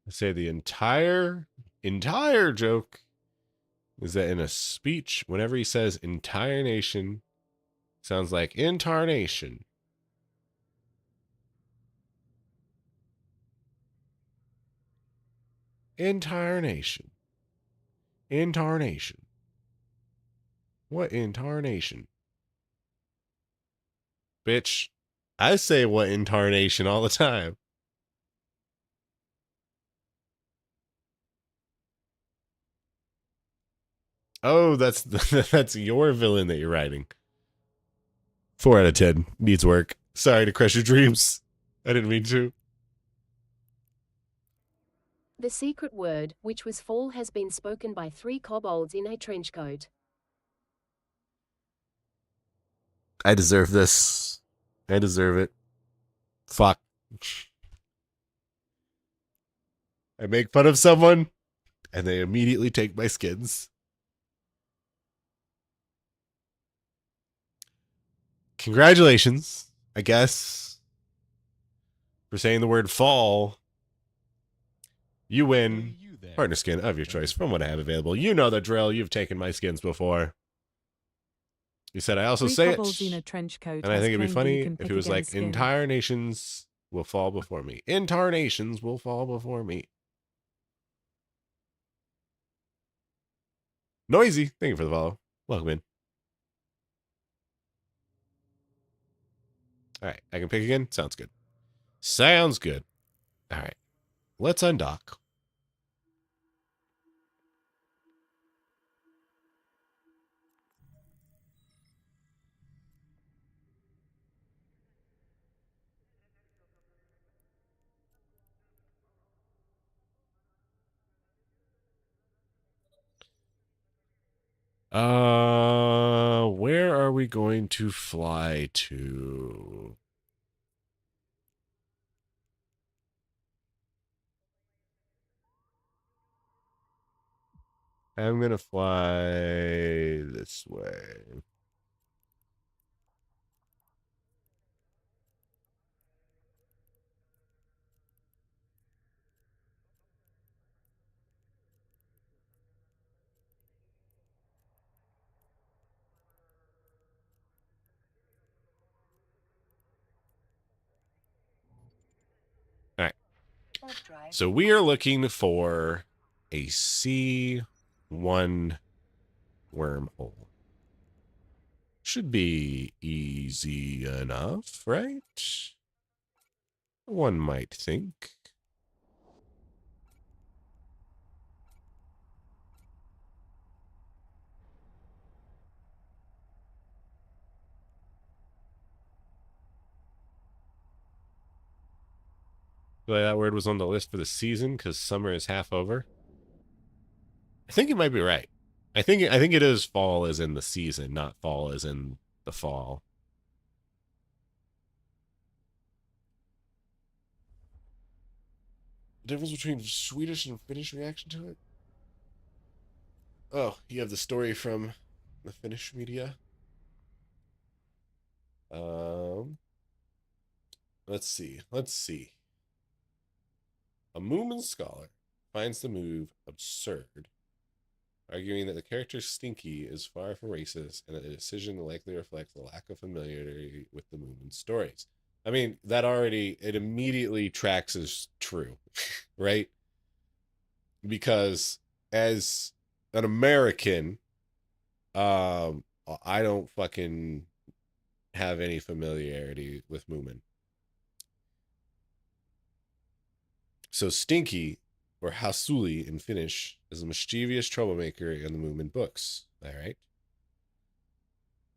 I say the entire joke is that in a speech, whenever he says entire nation, sounds like intarnation. Intarnation. Intarnation. What intarnation? Bitch, I say what intarnation all the time. Oh, that's that's your villain that you're writing. 4 out of 10. Needs work. Sorry to crush your dreams. I didn't mean to. The secret word, which was fall, has been spoken by 3 kobolds in a trench coat. I deserve this. I deserve it. Fuck. I make fun of someone, and they immediately take my skins. Congratulations, I guess, for saying the word fall. You win partner skin of your choice from what I have available. You know the drill. You've taken my skins before. You said I also Three say kobolds in a it. trench coat And I has think it'd be claimed that you funny can if pick it was again like, skin. entire nations will fall before me. Entire nations will fall before me. Noisy. Thank you for the follow. Welcome in. All right. I can pick again. Sounds good. Sounds good. All right. Let's undock. Where are we going to fly to? I'm gonna fly this way. All right. So we are looking for a C1 wormhole. Should be easy enough, right? One might think. Like that word was on the list for the season because summer is half over. I think you might be right. I think it is fall as in the season, not fall as in the fall. The difference between Swedish and Finnish reaction to it? Oh, you have the story from the Finnish media. Let's see. A Moomin scholar finds the move absurd, arguing that the character Stinky is far from racist and that the decision likely reflects the lack of familiarity with the Moomin stories. I mean, it immediately tracks as true, right? Because as an American, I don't fucking have any familiarity with Moomin. So Stinky, or Hasuli in Finnish, is a mischievous troublemaker in the Moomin books. All right.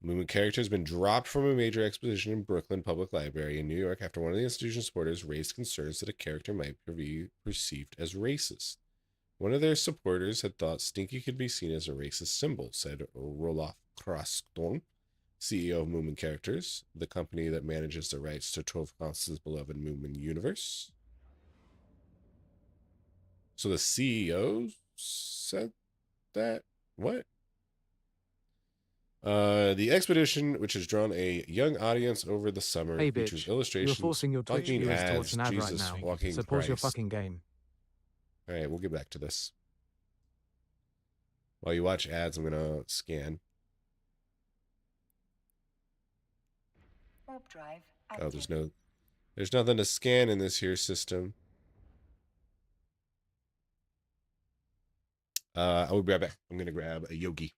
Moomin character has been dropped from a major exposition in Brooklyn Public Library in New York after one of the institution's supporters raised concerns that a character might be perceived as racist. One of their supporters had thought Stinky could be seen as a racist symbol, said Roloff Kraston, CEO of Moomin Characters, the company that manages the rights to Tove Constance's beloved Moomin universe. So the CEO said that? What? The expedition, which has drawn a young audience over the summer, Hey features bitch, you're illustrations, forcing your Twitch fucking viewers to ads, watch an ad right Jesus now. walking So pause your Christ. fucking game. All right, we'll get back to this. While you watch ads, I'm gonna scan. Warp drive Oh, active. there's nothing to scan in this here system. I will be right back. I'm gonna grab a yogi.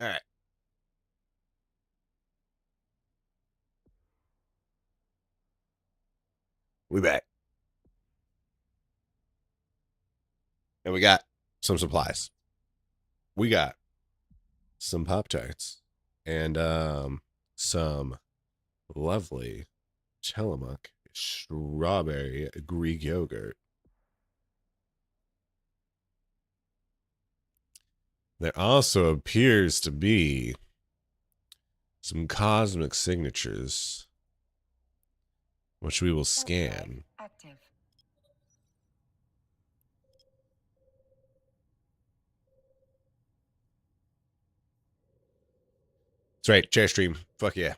All right. We back. And we got some supplies. We got some Pop-Tarts and some lovely Tillamook strawberry Greek yogurt. There also appears to be some cosmic signatures, which we will scan. Active. That's right, chair stream. Fuck yeah.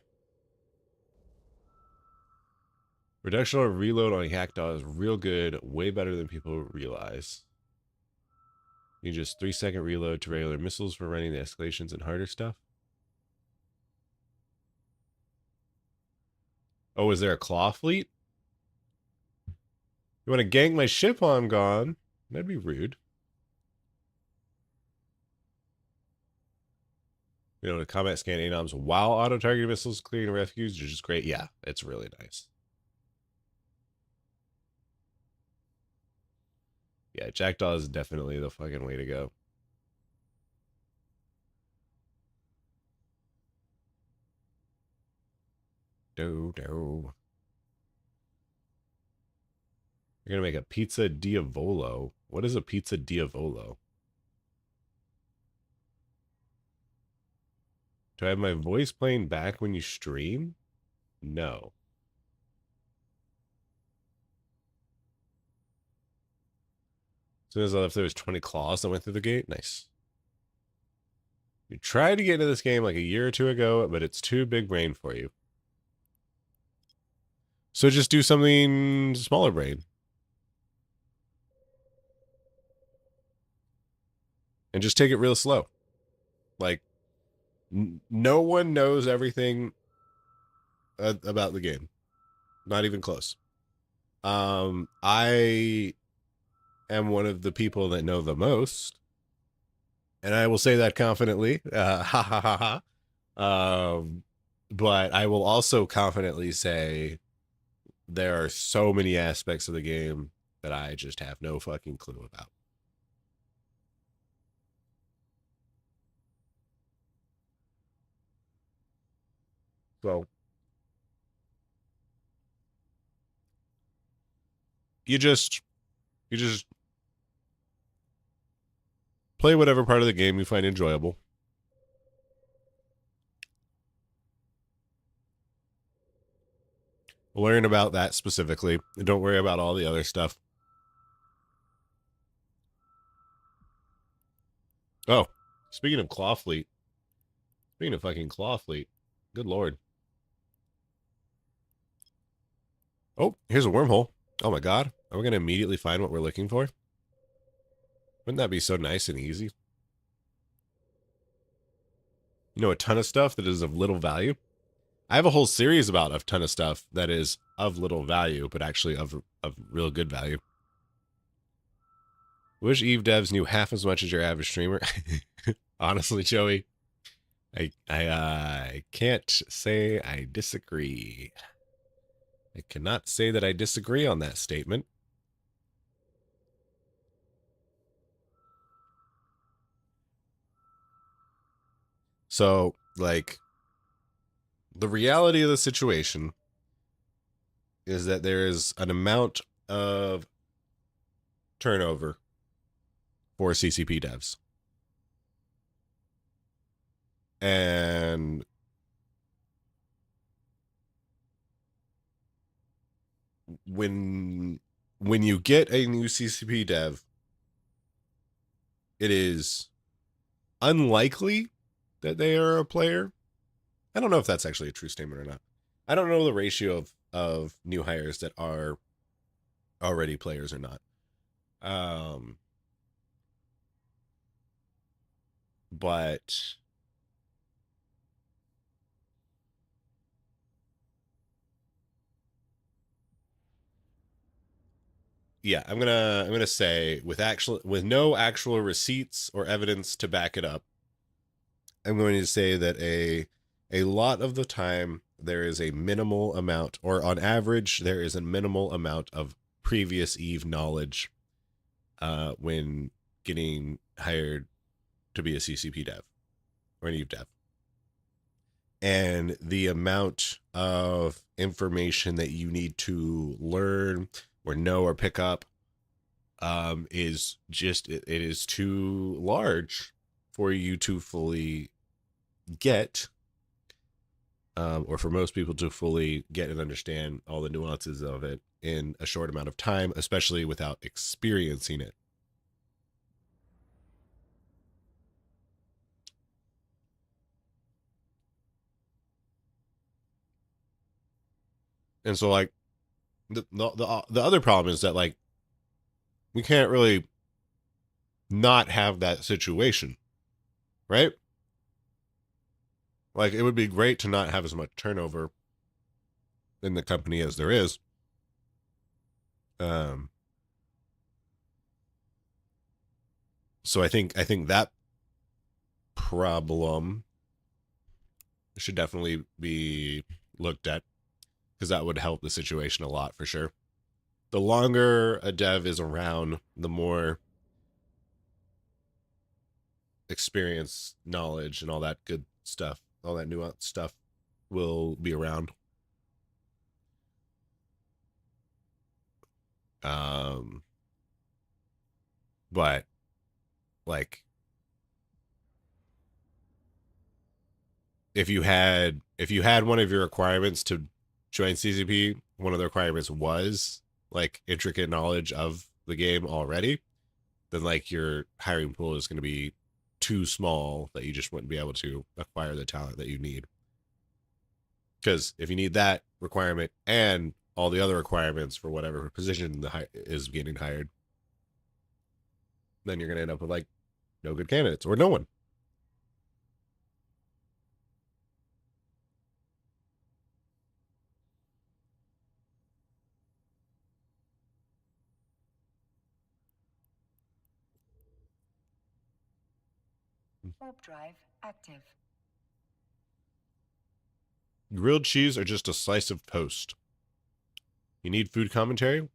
Reduction or reload on Hackdaw is real good, way better than people realize. You just 3-second reload to regular missiles for running the escalations and harder stuff. Oh, is there a claw fleet? You want to gang my ship while I'm gone? That'd be rude. You know, to combat scan ANOMs while auto-targeting missiles clearing refuge, which is great. Yeah, it's really nice. Yeah, Jackdaw is definitely the fucking way to go. You're gonna make a pizza diavolo. What is a pizza diavolo? Do I have my voice playing back when you stream? No. As soon as I left, there was 20 claws that went through the gate. Nice. You tried to get into this game like a year or two ago, but it's too big brain for you. So just do something smaller brain. And just take it real slow. Like, no one knows everything about the game. Not even close. I am one of the people that know the most. And I will say that confidently. Ha ha ha ha. But I will also confidently say there are so many aspects of the game that I just have no fucking clue about. So you just play whatever part of the game you find enjoyable. Learn about that specifically, and don't worry about all the other stuff. Oh, speaking of Clawfleet. Speaking of fucking Clawfleet. Good lord. Oh, here's a wormhole. Oh my god. Are we going to immediately find what we're looking for? Wouldn't that be so nice and easy? You know, a ton of stuff that is of little value. I have a whole series about a ton of stuff that is of little value, but actually of real good value. Wish Eve devs knew half as much as your average streamer. Honestly, Joey, I can't say I disagree. I cannot say that I disagree on that statement. So, like, the reality of the situation is that there is an amount of turnover for CCP devs. And when you get a new CCP dev, it is unlikely that they are a player. I don't know if that's actually a true statement or not. I don't know the ratio of new hires that are already players or not. But yeah, I'm gonna say with no actual receipts or evidence to back it up, I'm going to say that a lot of the time there is a minimal amount, or on average, there is a minimal amount of previous Eve knowledge when getting hired to be a CCP dev or an Eve dev. And the amount of information that you need to learn or know or pick up is just, it is too large for you to fully get, or for most people to fully get and understand all the nuances of it in a short amount of time, especially without experiencing it. And so, like, the other problem is that, like, we can't really not have that situation, right? Like, it would be great to not have as much turnover in the company as there is. So I think that problem should definitely be looked at, because that would help the situation a lot for sure. The longer a dev is around, the more experience, knowledge, and all that good stuff, all that nuanced stuff will be around. But like, if you had one of your requirements to join CCP, one of the requirements was like intricate knowledge of the game already, then like your hiring pool is going to be too small that you just wouldn't be able to acquire the talent that you need. Because if you need that requirement and all the other requirements for whatever position is getting hired, then you're going to end up with like no good candidates or no one. Warp drive active. Grilled cheese or just a slice of toast? You need food commentary?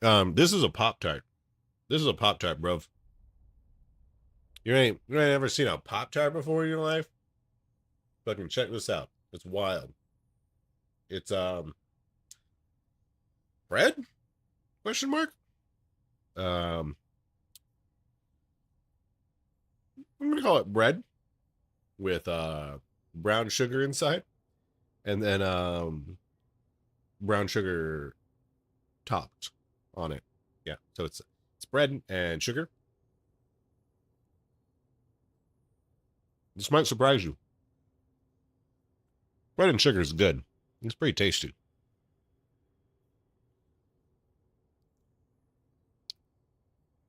This is a Pop-Tart. This is a Pop-Tart, bro. You ain't ever seen a Pop-Tart before in your life? Fucking check this out. It's wild. It's bread? Question mark? I'm gonna call it bread with brown sugar inside, and then brown sugar topped on it. Yeah, so it's bread and sugar. This might surprise you. Bread and sugar is good. It's pretty tasty.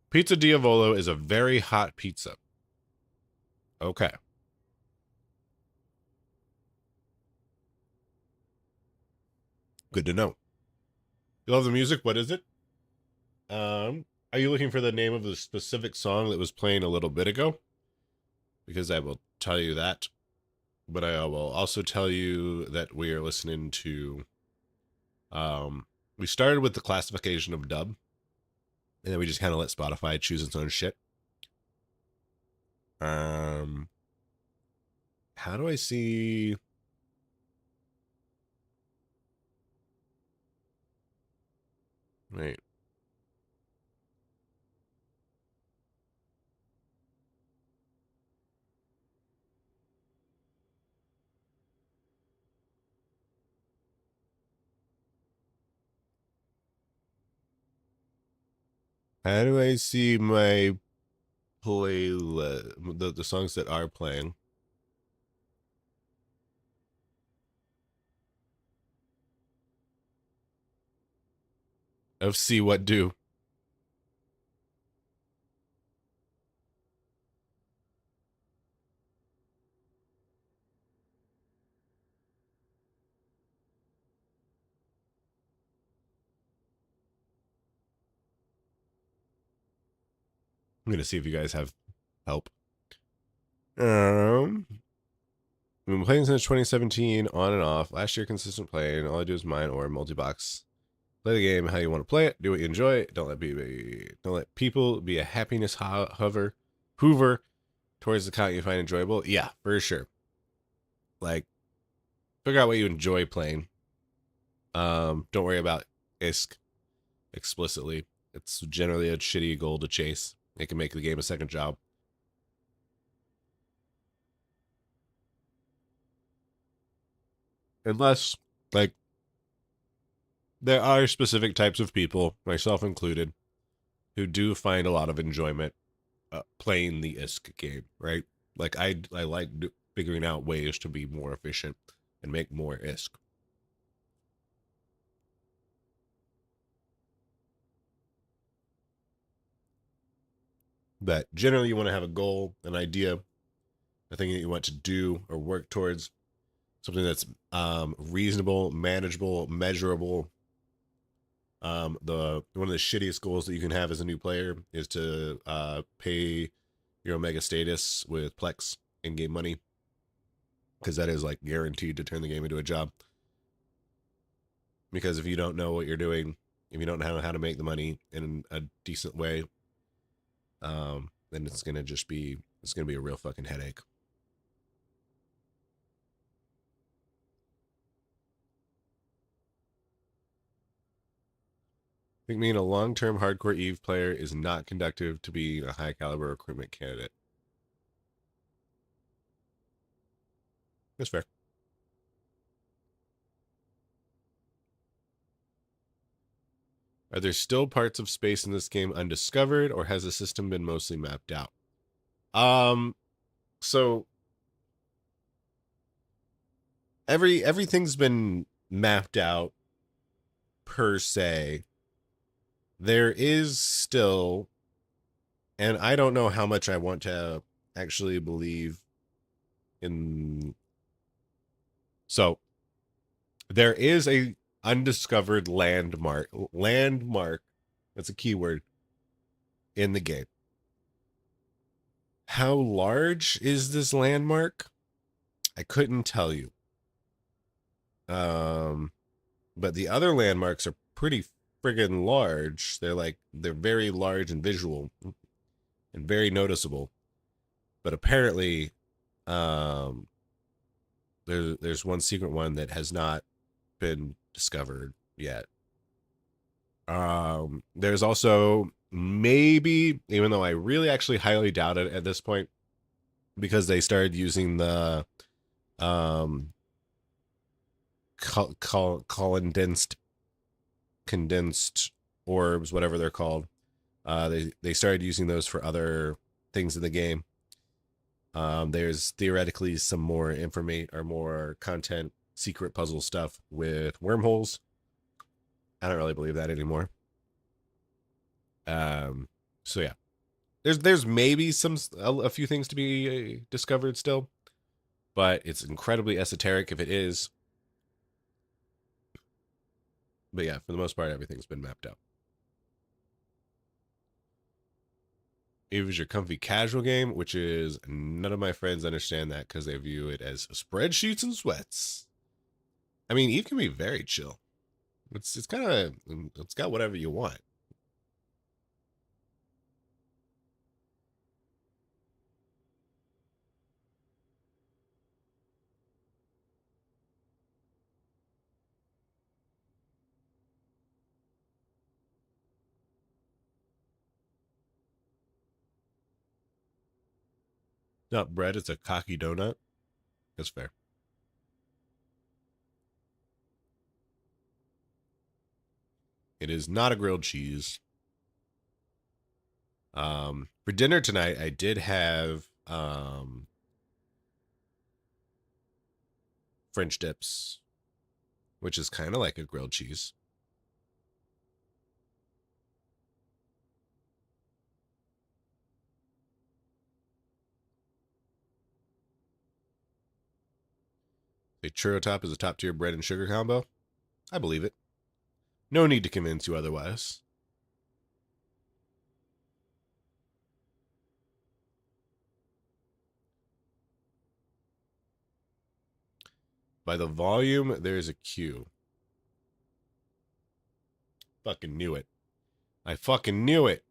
Pizza Diavolo is a very hot pizza. Okay. Good to know. You love the music? What is it? Are you looking for the name of the specific song that was playing a little bit ago? Because I will tell you that. But I will also tell you that we are listening to... we started with the classification of dub. And then we just kind of let Spotify choose its own shit. How do I see... Wait. How do I see my playlist, the songs that are playing? Of see what do. I'm going to see if you guys have help. I've been playing since 2017, on and off. Last year, consistent playing. All I do is mine or multi-box. Play the game how you want to play it. Do what you enjoy. Don't let people be a happiness hoover towards the content you find enjoyable. Yeah, for sure. Like, figure out what you enjoy playing. Don't worry about ISK explicitly. It's generally a shitty goal to chase. It can make the game a second job. Unless, like, there are specific types of people, myself included, who do find a lot of enjoyment playing the ISK game, right? Like, I like figuring out ways to be more efficient and make more ISK. But generally, you want to have a goal, an idea, a thing that you want to do or work towards, something that's reasonable, manageable, measurable. One of the shittiest goals that you can have as a new player is to pay your Omega status with Plex in-game money, because that is like guaranteed to turn the game into a job. Because if you don't know what you're doing, if you don't know how to make the money in a decent way, then it's gonna be a real fucking headache. I think being a long-term hardcore EVE player is not conducive to being a high-caliber recruitment candidate. That's fair. Are there still parts of space in this game undiscovered, or has the system been mostly mapped out? So everything's been mapped out per se. There is still, and I don't know how much I want to actually believe in. So there is a undiscovered landmark. That's a keyword in the game. How large is this landmark? I couldn't tell you. But the other landmarks are pretty friggin' large. They're very large and visual and very noticeable. But apparently, there's one secret one that has not been discovered yet. There's also maybe, even though I really actually highly doubt it at this point, because they started using the condensed orbs, whatever they're called. They started using those for other things in the game. There's theoretically some more information or more content, secret puzzle stuff with wormholes. I don't really believe that anymore. So yeah, there's maybe a few things to be discovered still, but it's incredibly esoteric if it is. But yeah, for the most part, everything's been mapped out. Eve is your comfy casual game, which is none of my friends understand that because they view it as spreadsheets and sweats. I mean, Eve can be very chill. It's got whatever you want. Not bread, it's a cocky donut. That's fair. It is not a grilled cheese. For dinner tonight, I did have French dips, which is kind of like a grilled cheese. A churro top is a top tier bread and sugar combo. I believe it. No need to convince you otherwise. By the volume, there's a Q. Fucking knew it. I fucking knew it.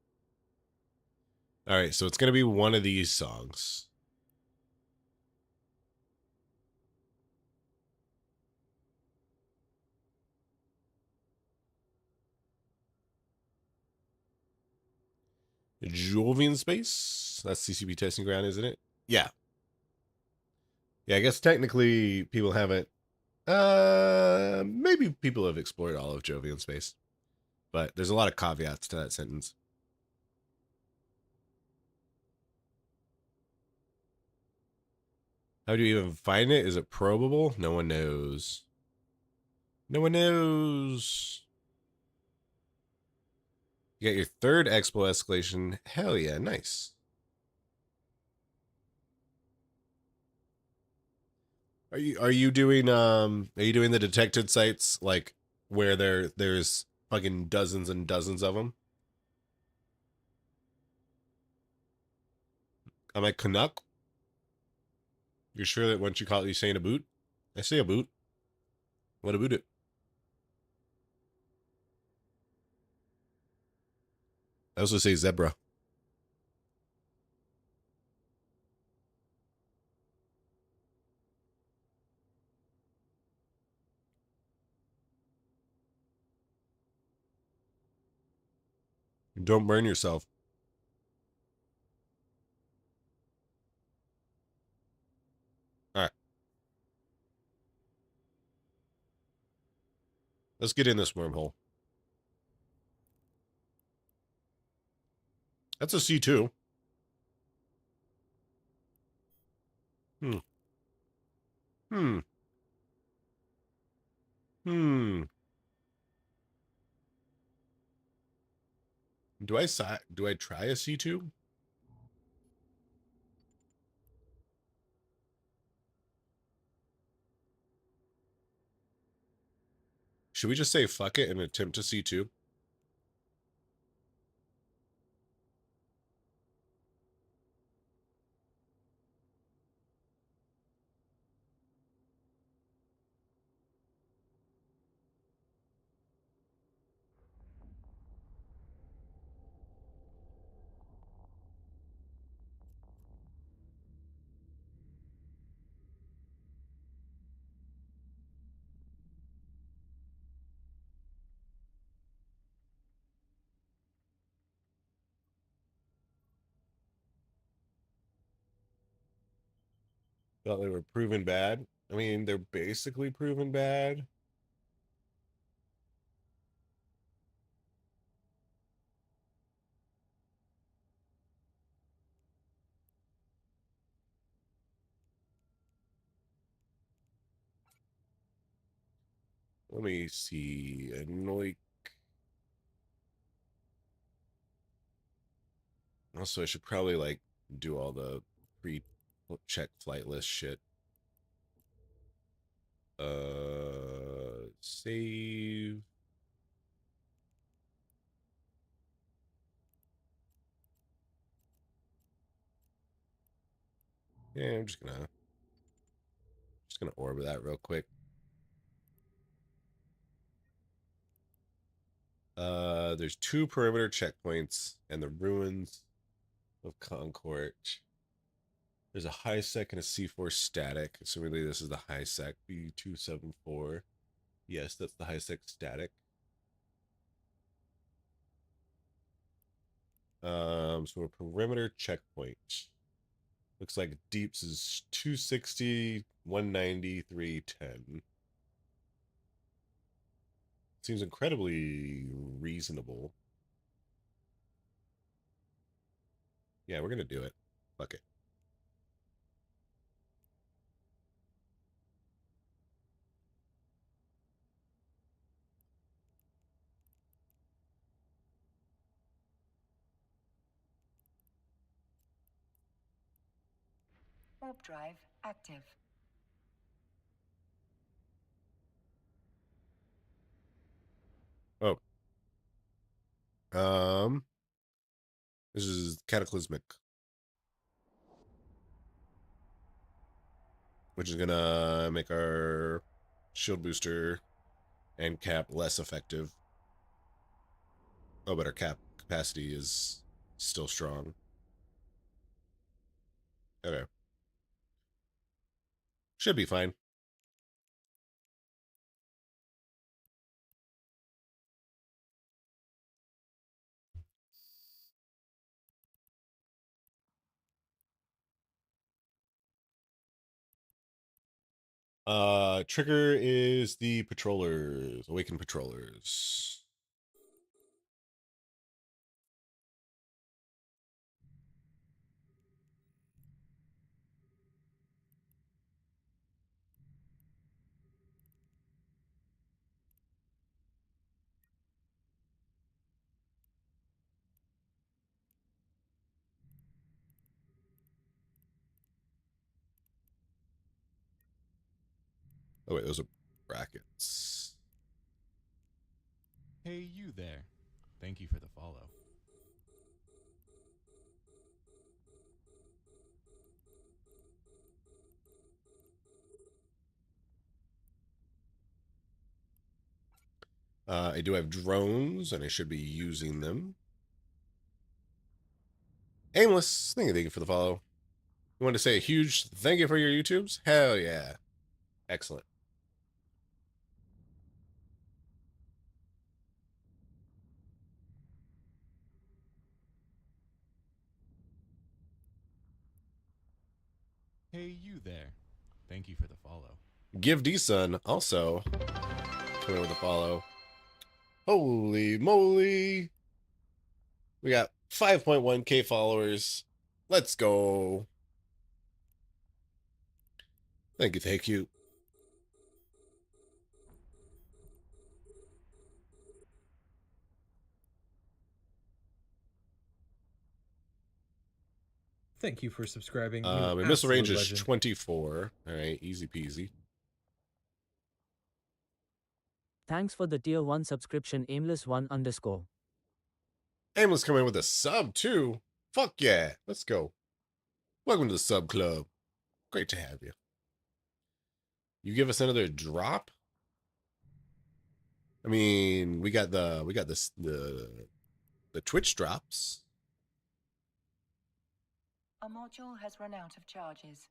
All right, so it's going to be one of these songs. Jovian Space? That's CCP testing ground, isn't it? Yeah. Yeah, I guess technically people haven't... maybe people have explored all of Jovian Space. But there's a lot of caveats to that sentence. How do you even find it? Is it probable? No one knows. No one knows. You got your third expo escalation. Hell yeah, nice. Are you doing the detected sites like where there's fucking dozens and dozens of them? Am I Canuck? You're sure that once you call it, you're saying a boot? I say a boot. What about it? I also say zebra. Don't burn yourself. All right. Let's get in this wormhole. That's a C2. Hmm. Hmm. Hmm. Do I try a C2? Should we just say fuck it and attempt to C2? Thought they were proven bad. I mean, they're basically proven bad. Let me see. Annoy. Also, I should probably like do all the pre-check flight list shit. Save. Yeah, I'm just gonna orbit that real quick. There's 2 perimeter checkpoints and the ruins of Concord. There's a high sec and a C4 static. Assuming this is the high sec B274. Yes, that's the high sec static. So a perimeter checkpoint. Looks like deeps is 260, 190, 310. Seems incredibly reasonable. Yeah, we're gonna do it. Fuck it. Warp drive active. Oh. This is cataclysmic. which is gonna make our shield booster and cap less effective. Oh, but our cap capacity is still strong. Okay. Should be fine. Trigger is the patrollers, awakened patrollers. Oh wait, those are brackets. Hey, you there. Thank you for the follow. I do have drones, and I should be using them. Aimless, thank you for the follow. You want to say a huge thank you for your YouTubes? Hell yeah. Excellent. Hey, you there. Thank you for the follow. Give D-Sun also coming with a follow. Holy moly. We got 5.1k followers. Let's go. Thank you, thank you. Thank you for subscribing. My You missile range absolute is legend. 24. All right, easy peasy. Thanks for the tier 1 subscription, aimless1_. Aimless coming with a sub too. Fuck yeah. Let's go. Welcome to the sub club. Great to have you. You give us another drop? I mean, we got the Twitch drops. A module has run out of charges.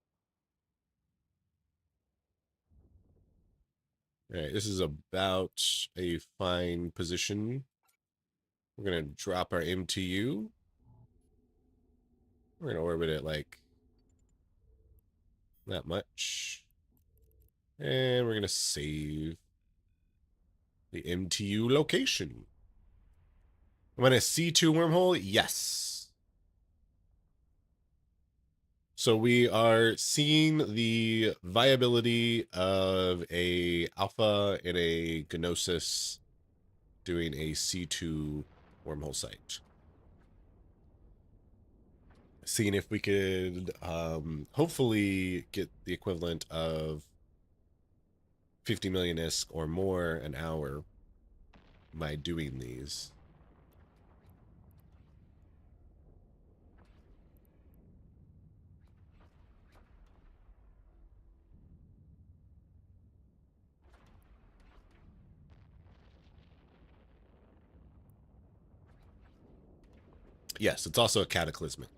All right, this is about a fine position. We're going to drop our MTU. We're going to orbit it like that much. And we're going to save the MTU location. Am I in a C2 wormhole? Yes. So we are seeing the viability of a Alpha and a Gnosis doing a C2 wormhole site. Seeing if we could hopefully get the equivalent of 50 million ISK or more an hour by doing these. Yes, it's also a cataclysmic.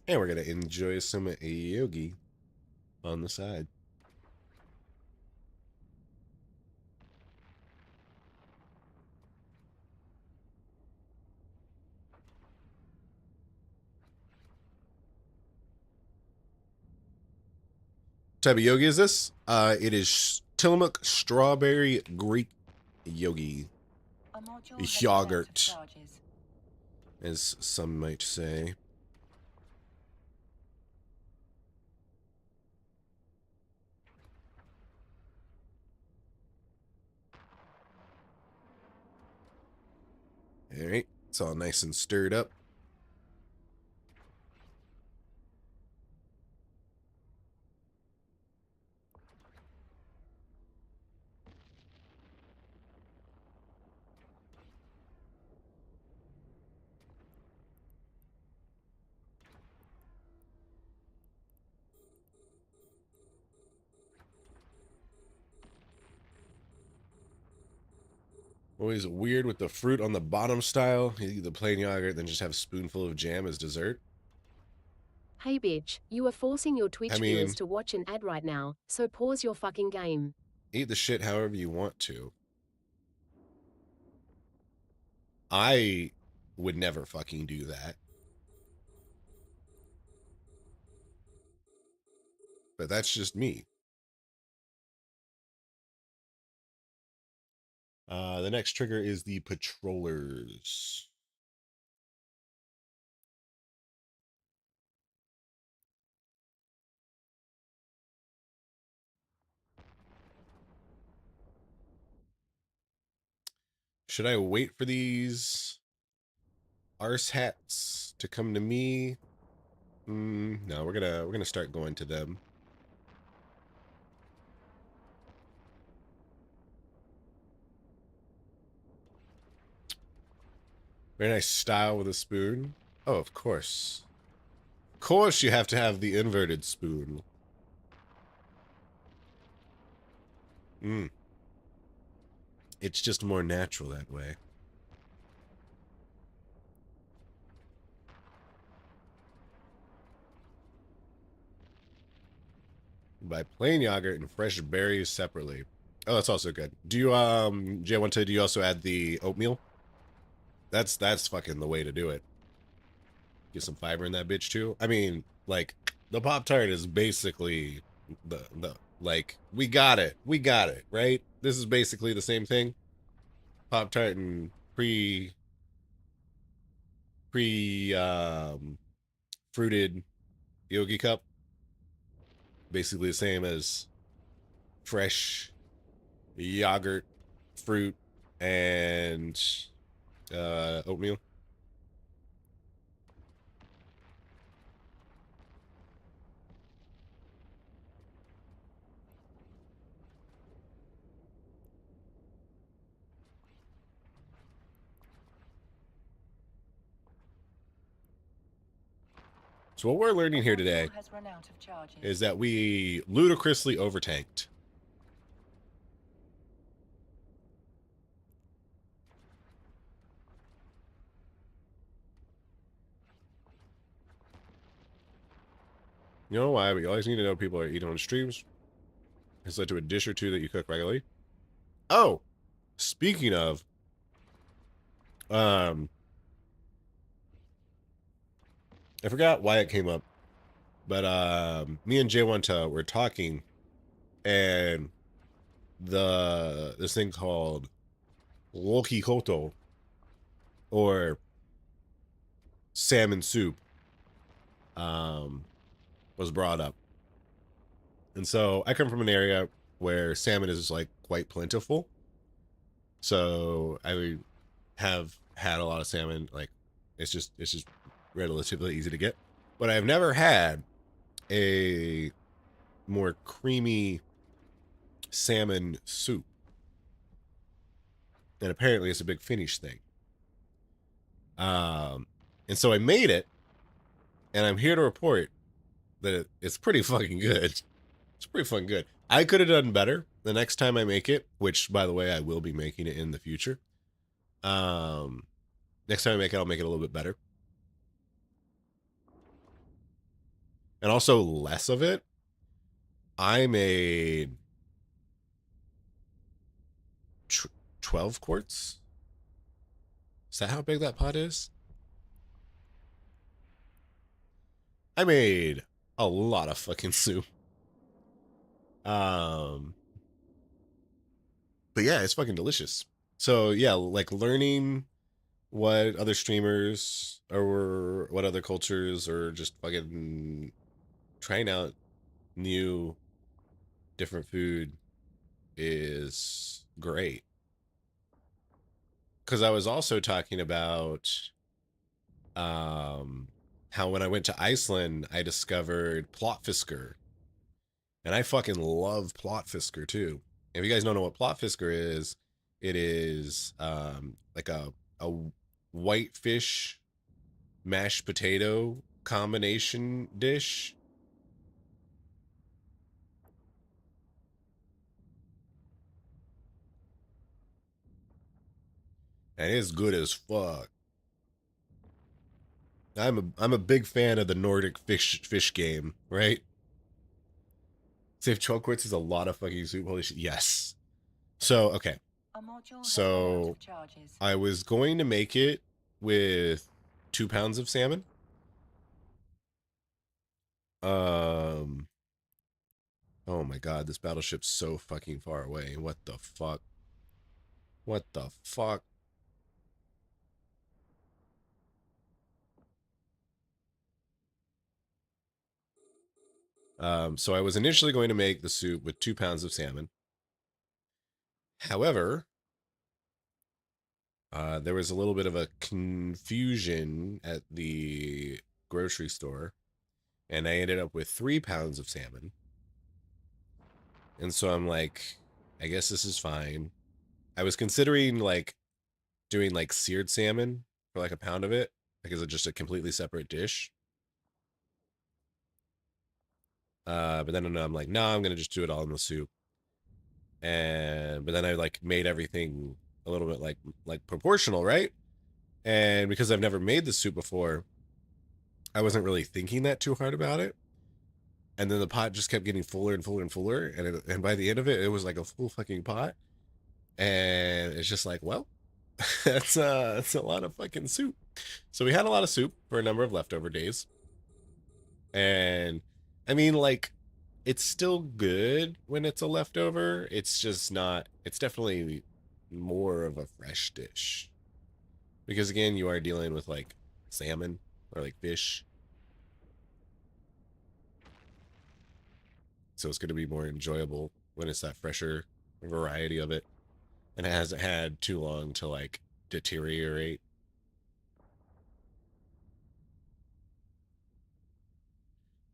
And we're going to enjoy some yogi on the side. What type of yogi is this? It is Tillamook Strawberry Greek Yogi. Yogurt, as some might say. All right, it's all nice and stirred up. Always weird with the fruit on the bottom style. You eat the plain yogurt, then just have a spoonful of jam as dessert. Hey bitch, you are forcing your Twitch I mean, viewers to watch an ad right now, so pause your fucking game. Eat the shit however you want to. I would never fucking do that. But that's just me. The next trigger is the patrollers. Should I wait for these arse hats to come to me? No, we're gonna start going to them. Very nice style with a spoon. Oh, of course. Of course you have to have the inverted spoon. It's just more natural that way. Buy plain yogurt and fresh berries separately. Oh, that's also good. Do you J1, do you also add the oatmeal? That's fucking the way to do it. Get some fiber in that bitch too. I mean, like, the Pop-Tart is basically the like, we got it, right? This is basically the same thing. Pop-Tart and fruited Yogi cup. Basically the same as fresh yogurt, fruit, and oatmeal. So what we're learning here today is that we ludicrously overtanked. You know why? But you always need to know people are eating on streams. It's led to a dish or two that you cook regularly. Oh, speaking of, I forgot why it came up, but me and J1 were talking, and this thing called Wokikoto, or salmon soup, was brought up. And so I come from an area where salmon is like quite plentiful. So I have had a lot of salmon. Like, it's just relatively easy to get. But I've never had a more creamy salmon soup. And apparently it's a big Finnish thing. And so I made it, and I'm here to report that it's pretty fucking good. It's pretty fucking good. I could have done better the next time I make it, which, by the way, I will be making it in the future. Next time I make it, I'll make it a little bit better. And also less of it. I made 12 quarts. Is that how big that pot is? I made a lot of fucking soup. But yeah, it's fucking delicious. So yeah, like learning what other streamers or what other cultures, or just fucking trying out new different food is great. Because I was also talking about how when I went to Iceland, I discovered plotfisker. And I fucking love plotfisker too. If you guys don't know what plotfisker is, it is like a white fish mashed potato combination dish. And it's good as fuck. I'm a big fan of the Nordic fish game, right? Save 12 quarts is a lot of fucking soup. Holy shit. Yes. So, okay. So I was going to make it with 2 pounds of salmon. Oh my god, this battleship's so fucking far away. What the fuck? What the fuck? So I was initially going to make the soup with 2 pounds of salmon. However, there was a little bit of a confusion at the grocery store, and I ended up with 3 pounds of salmon. And so I'm like, I guess this is fine. I was considering like doing like seared salmon for like a pound of it, because it's just a completely separate dish. But then I'm like, no, I'm gonna just do it all in the soup. But then I like made everything a little bit like proportional, right? And because I've never made the soup before, I wasn't really thinking that too hard about it. And then the pot just kept getting fuller and fuller and fuller, and by the end of it, it was like a full fucking pot. And it's just like, well, that's a lot of fucking soup. So we had a lot of soup for a number of leftover days. And I mean, like, it's still good when it's a leftover. It's just not, it's definitely more of a fresh dish. Because again, you are dealing with like salmon or like fish. So it's going to be more enjoyable when it's that fresher variety of it. And it hasn't had too long to like deteriorate.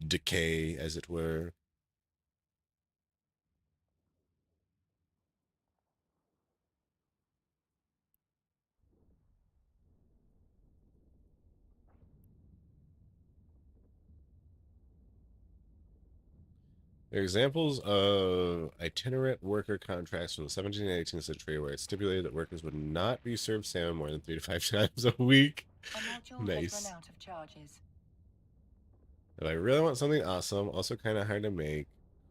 Decay, as it were. There are examples of itinerant worker contracts from the 17th and 18th century where it stipulated that workers would not be served salmon more than 3 to 5 times a week. Nice. If I really want something awesome, also kind of hard to make,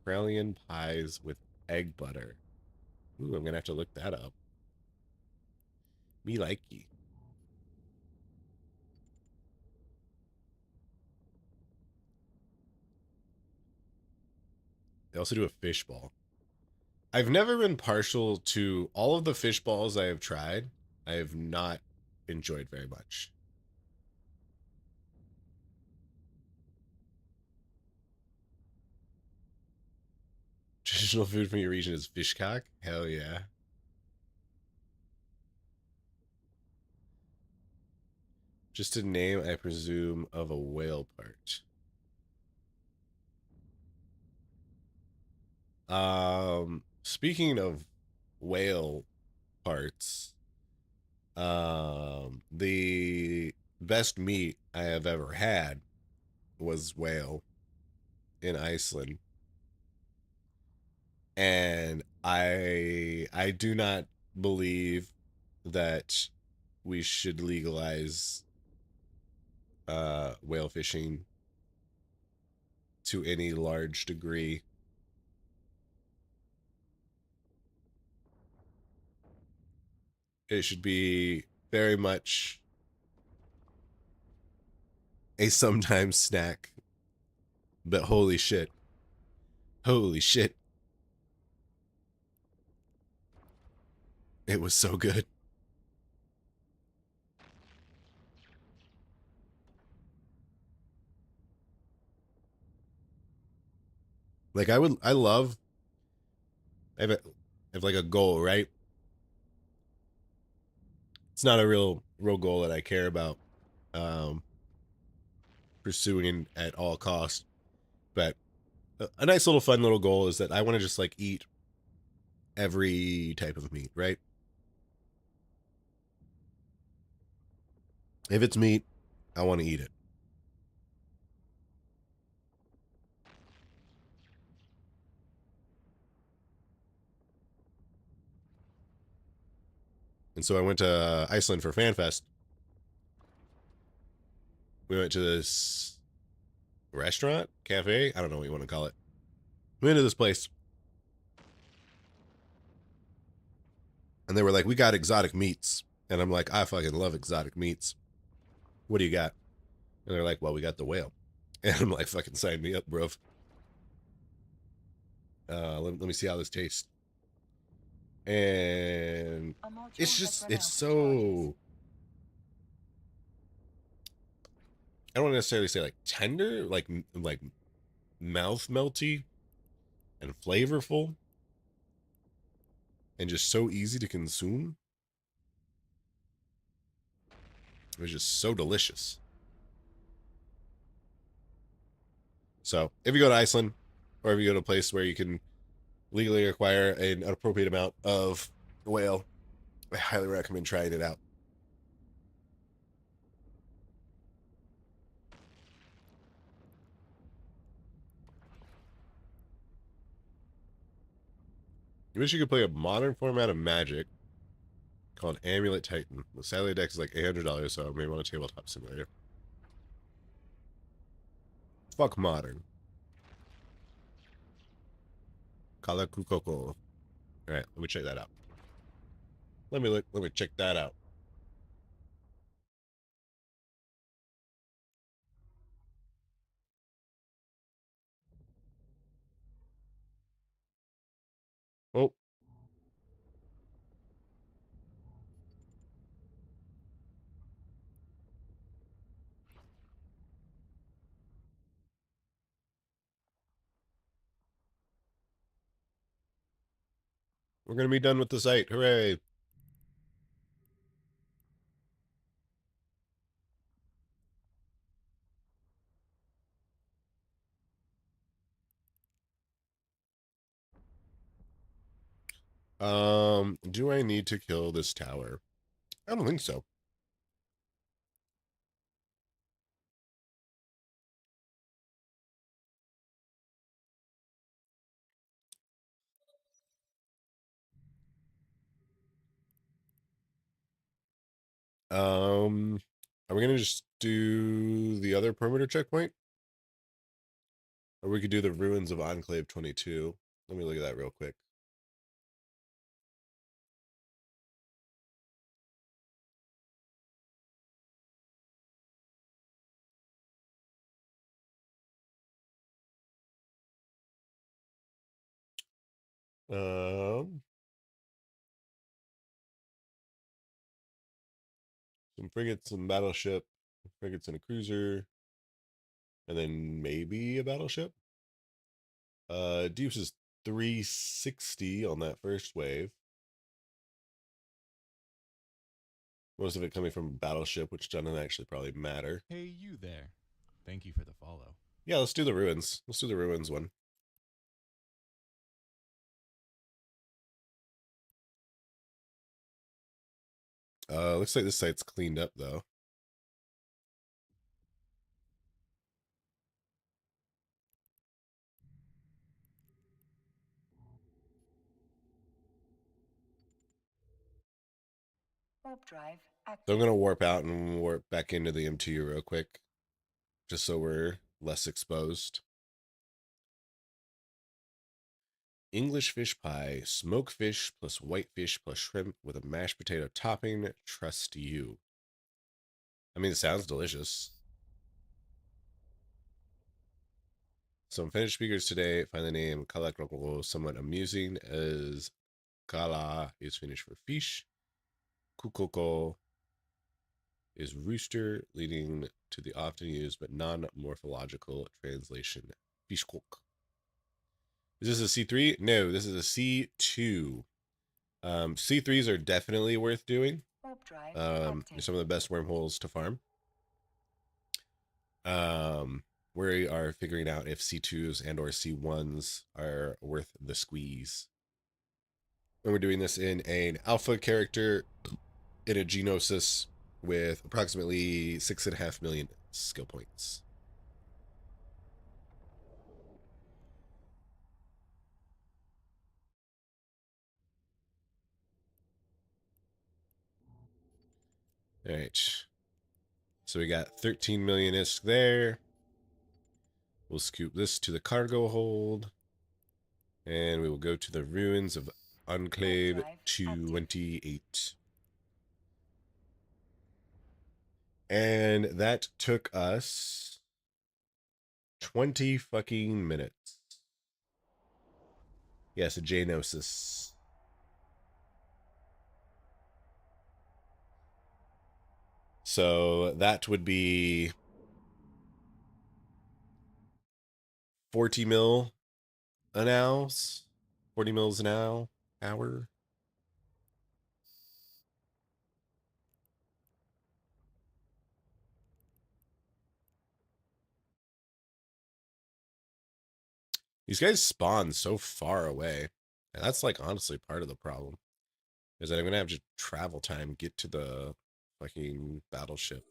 Krallian pies with egg butter. Ooh, I'm going to have to look that up. Me likey. They also do a fish ball. I've never been partial to all of the fish balls I have tried. I have not enjoyed very much. Traditional food from your region is fishcock? Hell yeah. Just a name, I presume, of a whale part. Speaking of whale parts, the best meat I have ever had was whale in Iceland. And I do not believe that we should legalize whale fishing to any large degree. It should be very much a sometimes snack. But holy shit. Holy shit. It was so good. Like I have like a goal, right? It's not a real goal that I care about pursuing at all costs. But a nice little fun little goal is that I want to just like eat every type of meat, right? If it's meat, I want to eat it. And so I went to Iceland for FanFest. We went to this restaurant, cafe, I don't know what you want to call it. We went to this place. And they were like, we got exotic meats. And I'm like, I fucking love exotic meats. What do you got? And they're like, well, we got the whale. And I'm like, fucking sign me up, bro. Let me see how this tastes. And it's so, I don't want to necessarily say like tender, like mouth melty and flavorful and just so easy to consume. It was just so delicious. So if you go to Iceland, or if you go to a place where you can legally acquire an appropriate amount of whale, I highly recommend trying it out. You wish you could play a modern format of Magic called Amulet Titan. The Satellite deck is like $800, so I may want a tabletop simulator. Fuck modern. Kalakukoko. Alright, let me check that out. Let me check that out. Oh. We're gonna be done with the site. Hooray. Do I need to kill this tower? I don't think so. Are we gonna just do the other perimeter checkpoint? Or we could do the ruins of Enclave 22. Let me look at that real quick. Some frigates, some battleship, frigates and a cruiser, and then maybe a battleship. Deeps is 360 on that first wave. Most of it coming from battleship, which doesn't actually probably matter. Hey, you there. Thank you for the follow. Yeah, let's do the ruins. Let's do the ruins one. Looks like this site's cleaned up though. Drive So I'm gonna warp out and warp back into the MTU real quick, just so we're less exposed. English fish pie, smoked fish plus white fish plus shrimp with a mashed potato topping. Trust you. I mean, it sounds delicious. Some Finnish speakers today find the name Kalakroko somewhat amusing, as Kala is Finnish for fish, Kukoko is rooster, leading to the often used but non-morphological translation fishkok. Is this a C3? No, this is a C2. C3s are definitely worth doing. They're some of the best wormholes to farm. We are figuring out if C2s and or C1s are worth the squeeze. And we're doing this in an alpha character in a genosis with approximately 6.5 million skill points. All right. So we got 13 million isk there. We'll scoop this to the cargo hold. And we will go to the ruins of Enclave 28. And that took us 20 fucking minutes. Yes, a Janosis. So that would be 40 mil an ounce. 40 mils an hour. These guys spawn so far away. And that's like honestly part of the problem. Is that I'm gonna have to travel time get to the fucking battleship.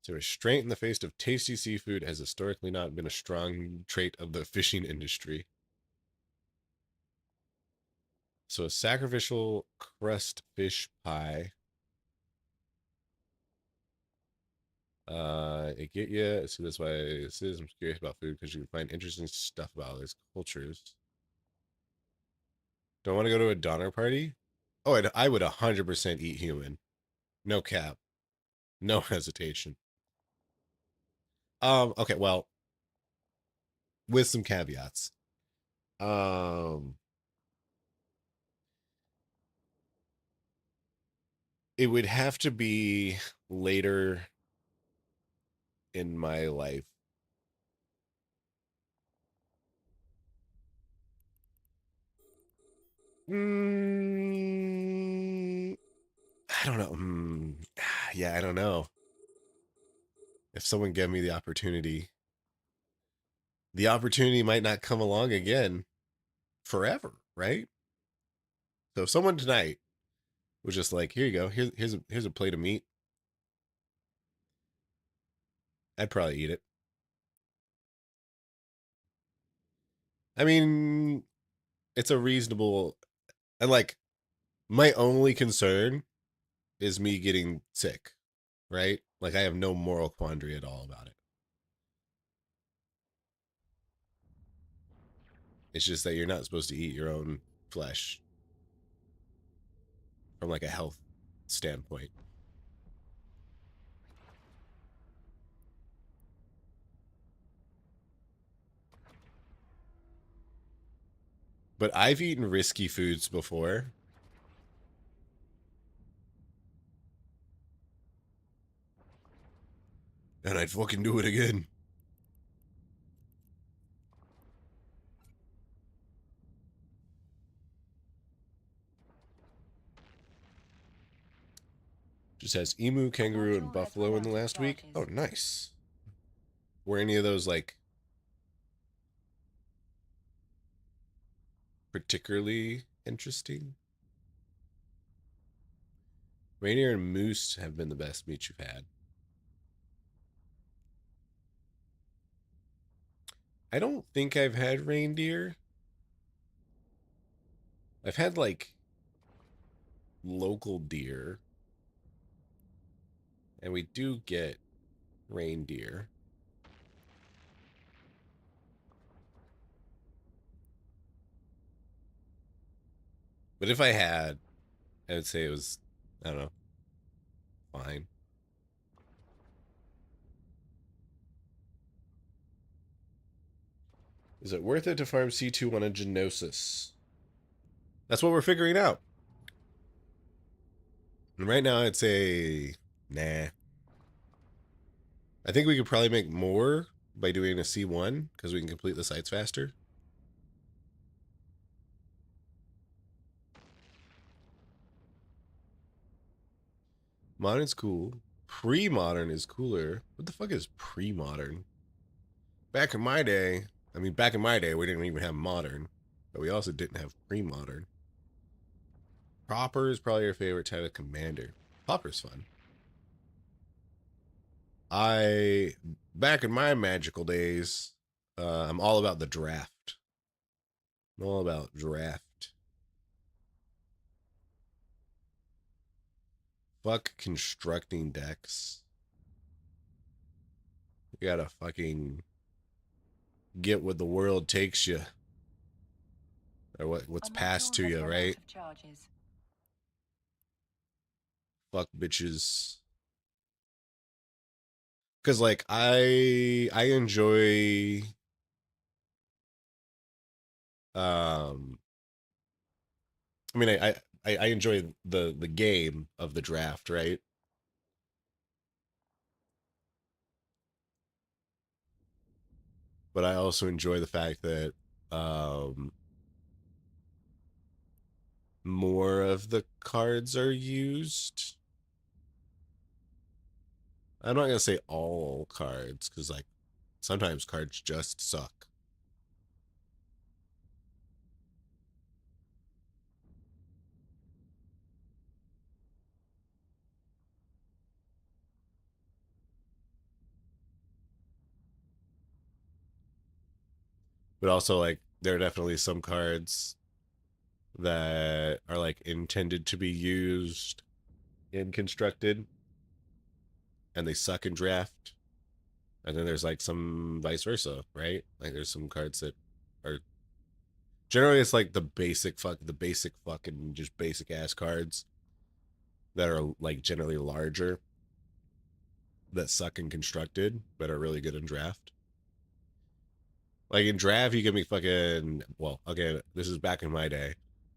So restraint in the face of tasty seafood has historically not been a strong trait of the fishing industry. So a sacrificial crust fish pie. It get you. So that's why this is. I'm curious about food because you can find interesting stuff about these cultures. Don't want to go to a Donner party? Oh, I would 100% eat human. No cap. No hesitation. Okay, well, with some caveats. It would have to be later in my life. I don't know. Yeah, I don't know. If someone gave me the opportunity might not come along again forever, right? So if someone tonight was just like, here you go, here's a plate of meat, I'd probably eat it. I mean, it's a reasonable, and like, my only concern is me getting sick, right? Like, I have no moral quandary at all about it. It's just that you're not supposed to eat your own flesh from like a health standpoint. But I've eaten risky foods before. And I'd fucking do it again. Just has emu, kangaroo, and buffalo in the last week. Oh, nice. Were any of those like particularly interesting? Reindeer and moose have been the best meat you've had. I don't think I've had reindeer. I've had like local deer. And we do get reindeer. But if I had, I would say it was, I don't know, fine. Is it worth it to farm C2 on a Genosis? That's what we're figuring out. And right now I'd say, nah. I think we could probably make more by doing a C1 because we can complete the sites faster. Modern's cool. Pre-modern is cooler. What the fuck is pre-modern? back in my day, we didn't even have modern, but we also didn't have pre-modern. Proper is probably your favorite type of commander. Popper's fun. Back in my magical days, I'm all about the draft. I'm all about draft. Fuck constructing decks. You gotta fucking get what the world takes you. Or what's passed to you, right? Fuck bitches. Cause like I enjoy I mean I enjoy the game of the draft, right? But I also enjoy the fact that more of the cards are used. I'm not gonna say all cards, because like sometimes cards just suck. But also like there are definitely some cards that are like intended to be used in constructed and they suck in draft. And then there's like some vice versa, right? Like there's some cards that are generally it's like the basic fucking just basic ass cards that are like generally larger that suck in constructed but are really good in draft. Like in draft, you give me fucking, well, okay, this is back in my day,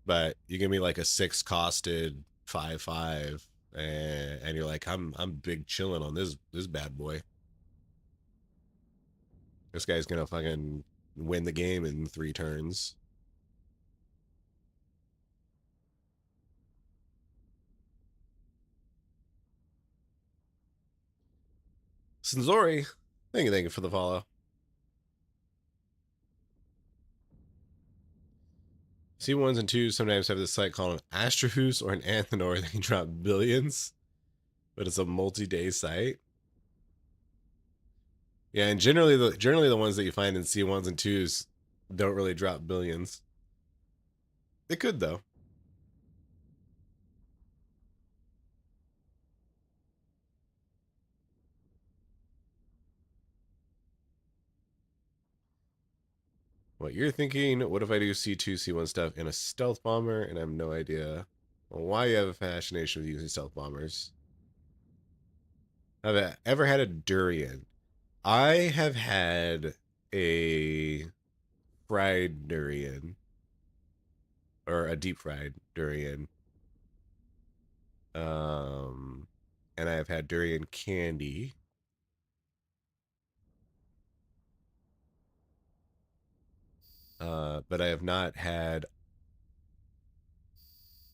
but you give me like a 6 costed 5/5, and you're like, I'm big chilling on this bad boy. This guy's gonna fucking win the game in 3 turns. Senzori, thank you for the follow. C1s and 2s sometimes have this site called an Astrahus or an Anthenor that can drop billions, but it's a multi-day site. Yeah, and generally the ones that you find in C1s and 2s don't really drop billions. They could though. What you're thinking, what if I do C2, C1 stuff in a stealth bomber and I have no idea why you have a fascination with using stealth bombers? Have I ever had a durian? I have had a fried durian or a deep fried durian. And I have had durian candy. But I have not had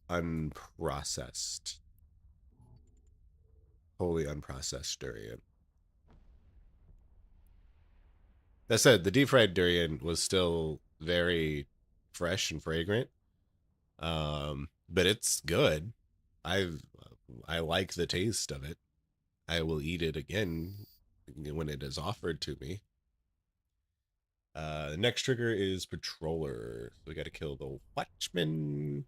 unprocessed, wholly unprocessed durian. That said, the deep fried durian was still very fresh and fragrant. But it's good. I like the taste of it. I will eat it again when it is offered to me. The next trigger is Patroller. So we got to kill the Watchman.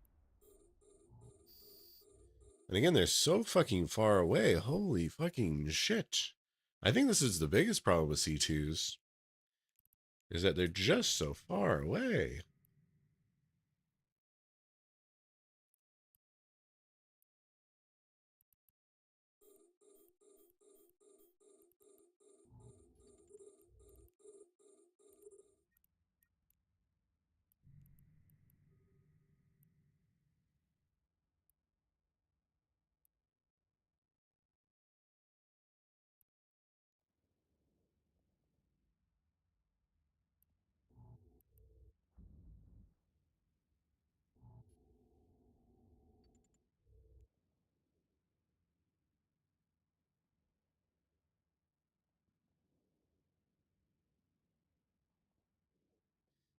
And again, they're so fucking far away. Holy fucking shit. I think this is the biggest problem with C2s. Is that they're just so far away.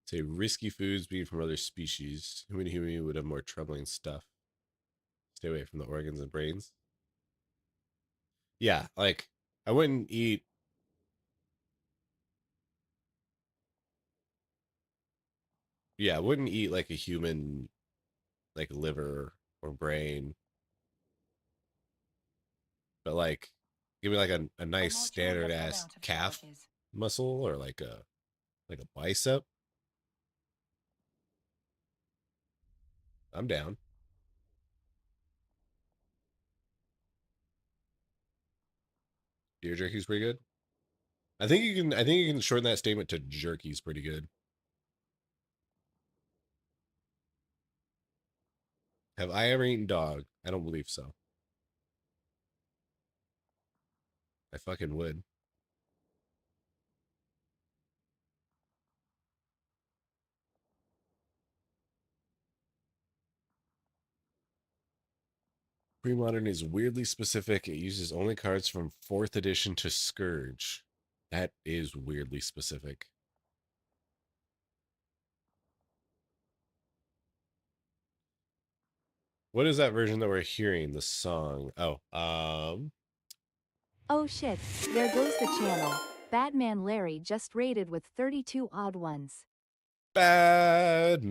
Say risky foods being from other species. Human would have more troubling stuff. Stay away from the organs and brains. Yeah, like I wouldn't eat. Yeah, I wouldn't eat like a human, like liver or brain. But like, give me like a nice standard ass calf muscle or like a bicep. I'm down. Deer jerky's pretty good. I think you can. I think you can shorten that statement to jerky's pretty good. Have I ever eaten dog? I don't believe so. I fucking would. Pre-modern is weirdly specific. It uses only cards from 4th edition to Scourge. That is weirdly specific. What is that version that we're hearing? The song. Oh, Oh shit, there goes the channel. Batman Larry just raided with 32 odd ones. Badman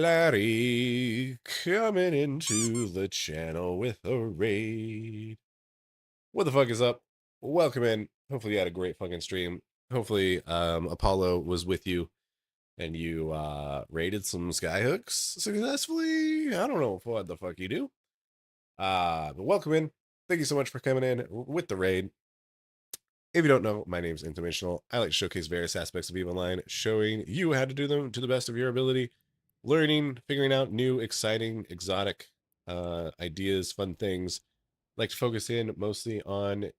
Larry coming into the channel with a raid. What the fuck is up? Welcome in. Hopefully you had a great fucking stream. Hopefully Apollo was with you and you raided some skyhooks successfully. I don't know what the fuck you do. But welcome in. Thank you so much for coming in with the raid. If you don't know, my name is Interdimensional. I like to showcase various aspects of EVE Online, showing you how to do them to the best of your ability, learning, figuring out new, exciting, exotic ideas, fun things. I like to focus in mostly on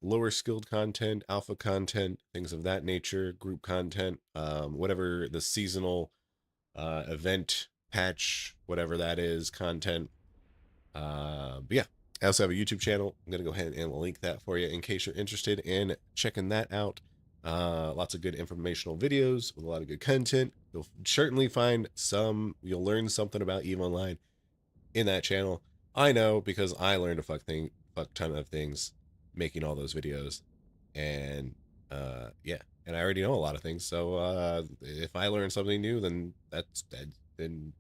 lower skilled content, alpha content, things of that nature, group content, whatever the seasonal event, patch, whatever that is, content. But yeah. I also have a YouTube channel. I'm going to go ahead and link that for you in case you're interested in checking that out. Lots of good informational videos with a lot of good content. You'll certainly find you'll learn something about EVE Online in that channel. I know because I learned a fuck ton of things making all those videos. And yeah, and I already know a lot of things. So if I learn something new, then then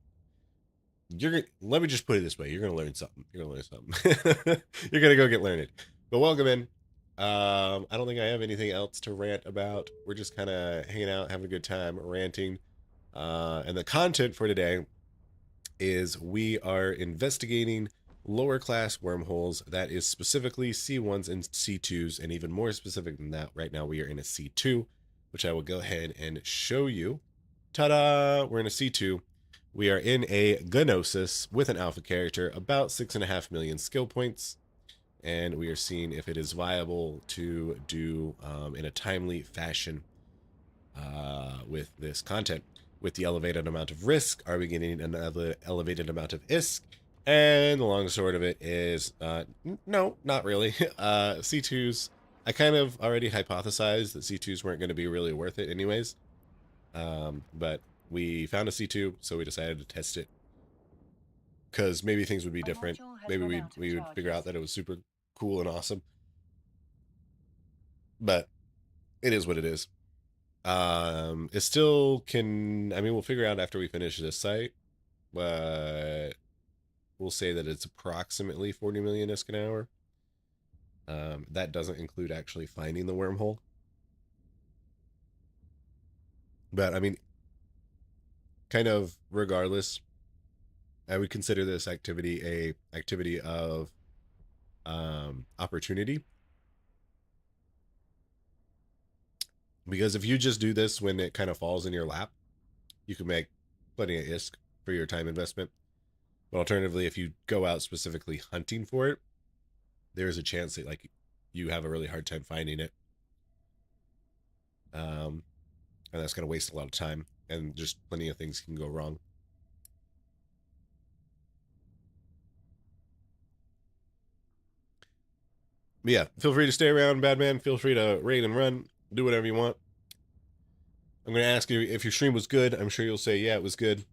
let me just put it this way. You're gonna learn something. You're gonna learn something. You're gonna go get learned. But welcome in. I don't think I have anything else to rant about. We're just kind of hanging out, having a good time, ranting. And the content for today is we are investigating lower class wormholes. That is specifically C1s and C2s, and even more specific than that, right now we are in a C2, which I will go ahead and show you. Ta-da! We're in a C2. We are in a Gnosis with an alpha character, about 6.5 million skill points, and we are seeing if it is viable to do in a timely fashion with this content. With the elevated amount of risk, are we getting another elevated amount of ISK? And the long short of it is, no, not really. C2s, I kind of already hypothesized that C2s weren't going to be really worth it anyways. But we found a C2, so we decided to test it. Because maybe things would be different. Maybe we would figure out that it was super cool and awesome. But it is what it is. It still can, I mean, we'll figure out after we finish this site, but we'll say that it's approximately 40 million ISK an hour. That doesn't include actually finding the wormhole. But I mean, kind of regardless, I would consider this activity a activity of opportunity. Because if you just do this when it kind of falls in your lap, you can make plenty of ISK for your time investment. But alternatively, if you go out specifically hunting for it, there is a chance that like you have a really hard time finding it. And that's going to waste a lot of time, and just plenty of things can go wrong. But yeah, feel free to stay around, Badman. Feel free to raid and run. Do whatever you want. I'm going to ask you if your stream was good. I'm sure you'll say, yeah, it was good.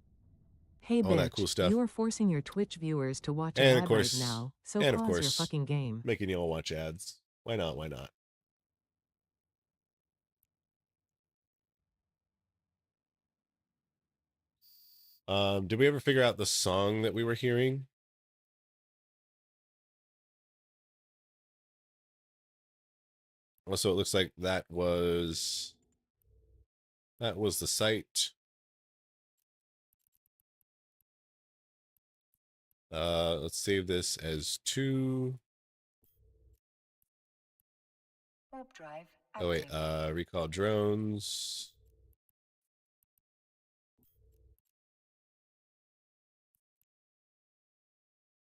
Hey All that bitch, cool stuff. you are forcing your Twitch viewers to watch an And ad of course, right now, so pause your fucking game. making you all watch ads. Why not? Why not? Did we ever figure out the song that we were hearing? Also, it looks like that was the site. Let's save this as 2. Warp drive Oh wait, active. recall drones.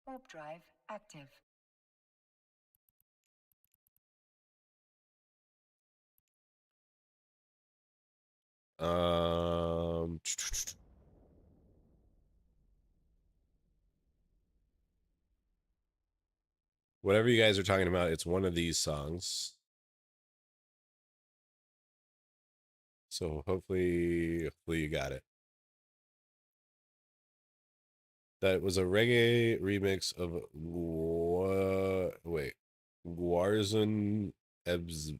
Warp drive active. Whatever you guys are talking about, it's one of these songs. So hopefully you got it. That was a reggae remix of Guarzon Ebs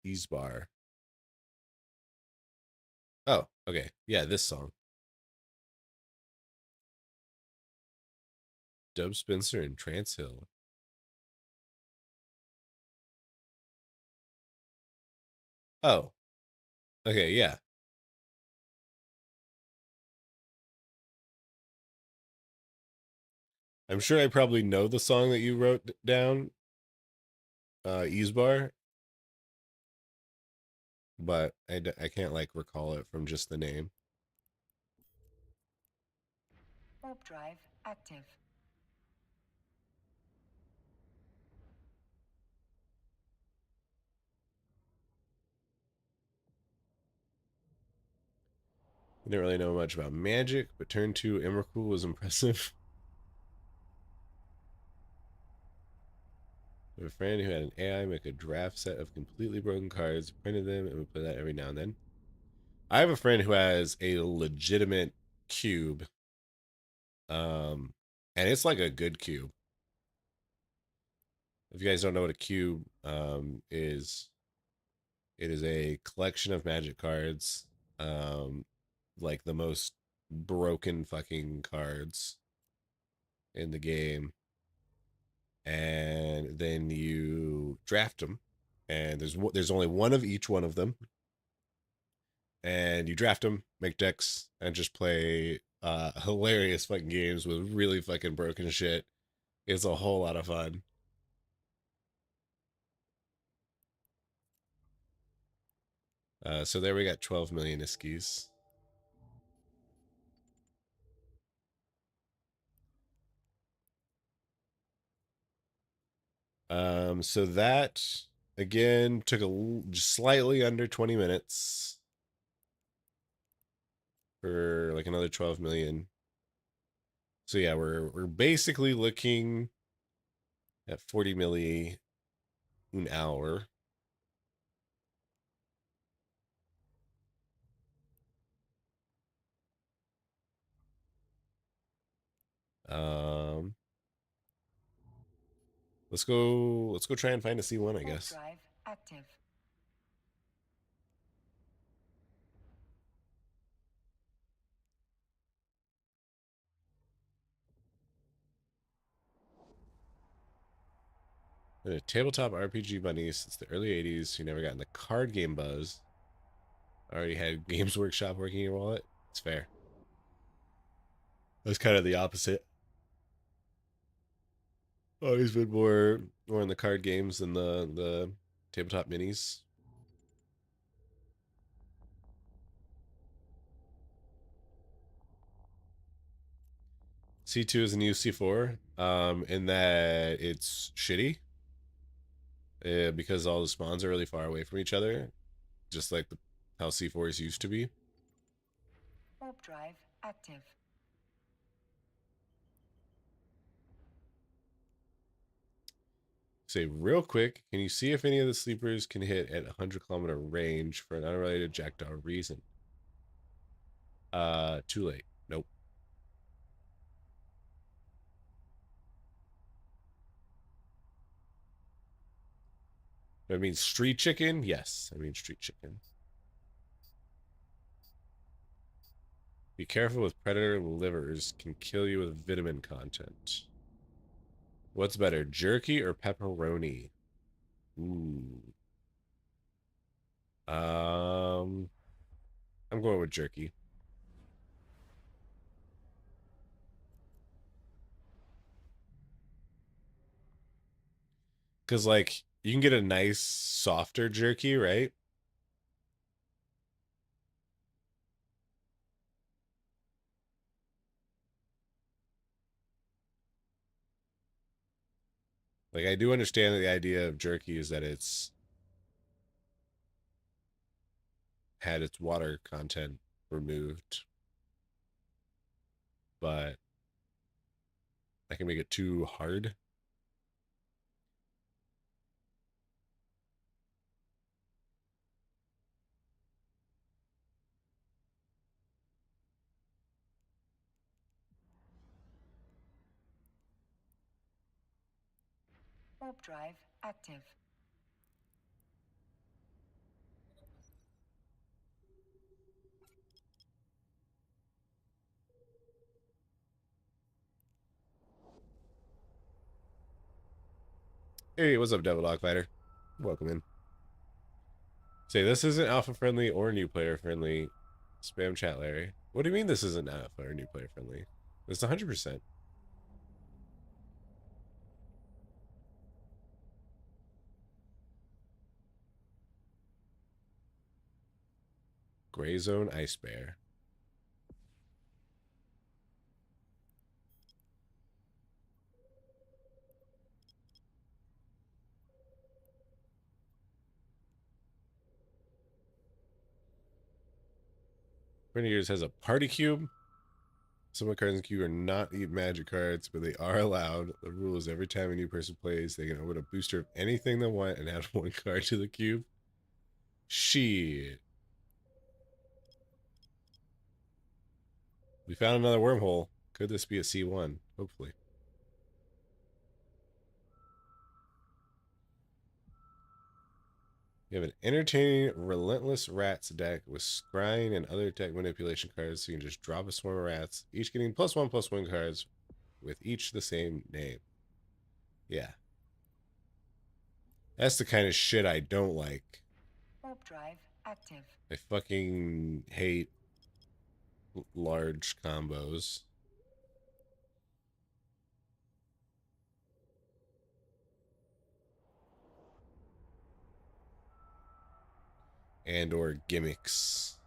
Isbar. Oh, okay. Yeah, this song. Dub Spencer and Trance Hill. Oh. Okay, yeah. I'm sure I probably know the song that you wrote down, Isbar, but I can't like recall it from just the name. Warp drive active. I didn't really know much about magic, but turn 2 Emrakul was impressive. I have a friend who had an AI make a draft set of completely broken cards, printed them, and would play that every now and then. I have a friend who has a legitimate cube. And it's like a good cube. If you guys don't know what a cube is, it is a collection of magic cards. Like the most broken fucking cards in the game. And then you draft them, and there's only one of each one of them, and you draft them, make decks, and just play hilarious fucking games with really fucking broken shit. It's a whole lot of fun. So there we got 12 million iskies. So that again took just slightly under 20 minutes for like another 12 million. So yeah, we're basically looking at 40 milli an hour. Um, let's go try and find a C1, I guess. Drive active. Been a tabletop RPG bunny since the early 80s who never got in the card game buzz. Already had Games Workshop working in your wallet. It's fair. That's kind of the opposite. Always been more in the card games than the tabletop minis. C2 is a new C4, in that it's shitty. Because all the spawns are really far away from each other, just like how C4s used to be. Warp drive active. Say real quick, can you see if any of the sleepers can hit at 100-kilometer range for an unrelated jackdaw reason? Too late. Nope. I mean street chicken? Yes, I mean street chicken. Be careful with predator livers, can kill you with vitamin content. What's better, jerky or pepperoni? Ooh. I'm going with jerky. Because, like, you can get a nice, softer jerky, right? Like, I do understand that the idea of jerky is that it's had its water content removed. But I can make it too hard. Warp drive active. Hey, what's up, Devil Dog Fighter? Welcome in. Say, this isn't alpha friendly or new player friendly. Spam chat, Larry. What do you mean this isn't alpha or new player friendly? It's 100%. Gray Zone Ice Bear. Years has a party cube. Some of the cards in the cube are not magic cards, but they are allowed. The rule is every time a new person plays, they can open a booster of anything they want and add one card to the cube. Shit. We found another wormhole. Could this be a C1? Hopefully. You have an entertaining, relentless rats deck with scrying and other deck manipulation cards, so you can just drop a swarm of rats, each getting +1/+1 cards, with each the same name. Yeah. That's the kind of shit I don't like. Warp drive active. I fucking hate large combos. And or gimmicks.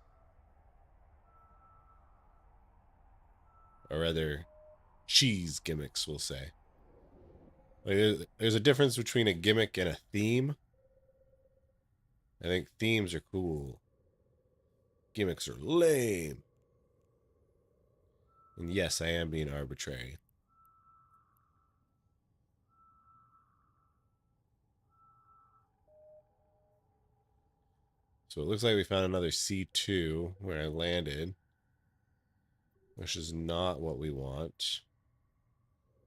Or rather, cheese gimmicks, we'll say. Like, there's a difference between a gimmick and a theme. I think themes are cool. Gimmicks are lame. And yes, I am being arbitrary. So it looks like we found another C2 where I landed, which is not what we want.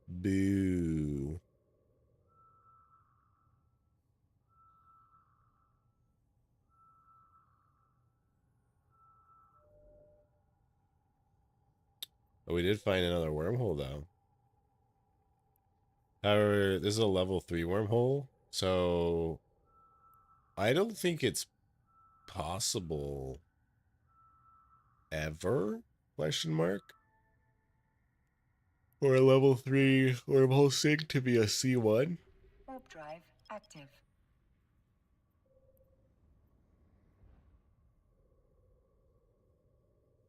Boo. Oh, we did find another wormhole, though. However, this is a level 3 wormhole, so I don't think it's possible ever, question mark, for a level 3 wormhole sync to be a C1. Warp drive active.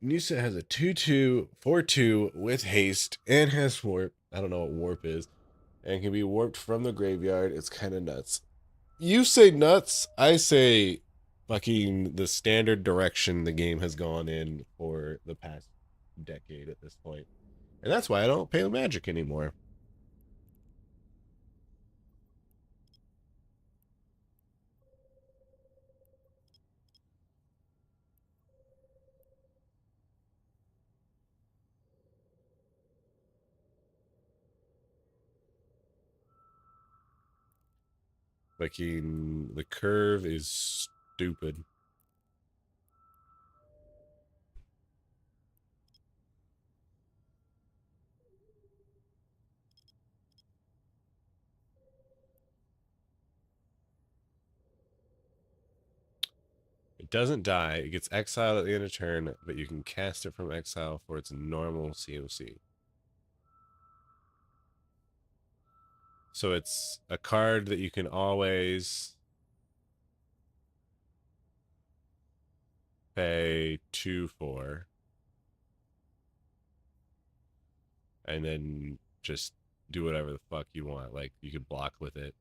Nisa has a 2/2, 4/2 with haste and has warp. I don't know what warp is. And can be warped from the graveyard. It's kind of nuts. You say nuts, I say fucking the standard direction the game has gone in for the past decade at this point. And that's why I don't play Magic anymore. Fucking the curve is stupid. It doesn't die. It gets exiled at the end of turn, but you can cast it from exile for its normal COC. So it's a card that you can always pay 2 for. And then just do whatever the fuck you want. Like, you could block with it.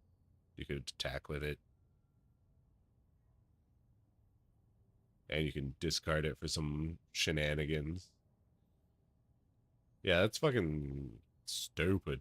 You could attack with it. And you can discard it for some shenanigans. Yeah, that's fucking stupid.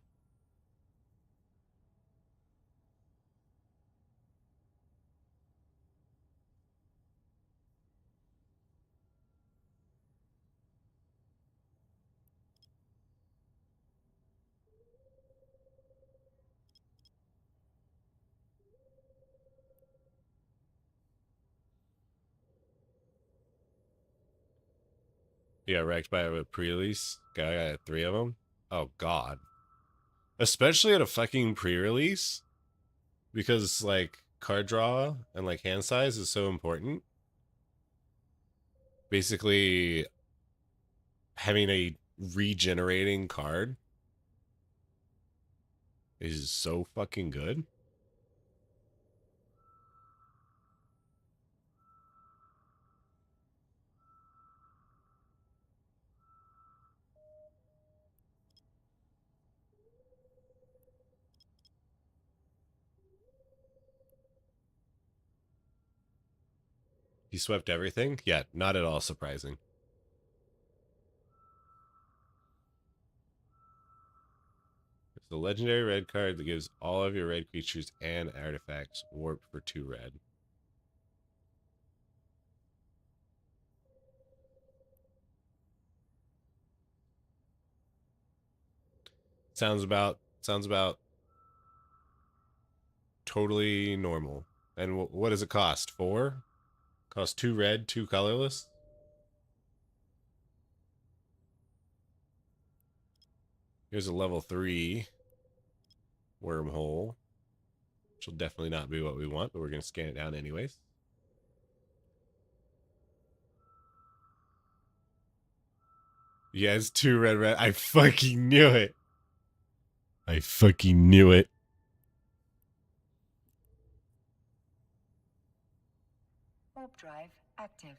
You got wrecked by a pre-release? I got 3 of them? Oh, God. Especially at a fucking pre-release? Because, like, card draw and, like, hand size is so important. Basically, having a regenerating card is so fucking good. He swept everything? Yeah, not at all surprising. It's a legendary red card that gives all of your red creatures and artifacts warped for 2 red. Sounds about totally normal. And what does it cost? 4? Cost 2 red, 2 colorless? Here's a level 3 wormhole. Which will definitely not be what we want, but we're going to scan it down anyways. Yeah, it's 2 red. I fucking knew it. I fucking knew it. Warp drive active.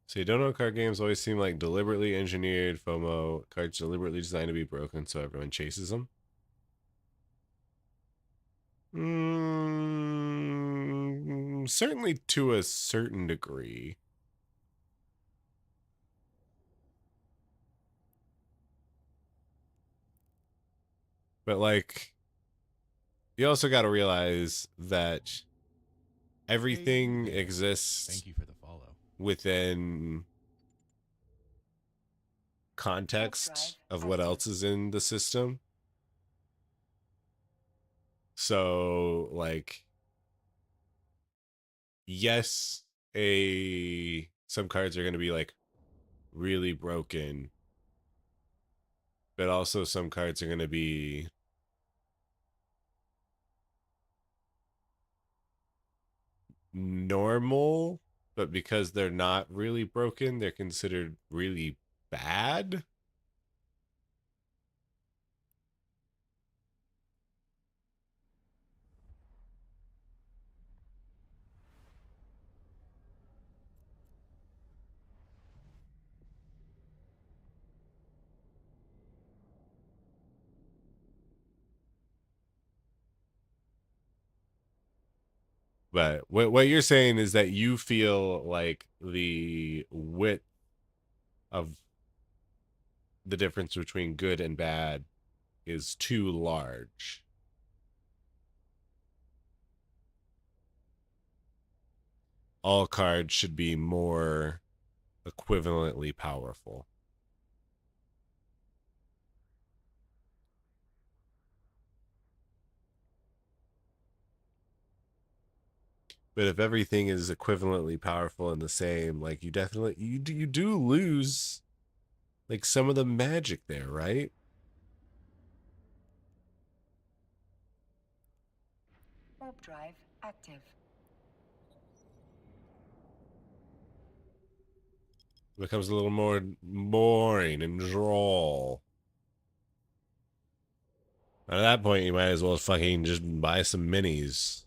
So you don't know, card games always seem like deliberately engineered FOMO. Cards deliberately designed to be broken so everyone chases them. Certainly to a certain degree. But, like, you also got to realize that everything exists Thank you for the follow. within context of what else is in the system. So, like, yes, some cards are going to be, like, really broken, but also some cards are going to be normal, but because they're not really broken, they're considered really bad. But what you're saying is that you feel like the width of the difference between good and bad is too large. All cards should be more equivalently powerful. But if everything is equivalently powerful and the same, like you definitely you do lose like some of the magic there, right? Warp drive active. It becomes a little more boring and droll. At that point, you might as well fucking just buy some minis.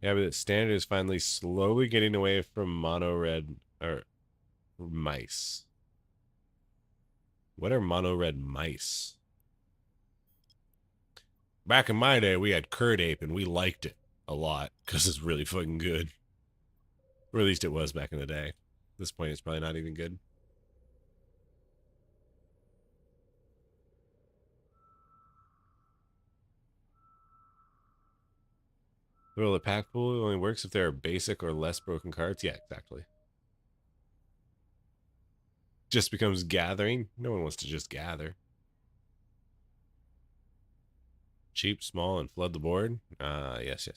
Yeah, but standard is finally slowly getting away from mono red or mice. What are mono red mice? Back in my day, we had Curd Ape and we liked it a lot because it's really fucking good. Or at least it was back in the day. At this point, it's probably not even good. Well, the pack pool only works if there are basic or less broken cards. Yeah, exactly. Just becomes gathering. No one wants to just gather. Cheap, small, and flood the board. Yes.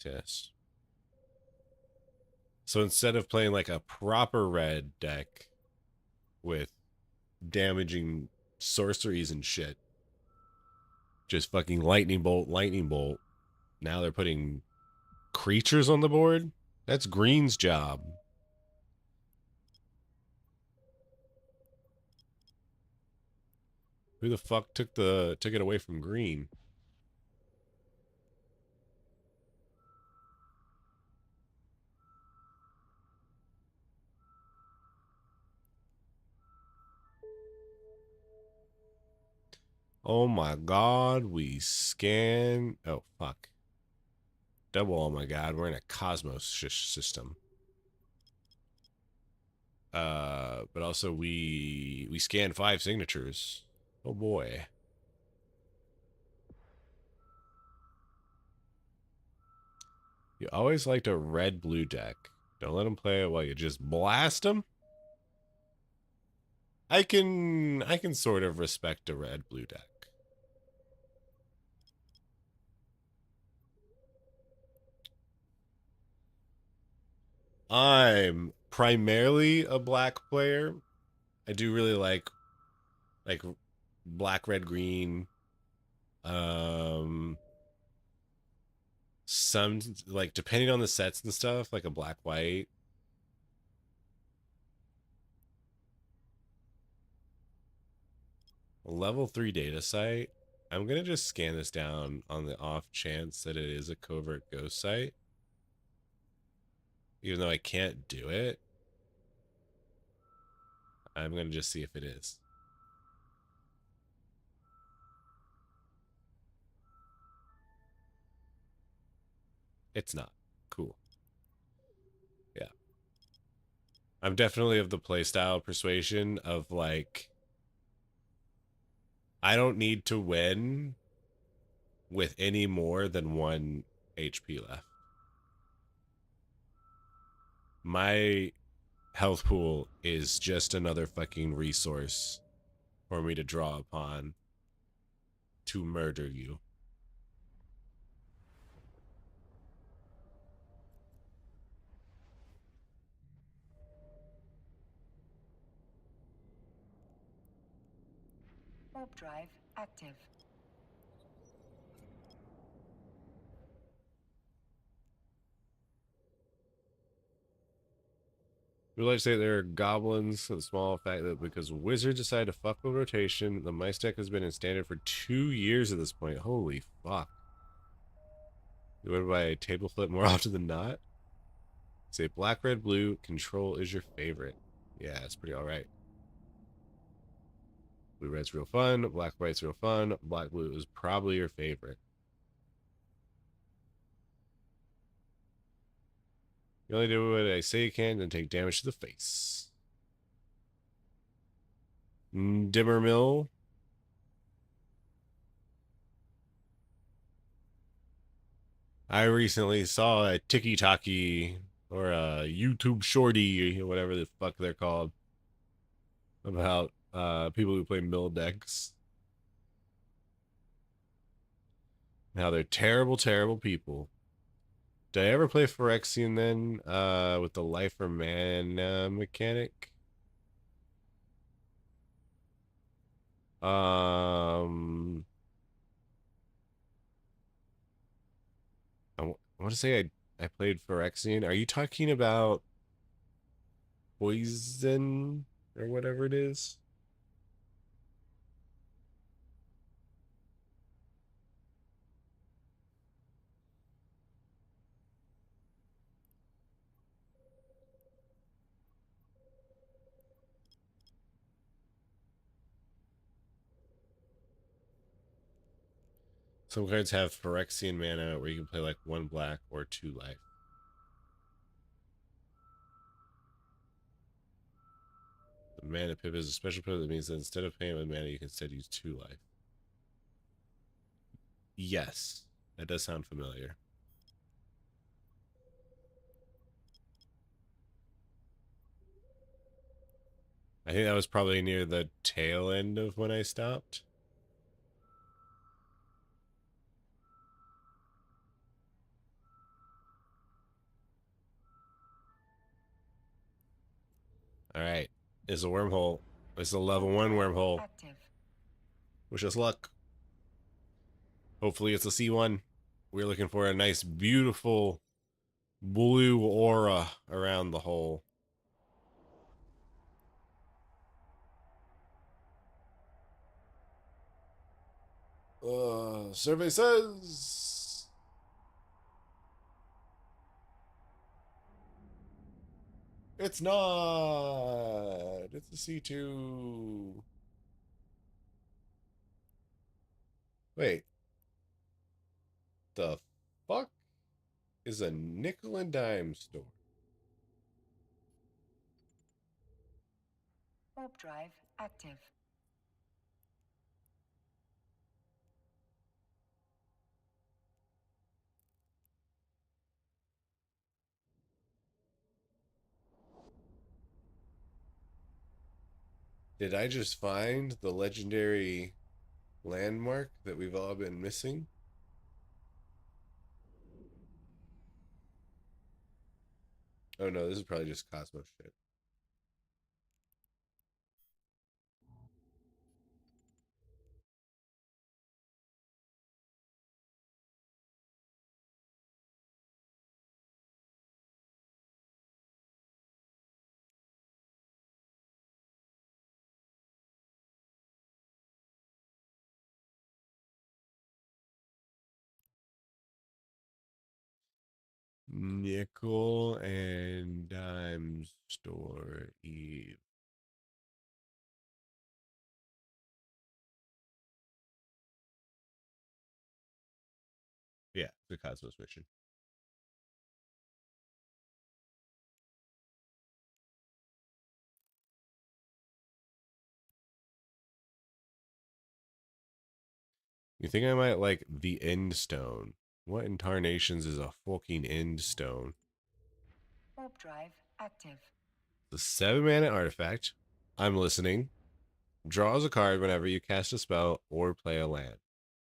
So instead of playing like a proper red deck with damaging sorceries and shit, just fucking lightning bolt. Now they're putting creatures on the board. That's green's job. Who the fuck took it away from green? Oh my god, we scan. Oh fuck. Double, oh my god, we're in a Cosmos system. But also we scan 5 signatures. Oh boy. You always liked a red-blue deck. Don't let them play it while you just blast them. I can sort of respect a red-blue deck. I'm primarily a black player. I do really like black, red, green. Some like depending on the sets and stuff, like a black, white. Level 3 data site. I'm gonna just scan this down on the off chance that it is a covert ghost site. Even though I can't do it, I'm gonna just see if it is. It's not. Cool. Yeah. I'm definitely of the playstyle persuasion of like, I don't need to win with any more than 1 HP left. My health pool is just another fucking resource for me to draw upon to murder you. Warp drive active. We like to say there are goblins for the small fact that because wizards decided to fuck with rotation, the mice deck has been in standard for 2 years at this point. Holy fuck. You went by table flip more often than not? Say black, red, blue, control is your favorite. Yeah, it's pretty alright. Blue, red's real fun. Black, white's real fun. Black, blue is probably your favorite. You only do what I say you can and take damage to the face. Dimmermill. I recently saw a TikTok or a YouTube shorty, or whatever the fuck they're called, about people who play mill decks. Now they're terrible, terrible people. Did I ever play Phyrexian then with the life or mana mechanic? I want to say I played Phyrexian. Are you talking about Poison or whatever it is? Some cards have Phyrexian mana where you can play like 1 black or 2 life. The mana pip is a special pip that means that instead of paying with mana, you can instead use 2 life. Yes, that does sound familiar. I think that was probably near the tail end of when I stopped. Alright. It's a wormhole. It's a level 1 wormhole. Active. Wish us luck. Hopefully it's a C1. We're looking for a nice, beautiful blue aura around the hole. Survey says... It's not! It's a C2. Wait. The fuck is a nickel and dime store? Warp drive active. Did I just find the legendary landmark that we've all been missing? Oh no, this is probably just Cosmos shit. Nickel and dime store Eve. Yeah, the Cosmos mission. You think I might like the End Stone? What in tarnations is a fucking End Stone? Warp drive active. The 7-mana artifact. I'm listening. Draws a card whenever you cast a spell or play a land.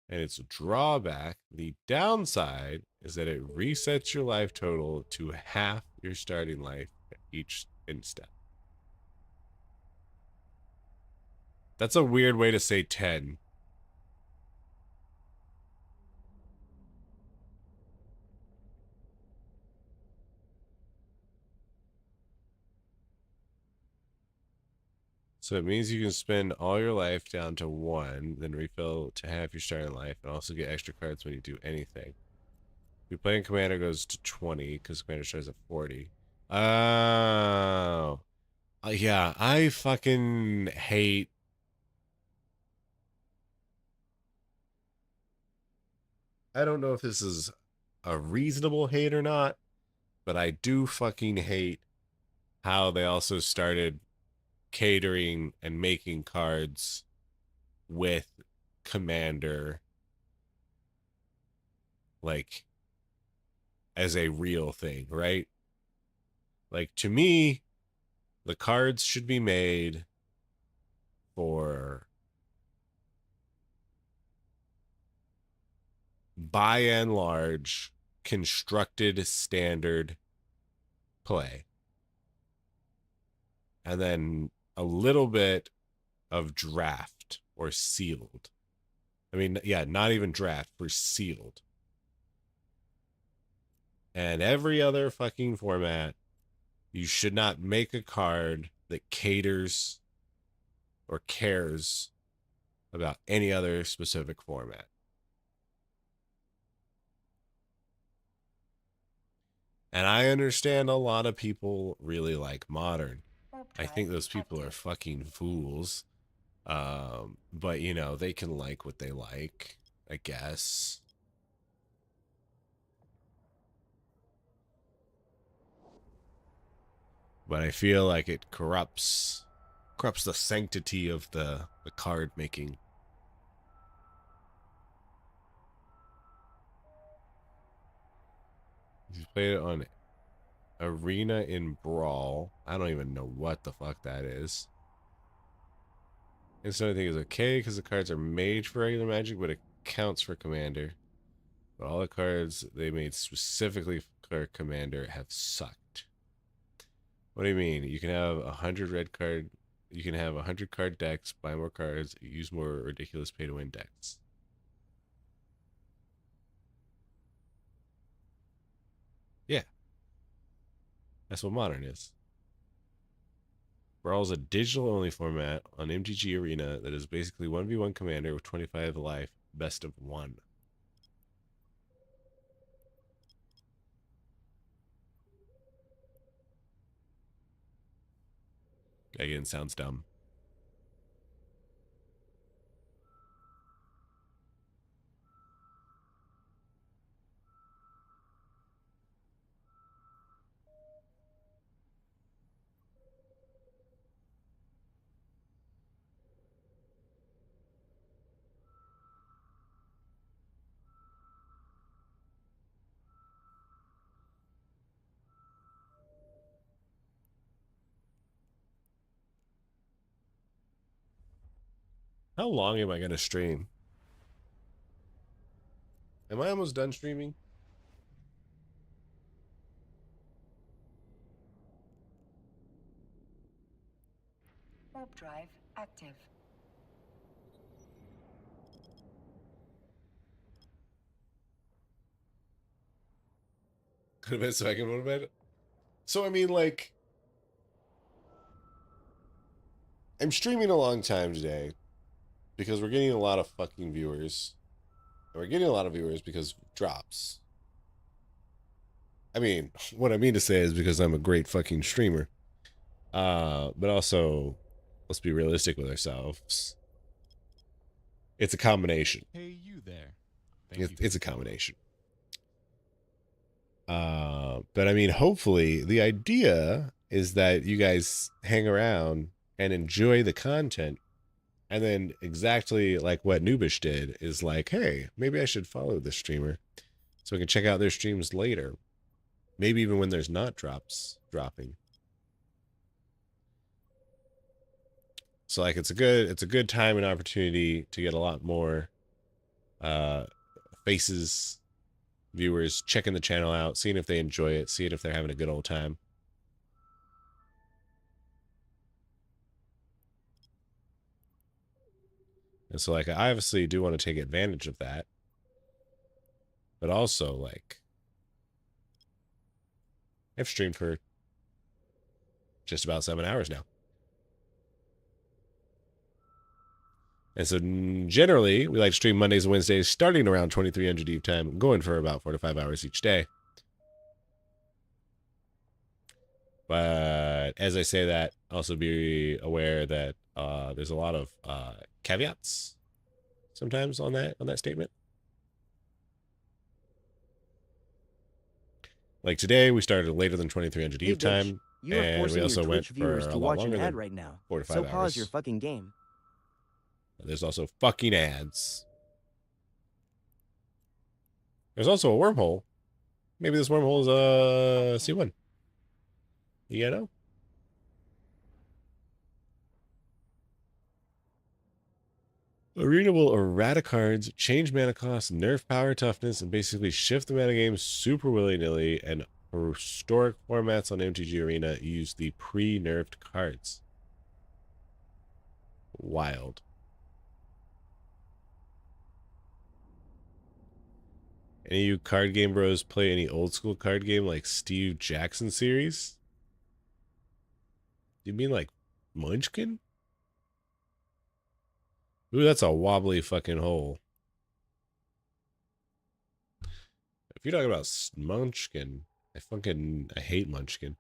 And its drawback, the downside, is that it resets your life total to half your starting life each step. That's a weird way to say 10. So it means you can spend all your life down to 1, then refill to half your starting life, and also get extra cards when you do anything. If you play in Commander, goes to 20, because Commander starts at 40. Oh. Yeah, I fucking hate... I don't know if this is a reasonable hate or not, but I do fucking hate how they also started catering and making cards with Commander like as a real thing, right? Like, to me, the cards should be made for, by and large, constructed standard play. And then a little bit of draft or sealed. I mean, yeah, not even draft, for sealed. And every other fucking format, you should not make a card that caters or cares about any other specific format. And I understand a lot of people really like Modern. I think those people are fucking fools. But, you know, they can like what they like, I guess. But I feel like it corrupts the sanctity of the card making. You played it on Arena in Brawl. I don't even know what the fuck that is. And so I think it's okay because the cards are made for regular Magic, but it counts for Commander. But all the cards they made specifically for Commander have sucked. What do you mean? You can have 100 red card. You can have 100 card decks, buy more cards, use more ridiculous pay-to-win decks. Yeah. That's what Modern is. Brawl is a digital-only format on MTG Arena that is basically 1v1 Commander with 25 life, best of 1. Again, sounds dumb. How long am I going to stream? Am I almost done streaming? Warp drive active. Could have been a second one about it. So, I mean, like, I'm streaming a long time today because we're getting a lot of fucking viewers. And we're getting a lot of viewers because of drops. I mean, what I mean to say is because I'm a great fucking streamer. But also, let's be realistic with ourselves. It's a combination. Hey, you there. It's a combination. But I mean, hopefully the idea is that you guys hang around and enjoy the content. And then exactly like what Noobish did is like, hey, maybe I should follow this streamer so I can check out their streams later. Maybe even when there's not drops dropping. So like it's a good time and opportunity to get a lot more faces, viewers checking the channel out, seeing if they enjoy it, seeing if they're having a good old time. And so like I obviously do want to take advantage of that. But also like I've streamed for just about 7 hours now. And so generally, we like to stream Mondays and Wednesdays, starting around 2300 Eve time, going for about 4 to 5 hours each day. But as I say that, also be aware that there's a lot of caveats sometimes on that statement. Like today, we started later than 2300 Eve time. You are And we forcing also your went Twitch viewers for a to lot watch an longer ad than right now. 4 to 5 So pause hours. your fucking game. There's also fucking ads. There's also a wormhole. Maybe this wormhole is C1. You know? Arena will errata cards, change mana cost, nerf power toughness, and basically shift the metagame super willy-nilly, and historic formats on MTG Arena use the pre-nerfed cards. Wild. Any of you card game bros play any old school card game like Steve Jackson series? You mean like Munchkin? Ooh, that's a wobbly fucking hole. If you're talking about Munchkin, I hate Munchkin.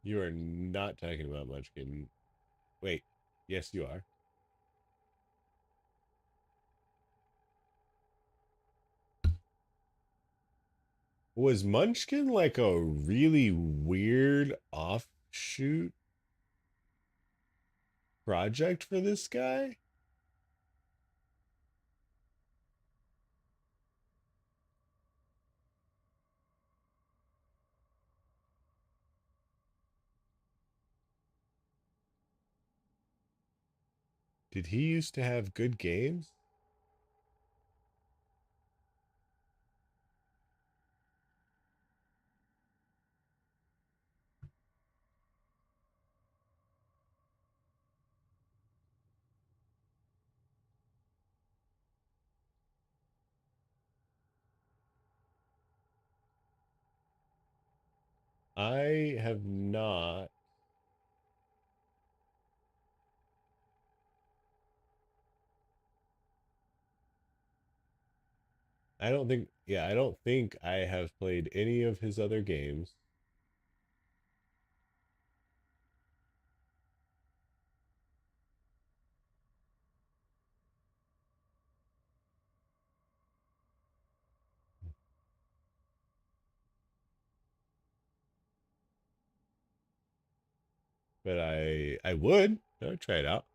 You are not talking about Munchkin. Wait, yes you are. Was Munchkin like a really weird offshoot project for this guy? Did he used to have good games? I have not. I don't think I have played any of his other games. But I would try it out.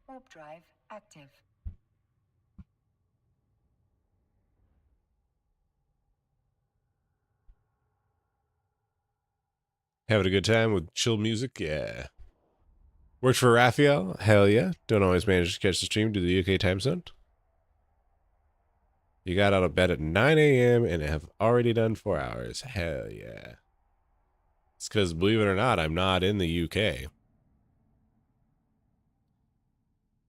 Warp drive active. Having a good time with chill music, yeah. Works for Raphael, hell yeah. Don't always manage to catch the stream due to the UK time zone. You got out of bed at 9 a.m. and have already done 4 hours. Hell yeah. It's because, believe it or not, I'm not in the UK.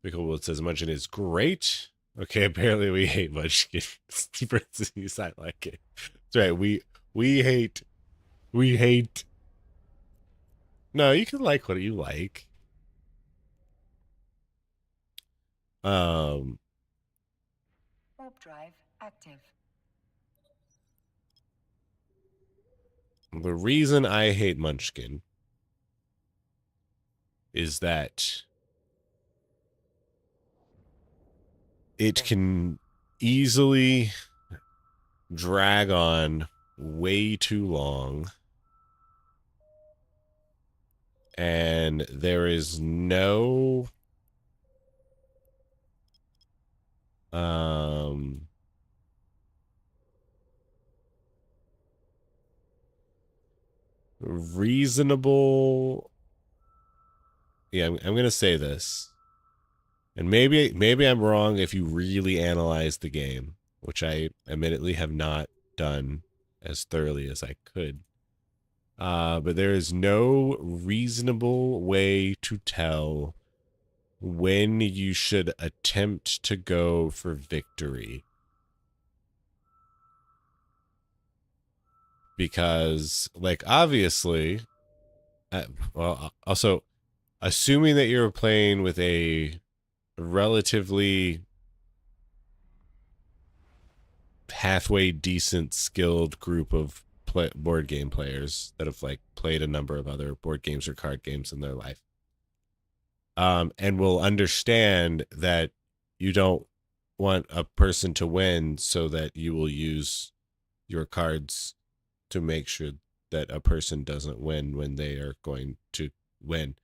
Picklewood says Munchkin is great. Okay, apparently we hate Munchkin. Parentheses, I like it. That's right, we hate. No, you can like what you like. Warp drive active. The reason I hate Munchkin is that it can easily drag on way too long, and there is no reasonable. Yeah, I'm gonna say this, and maybe I'm wrong if you really analyze the game, which I admittedly have not done as thoroughly as I could. But there is no reasonable way to tell when you should attempt to go for victory. Because, like, obviously, well, also, assuming that you're playing with a relatively halfway decent skilled group of board game players that have like played a number of other board games or card games in their life, and will understand that you don't want a person to win, so that you will use your cards to make sure that a person doesn't win when they are going to win.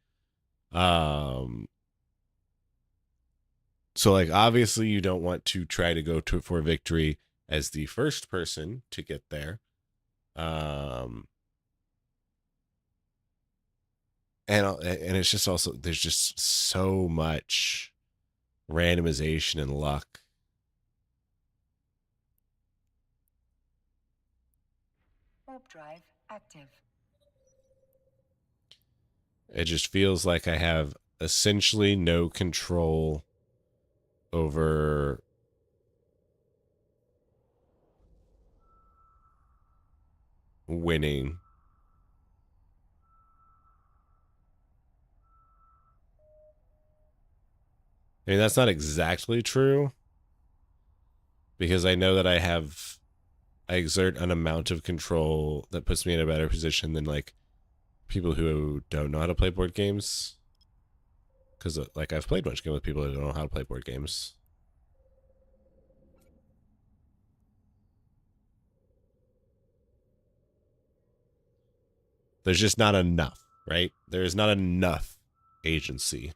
So like obviously you don't want to try to go to for victory as the first person to get there. And it's just also, there's just so much randomization and luck. Warp drive active. It just feels like I have essentially no control over winning. I mean, that's not exactly true, because I know that I exert an amount of control that puts me in a better position than like people who don't know how to play board games. Because like I've played Munchkin with people who don't know how to play board games. There's just not enough, right? There's not enough agency.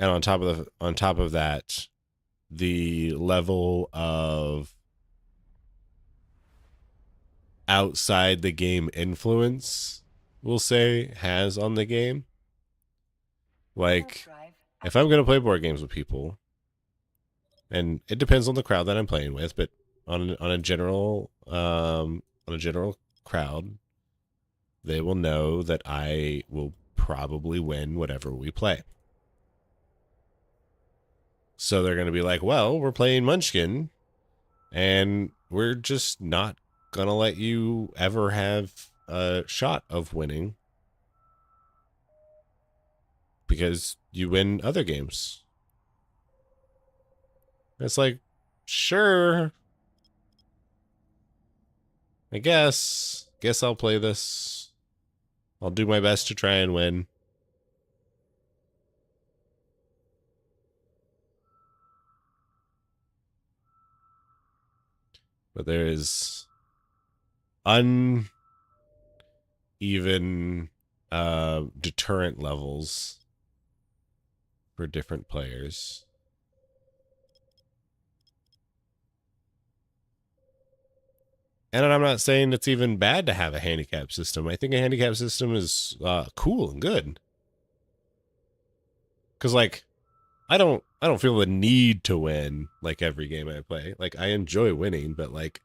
And on top of that, the level of outside the game influence, we'll say, has on the game. Like, if I'm going to play board games with people, and it depends on the crowd that I'm playing with, but on a general crowd, they will know that I will probably win whatever we play. So they're going to be like, well, we're playing Munchkin, and we're just not going to let you ever have a shot of winning because you win other games. It's like, sure, I guess I'll play this. I'll do my best to try and win. But there is uneven deterrent levels for different players. And I'm not saying it's even bad to have a handicap system. I think a handicap system is cool and good. Because like, I don't feel the need to win like every game I play. Like, I enjoy winning, but like,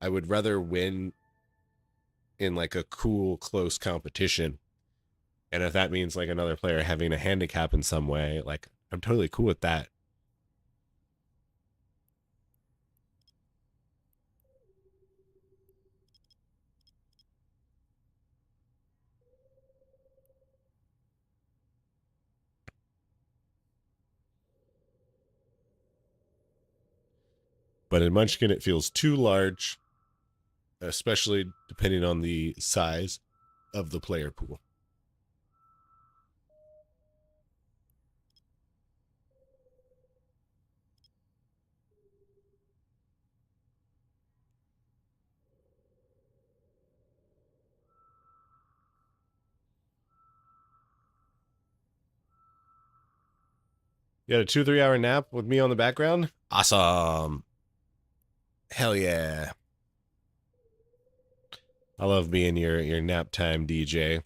I would rather win in like a cool, close competition. And if that means like another player having a handicap in some way, like, I'm totally cool with that. But in Munchkin, it feels too large, especially depending on the size of the player pool. You had a 2-3 hour nap with me on the background? Awesome. Hell yeah. I love being your nap time DJ.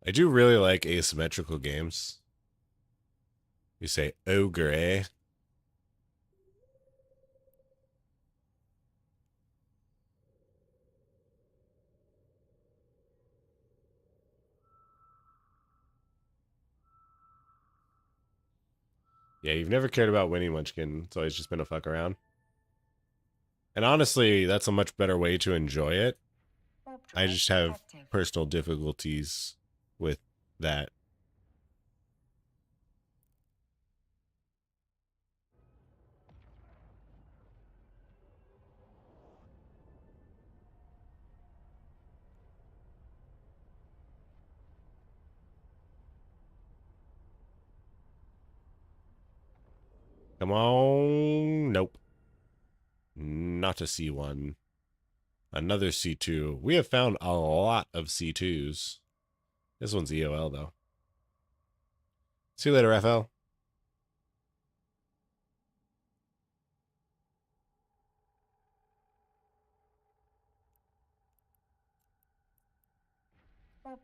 I do really like asymmetrical games. You say ogre, eh? Yeah, you've never cared about winning, Munchkin. It's always just been a fuck around. And honestly, that's a much better way to enjoy it. I just have personal difficulties with that. Come on. Nope. Not a C1. Another C2. We have found a lot of C2s. This one's EOL, though. See you later, FL.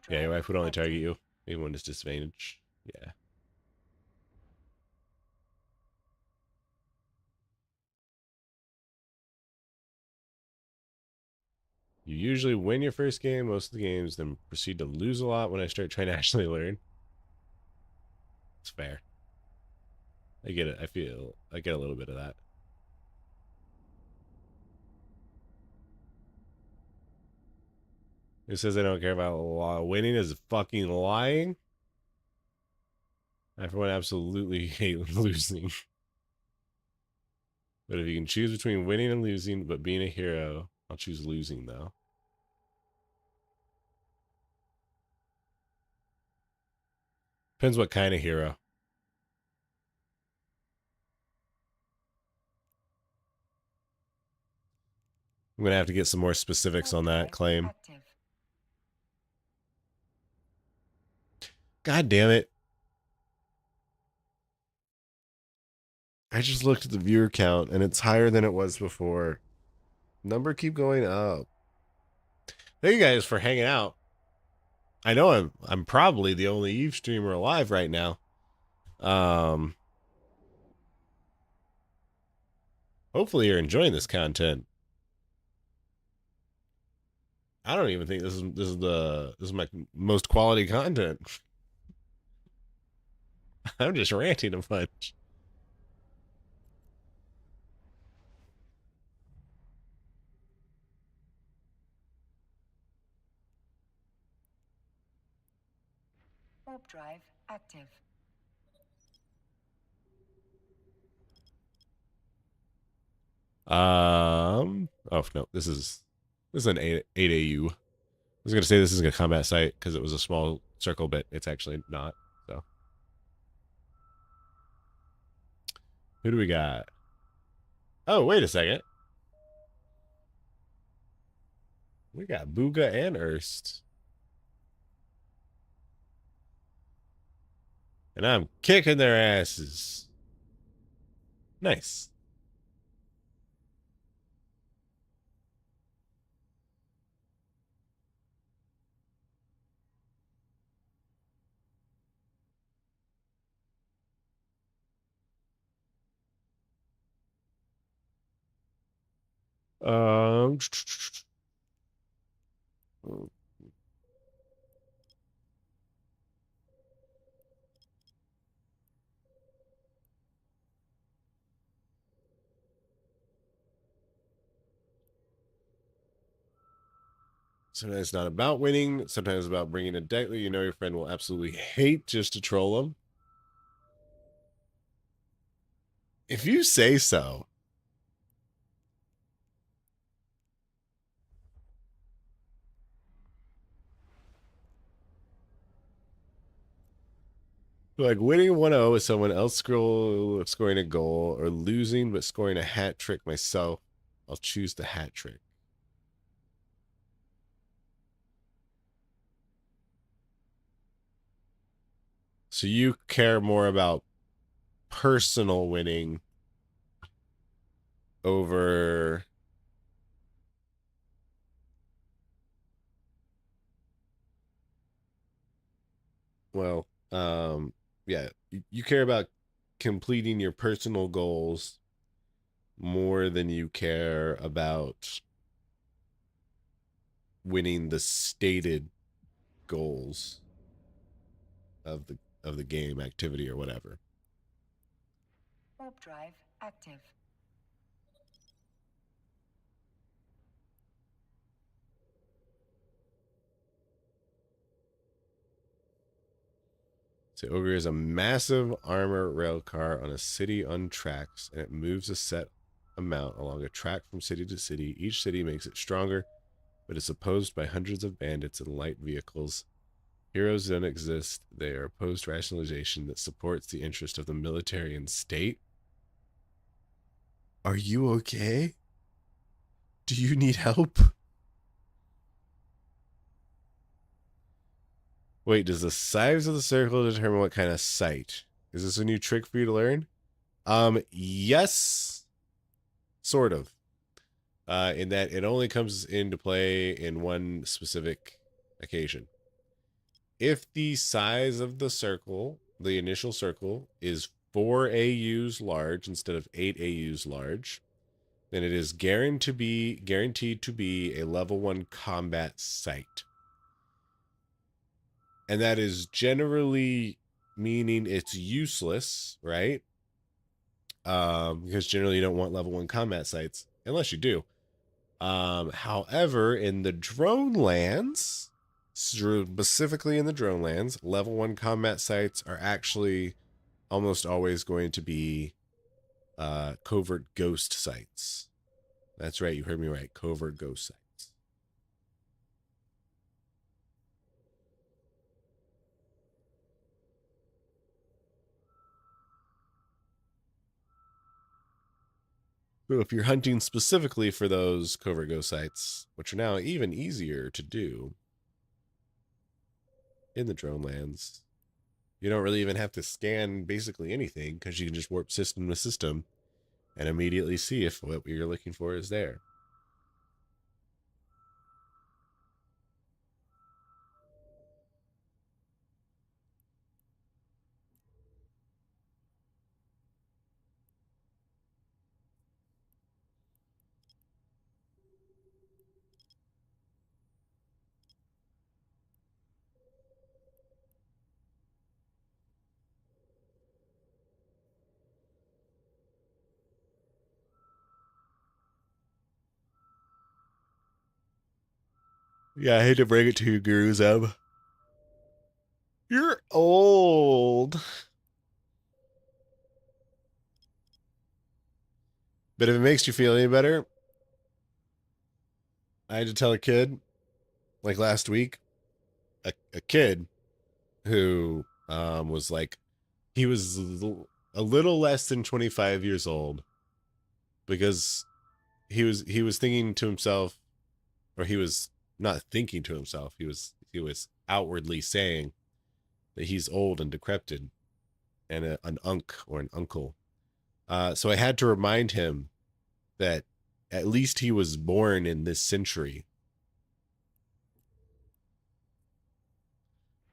Yeah, your wife would only target you, even when it's disadvantage. Yeah. You usually win your first game, most of the games, then proceed to lose a lot when I start trying to actually learn. It's fair. I get it. I get a little bit of that. Who says I don't care about winning is fucking lying? I, for one, absolutely hate losing. But if you can choose between winning and losing, but being a hero, I'll choose losing, though. Depends what kind of hero. I'm going to have to get some more specifics on that claim. God damn it. I just looked at the viewer count, and it's higher than it was before. Number keep going up. Thank you guys for hanging out. I know I'm probably the only Eve streamer alive right now. Hopefully you're enjoying this content. I don't even think this is my most quality content. I'm just ranting a bunch. Warp drive active. Oh no, this is an 8 AU. I was gonna say this is a combat site because it was a small circle, but it's actually not. So who do we got? Oh, wait a second. We got Booga and Erst. And I'm kicking their asses. Nice. Sometimes it's not about winning. Sometimes it's about bringing a deck that you know your friend will absolutely hate just to troll them. If you say so. Like winning 1-0 with someone else scoring a goal, or losing but scoring a hat trick myself, I'll choose the hat trick. So you care more about personal winning over yeah, you care about completing your personal goals more than you care about winning the stated goals of the game, activity, or whatever. warp drive active. So Ogre is a massive armor rail car on a city on tracks, and it moves a set amount along a track from city to city. Each city makes it stronger, but is opposed by hundreds of bandits and light vehicles. Heroes don't exist. They are post-rationalization that supports the interest of the military and state. Are you okay? Do you need help? Wait, does the size of the circle determine what kind of sight? Is this a new trick for you to learn? Yes. Sort of. In that it only comes into play in one specific occasion. If the size of the circle, the initial circle, is 4 AUs large instead of 8 AUs large, then it is guaranteed to be a level 1 combat site. And that is generally meaning it's useless, right? Because generally you don't want level 1 combat sites, unless you do. However, in the drone lands, specifically in the drone lands, level 1 combat sites are actually almost always going to be covert ghost sites. That's right, you heard me right, covert ghost sites. So if you're hunting specifically for those covert ghost sites, which are now even easier to do in the drone lands, you don't really even have to scan basically anything, because you can just warp system to system and immediately see if what you're looking for is there. Yeah, I hate to break it to you, Guru Zeb. You're old. But if it makes you feel any better, I had to tell a kid, like last week, a kid who was like, he was a little less than 25 years old, because he was thinking to himself, or he was not thinking to himself, he was outwardly saying that he's old and decrepit and an or an uncle. So I had to remind him that at least he was born in this century,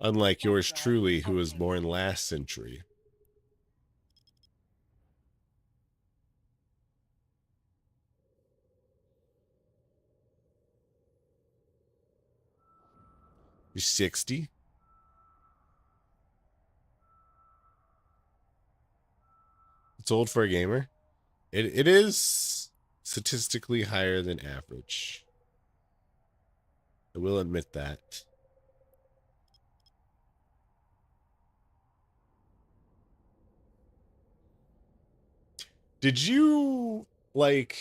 unlike yours truly, who was born last century. You're 60? It's old for a gamer. It is statistically higher than average. I will admit that. Did you, like,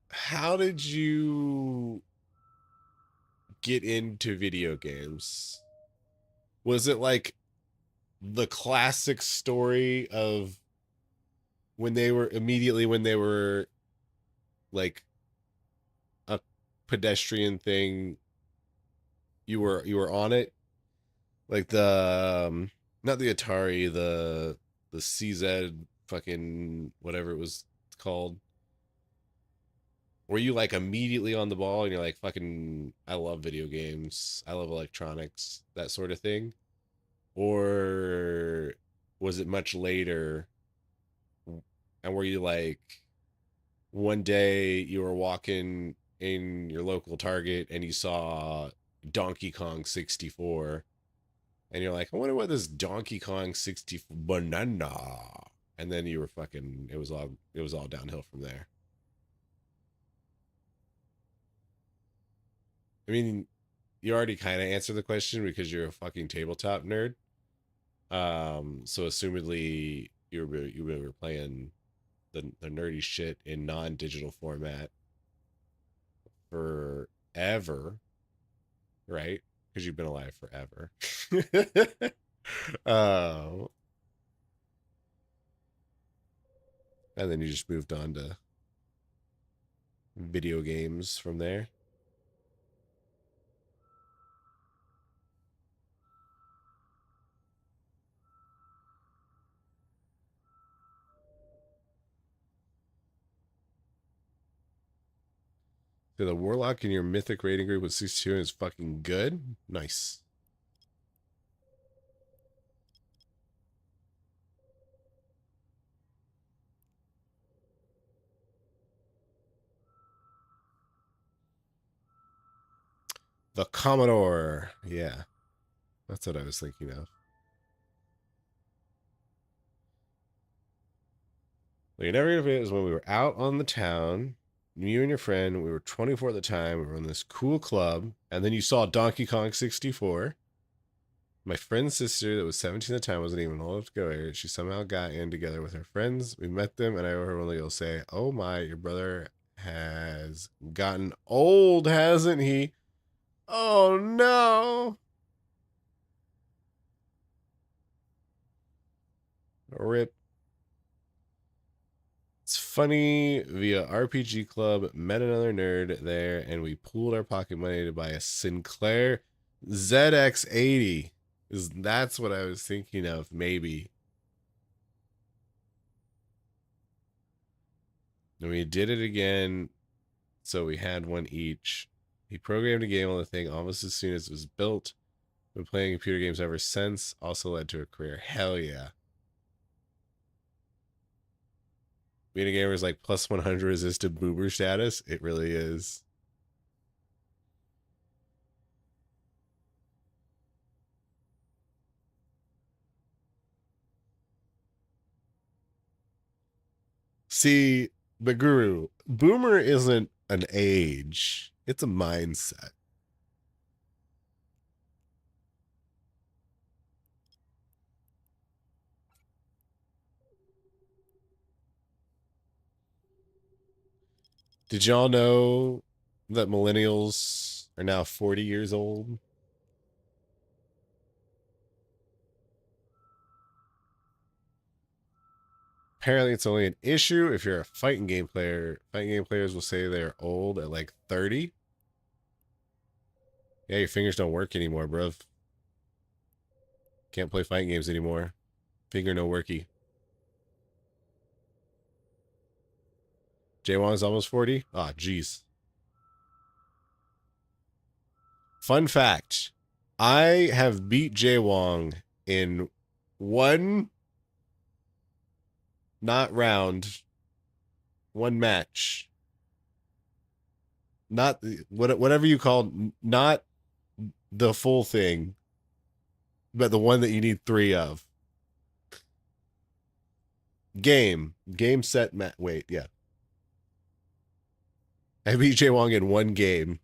how did you get into video games? Was it like the classic story of when they were like a pedestrian thing, you were on it, like the not the Atari, the CZ fucking whatever it was called? Were you like immediately on the ball and you're like, fucking, I love video games, I love electronics, that sort of thing? Or was it much later, and were you like, one day you were walking in your local Target and you saw Donkey Kong 64, and you're like, I wonder what this Donkey Kong 64 banana, And then you were fucking, it was all downhill from there. I mean, you already kind of answered the question because you're a fucking tabletop nerd. So assumedly you were playing the nerdy shit in non-digital format forever, right? Because you've been alive forever. And then you just moved on to video games from there. So the warlock in your mythic rating group with 62 is fucking good. Nice. The Commodore. Yeah. That's what I was thinking of. What you're never gonna forget is when we were out on the town, you and your friend, we were 24 at the time, we were in this cool club, and then you saw Donkey Kong 64. My friend's sister that was 17 at the time wasn't even old enough to go here. She somehow got in together with her friends. We met them, and I heard one of them say, "Oh my, your brother has gotten old, hasn't he?" Oh no. Rip. It's funny, via RPG Club, met another nerd there, and we pooled our pocket money to buy a Sinclair ZX80. That's what I was thinking of, maybe. And we did it again, so we had one each. He programmed a game on the thing almost as soon as it was built. Been playing computer games ever since. Also led to a career. Hell yeah. Being a gamer is like plus 100 resisted boomer status. It really is. See, but Guru, boomer isn't an age. It's a mindset. Did y'all know that millennials are now 40 years old? Apparently it's only an issue if you're a fighting game player. Fighting game players will say they're old at like 30. Yeah, your fingers don't work anymore, bruv. Can't play fighting games anymore. Finger no worky. Jay Wong's almost 40? Ah, jeez. Fun fact. I have beat Jay Wong in one, not round, one match. Not whatever you call, not the full thing, but the one that you need 3 of. Game set match. Wait, yeah. I beat Jay Wong in one game.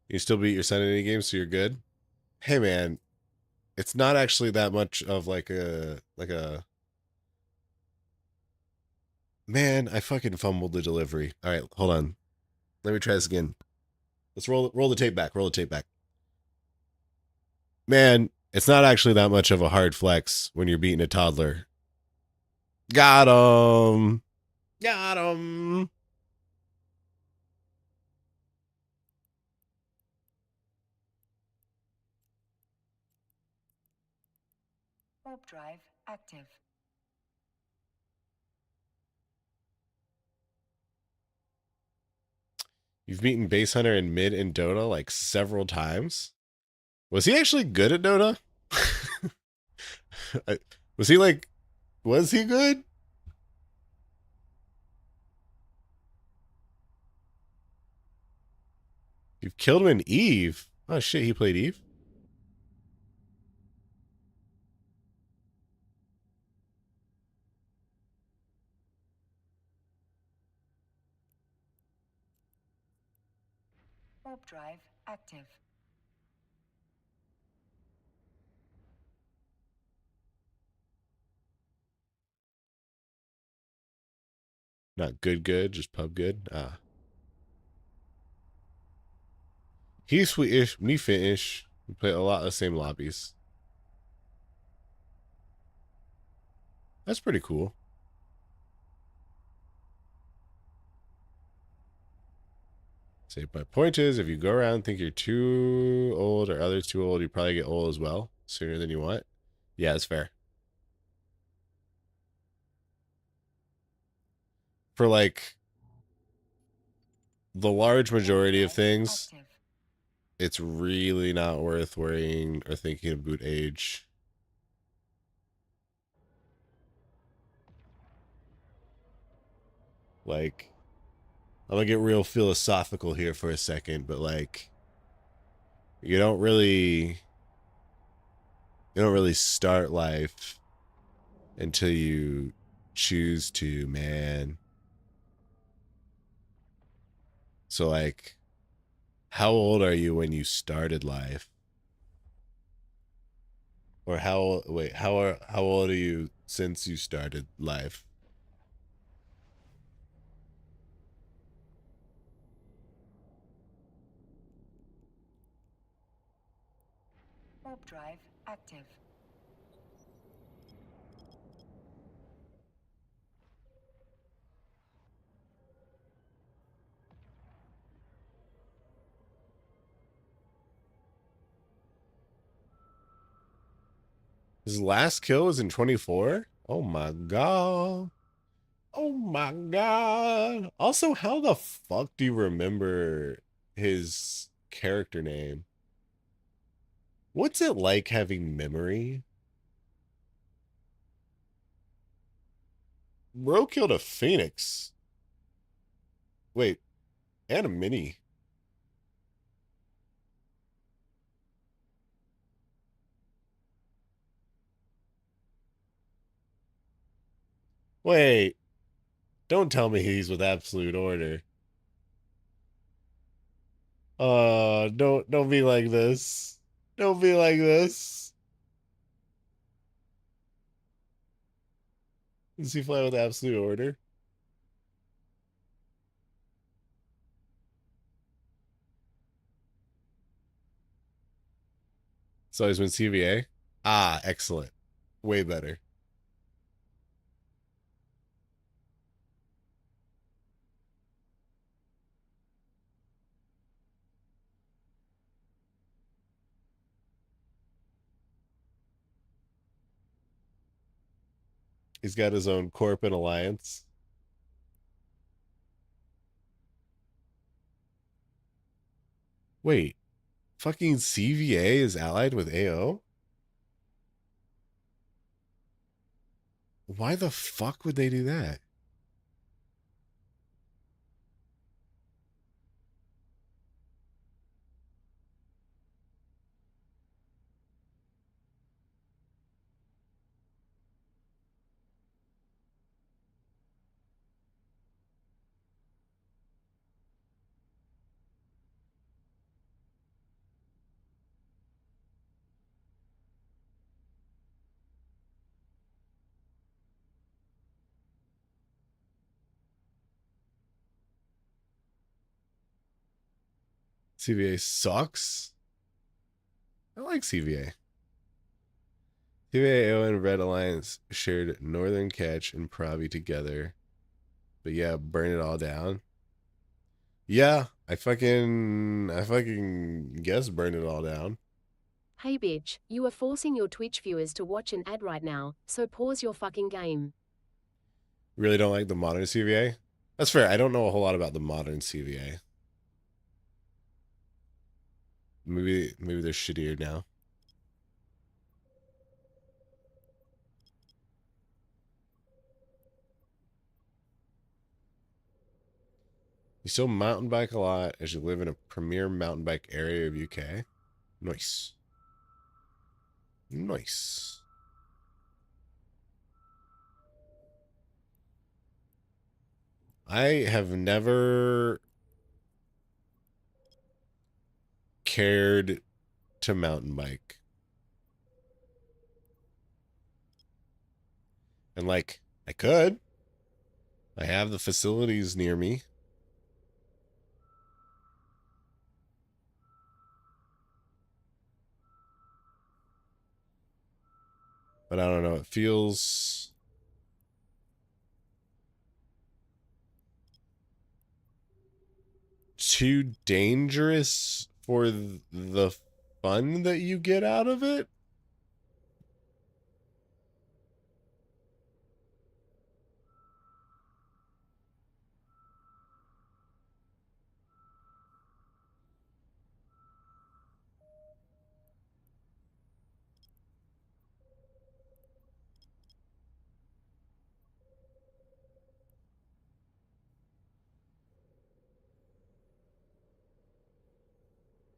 You still beat your son in any games, so you're good. Hey man, it's not actually that much of like a man. I fucking fumbled the delivery. All right, hold on. Let me try this again. Let's roll the tape back. Roll the tape back. Man, it's not actually that much of a hard flex when you're beating a toddler. Got him. Got him. Warp drive active. You've beaten Base Hunter in mid and Dota like several times. Was he actually good at Dota? Was he like, was he good? You've killed him in Eve. Oh shit, he played Eve? Warp drive active. Not good, just pub good. Ah. He's sweetish, me finish. We play a lot of the same lobbies. That's pretty cool. Say my point is, if you go around and think you're too old or others too old, you probably get old as well sooner than you want. Yeah, that's fair. For like the large majority of things, it's really not worth worrying or thinking of boot age. Like, I'm gonna get real philosophical here for a second, but like, you don't really start life until you choose to, man. So like, how old are you when you started life? Or how old are you since you started life? Warp drive active. His last kill was in 24? Oh my god. Oh my god. Also, how the fuck do you remember his character name? What's it like having memory? Bro killed a Phoenix. Wait, and a Mini. Wait, don't tell me he's with Absolute Order. Don't be like this. Don't be like this. Does he fly with Absolute Order? So he's been CVA? Ah, excellent. Way better. He's got his own corp and alliance. Wait, fucking CVA is allied with AO? Why the fuck would they do that? CVA sucks? I like CVA. CVA, AO, and Red Alliance shared Northern Catch and Pravi together. But yeah, burn it all down. Yeah, I fucking guess burn it all down. Hey bitch, you are forcing your Twitch viewers to watch an ad right now, so pause your fucking game. Really don't like the modern CVA? That's fair. I don't know a whole lot about the modern CVA. maybe they're shittier now. You still mountain bike a lot as you live in a premier mountain bike area of UK. Nice. Nice. I have never cared to mountain bike. And like, I could. I have the facilities near me. But I don't know, it feels too dangerous for the fun that you get out of it.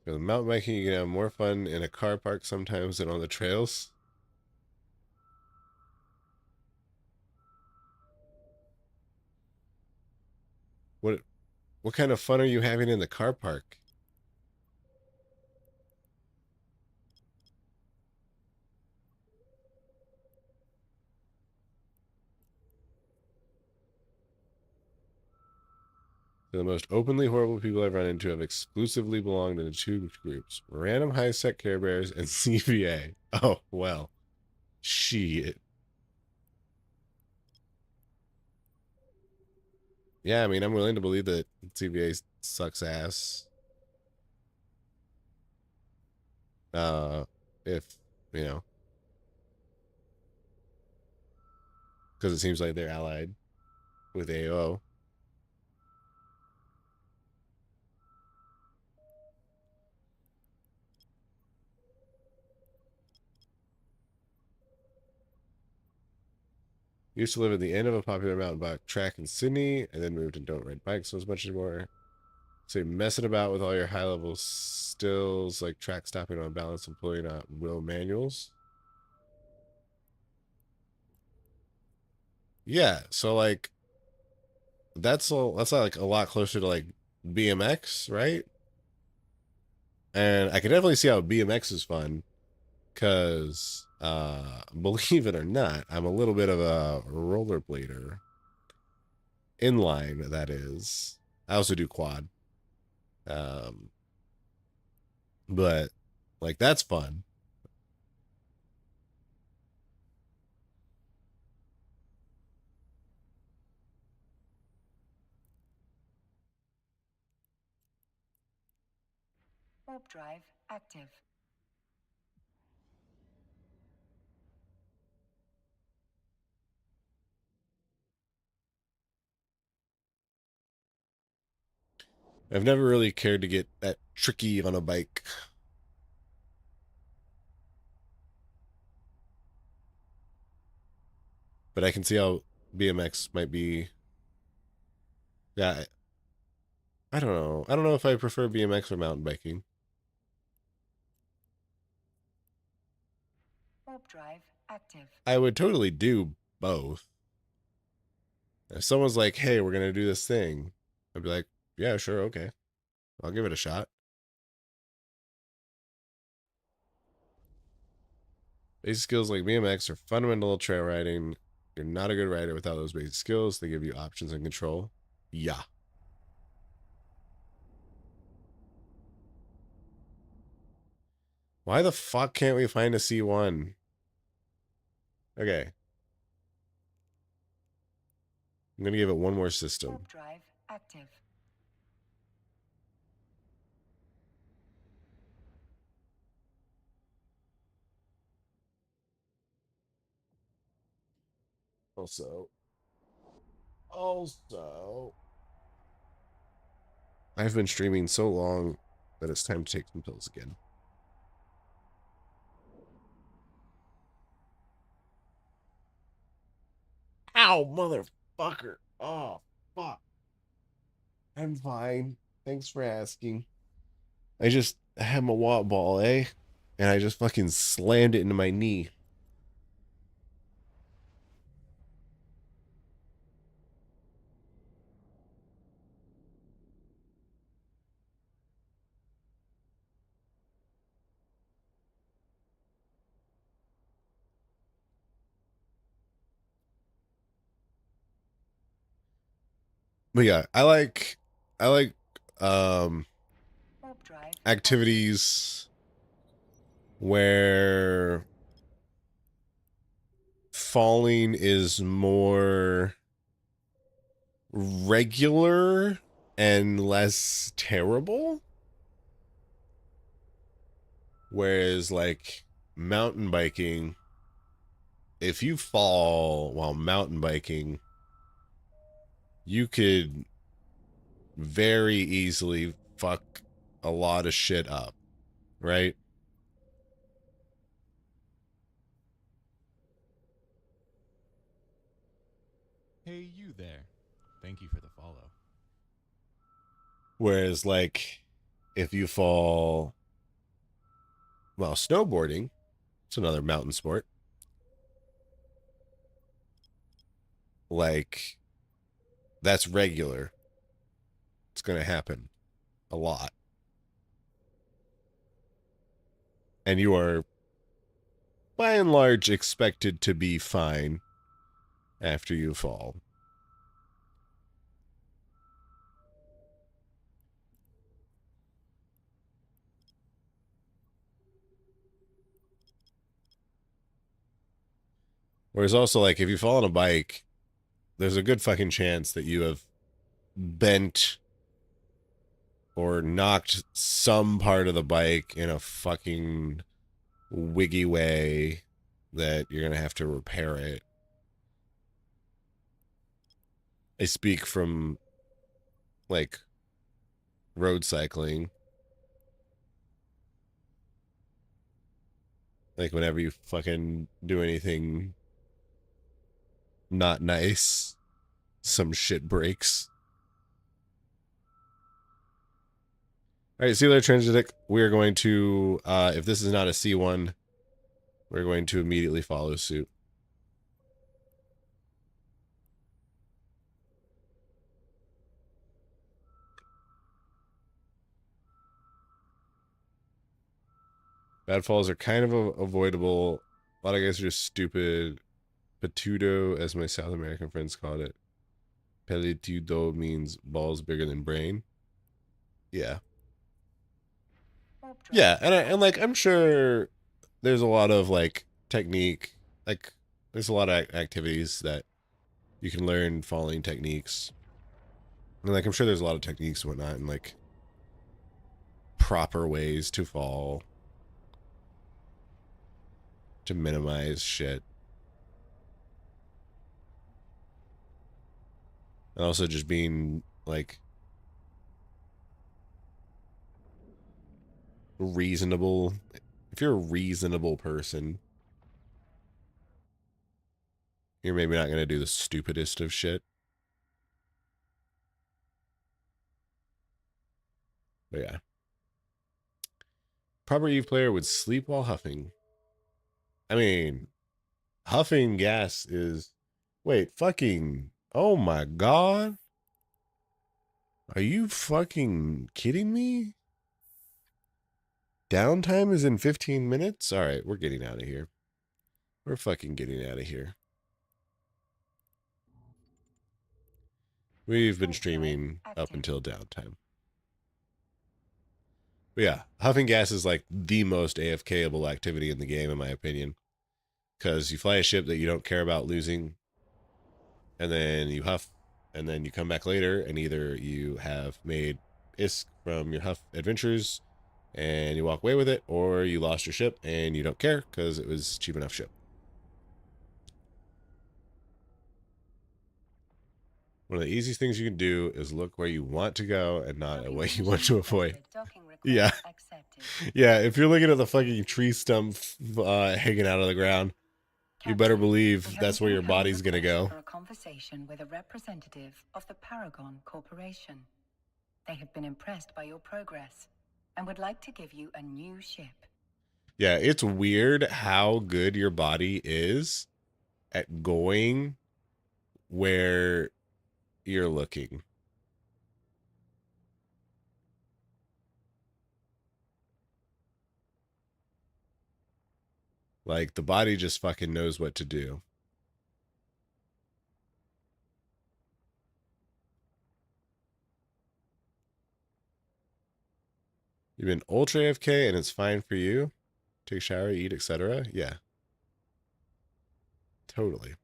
With mountain biking, you can have more fun in a car park sometimes than on the trails. What kind of fun are you having in the car park? The most openly horrible people I've run into have exclusively belonged in two groups: random high-set Care Bears and CVA. Oh, well. Shit. Yeah, I mean, I'm willing to believe that CVA sucks ass. If, you know, because it seems like they're allied with AO. Used to live at the end of a popular mountain bike track in Sydney, and then moved and don't ride bikes as much anymore. So you're messing about with all your high-level stills, like track stopping on balance and pulling out wheel manuals. Yeah, so like that's like a lot closer to like BMX, right? And I can definitely see how BMX is fun, because believe it or not, I'm a little bit of a rollerblader. Inline, that is. I also do quad. But like that's fun. Warp drive active. I've never really cared to get that tricky on a bike. But I can see how BMX might be. Yeah, I don't know. I don't know if I prefer BMX or mountain biking. Warp drive active. I would totally do both. If someone's like, hey, we're going to do this thing, I'd be like, yeah, sure, okay. I'll give it a shot. Basic skills like BMX are fundamental to trail riding. You're not a good rider without those basic skills. They give you options and control. Yeah. Why the fuck can't we find a C1? Okay. I'm going to give it one more system. Warp drive active. Also, I've been streaming so long that it's time to take some pills again. Ow, motherfucker. Oh, fuck. I'm fine. Thanks for asking. I just had my watt ball, eh? And I just fucking slammed it into my knee. But yeah, I like activities where falling is more regular and less terrible. Whereas like mountain biking, if you fall while mountain biking, you could very easily fuck a lot of shit up, right? Hey, you there. Thank you for the follow. Whereas like if you fall while snowboarding, it's another mountain sport. Like that's regular. It's going to happen a lot. And you are by and large expected to be fine after you fall. Whereas also like if you fall on a bike, there's a good fucking chance that you have bent or knocked some part of the bike in a fucking wiggy way that you're going to have to repair it. I speak from like road cycling. Like whenever you fucking do anything not nice, some shit breaks. All right, see you later, Transitic. We are going to, if this is not a C1, we're going to immediately follow suit. Bad falls are kind of avoidable. A lot of guys are just stupid. Petudo, as my South American friends called it. Pelitudo means balls bigger than brain. Yeah. Yeah, and like I'm sure there's a lot of like technique, like there's a lot of activities that you can learn falling techniques. And like I'm sure there's a lot of techniques and whatnot and like proper ways to fall to minimize shit. And also just being like reasonable. If you're a reasonable person, you're maybe not going to do the stupidest of shit. But yeah. Proper Eve player would sleep while huffing. I mean, huffing gas is... Wait, fucking... Oh my god. Are you fucking kidding me? Downtime is in 15 minutes? Alright, we're getting out of here. We're fucking getting out of here. We've been streaming up until downtime. But yeah, huffing gas is like the most AFK-able activity in the game, in my opinion. Because you fly a ship that you don't care about losing, and then you huff, and then you come back later, and either you have made ISK from your huff adventures, and you walk away with it, or you lost your ship, and you don't care, because it was cheap enough ship. One of the easiest things you can do is look where you want to go and not at what you want to Location avoid. accepted. Docking request Yeah. accepted. Yeah, if you're looking at the fucking tree stump hanging out of the ground, you better Captain, we believe have that's an where your incoming body's gonna request go. for a conversation with a representative of the Paragon Corporation. They have been impressed by your progress and would like to give you a new ship. Yeah, it's weird how good your body is at going where you're looking. Like, the body just fucking knows what to do. You've been ultra AFK and it's fine for you. Take a shower, eat, etc. Yeah. Totally.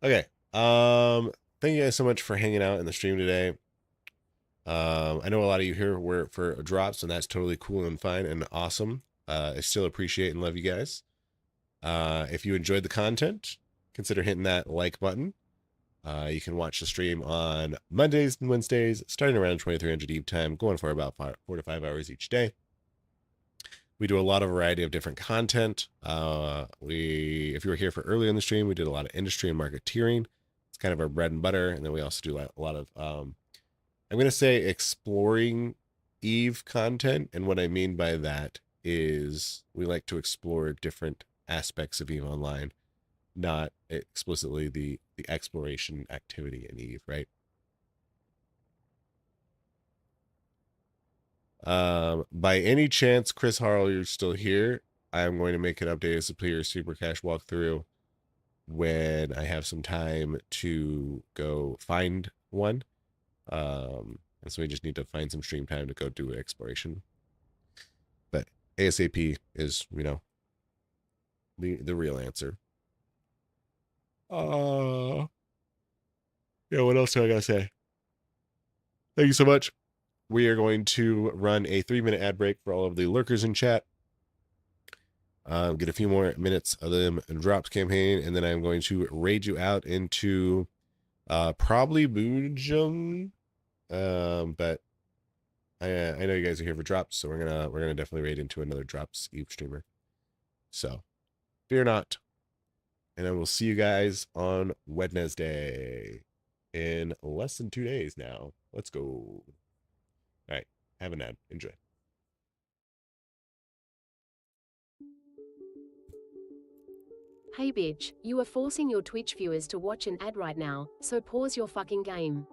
Okay. Thank you guys so much for hanging out in the stream today. I know a lot of you here were for drops, and that's totally cool and fine and awesome. I still appreciate and love you guys. If you enjoyed the content, consider hitting that like button. You can watch the stream on Mondays and Wednesdays, starting around 2300 Eve time, going for about 4 to 5 hours each day. We do a lot of variety of different content. If you were here for early in the stream, we did a lot of industry and marketeering. It's kind of our bread and butter. And then we also do a lot of, I'm going to say exploring Eve content. And what I mean by that is we like to explore different aspects of Eve Online, not explicitly the exploration activity in Eve, right? By any chance, Chris Harrell, you're still here, I'm going to make an updated Superior Super Cash walkthrough when I have some time to go find one. And so we just need to find some stream time to go do exploration. But ASAP is, you know, the real answer. Yeah, what else do I gotta say? Thank you so much. We are going to run a 3-minute ad break for all of the lurkers in chat. Get a few more minutes of the drops campaign, and then I'm going to raid you out into probably Boojum. But I know you guys are here for drops, so we're gonna definitely raid into another drops Eve streamer. So fear not, and I will see you guys on Wednesday in less than 2 days now. Let's go. All right, have an ad. Enjoy. Hey bitch, you are forcing your Twitch viewers to watch an ad right now, so pause your fucking game.